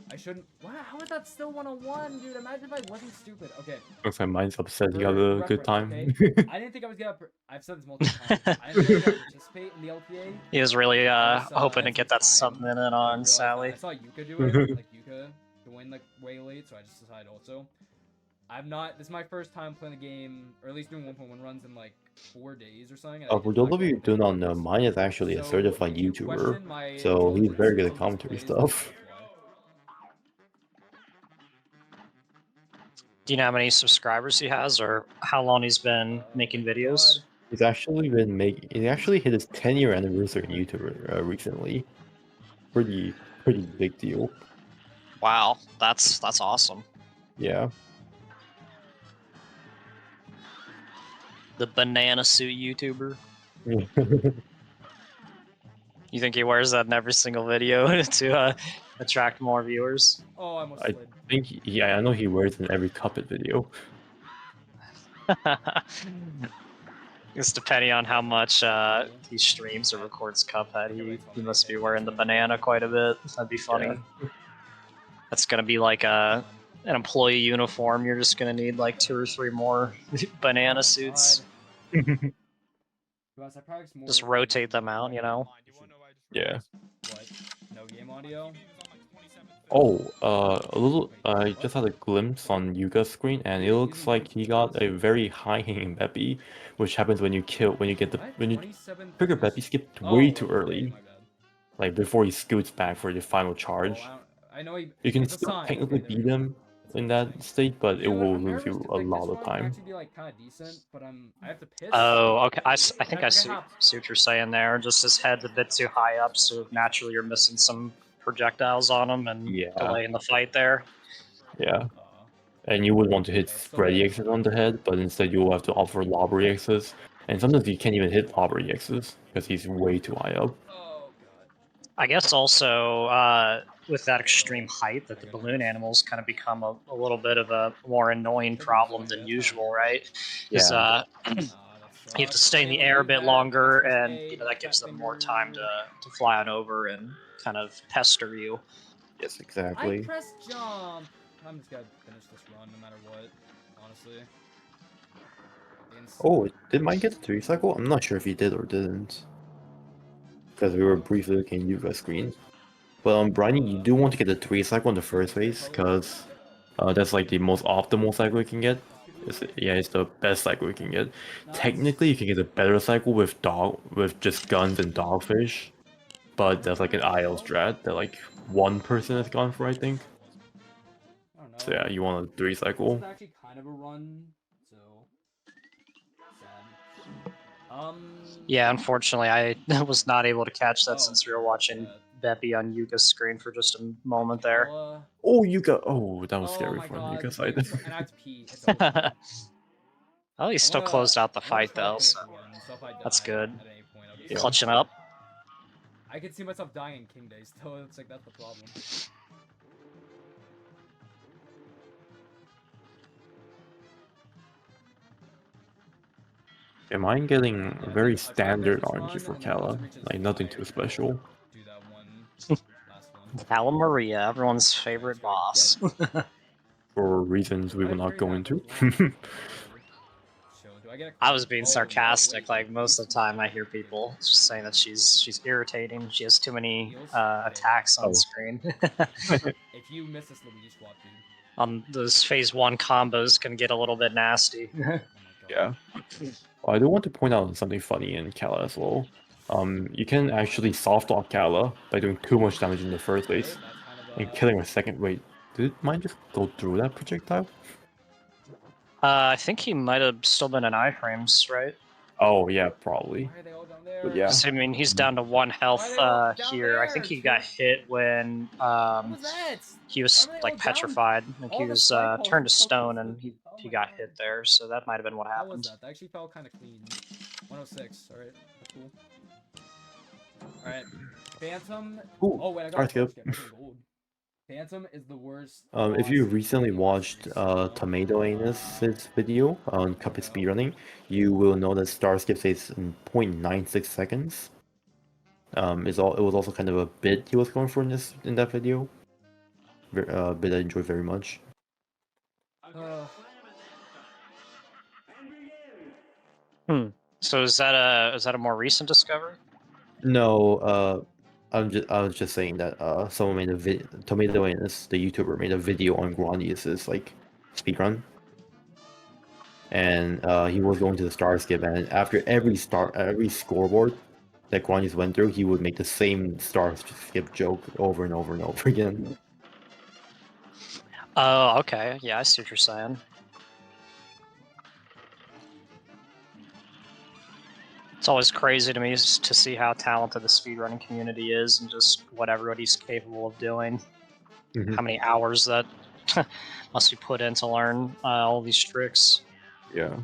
I shouldn't. Wow, how is that still 101, dude? Imagine if I wasn't stupid. Okay. If my mind's upset, you got For a good time. okay? I didn't think I was gonna. I've said this multiple times. I didn't think I was gonna participate in the LTA. He was really hoping to spent get that some subminute I on realized Sally. that. I saw Yuka do it. Like Yuka joined like way late, so I just decided also. This is my first time playing the game, or at least doing 1.1 runs in like 4 days or something. And For those of you who do not know, mine is actually a certified YouTuber, so he's very good at commentary stuff. Do you know how many subscribers he has, or how long he's been making videos? He's actually been making. He actually hit his 10-year anniversary in YouTube recently. Pretty big deal. Wow, that's awesome. Yeah. The banana suit YouTuber. You think he wears that in every single video to attract more viewers? Oh, I almost I slid. think, yeah, I know he wears it in every Cuphead video. It's depending on how much he streams or records Cuphead, he must be wearing the banana quite a bit. That'd be funny. Yeah. That's gonna be like an employee uniform. You're just gonna need like 2 or 3 more banana suits. Just rotate them out, you know? Yeah. What? No game audio? Oh, a little. I just had a glimpse on Yuga's screen, and it looks like he got a very high hanging Beppy, which happens when you trigger Beppy skipped way too early, like before he scoots back for the final charge. I know You can it's a still sign. technically Okay, beat him in that state, but it will lose you a lot of Can time. actually be like kind of decent, but I have to piss. Oh, okay. I think I forget see what you're saying there. Just his head's a bit too high up, so naturally you're missing some projectiles on him and delaying the fight there. Yeah. And you would want to hit spread EXs on the head, but instead you will have to opt for lob EXs. And sometimes you can't even hit lob EXs because he's way too high up. I guess also with that extreme height, that the balloon animals kind of become a little bit of a more annoying problem than usual, right? Because you have to stay in the air a bit longer, and you know that gives them more time to fly on over and kind of pester you. Yes, I exactly. pressed jump. I'm just gonna finish this run no matter what, honestly. Oh, did mine get the 3 cycle? I'm not sure if he did or didn't. Because we were briefly looking at Yuga's screen. But Briny, you do want to get the 3 cycle in the first phase, because that's like the most optimal cycle you can get. It's the best cycle you can get. Technically, you can get a better cycle with just guns and dogfish, but that's like an IL strat that like one person has gone for, I think. So yeah, you want a 3 cycle. This is actually kind of a run, so sad. Yeah, unfortunately, I was not able to catch that since we were watching Beppy on Yuga's screen for just a moment there. Oh, Yuga! Oh, that was scary for Yuga's side. And I have to pee. It's over. Oh, he still closed out the fight though, so that's good. Clutching up. I could see myself dying in King Day still. It's like that's the problem. Am I getting very standard RNG for Kala? Like nothing too special. Kala Maria, everyone's favorite boss. For reasons we will not go into. I was being sarcastic. Like most of the time, I hear people just saying that she's irritating. She has too many attacks on screen. If you miss this Luigi swap, dude. Those phase 1 combos can get a little bit nasty. Yeah. Well, I do want to point out something funny in Kala as well. You can actually soft lock Kala by doing too much damage in the first phase and killing her second. Wait, did mine just go through that projectile? I think he might have still been in iframes, right? Oh yeah, probably. But yeah. I mean, he's down to 1 health here. I think he got hit when he was like petrified. Like he was turned to stone and he got hit there. So that might have been what How was happened. that? That actually felt kind of clean. 106. All right, cool. All right, Phantom. Ooh, Oh wait, I got alright, a first good. skip. I got gold. Phantom is the worst. If you recently watched Tomato Anus's video on Cuphead speedrunning, you will know that star skip takes in 0.96 seconds. It was also kind of a bit he was going for in that video. Bit I enjoyed very much. So is that a more recent discovery? No, I was just saying that someone made a video. Tomato Anus, the YouTuber, made a video on Grandius's like speedrun. And he was going to the star skip, and after every scoreboard that Guanyi's went through, he would make the same star skip joke over and over and over again. Oh, okay. Yeah, I see what you're saying. It's always crazy to me to see how talented the speedrunning community is and just what everybody's capable of doing. How many hours that must be put in to learn all these tricks. Yeah.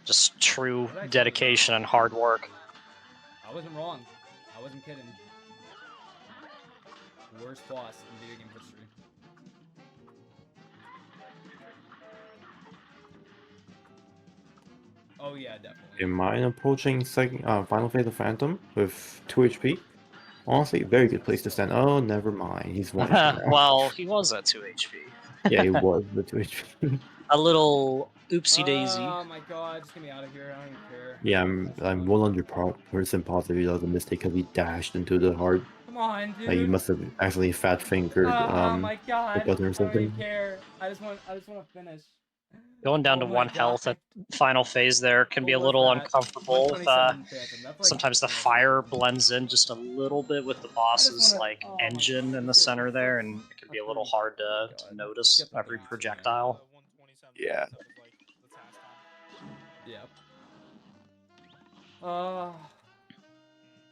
Just true dedication and hard work. I wasn't wrong. I wasn't kidding. Worst boss in video game history. Oh yeah, definitely. In mine approaching final phase of Phantom with 2 HP. Honestly, very good place to stand. Oh, never mind. He's 1 HP now. Well, he was at 2 HP. Yeah, he was at 2 HP. A little oopsie daisy. Oh my god, just get me out of here. I don't even care. Yeah, I'm 100% positive he does a mistake because he dashed into the heart. Come on, dude. Like he must have accidentally fat fingered oh my god. the button or I don't something. even care. I just want to finish. Going down to 1 health at final phase there can be a little uncomfortable. Sometimes the fire blends in just a little bit with the boss's engine in the center there, and it can be a little hard to notice every projectile. Yeah. Yep.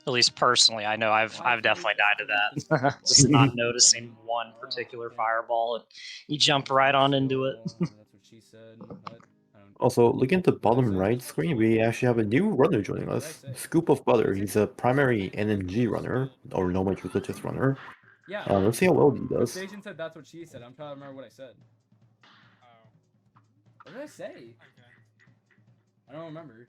At least personally, I know I've definitely died to that. Just not noticing one particular fireball, and you jump right on into it. That's what she said. Also, looking at the bottom right screen, we actually have a new runner joining us. Scoop of Butter. He's a primary NMG runner, or No Major Glitches runner. Yeah. Let's see how well he does. Station said that's what she said. I'm trying to remember what I said. What did I say? I don't remember.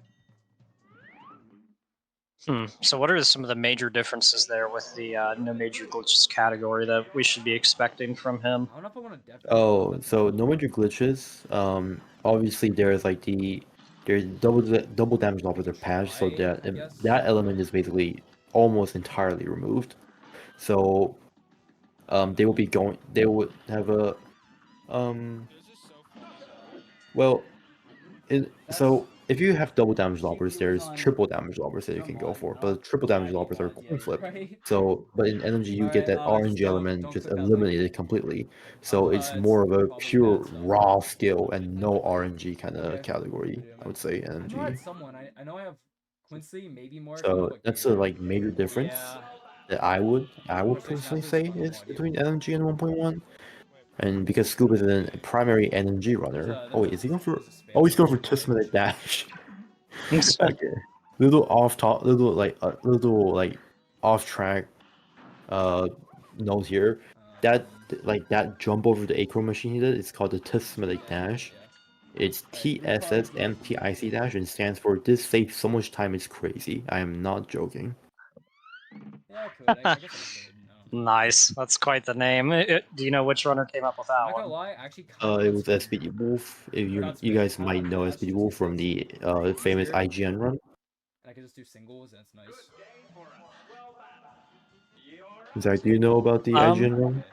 So what are some of the major differences there with the No Major Glitches category that we should be expecting from him? I don't know if I want to Oh, so No Major Glitches. Obviously there's like there's double damage levels are patched, so that element is basically almost entirely removed. So they would have a well, so if you have double damage lobbers, there's triple damage lobbers that you can go for, but triple damage lobbers are coin flip. So, but in energy you get that RNG element just eliminated completely. So it's more of a pure raw skill and no RNG kind of category, I would say, I know I energy. had someone. I know I have Quincy, maybe more. So that's a like major difference that I would personally say is between LNG and 1.1. And because Scoop is a primary NMG runner. Oh wait, is he going for? Oh, he's going for 2-minute dash. Okay. Little off track note here. That jump over the acro machine he did, it's called the Tismatic dash. It's TSSMTIC dash and stands for this saves so much time it's crazy. I am not joking. Yeah, I could. I guess I could. Nice. That's quite the name. Do you know which runner came up with that I'm not one? gonna lie, I actually It was SPD Wolf. If you guys might know SPD Wolf from the famous IGN run. And I could just do singles, and it's nice. Zach, do you know about the IGN run?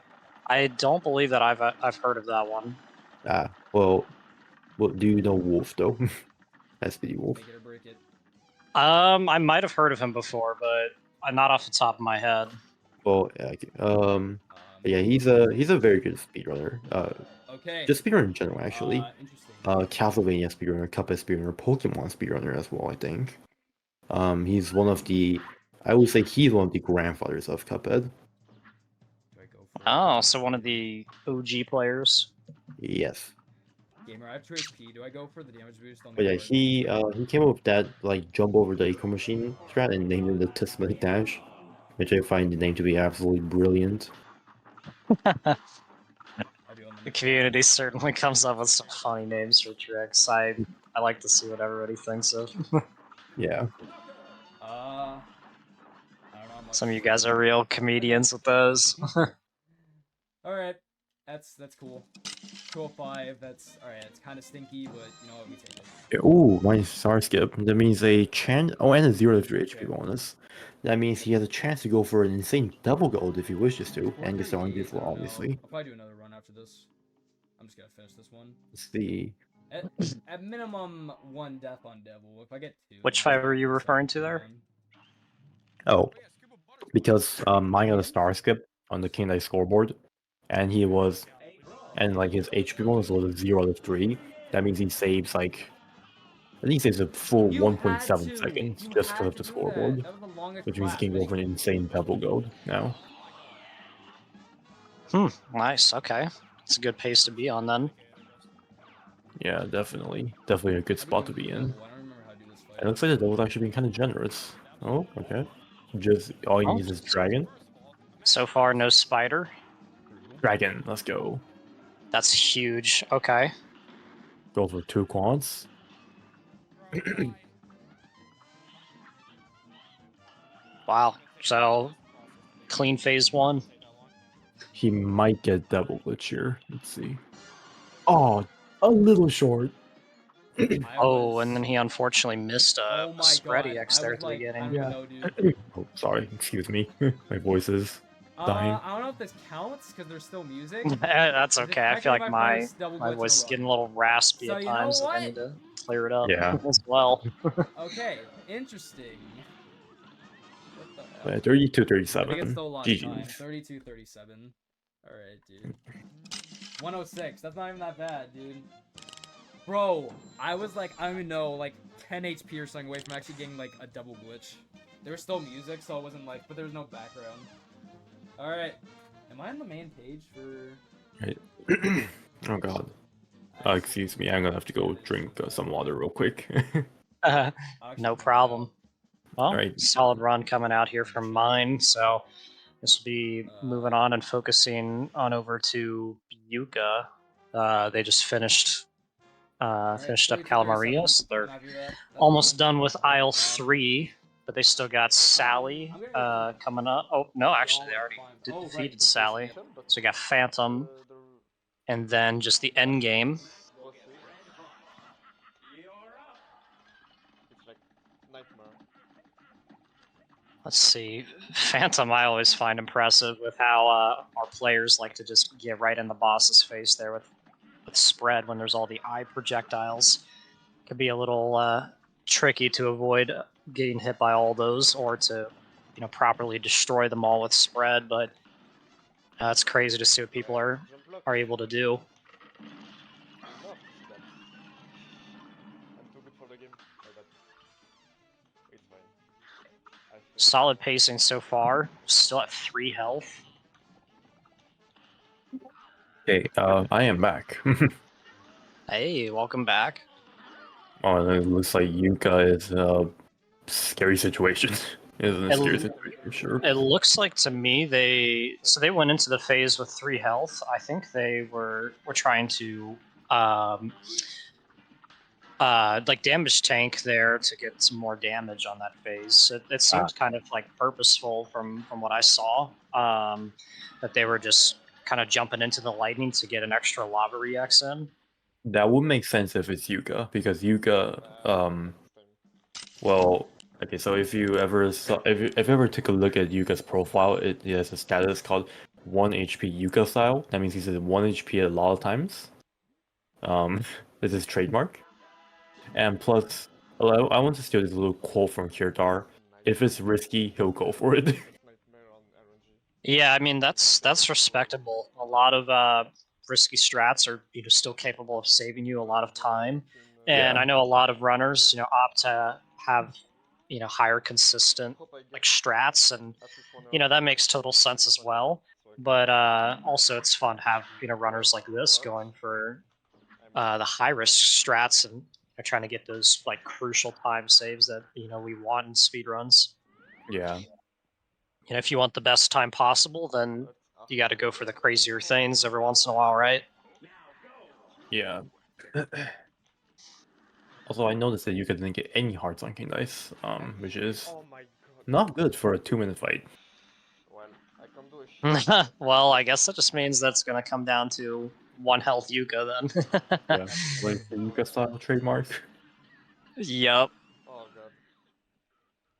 I don't believe that I've heard of that one. Well, do you know Wolf though? SPD Wolf. Make it or break it. I might have heard of him before, but not off the top of my head. Well, yeah, he's a very good speedrunner. Okay. Just speedrunner in general, actually. Castlevania speedrunner, Cuphead speedrunner, Pokemon speedrunner as well, I think. He's one of the, I would say he's one of the grandfathers of Cuphead. Oh, so one of the OG players. Yes. Gamer, I have 2 HP. Do I go for the damage boost on the But yeah, board? he came up with that like jump over the eco machine strat and named it the Tismatic dash. which I find the name to be absolutely brilliant. The community certainly comes up with some funny names for tricks. I like to see what everybody thinks of. Yeah. I don't know. Some of you guys are real comedians with those. All right, that's cool. 205. That's all right. It's kind of stinky, but you know what? We take it. Ooh, my star skip. That means a chance. Oh, and a 0 to 3 HP bonus. That means he has a chance to go for an insane double gold if he wishes to, and gets the RNG for obviously. I'll probably do another run after this. I'm just gonna finish this one. It's the. At minimum, 1 death on devil. If I get 2. Which fight were you referring to there? Oh, because mine got a star skip on the King Knight scoreboard, and he was, and like his HP bonus was a 0 to 3. That means he saves like, I think he saves a full 1.7 seconds just because of the scoreboard, which means he can go for an insane double gold now. Nice. Okay, it's a good pace to be on then. Yeah, definitely a good spot to be in. It looks like the double actually being kind of generous. Oh, okay. Just all he needs is dragon. So far, no spider. Dragon, let's go. That's huge. Okay. Go for 2 quants. Wow. So, clean phase 1. He might get double glitch here. Let's see. Oh, a little short. Oh, and then he unfortunately missed a spread EX there at the beginning. Yeah. Oh, sorry. Excuse me. My voice is dying. I don't know if this counts because there's still music. That's Is it okay. I feel like technically my first double my glitch in a voice is row? getting a little raspy So at you know times. what? I need to clear it up Yeah. as well. Okay, interesting. What the Yeah, F? 32, I think 37. it's still a lot of time. GG's. 32, 37. All right, dude. 106. That's not even that bad, dude. Bro, I was like, I don't even know, like 10 HP or something away from actually getting like a double glitch. There was still music, so it wasn't like, but there was no background. All right, am I on the main page for? Right. Oh god. Excuse me. I'm gonna have to go drink some water real quick. No problem. Well, Alright. solid run coming out here from mine. So this will be moving on and focusing on over to Yuka. They just finished finished up Calamaria, so they're almost done with aisle 3, but they still got Sally coming up. Oh no, actually they already defeated Sally. So we got Phantom, and then just the end game. It's like nightmare. Let's see, Phantom I always find impressive with how our players like to just get right in the boss's face there with spread when there's all the eye projectiles. Could be a little tricky to avoid getting hit by all those, or to properly destroy them all with spread, but it's crazy to see what people are able to do. I'm too good for the game. Like that. It's fine. Solid pacing so far. Still at 3 health. Okay, I am back. Hey, welcome back. Oh, and it looks like Yuka is a scary situation. Isn't a scary situation for sure. It looks like to me they went into the phase with 3 health. I think they were trying to like damage tank there to get some more damage on that phase. It seemed kind of like purposeful from what I saw, that they were just kind of jumping into the lightning to get an extra lava rex in. That would make sense if it's Yuka, because Yuka, well, okay, so if you ever take a look at Yuka's profile, it has a status called 1 HP Yuka style. That means he's at 1 HP a lot of times. This is trademark. And plus, I want to steal this little quote from Kirdar. If it's risky, he'll go for it. Yeah, I mean that's respectable. A lot of risky strats are still capable of saving you a lot of time, and Yeah. I know a lot of runners opt to have higher consistent like strats, and that makes total sense as well. But also it's fun to have runners like this going for the high risk strats and trying to get those like crucial time saves that we want in speedruns. Yeah. You know, if you want the best time possible, then you got to go for the crazier things every once in a while, right? Yeah. Also, I noticed that you didn't get any hearts on King Dice, which is not good for a 2-minute fight. Well, I can do a shit. Well, I guess that just means that's going to come down to 1 health Yuka then. Yeah, like the Yuka style trademark. Yep. Oh god.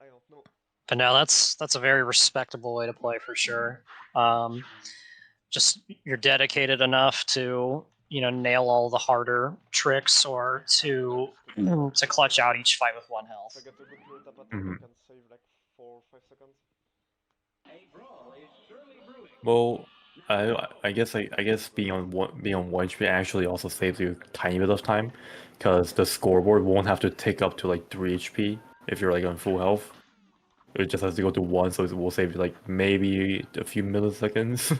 I don't know. But no, that's a very respectable way to play for sure. Just you're dedicated enough to nail all the harder tricks or to clutch out each fight with 1 health. If I get a good plate up attack, Mhm. I can save like 4 or 5 seconds. Well, I guess being on 1 HP actually also saves you a tiny bit of time, because the scoreboard won't have to tick up to like 3 HP if you're like on full health. It just has to go to 1, so it will save you like maybe a few milliseconds.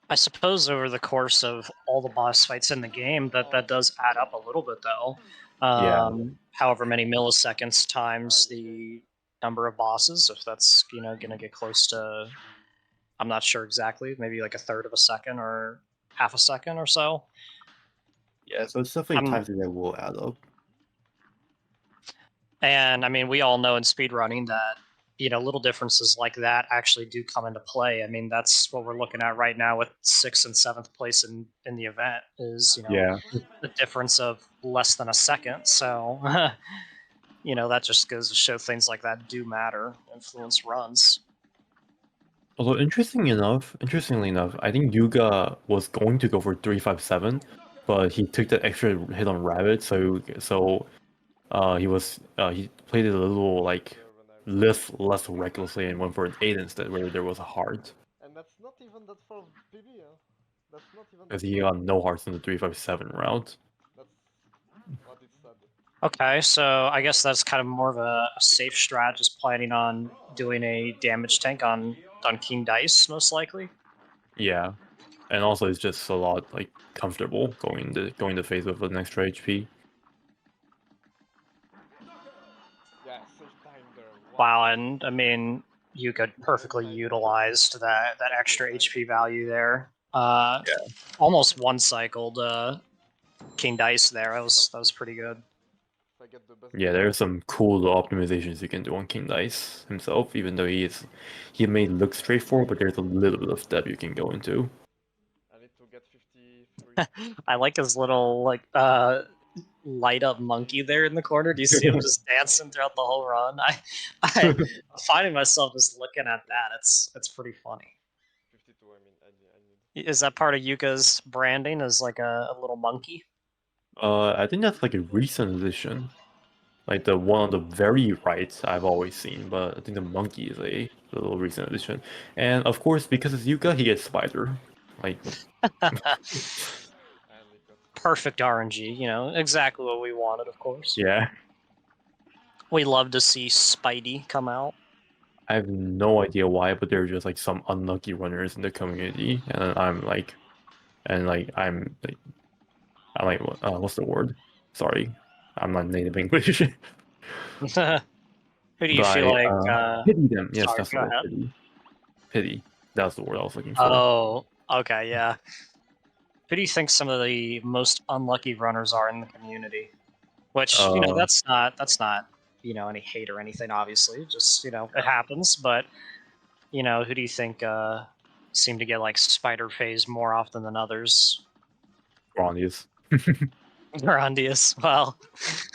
I suppose over the course of all the boss fights in the game, that does add up a little bit though. Yeah. However many milliseconds times the number of bosses, if that's gonna get close to, I'm not sure exactly, maybe like a third of a second or half a second or so. Yeah, so it's definitely times that will add up. And I mean, we all know in speedrunning that little differences like that actually do come into play. I mean, that's what we're looking at right now with 6th and 7th place in the event is Yeah. the difference of less than a second. So that just goes to show things like that do matter, influence runs. Although interestingly enough, I think Yuga was going to go for 357, but he took that extra hit on Rabbit, so he played it a little like less recklessly and went for an 8 instead, where there was a heart. And that's not even that far PB, huh? That's not even Because that he far. got no hearts in the 357 route. That's what it said. Okay, so I guess that's kind of more of a safe strat, just planning on doing a damage tank on King Dice, most likely. Yeah, and also it's just a lot like comfortable going to face with an extra HP. Yeah, save time there. Wow, and I mean, you could perfectly utilized that extra HP value there. Almost 1-cycled King Dice there. That was pretty good. Yeah, there are some cool optimizations you can do on King Dice himself, even though he may look straightforward, but there's a little bit of depth you can go into. I need to get 53. I like his little light up monkey there in the corner. Do you see him just dancing throughout the whole run? I'm finding myself just looking at that. It's pretty funny. 52, I mean, I need. Is that part of Yuka's branding as like a little monkey? I think that's like a recent addition. Like the one on the very right, I've always seen, but I think the monkey is a little recent addition. And of course, because it's Yuka, he gets Spider. Like, perfect RNG. Exactly what we wanted, of course. yeah. We love to see Spidey come out. I have no idea why, but there are just like some unlucky runners in the community, and I'm like, what's the word? Sorry, I'm not native English. Who do you feel like? Pity them. Yes, Sorry, that's the go word. ahead. Pity. That's the word I was looking for. Oh, okay, yeah. Who do you think some of the most unlucky runners are in the community? Which that's not any hate or anything. Obviously, just it happens. But who do you think seem to get like spider phase more often than others? Grandius. Grandius. Well.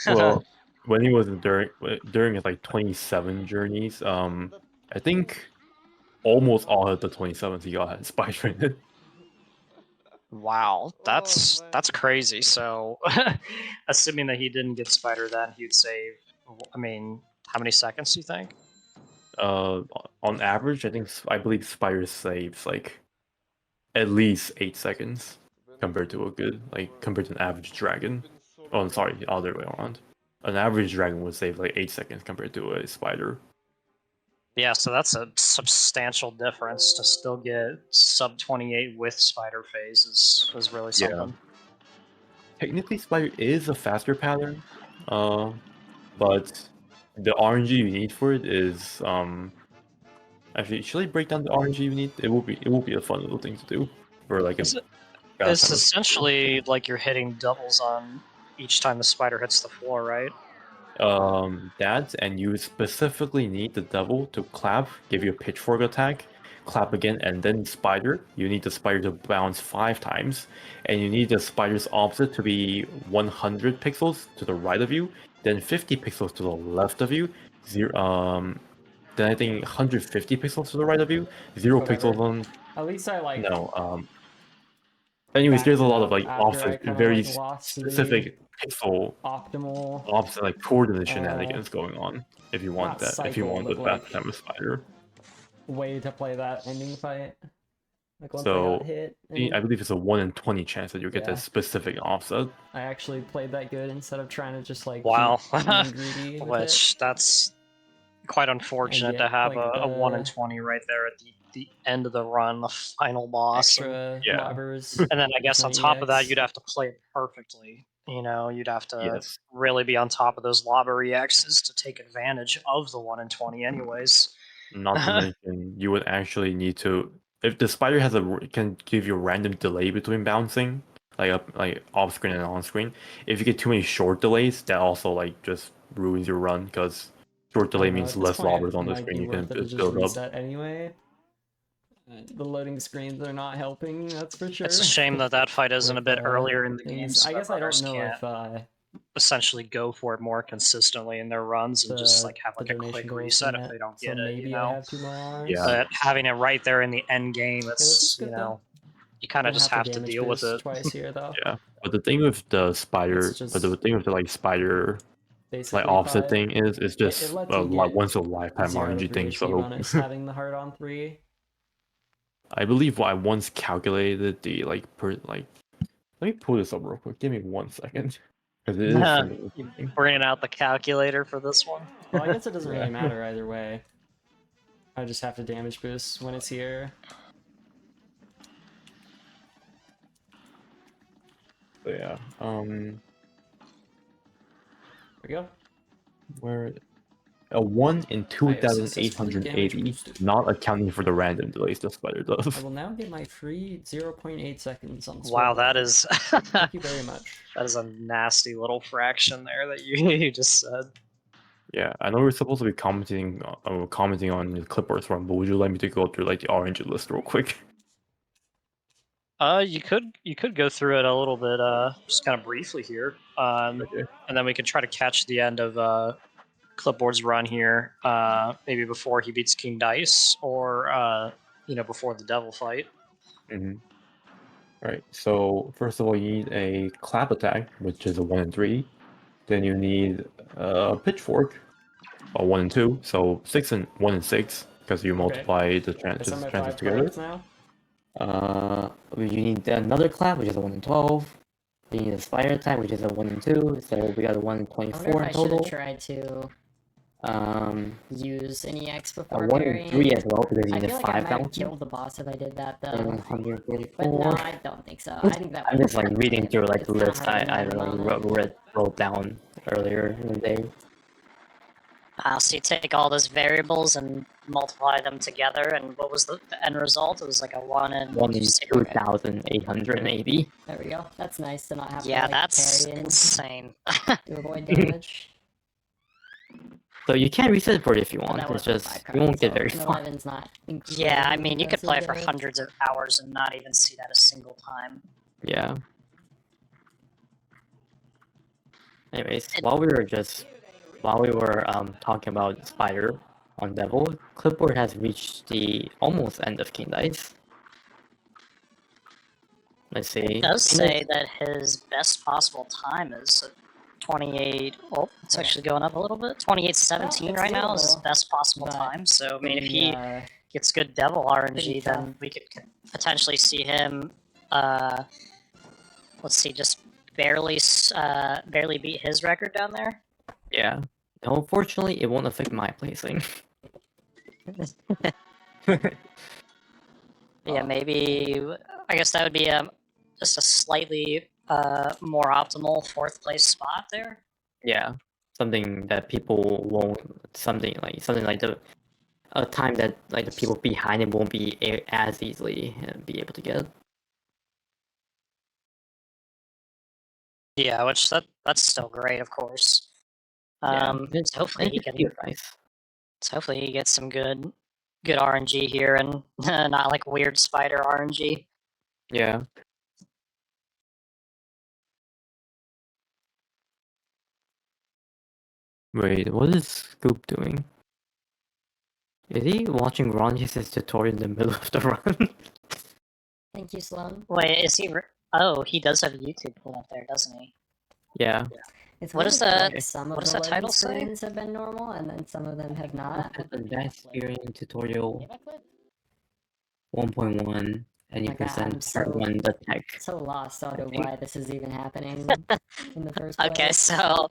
Well, when he was during his like 27 journeys, I think almost all of the 27s he got spider in it. Wow, that's crazy. So, assuming that he didn't get spider, then he'd save. I mean, how many seconds do you think? On average, I believe spider saves like at least 8 seconds compared to an average dragon. Oh, I'm sorry, the other way around. An average dragon would save like 8 seconds compared to a spider. Yeah, so that's a substantial difference. To still get sub 28 with spider phase is really something. Yeah. Technically, spider is a faster pattern, but the RNG you need for it is Actually, should I break down the RNG you need? It will be a fun little thing to do for like a. It's essentially like you're hitting doubles on each time the spider hits the floor, right? That, and you specifically need the devil to clap, give you a pitchfork attack, clap again, and then spider. You need the spider to bounce 5 times, and you need the spider's opposite to be 100 pixels to the right of you, then 50 pixels to the left of you, then I think 150 pixels to the right of you, 0 Whatever. pixels on. At least I like. No. Anyways, there's a lot of like after I offset, kinda, very like, lost the specific pixel optimal opposite like coordinate shenanigans going on. If you want not that, if you cycle, want but, that like, type of spider. way to play that ending fight. Like once I So got hit. I believe it's a 1 in 20 chance that you'll get Yeah. that specific offset. I actually played that good instead of trying to just like Wow. keep being greedy with Which that's quite unfortunate to get, have like, a 1 in the 20 right there at the end of the run, the final boss. extra Yeah. lobbers. And then I guess on top of that, EX. you'd have to play it perfectly. You know, you'd have to Yes. really be on top of those lobber EXs to take advantage of the 1 in 20 anyways. Not to mention, you would actually need to, if the spider has can give you a random delay between bouncing, like off screen and on screen. If you get too many short delays, that also like just ruins your run because short I delay don't know, means at this less point, lobbers on it the might screen be you can worth it to just build up. reset anyway. The loading screens are not helping, that's for sure. It's a shame that that fight isn't a With, bit earlier in the game. things. So I that guess I don't runners know can't if essentially go for it more consistently in their runs and just like have the like a donation quick goals reset if met, they don't so get it, maybe you I know? have 2 more hours. Yeah. But having it right there in the end game, this is it's, good, you though. know, you kind of Gonna just have have to to damage deal with boost it. twice here, though. Yeah, but the thing with the spider, just but the thing with the like spider, basically like offset 5. thing is it's It just lets a you get once in a lifetime 0 to RNG 3 thing. HP So bonus having the heart on 3. I believe I once calculated the like let me pull this up real quick. Give me 1 second, because it is something. You bringing out the calculator for this one? Well, I guess it doesn't really Yeah. matter either way. I just have to damage boost when it's here. So yeah, There we go. where a 1 in I have successfully damage 2,880, boosted. not accounting for the random delays the spider I does. will now get my free 0.8 seconds on Wow, that Swivel. is Thank you very much. that is a nasty little fraction there that you you just said. Yeah, I know we're supposed to be commenting on the clipboards run, but would you like me to go through like the RNG list real quick? You could go through it a little bit, just kind of briefly here, and then we can try to catch the end of Clipboard's run here, maybe before he beats King Dice, or you know, before the Devil fight. Mm-hmm. Right. So first of all, you need a clap attack, which is a 1 in 3. Then you need a pitchfork, a 1 in 2. So 1 in 6, because you multiply the Guess I'm chances at 5 together. claps now. You need another clap, which is a 1 in 12. You need a spider attack, which is a 1 in 2. So we got a 1 in I wonder 24 if I in should total. have tried to use an EX A before 1 in burying. 3 as well, because you I need feel a like I 5 might have bounce. killed the boss if I did that though. And But no, 144. I don't think so. I think that I'm just like reading through like the kinda list hard to I remember wrote down earlier in the day. So you take all those variables and multiply them together, and what was the end result? It was like a 1 in... 1 in 2,880. There we go. That's nice to not have Yeah, to like that's parry and insane. to avoid damage. So you can reset it for it if you But want. that It's was just by you won't get so very an far. 11's not Yeah, I mean, you could play for impressive. hundreds of hours and not even see that a single time. Yeah. Anyways, while we were talking about Spider on Devil, Clipboard has reached the almost end of King Dice. Let's see. It does say that his best possible time is 28. Oh, it's actually going up a little bit. 28:17 right now is his best possible time. So, I mean, if he gets good Devil RNG, then we could potentially see him, let's see, just barely beat his record down there. Yeah. Unfortunately, it won't affect my placing. Yeah, maybe, I guess that would be just a slightly more optimal 4th place spot there. Yeah, something that people won't. Something like a time that like the people behind it won't be as easily be able to get. Yeah, which that's still great, of course. Yeah, So hopefully he can. nice. So hopefully he gets some good RNG here and not like weird spider RNG. Yeah. Wait, what is Scoop doing? Is he watching Ronji's tutorial in the middle of the run? Thank you, Sloan. Wait, is he? Oh, he does have YouTube pulled up there, doesn't he? Yeah. It's What weird does that, that? like, some of What does the that title loading say? screens have been normal, and then some of them have not. Advanced Speedrun tutorial 1.1, and you Like, present I'm part so- 1, the tech. So lost on I think- why this is even happening in the first place. Okay, so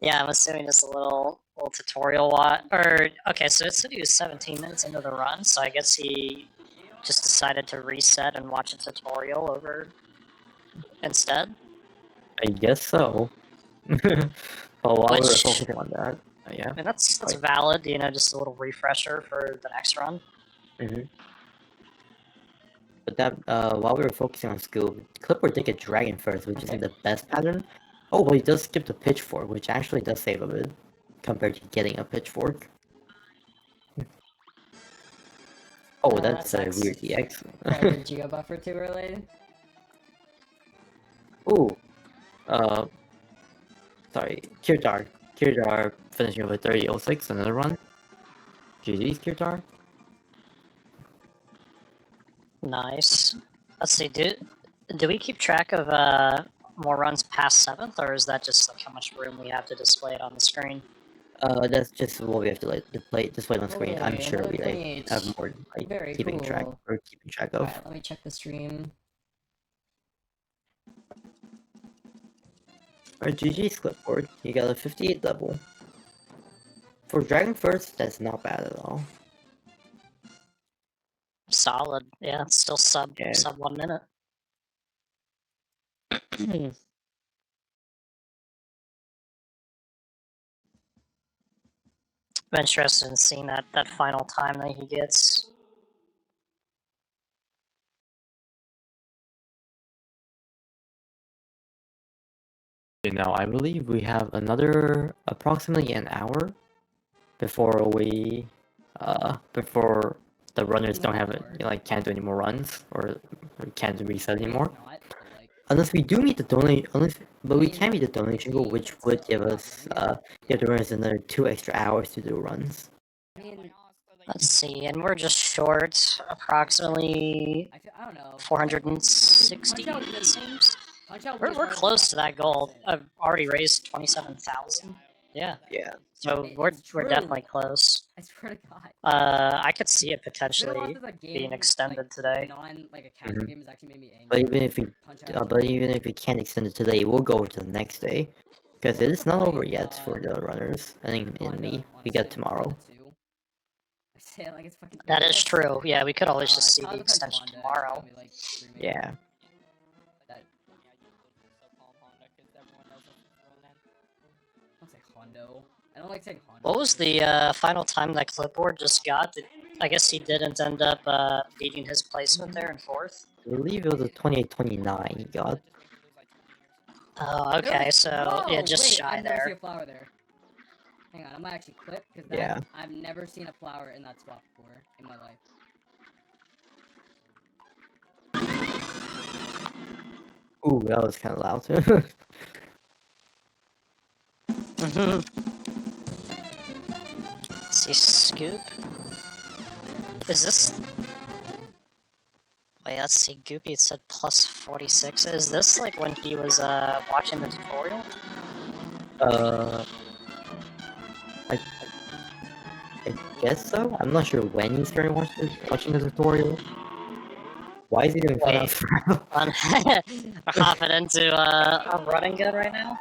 yeah, I'm assuming just a little tutorial or okay, so it said he was 17 minutes into the run, so I guess he just decided to reset and watch a tutorial over instead. I guess so. Well, while we were Which- focusing on that, yeah. I mean, that's valid, just a little refresher for the next run. Mm-hmm. But that, while we were focusing on Scoop, Clipboard did get Dragon first, which isn't the best pattern. Oh, but he does skip the Pitchfork, which actually does save a bit, compared to getting a Pitchfork. Oh, that's a weird EX. Did you go buffer too early? Ooh. Sorry, Kirtar finishing with 30.06, another run. GG's, Kirtar. Nice. Let's see, do we keep track of more runs past 7th, or is that just like how much room we have to display it on the screen? That's just what we have to display on screen. I'm Okay, sure another we 28. have more Very keeping track cool. of. Alright, let me check the stream. Alright, GG's Clipboard. You got a 58 level. For Dragon First, that's not bad at all. Solid. Yeah, it's still sub 1 minute. I'm interested in seeing that final time that he gets. Okay, now I believe we have another approximately an hour before before the runners don't have it, can't do any more runs or can't reset anymore. Unless we do meet the donate, but we can meet the donation goal, which would give us give the runners another 2 extra hours to do runs. Let's see, and we're just short approximately 460, it seems. We're close to that goal. I've already raised 27,000. Yeah. Yeah. So we're definitely close. I swear to God. I could see it potentially being extended today. But even if we can't extend it today, we'll go to the next day, because it is not over yet for the runners. I think in me, we get tomorrow. That is true. Yeah, we could always just see the extension tomorrow. Yeah. I don't like saying Hondo. What was the final time that Clipboard just got? I guess he didn't end up beating his placement there in 4th. I believe it was a 28-29 he got. Oh, okay, so yeah, just wait, shy I've never there. seen a flower there. Hang on, I might actually clip because Yeah. I've never seen a flower in that spot before in my life. Ooh, that was kind of loud. See, Scoop? Is this... Wait, let's see, Goopy said plus 46. Is this like when he was watching the tutorial? I guess so. I'm not sure when he started watching the tutorial. Why is he doing Wait, fun? I'm hopping into a running gun right now?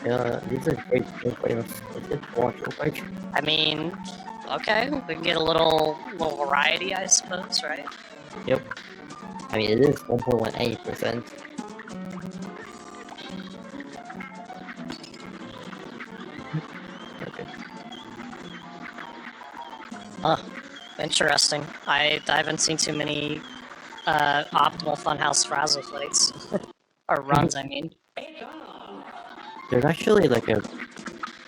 Yeah, these are great games. Watch real quick. I mean, okay, we can get a little variety, I suppose, right? Yep. I mean, it is 1.18%. Okay. Huh. Interesting. I haven't seen too many optimal Funhouse Frazzle fights. Or runs, I mean. There's actually like a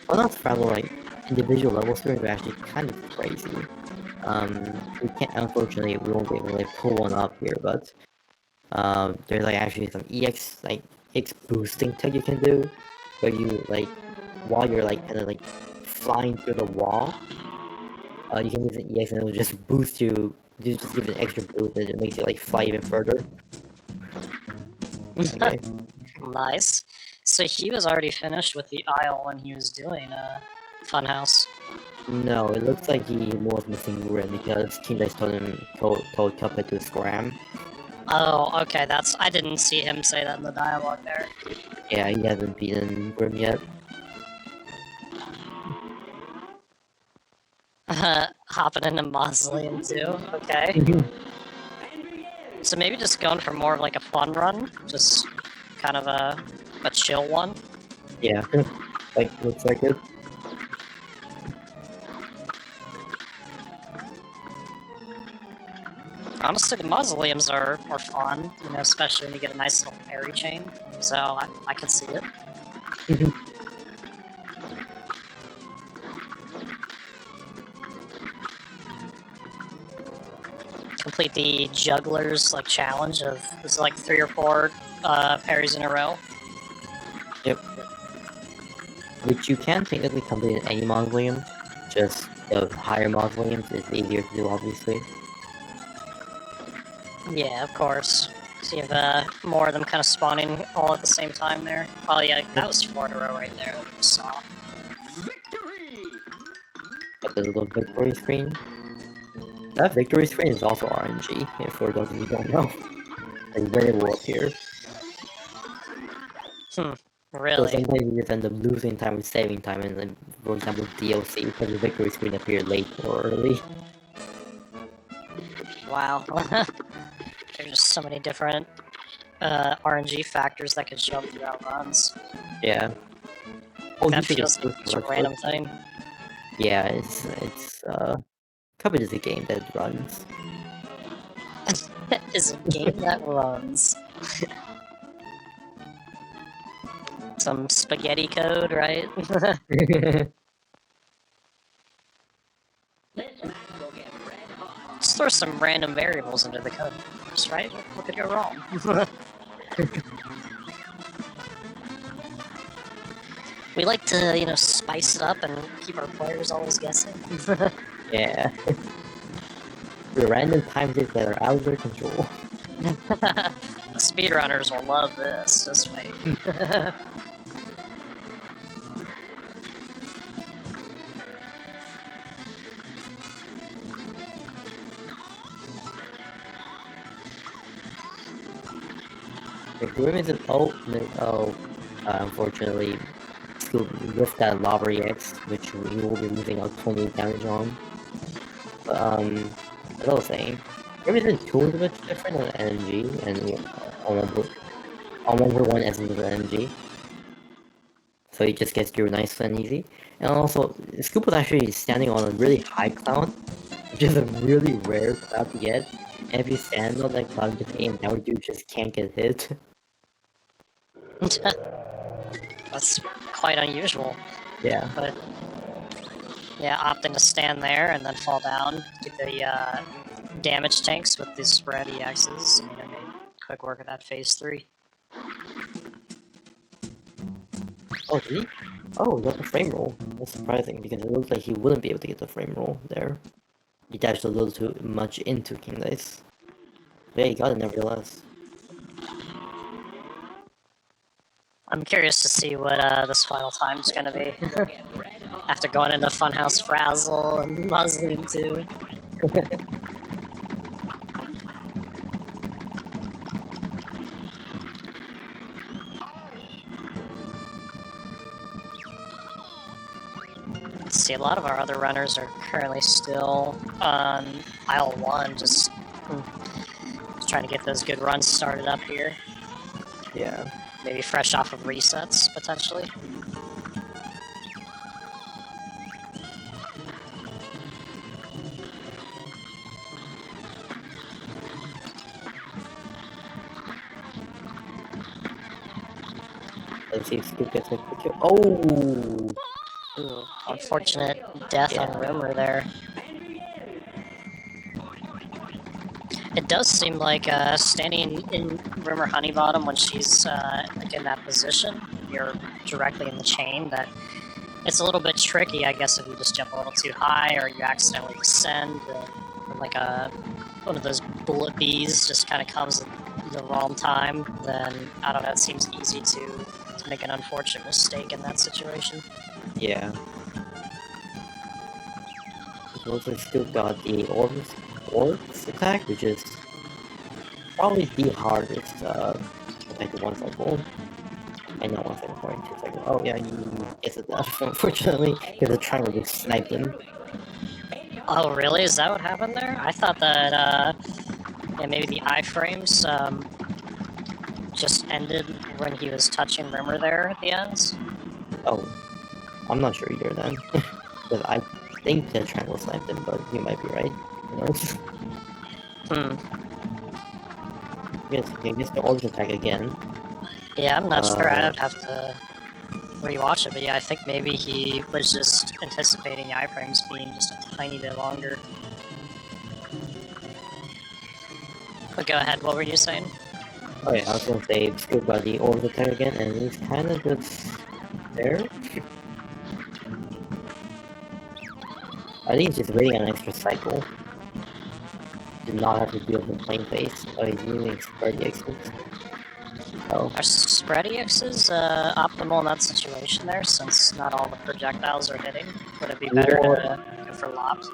well, not Frazzle, like individual level screens are actually kind of crazy. We can't, unfortunately, we won't be able to like, pull one up here, but there's like actually some EX boosting tech you can do, where you like while you're like kind of like flying through the wall, you can use an EX and it will just boost you. You just give it an extra boost and it makes you like fly even further. Okay. Nice. So he was already finished with the aisle when he was doing Funhouse. No, it looks like he was missing Rim because King Dice told Cuphead to scram. Oh, okay, I didn't see him say that in the dialogue there. Yeah, he hasn't beaten Grim yet. Hopping into Mausoleum too, okay. So maybe just going for more of like a fun run, just kind of a chill one. Yeah, like looks like it. Honestly, the mausoleums are fun, you know, especially when you get a nice little parry chain. So I can see it. Complete the jugglers like challenge of there's like 3 or 4 parries in a row. Yep. Which you can technically complete in any mausoleum, just the higher mausoleums is easier to do, obviously. Yeah, of course. So you have more of them kind of spawning all at the same time there. Oh yeah, that was 4 in a row right there that we just saw. But the little victory screen. That victory screen is also RNG, if for those of you who don't know. And when it will appear. Really? So sometimes you just end up losing time with saving time, and then, for example, DLC, because the victory screen appeared late or early. Wow. There's just so many different RNG factors that could show up throughout runs. Yeah. Oh, That you should feels get like such a random thing. Yeah, it's Cuphead is a game that runs. Is a game that runs. Some spaghetti code, right? Just throw some random variables into the code, right? What could go wrong? We like to, you know, spice it up and keep our players always guessing. Yeah. The random time saves that are out of their control. The speedrunners will love this, just wait. The Grim is an ultimate, unfortunately, with that Lava EX, which we will be losing out 28 damage on. But, as I was saying, Grim isn't too much different on NG, and on number 1 as with NG. So he just gets through nice and easy. And also, Scoop was actually standing on a really high cloud, which is a really rare cloud to get. And if you stand on that cloud and just aim down, you just can't get hit. That's quite unusual. Yeah. But yeah, opting to stand there and then fall down, do the damage tanks with the spread EXs. I mean, I made quick work of that phase 3. Oh, did he? Oh, he got the frame roll. That's surprising, because it looks like he wouldn't be able to get the frame roll there. He dashed a little too much into King Dice. But yeah, he got it nevertheless. I'm curious to see what this final time's gonna be. After going into Funhouse Frazzle and Mausoleum 2. See, a lot of our other runners are currently still on aisle 1, just trying to get those good runs started up here. Yeah. Maybe fresh off of resets, potentially. Let's see if Scoop gets a quick kill. Oh! Ooh, unfortunate death on Rumor there. It does seem like standing in Rumor Honeybottom when she's like in that position, you're directly in the chain, that it's a little bit tricky, I guess, if you just jump a little too high or you accidentally descend, and like one of those bullet bees just kind of comes at the wrong time, then, I don't know, it seems easy to make an unfortunate mistake in that situation. Yeah. It looks like Scoop got the Orbs attack, which is probably the hardest attack to one cycle. And not 1 second for 2 seconds. Oh yeah, he gets it death, unfortunately, because the triangle just sniped him. Oh really? Is that what happened there? I thought that yeah, maybe the iframes just ended when he was touching Rimmer there at the ends. Oh, I'm not sure either then. Because I think the triangle sniped him, but you might be right. Who knows? Yes, he gets the Orbs attack again. Yeah, I'm not sure. I'd have to rewatch it, but yeah, I think maybe he was just anticipating the iframes being just a tiny bit longer. But go ahead, what were you saying? Oh yeah, I was gonna say Scoop got the Orbs attack again, and he's kind of just there. I think he's just waiting on an extra cycle. Did not have to deal with the plain face. Oh, he's using Spread X's. Oh. Are Spread EXs optimal in that situation there, since not all the projectiles are hitting? Would it be better to go for lobs?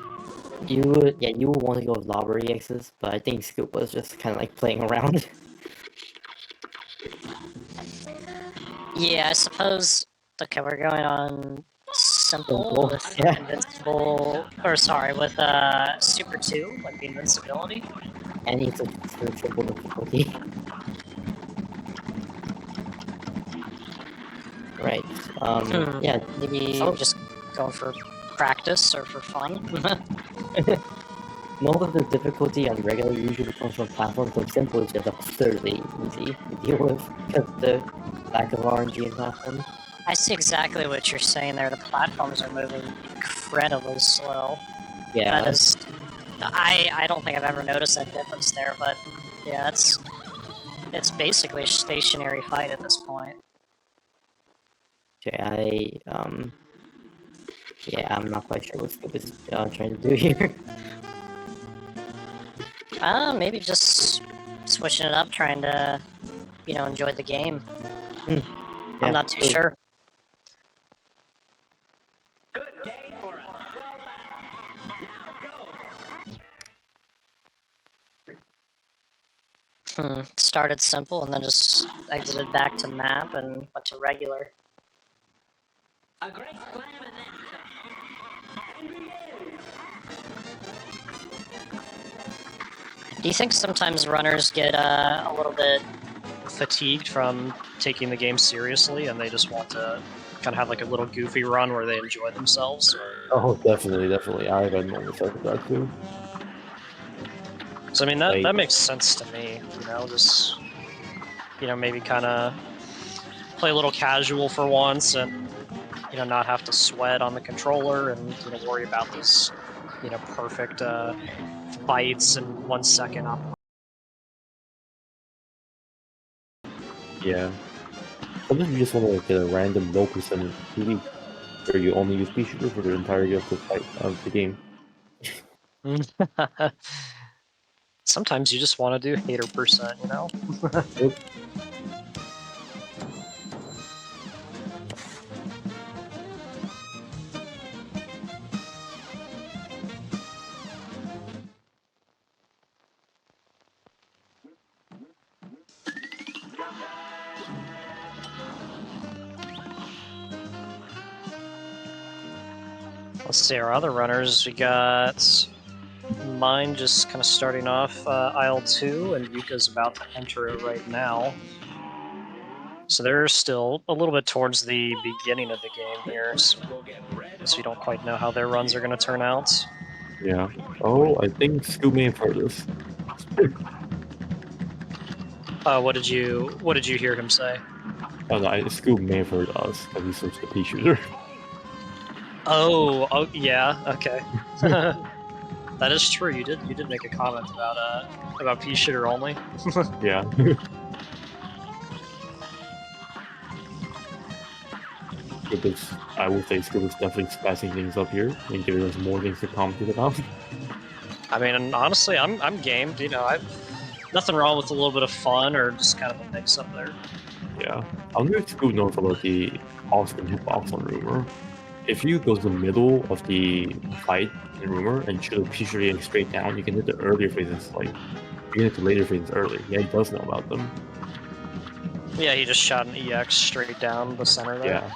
You would want to go with Lobber EXs, but I think Scoop was just kind of like playing around. Yeah, I suppose. Okay, we're going on simple with invincible, or sorry, with Super 2, like the invincibility. And it's a triple difficulty. Right. Yeah. Maybe just going for practice or for fun. Most of the difficulty on regular usually comes from platforms, so simple is just absurdly easy to deal with because of the lack of RNG in platforms. I see exactly what you're saying there. The platforms are moving incredibly slow. Yeah. That is. I don't think I've ever noticed that difference there, but yeah, it's basically a stationary fight at this point. Okay, yeah, I'm not quite sure what Scoop is trying to do here. Maybe just switching it up, trying to, enjoy the game. Yeah, I'm not too sure. Started simple and then just exited back to map and went to regular. A great slam and then Do you think sometimes runners get a little bit fatigued from taking the game seriously and they just want to kind of have like a little goofy run where they enjoy themselves? Oh, definitely. I've had moments like that too. So I mean, that makes sense to me, just, maybe kind of play a little casual for once and, not have to sweat on the controller and, worry about these, perfect fights in 1 second up. Yeah. Sometimes you just want to get a random low percentage PD where you only use pea shooter for the entirety of the fight of the game. Sometimes you just want to do hater percent, Yep. Let's see our other runners. We got mine just kind of starting off aisle 2, and Yuka's about to enter it right now. So they're still a little bit towards the beginning of the game here, so we don't quite know how their runs are going to turn out. Yeah. Oh, I think Scoop may have heard this. What did you hear him say? Oh no, Scoob may have heard us because he switched to pea shooter. Oh, yeah, okay. That is true. You did make a comment about pea shooter only. Yeah. I would say Scoob is definitely spicing things up here and giving us more things to commentate about. I mean, and honestly, I'm game. You know, I've nothing wrong with a little bit of fun or just kind of a mix up there. Yeah. I wonder if Scoob knows about the Austin hitbox on Rumor. If you go to the middle of the fight in Rumor and shoot a pea shooter straight down, you can hit the earlier phases like you can hit the later phases early. Yeah, he does know about them. Yeah, he just shot an EX straight down the center there. Yeah.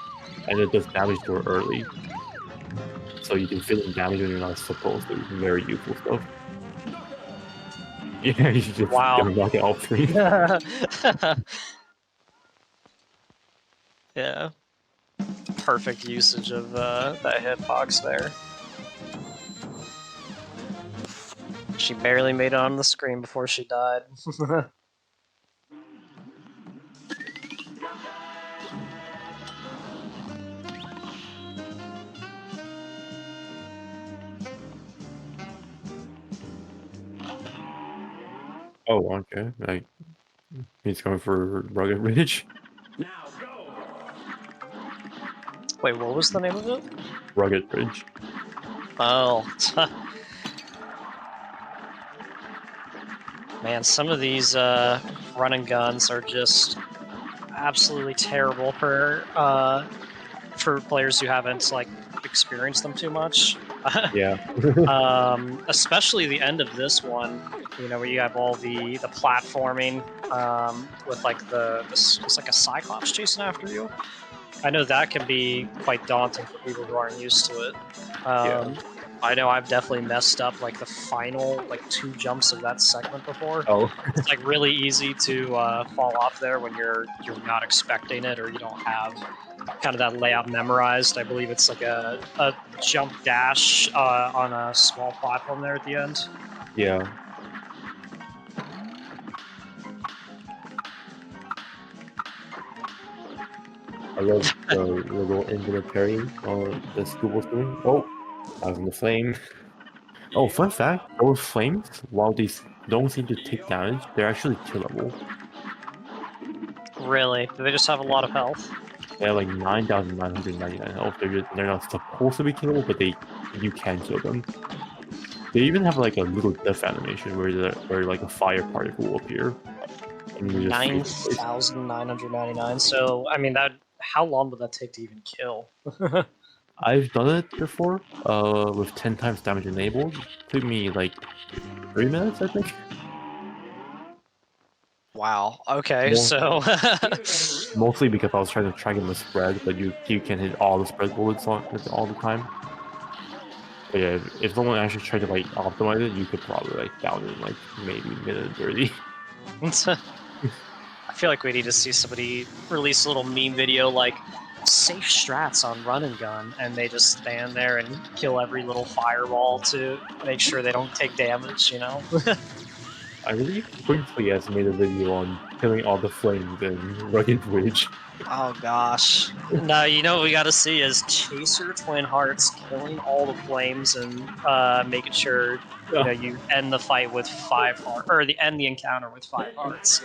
And it does damage to her early. So you can fill in damage when you're not supposed to. Very useful stuff. Yeah, you should just Wow. gonna knock it all three. Yeah. Perfect usage of that hitbox there. She barely made it on the screen before she died. Oh, okay. Like he's going for Rugged Ridge. Wait, what was the name of it? Rugged Ridge. Oh. Man, some of these run and guns are just absolutely terrible for players who haven't like experienced them too much. Yeah. Especially the end of this one, you know, where you have all the platforming with like it's like a Cyclops chasing after you. I know that can be quite daunting for people who aren't used to it. I know I've definitely messed up like the final like 2 jumps of that segment before. Oh. It's like really easy to fall off there when you're not expecting it or you don't have kind of that layout memorized. I believe it's like a jump dash on a small platform there at the end. Yeah. I love the little infinite parry the Scoob was doing. Oh, I was in the flame. Oh, fun fact, those flames, while these don't seem to take damage, they're actually killable. Really? Do they just have a lot of health? They have like 9,999 health. They're not supposed to be killable, but you can kill them. They even have like a little death animation where like a fire particle will appear. 9,999. So I mean that. How long would that take to even kill? I've done it before, with 10 times damage enabled. Took me like 3 minutes, I think. Wow. Okay, so mostly because I was trying to track him with spread, but you can hit all the spread bullets all the time. But yeah, if someone actually tried to like optimize it, you could probably like down it in like maybe minute 30. I feel like we need to see somebody release a little meme video like safe strats on run and gun, and they just stand there and kill every little fireball to make sure they don't take damage, you know? I believe Brinkley has made a video on killing all the flames in Rugged Ridge. Oh gosh. No, you know what we gotta see is Chaser Twin Hearts killing all the flames and making sure you know you end the fight with 5 hearts, or end the encounter with 5 hearts.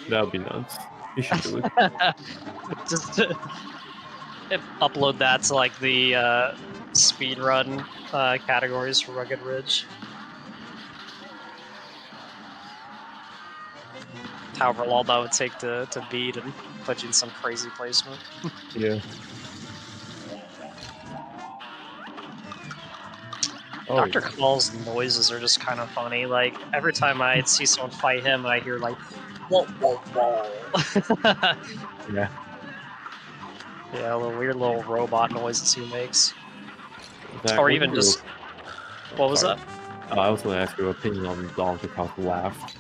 That would be nuts. You should do it. Just upload that to like the speedrun categories for Rugged Ridge. However long that would take to beat and put you in some crazy placement. Yeah. Dr. Call's noises are just kind of funny. Like, every time I see someone fight him, I hear like, whoa, whoa, whoa. Yeah. Yeah, little weird little robot noises he makes. Zach, Or even just... What was that? I was going to ask your opinion on Dr. Call's laugh.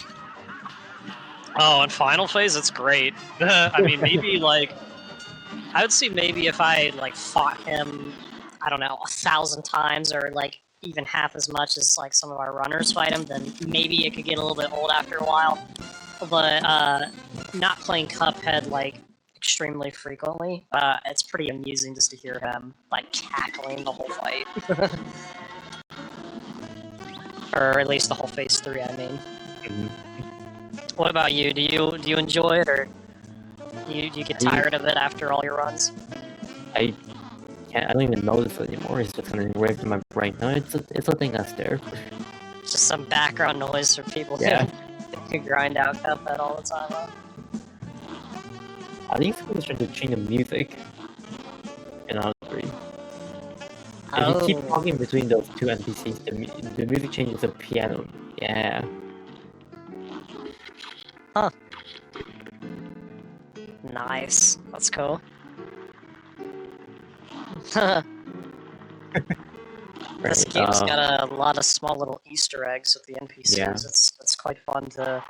Oh, in Final Phase, it's great. I mean, maybe like... I would say maybe if I like fought him, I don't know, 1,000 times or like even half as much as like some of our runners fight him, then maybe it could get a little bit old after a while. but not playing Cuphead like extremely frequently. It's pretty amusing just to hear him like cackling the whole fight, or at least the whole phase 3. I mean, what about you? Do you enjoy it, or do you get tired of it after all your runs? I don't even notice it anymore. It's just kind of engraved in my brain. No, it's a thing that's there. Just some background noise for people who grind out Cuphead all the time. Huh? I think someone's trying to change the music in Honor 3. If you keep talking between those two NPCs, the music changes to piano. Yeah. Huh. Nice. That's cool. This game's got a lot of small little Easter eggs with the NPCs. Yeah. It's quite fun to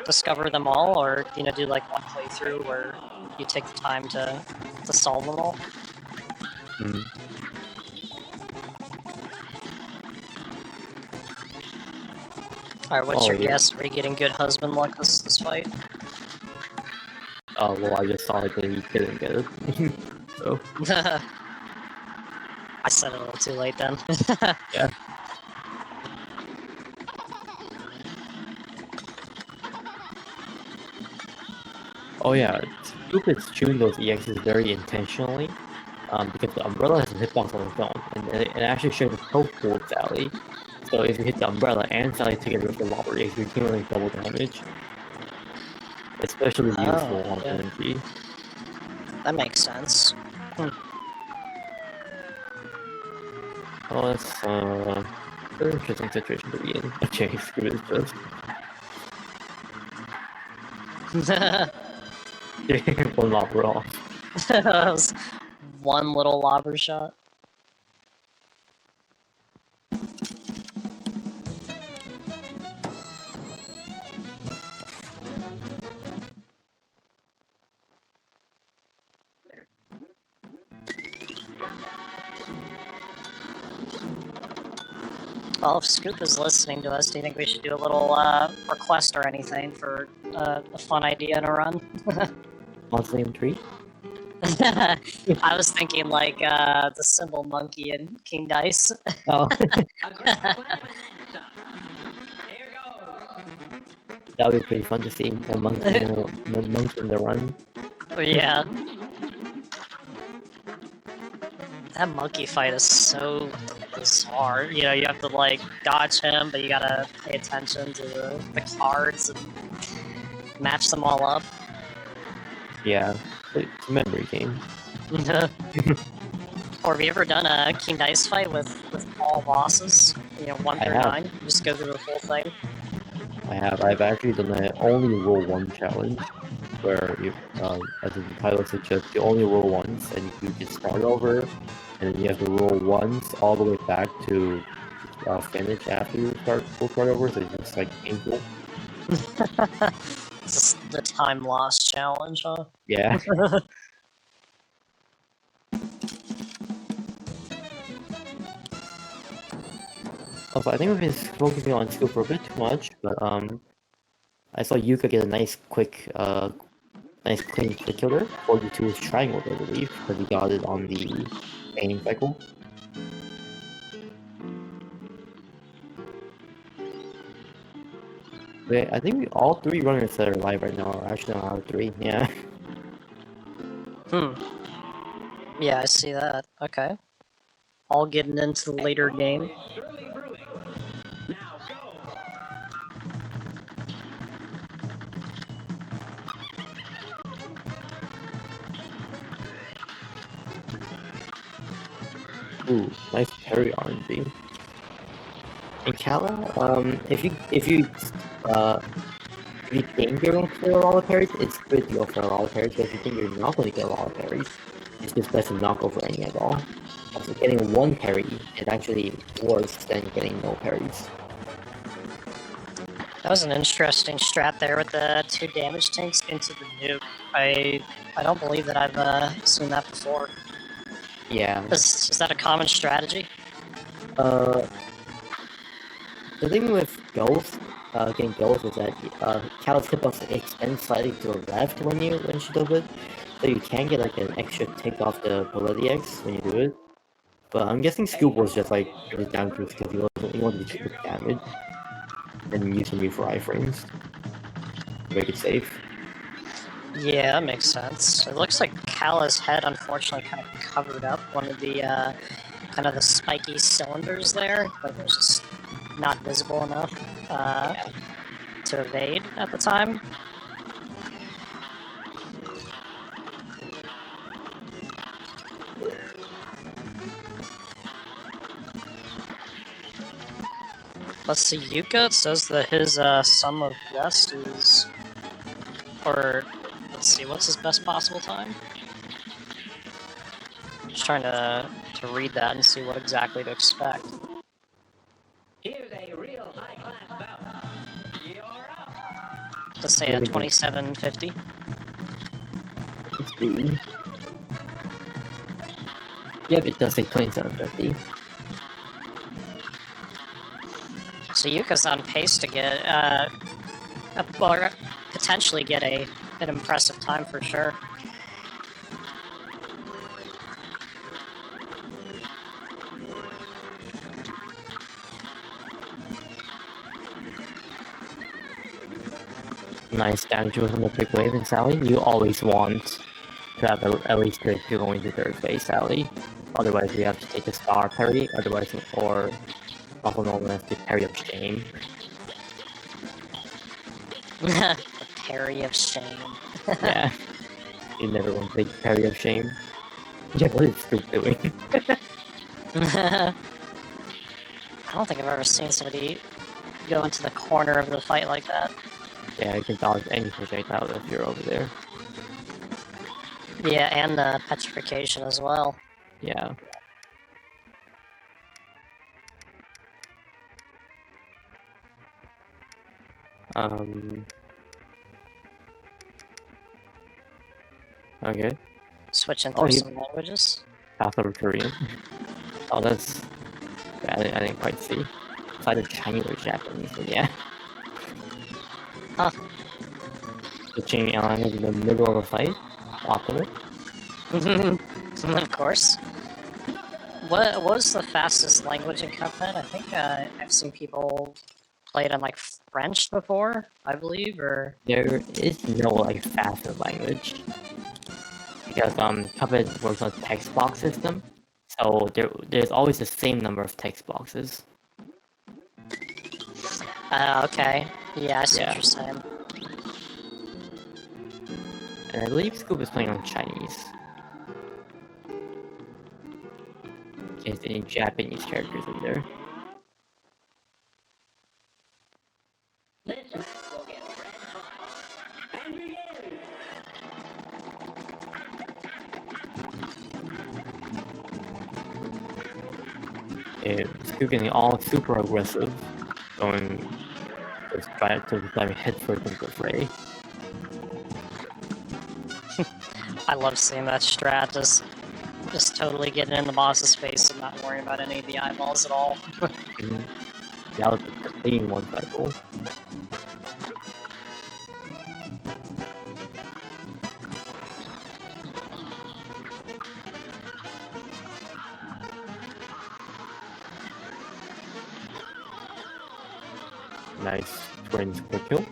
discover them all, or do like one playthrough where you take the time to solve them all. Alright, what's your guess? Are we getting good husband luck this fight? Oh, well, I just saw it, but he didn't get it. So. I said it a little too late then. Yeah. Oh yeah, Cupid's chewing those EXs very intentionally, because the umbrella has a hitbox on its own, and it actually shares a health pool with Sally. So if you hit the umbrella and Sally together with the lava EX, you're doing like double damage. Especially useful on energy. That makes sense. Oh, that's a very interesting situation to be in. Okay, screw this just. One lava off. That was one little lobber shot. Well, if Scoop is listening to us, do you think we should do a little request or anything for a fun idea in a run? Mausoleum tree? I was thinking like the symbol monkey and King Dice. Oh. That would be pretty fun to see. A monkey in the run. Yeah. That monkey fight is so bizarre. You have to like dodge him, but you gotta pay attention to the cards and match them all up. Yeah, it's a memory game. Or have you ever done a King Dice fight with all bosses? 1 through 9? Just go through the whole thing? I have. I've actually done the only roll 1 challenge, where you, as the title suggests, you only roll once, and you just start over, and then you have to roll once all the way back to finish after you start over, so it's just like painful. This is the time loss challenge, huh? Yeah. Also, I think we've been focusing on skill for a bit too much, but I saw Yuka get a nice quick, nice clean quick kill there. 42 is triangle, I believe, because he got it on the aiming cycle. Wait, I think all 3 runners that are alive right now are actually on out 3, yeah. Yeah, I see that. Okay. All getting into the later game. Ooh, nice parry RNG. In Kala, if you think you're going to get a lot of parries, it's good to go for a lot of parries, but if you think you're not going to get a lot of parries, it's just best to not go for any at all. Also, getting 1 parry is actually worse than getting no parries. That was an interesting strat there with the 2 damage tanks into the nuke. I don't believe that I've seen that before. Yeah. Is that a common strategy? The thing with Ghost getting goals is that Cal's hitbox extends slightly to the left when she does it, so you can get like an extra tick off the below the X when you do it. But I'm guessing Scoop was just like really down because he wanted to keep damage and use some new for iframes to make it safe. Yeah, that makes sense. It looks like Kala's head unfortunately kind of covered up one of the kind of the spiky cylinders there, but it was just not visible enough to evade at the time. Let's see, Yuka, it says that his sum of best is, or let's see, what's his best possible time? Just trying to read that and see what exactly to expect. Here's a real high-class bout. You're up. Let's say a 2750. Yep, it does say 2750. So Yuka's on pace to get, or potentially get an impressive time for sure. Nice damage on the big wave in Sally. You always want to have at least good to go into third phase, Sally. Otherwise, you have to take a star parry, or also known as the parry of shame. The parry of shame. Yeah. You never want to take the parry of shame. Yeah, what is Scoop doing? I don't think I've ever seen somebody go into the corner of the fight like that. Yeah, you can dodge any projectile if you're over there. Yeah, and the petrification as well. Yeah. Okay. Switching through some languages. South Korean. Oh, that's... I didn't quite see. It's either Chinese or Japanese, but yeah. Huh. Switching language in the middle of a fight? Optimal. Of course. What was the fastest language in Cuphead? I think I've seen people play it in like French before, I believe, or... There is no like faster language. Because Cuphead works on a text box system. So there's always the same number of text boxes. Okay. Yeah, I see what you're saying. And I believe Scoop is playing on Chinese. In case any Japanese characters in there. This match will get red hot. And begin. Scoop getting all super aggressive, going just trying to head first into the fray. I love seeing that strat, just totally getting in the boss's face and not worrying about any of the eyeballs at all. That was a clean one cycle. Nice twins quick kill.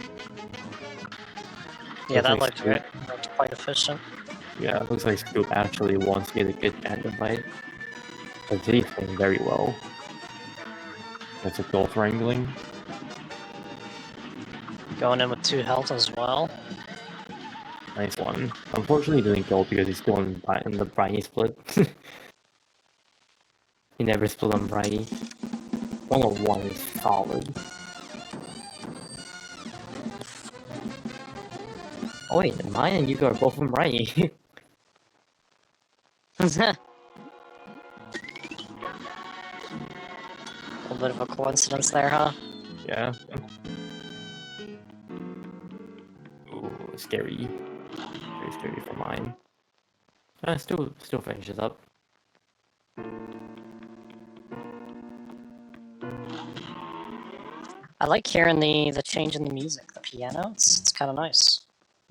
Yeah, that looked quite efficient. Yeah, it looks like Scoop actually wants to get a good tandem fight. Because he's playing very well. That's a goal wrangling. Going in with 2 health as well. Nice one. Unfortunately, he didn't go because he's still in the Briny split. He never split on Briny. 101 is solid. Oh wait, mine and Yuka are both from Briny. A little bit of a coincidence there, huh? Yeah. Ooh, scary. Very scary for mine. Still finishes up. I like hearing the change in the music, the piano. It's kind of nice.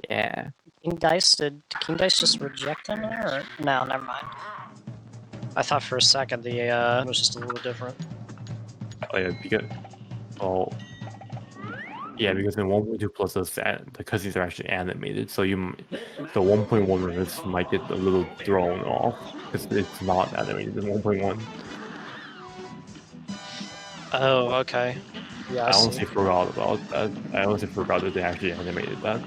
Yeah. King Dice, did King Dice just reject him there? Or? No, never mind. I thought for a second the was just a little different. Oh yeah, because yeah, because in 1.2 plus the cutscenes are actually animated, so the 1.1 runners might get a little thrown off because it's not animated in 1.1. Oh, okay. Yeah, I honestly forgot about that. I honestly forgot that they actually animated that.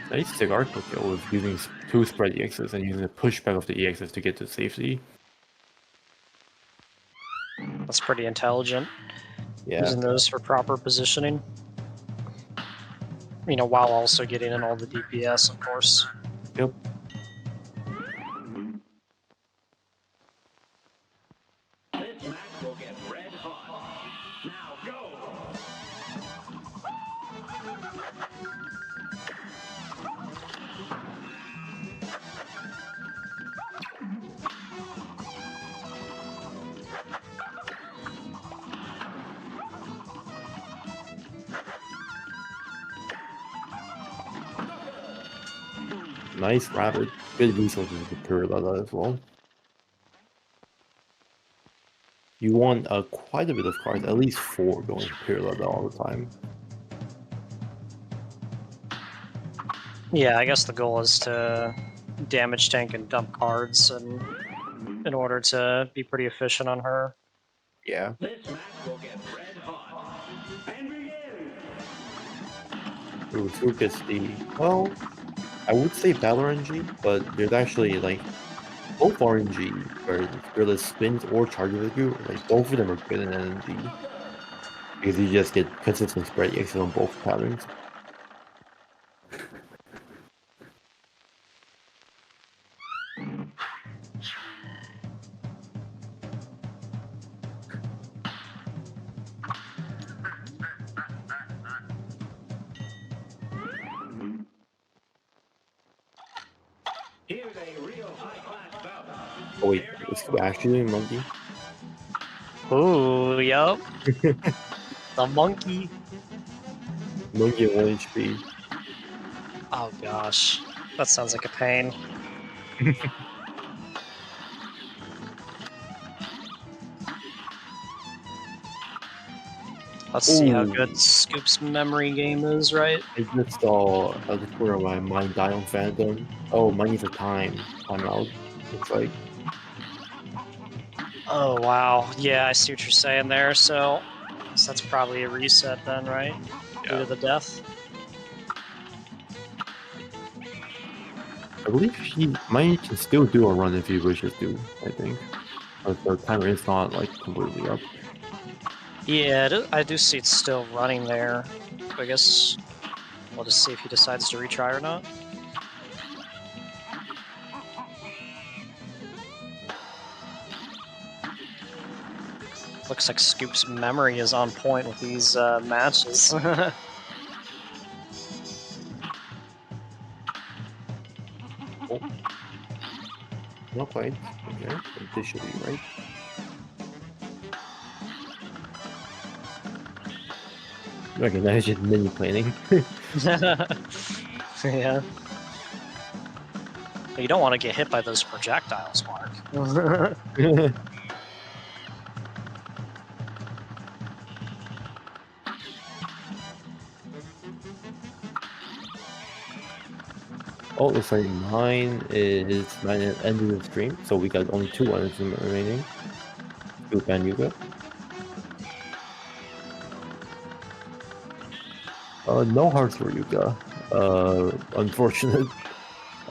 Nice cigar kill was using 2 spread EXs and using the pushback of the EXs to get to safety. That's pretty intelligent. Yeah. Using those for proper positioning. You know, while also getting in all the DPS, of course. Yep. This match will get red hot. Now go! Nice rabbit. Good resources to clear that as well. You want quite a bit of cards, at least 4 going to Pyramid all the time. Yeah, I guess the goal is to damage tank and dump cards and in order to be pretty efficient on her. Yeah. This match will get red hot. And begin! Ooh, who gets the... Well, I would say Battle RNG, but there's actually, like, both RNG, where Fearless spins or charges with you, like, both of them are good in NNG. Because you just get consistent spread EXs on both patterns. Here's a real high-class bout. Oh wait, is Cuphead actually doing monkey? Ooh, yup. The monkey. Monkey at 1 HP. Oh gosh. That sounds like a pain. Let's see how good Scoop's memory game is, right? I just saw at the corner of my mind die on Phantom. Oh, mine needs a timeout. Looks like. Oh wow. Yeah, I see what you're saying there. So that's probably a reset then, right? Due to the death. I believe mine can still do a run if he wishes to, I think. But the timer is not like completely up. Yeah, I do see it's still running there. I guess we'll just see if he decides to retry or not. Looks like Scoop's memory is on point with these matches. Oh. Not quite. Okay, but this should be right. Recognize it mini planning. Yeah. You don't want to get hit by those projectiles, Mark. Oh, looks like mine is 9 at the end of the stream, so we got only 2 runners remaining. Scoop and Yuga. No hearts for Yuga. Unfortunate.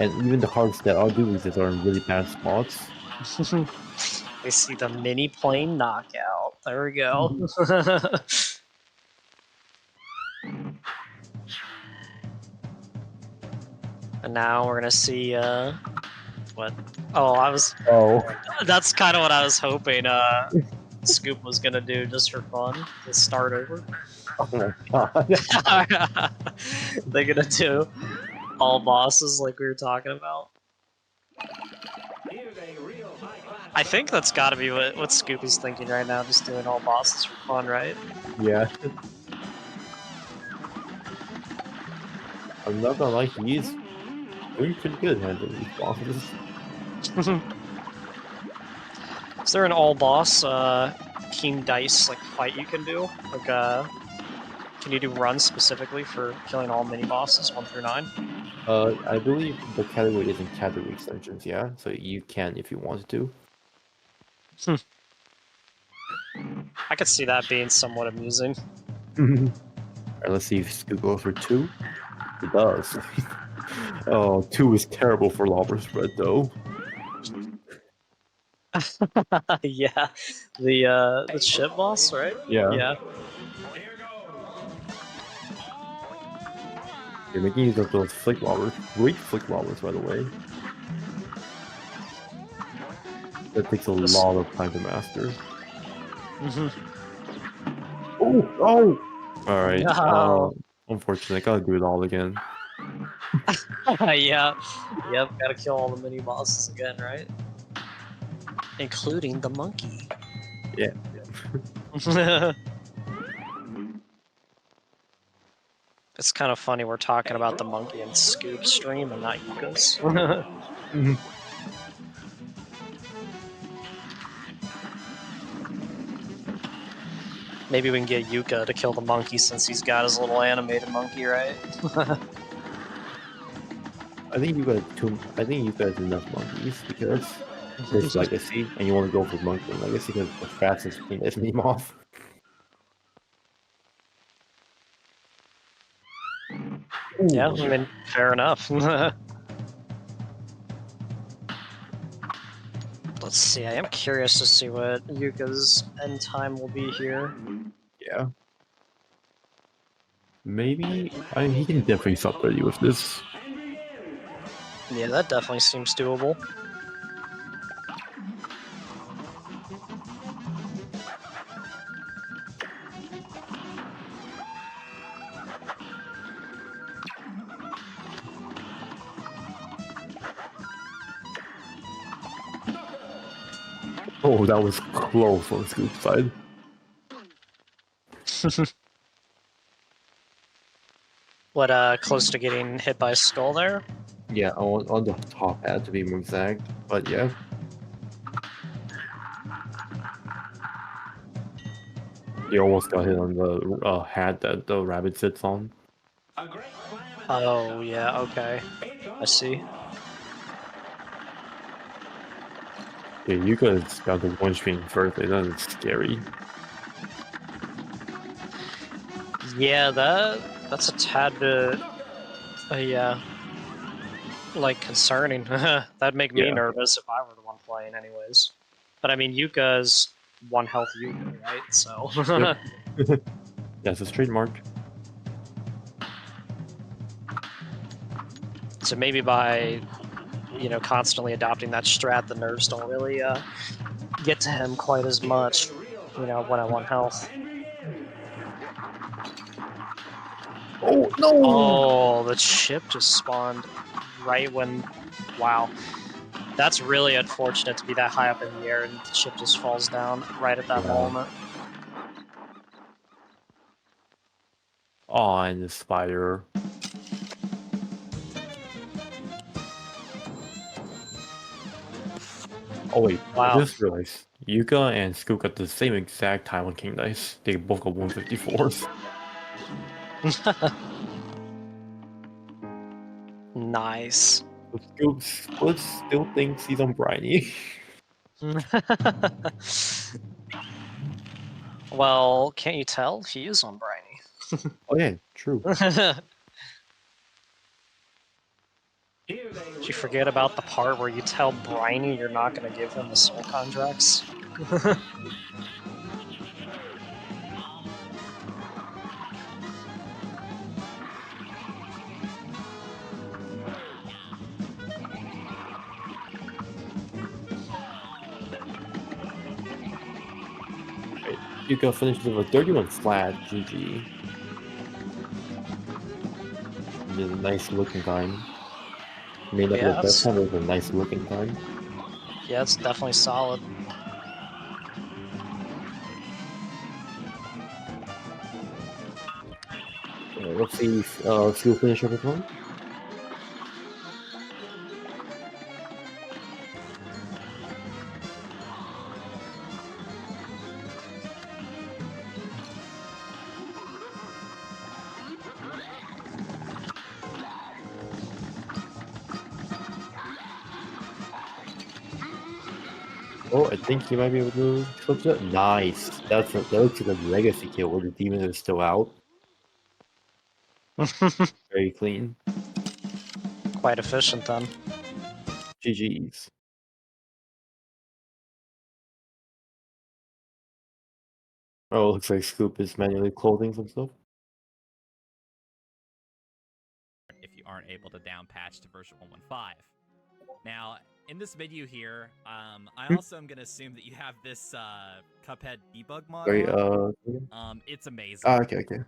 And even the hearts that are do exist are in really bad spots. We see the mini plane knockout. There we go. And now we're gonna see what? Oh, that's kind of what I was hoping Scoop was gonna do just for fun to start over. Oh my god. They're gonna do all bosses like we were talking about. I think that's got to be what Scoopy's thinking right now, just doing all bosses for fun, right? Yeah. I'm not gonna lie, he's doing pretty good handling these bosses. Is there an all boss King Dice like fight you can do? Like can you do runs specifically for killing all mini bosses 1 through 9? I believe the category isn't category extensions, yeah? So you can if you wanted to. I could see that being somewhat amusing. Alright, let's see if Scoop goes for 2. It does. Oh, 2 is terrible for Lava Spread though. Yeah, the ship boss, right? Yeah. Yeah. You're making use of those flick lobbers. Great flick lobbers, by the way. That takes a lot of time to master. Oh! Oh! Alright, No. unfortunately, I gotta do it all again. Yeah. Yep, gotta kill all the mini bosses again, right? Including the monkey. Yeah. It's kind of funny we're talking about the monkey and Scoop stream and not Yuka's. Maybe we can get Yuka to kill the monkey since he's got his little animated monkey, right? I think you got enough monkeys because there's legacy, and you want to go for monkey and legacy because the fastest thing is meme off. Yeah, I mean, fair enough. Let's see, I am curious to see what Yuka's end time will be here. Yeah. Maybe he can definitely sub 30 with this. Yeah, that definitely seems doable. Oh, that was close on Scoop's side. What, close to getting hit by a skull there? Yeah, on the top hat to be more exact, but yeah. He almost got hit on the hat that the rabbit sits on. Oh, yeah, okay. I see. Yeah, Yuka's got the one stream first, that is scary. Yeah, that's a tad bit, yeah, like concerning. That'd make me Yeah. nervous if I were the one playing, anyways. But I mean, Yuka's 1 health Yuka, right? So. Yep. That's a trademark. So maybe by, constantly adopting that strat, the nerfs don't really get to him quite as much. When at 1 health. Oh no! Oh, the chip just spawned right when. Wow, that's really unfortunate to be that high up in the air and the chip just falls down right at that moment. Oh, and the spider. Oh wait, Wow. I just realized Yuka and Scoop got the same exact time on King Dice. They both got 154s. Nice. Scoop still thinks he's on Briny. Well, can't you tell? He is on Briny. Oh yeah, true. Did you forget about the part where you tell Briny you're not going to give him the soul contracts? Yuka finished with a 31 flat, GG. Did a nice looking time. Made up the best time with a nice looking time. Yeah, it's definitely solid. Let's see if Skill finish up with one. Oh, I think he might be able to flip that. Nice. That looks like a legacy kill where the demons are still out. Very clean. Quite efficient then. GG's. Oh, looks like Scoop is manually clothing some stuff. If you aren't able to down patch to version 1.15. Now, in this video here, I also am going to assume that you have this Cuphead debug mod Sorry, on. It's amazing. okay.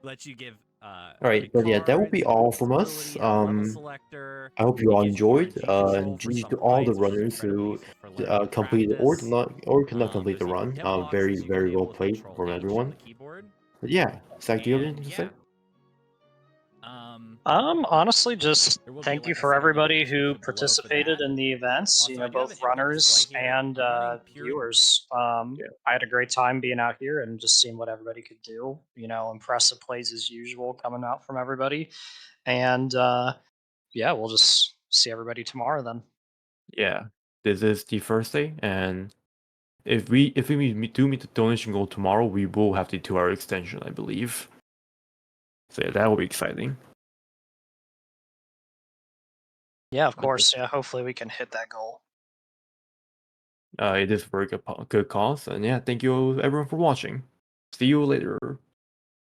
Lets you give Alright, but yeah, that will be all from us. I hope you all enjoyed, and GG to all the runners who completed or could not complete the run. Very, very well played from everyone. But yeah, Zach, do you have anything to say? Honestly, just thank you for everybody who participated in the events. You know, both runners and viewers. I had a great time being out here and just seeing what everybody could do. You know, impressive plays as usual coming out from everybody, and yeah, we'll just see everybody tomorrow then. Yeah, this is the first day, and if we do meet the donation goal tomorrow, we will have the 2-hour extension, I believe. So yeah, that will be exciting. Yeah, of course. Yeah, hopefully we can hit that goal. It is a very good cause, and yeah, thank you everyone for watching. See you later.